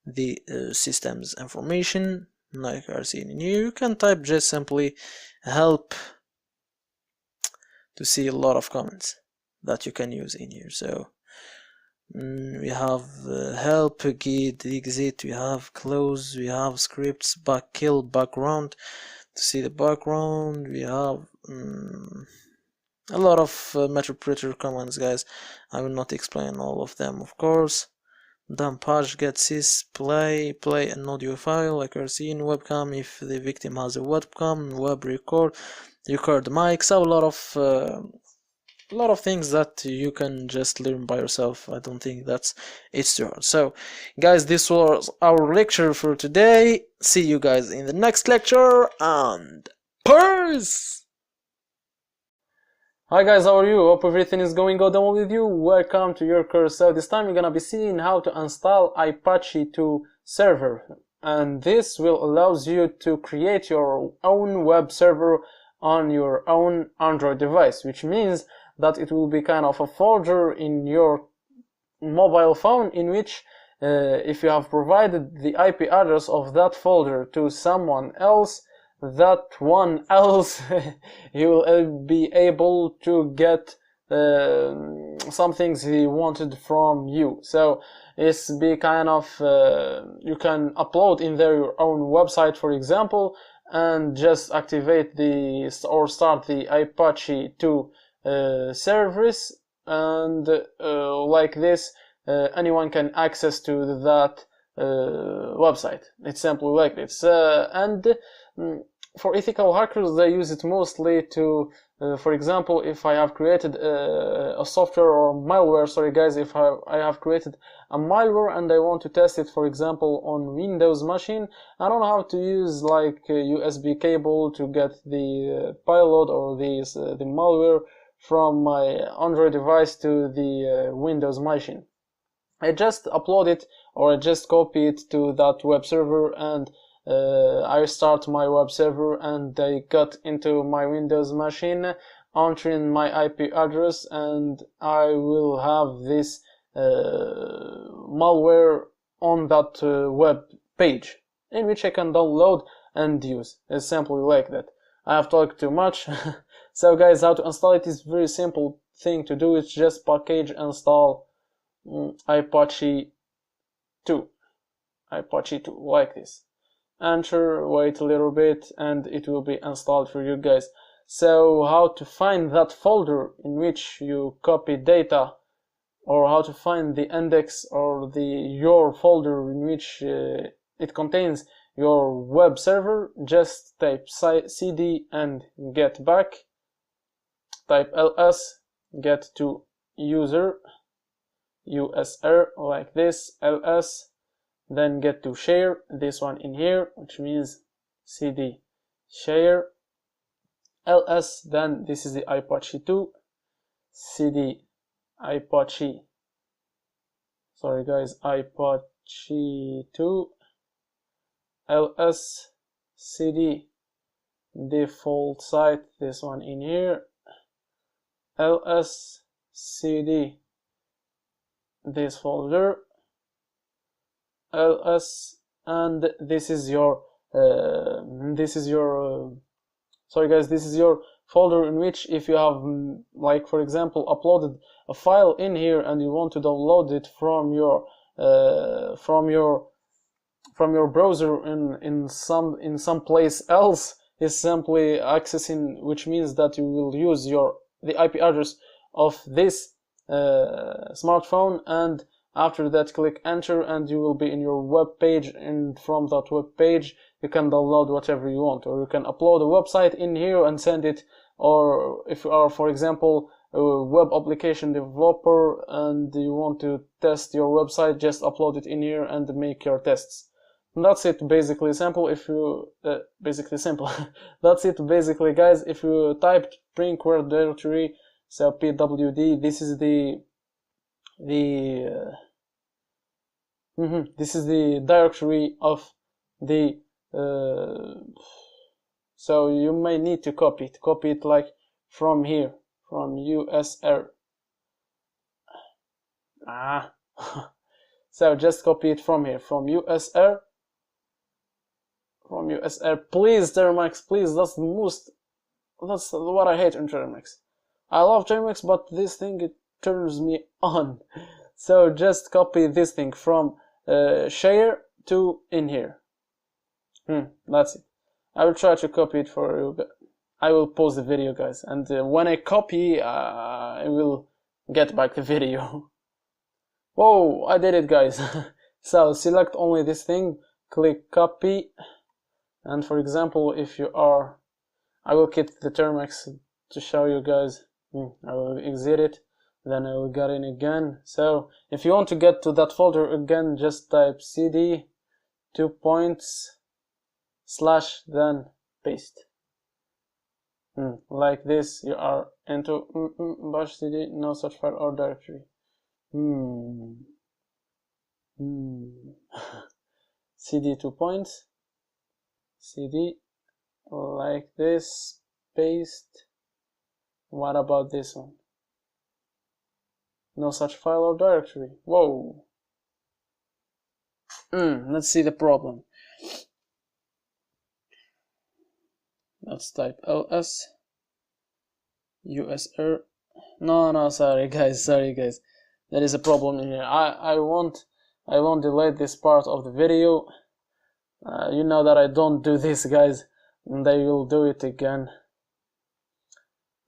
the system's information, like you are seeing in here. You can type just simply help to see a lot of comments that you can use in here. So we have help, git, exit, we have close, we have scripts, kill, background to see the background. We have a lot of Meterpreter commands, guys. I will not explain all of them, of course. Dump page, get sys, play an audio file, like you're seeing, webcam if the victim has a webcam, web record mic. So a lot of things that you can just learn by yourself. I don't think it's too hard. So guys, this was our lecture for today. See you guys in the next lecture, and peace! Hi guys, how are you? Hope everything is going good and well with you. Welcome to your course. So this time you're gonna be seeing how to install Apache 2 server, and this will allows you to create your own web server on your own Android device, which means that it will be kind of a folder in your mobile phone in which if you have provided the IP address of that folder to someone else, that one else he will be able to get some things he wanted from you. So it's be kind of you can upload in there your own website, for example, and just activate or start the Apache 2 service, and like this anyone can access to that website. It's simply like this, and for ethical hackers they use it mostly to for example, if I have created a software or malware, sorry guys, if I have created a malware and I want to test it, for example, on Windows machine, I don't know how to use like a USB cable to get the payload or the malware from my Android device to the Windows machine. I just upload it, or I just copy it to that web server, and I start my web server, and I got into my Windows machine, entering my IP address, and I will have this malware on that web page, in which I can download and use. It's simply like that. I have talked too much. So guys, how to install it is very simple thing to do. It's just package install Apache 2 like this. Enter, wait a little bit, and it will be installed for you guys. So how to find that folder in which you copy data, or how to find the index or your folder in which it contains your web server, just type cd and get back, type ls, get to user, usr like this, ls, then get to share, this one in here, which means cd share, ls, then this is the Apache 2, cd Apache, sorry guys, Apache 2, ls, cd default site, this one in here, ls, cd this folder, ls, and this is your sorry guys, this is your folder in which, if you have, like for example, uploaded a file in here and you want to download it from your browser in some place else, is simply accessing, which means that you will use the IP address of this smartphone, and after that click enter and you will be in your web page, and from that web page you can download whatever you want, or you can upload a website in here and send it, or if you are, for example, a web application developer and you want to test your website, just upload it in here and make your tests. And that's it, basically simple. If you basically simple that's it basically guys. If you typed brinkware directory, so pwd, this is this is the directory of the so you may need to copy it like from here, from usr. So just copy it from here, from usr, please Termux, please. That's what I hate in Termux. I love Termux, but this thing, it turns me on. So just copy this thing from share to in here. That's it. I will try to copy it for you. I will pause the video, guys, and when I copy, I will get back the video. Whoa, I did it, guys. So select only this thing, click copy, and for example, if you are, I will quit the Termux to show you guys. I will exit it, then I will get in again. So if you want to get to that folder again, just type cd 2 points / then paste. Like this, you are into bash cd, no such file or directory. cd 2 points, cd, like this, paste. What about this one? No such file or directory. Whoa. Let's see the problem. Let's type ls usr. No, sorry guys. There is a problem in here. I won't delete this part of the video. You know that I don't do this, guys, and I will do it again.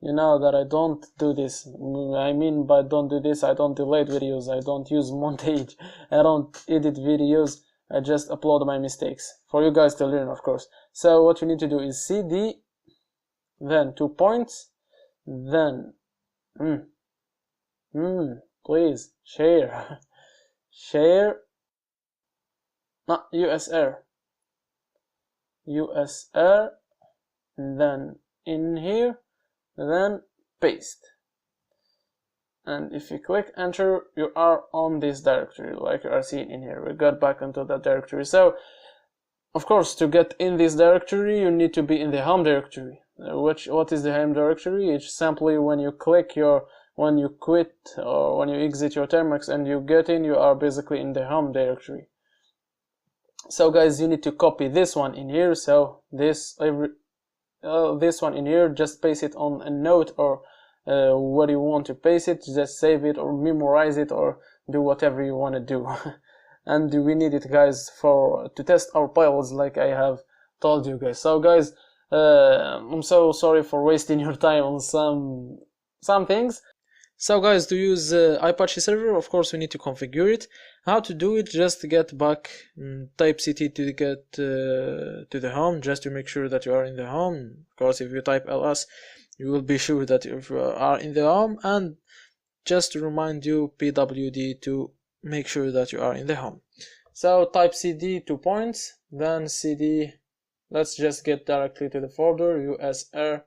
You know that I don't do this. I mean by don't do this, I don't delete videos, I don't use montage, I don't edit videos, I just upload my mistakes for you guys to learn, of course. So what you need to do is cd, then 2 points, then please share not usr, then in here, then paste, and if you click enter, you are on this directory like you are seeing in here. We got back into that directory. So of course, to get in this directory you need to be in the home directory. What is the home directory? It's simply when you click your when you quit or when you exit your Termux and you get in, you are basically in the home directory. So guys, you need to copy this one in here. So this one in here, just paste it on a note or what you want to paste it, just save it or memorize it or do whatever you want to do. And we need it, guys, to test our pilots, like I have told you guys. So guys, I'm so sorry for wasting your time on some things. So guys, to use Apache server, of course we need to configure it. How to do it? Just get back, type ct to get to the home, just to make sure that you are in the home. Of course, if you type ls, you will be sure that you are in the home, and just to remind you, pwd to make sure that you are in the home. So type cd 2 points, then cd, let's just get directly to the folder, usr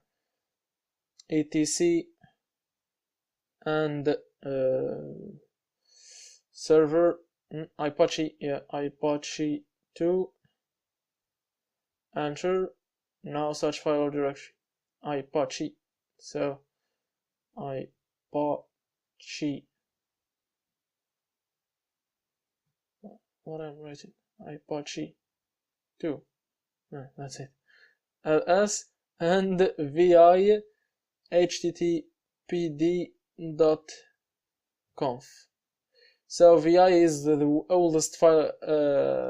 etc and server Apache, Apache 2, enter. Now search file or directory Apache. So Apache, what I'm writing, Apache 2, that's it, ls and vi httpd.conf. So vi is the oldest file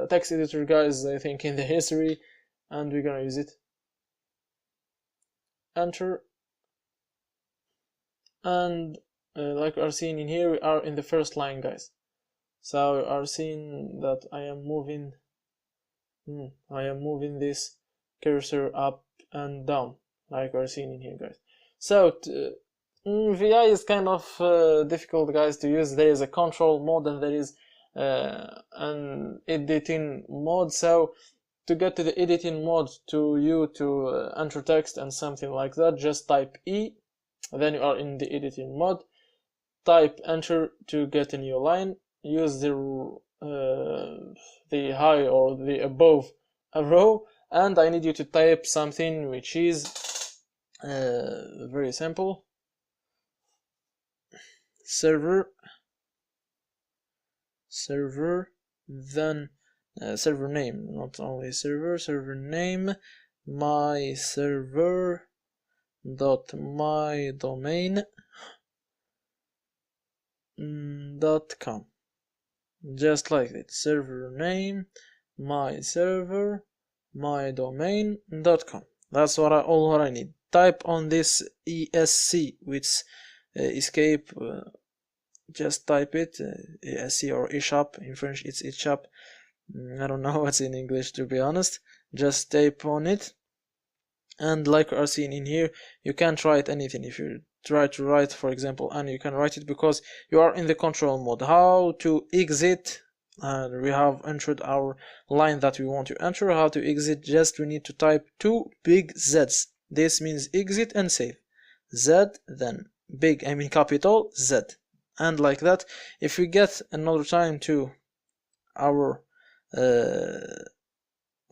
text editor, guys, I think, in the history, and we're gonna use it. Enter. And like we are seeing in here, we are in the first line, guys. So we are seeing that I am moving this cursor up and down, like we're seeing in here, guys. So VI is kind of difficult, guys, to use. There is a control mode and there is an editing mode. So to get to the editing mode, to enter text and something like that, just type E, then you are in the editing mode. Type enter to get a new line. Use the high or the above arrow, and I need you to type something which is very simple. Server, then server name, not only server name, my server dot my domain .com, just like that. Server name, my server, my domain.com. That's all what I need. Type on this ESC, which escape, just type it, ESC or eShop. In French it's eShop. I don't know what's in English, to be honest. Just type on it, and like we are seeing in here, you can't write anything. If you try to write, for example, and you can write it because you are in the control mode. How to exit? And we have entered our line that we want to enter. How to exit? Just we need to type 2 big Z's. This means exit and save. Z, then big, I mean capital Z, and like that. If we get another time to our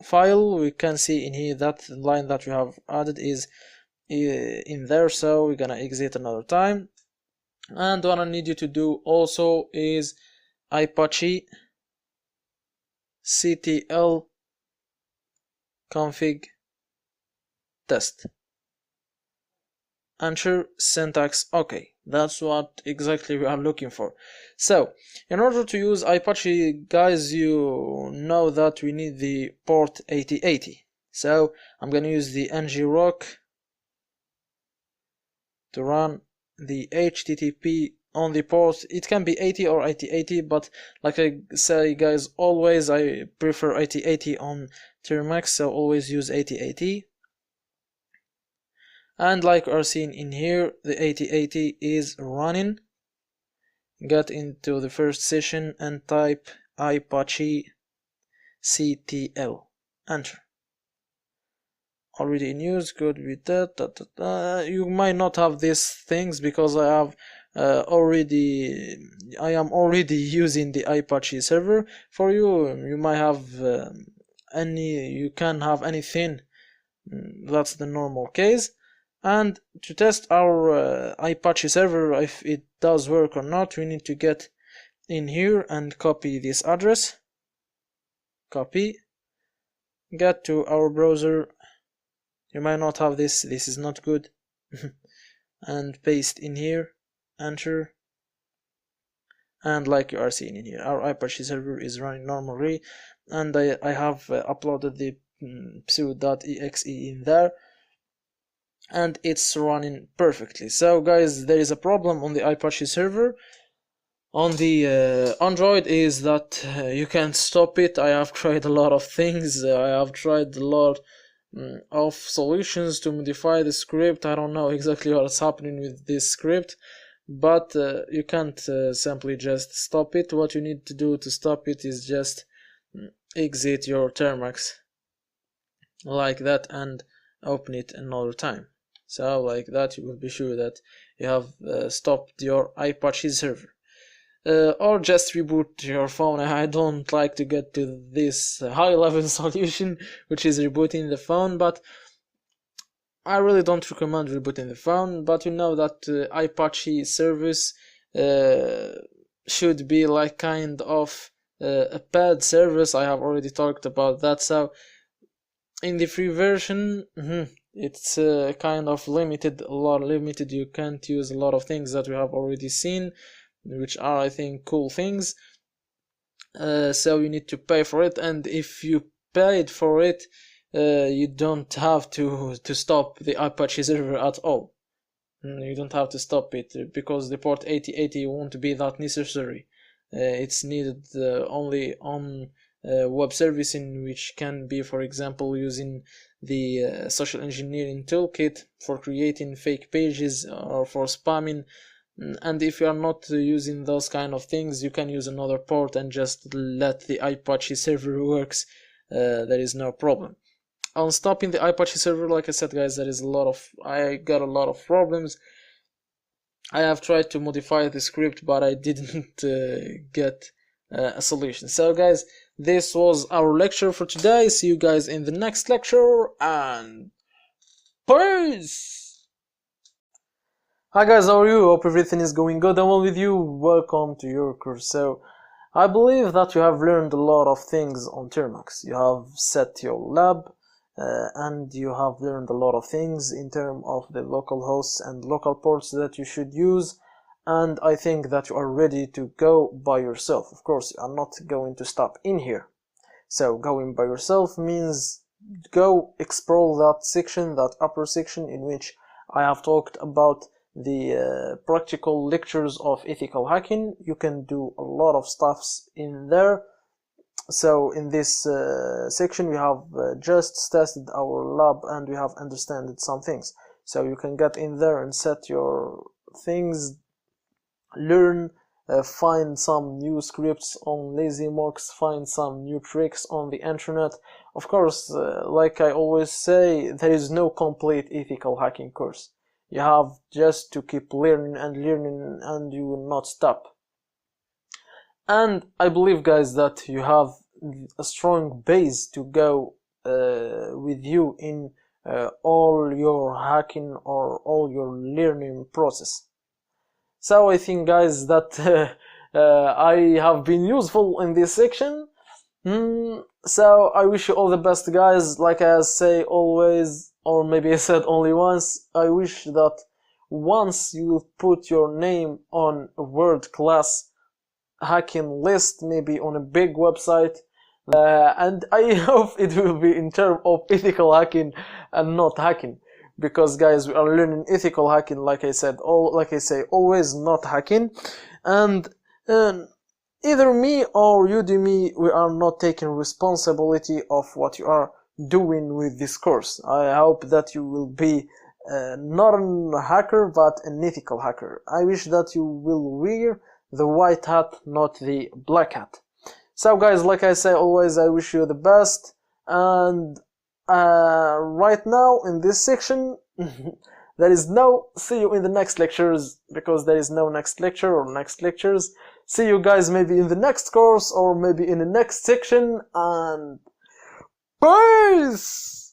file, we can see in here that the line that we have added is in there. So we're gonna exit another time, and what I need you to do also is Apache ctl config test. Enter, syntax okay. That's what exactly we are looking for. So in order to use Apache, guys, you know that we need the port 8080. So I'm gonna use the ngrok to run the HTTP on the port. It can be 80 or 8080, but like I say, guys, always I prefer 8080 on Termux, so always use 8080. And like we are seeing in here, the 8080 is running. Get into the first session and type Apache ctl. Enter. Already in use, good with that. You might not have these things because I have I am already using the Apache server. For you, you might have you can have anything. That's the normal case. And to test our Apache server if it does work or not, we need to get in here and copy this address. Copy. Get to our browser. You might not have this is not good. And paste in here. Enter. And like you are seeing in here, our Apache server is running normally, and I have uploaded the pseudo.exe in there, and it's running perfectly. So guys, there is a problem on the Apache server. On the Android is that you can't stop it. I have tried a lot of things. I have tried a lot of solutions to modify the script. I don't know exactly what's happening with this script, but you can't simply just stop it. What you need to do to stop it is just exit your Termux like that and open it another time. So like that, you will be sure that you have stopped your Apache server. Or just reboot your phone. I don't like to get to this high level solution, which is rebooting the phone, but I really don't recommend rebooting the phone. But you know that Apache service should be like kind of a paid service. I have already talked about that. So in the free version, it's kind of limited, a lot limited. You can't use a lot of things that we have already seen, which are, I think, cool things. So you need to pay for it, and if you paid for it, you don't have to stop the Apache server at all. You don't have to stop it, because the port 8080 won't be that necessary. It's needed only on web servicing, which can be, for example, using the social engineering toolkit for creating fake pages or for spamming. And if you are not using those kind of things, you can use another port and just let the Apache server works. There is no problem. On stopping the Apache server, like I said, guys, I got a lot of problems. I have tried to modify the script, but I didn't get a solution. So guys, this was our lecture for today. See you guys in the next lecture, and peace! Hi guys, how are you? Hope everything is going good and well with you. Welcome to your course. So, I believe that you have learned a lot of things on Termux. You have set your lab, and you have learned a lot of things in terms of the local hosts and local ports that you should use. And I think that you are ready to go by yourself. Of course, you are not going to stop in here. So, going by yourself means go explore that section, that upper section in which I have talked about the practical lectures of ethical hacking. You can do a lot of stuffs in there. So in this section we have just tested our lab and we have understood some things. So you can get in there and set your things, learn, find some new scripts on LazyMox, find some new tricks on the internet. Of course, like I always say, there is no complete ethical hacking course. You have just to keep learning and learning, and you will not stop. And I believe, guys, that you have a strong base to go with you in all your hacking or all your learning process. So I think, guys, that I have been useful in this section. So I wish you all the best, guys. Like I say always, or maybe I said only once, I wish that once you will put your name on a world-class hacking list, maybe on a big website, and I hope it will be in terms of ethical hacking and not hacking, because guys, we are learning ethical hacking, like I say always, not hacking. And either me or Udemy, we are not taking responsibility of what you are doing with this course. I hope that you will be not a hacker but an ethical hacker. I wish that you will wear the white hat, not the black hat. So guys, like I say always, I wish you the best. And right now in this section there is no see you in the next lectures, because there is no next lecture or next lectures. See you guys maybe in the next course or maybe in the next section, and peace!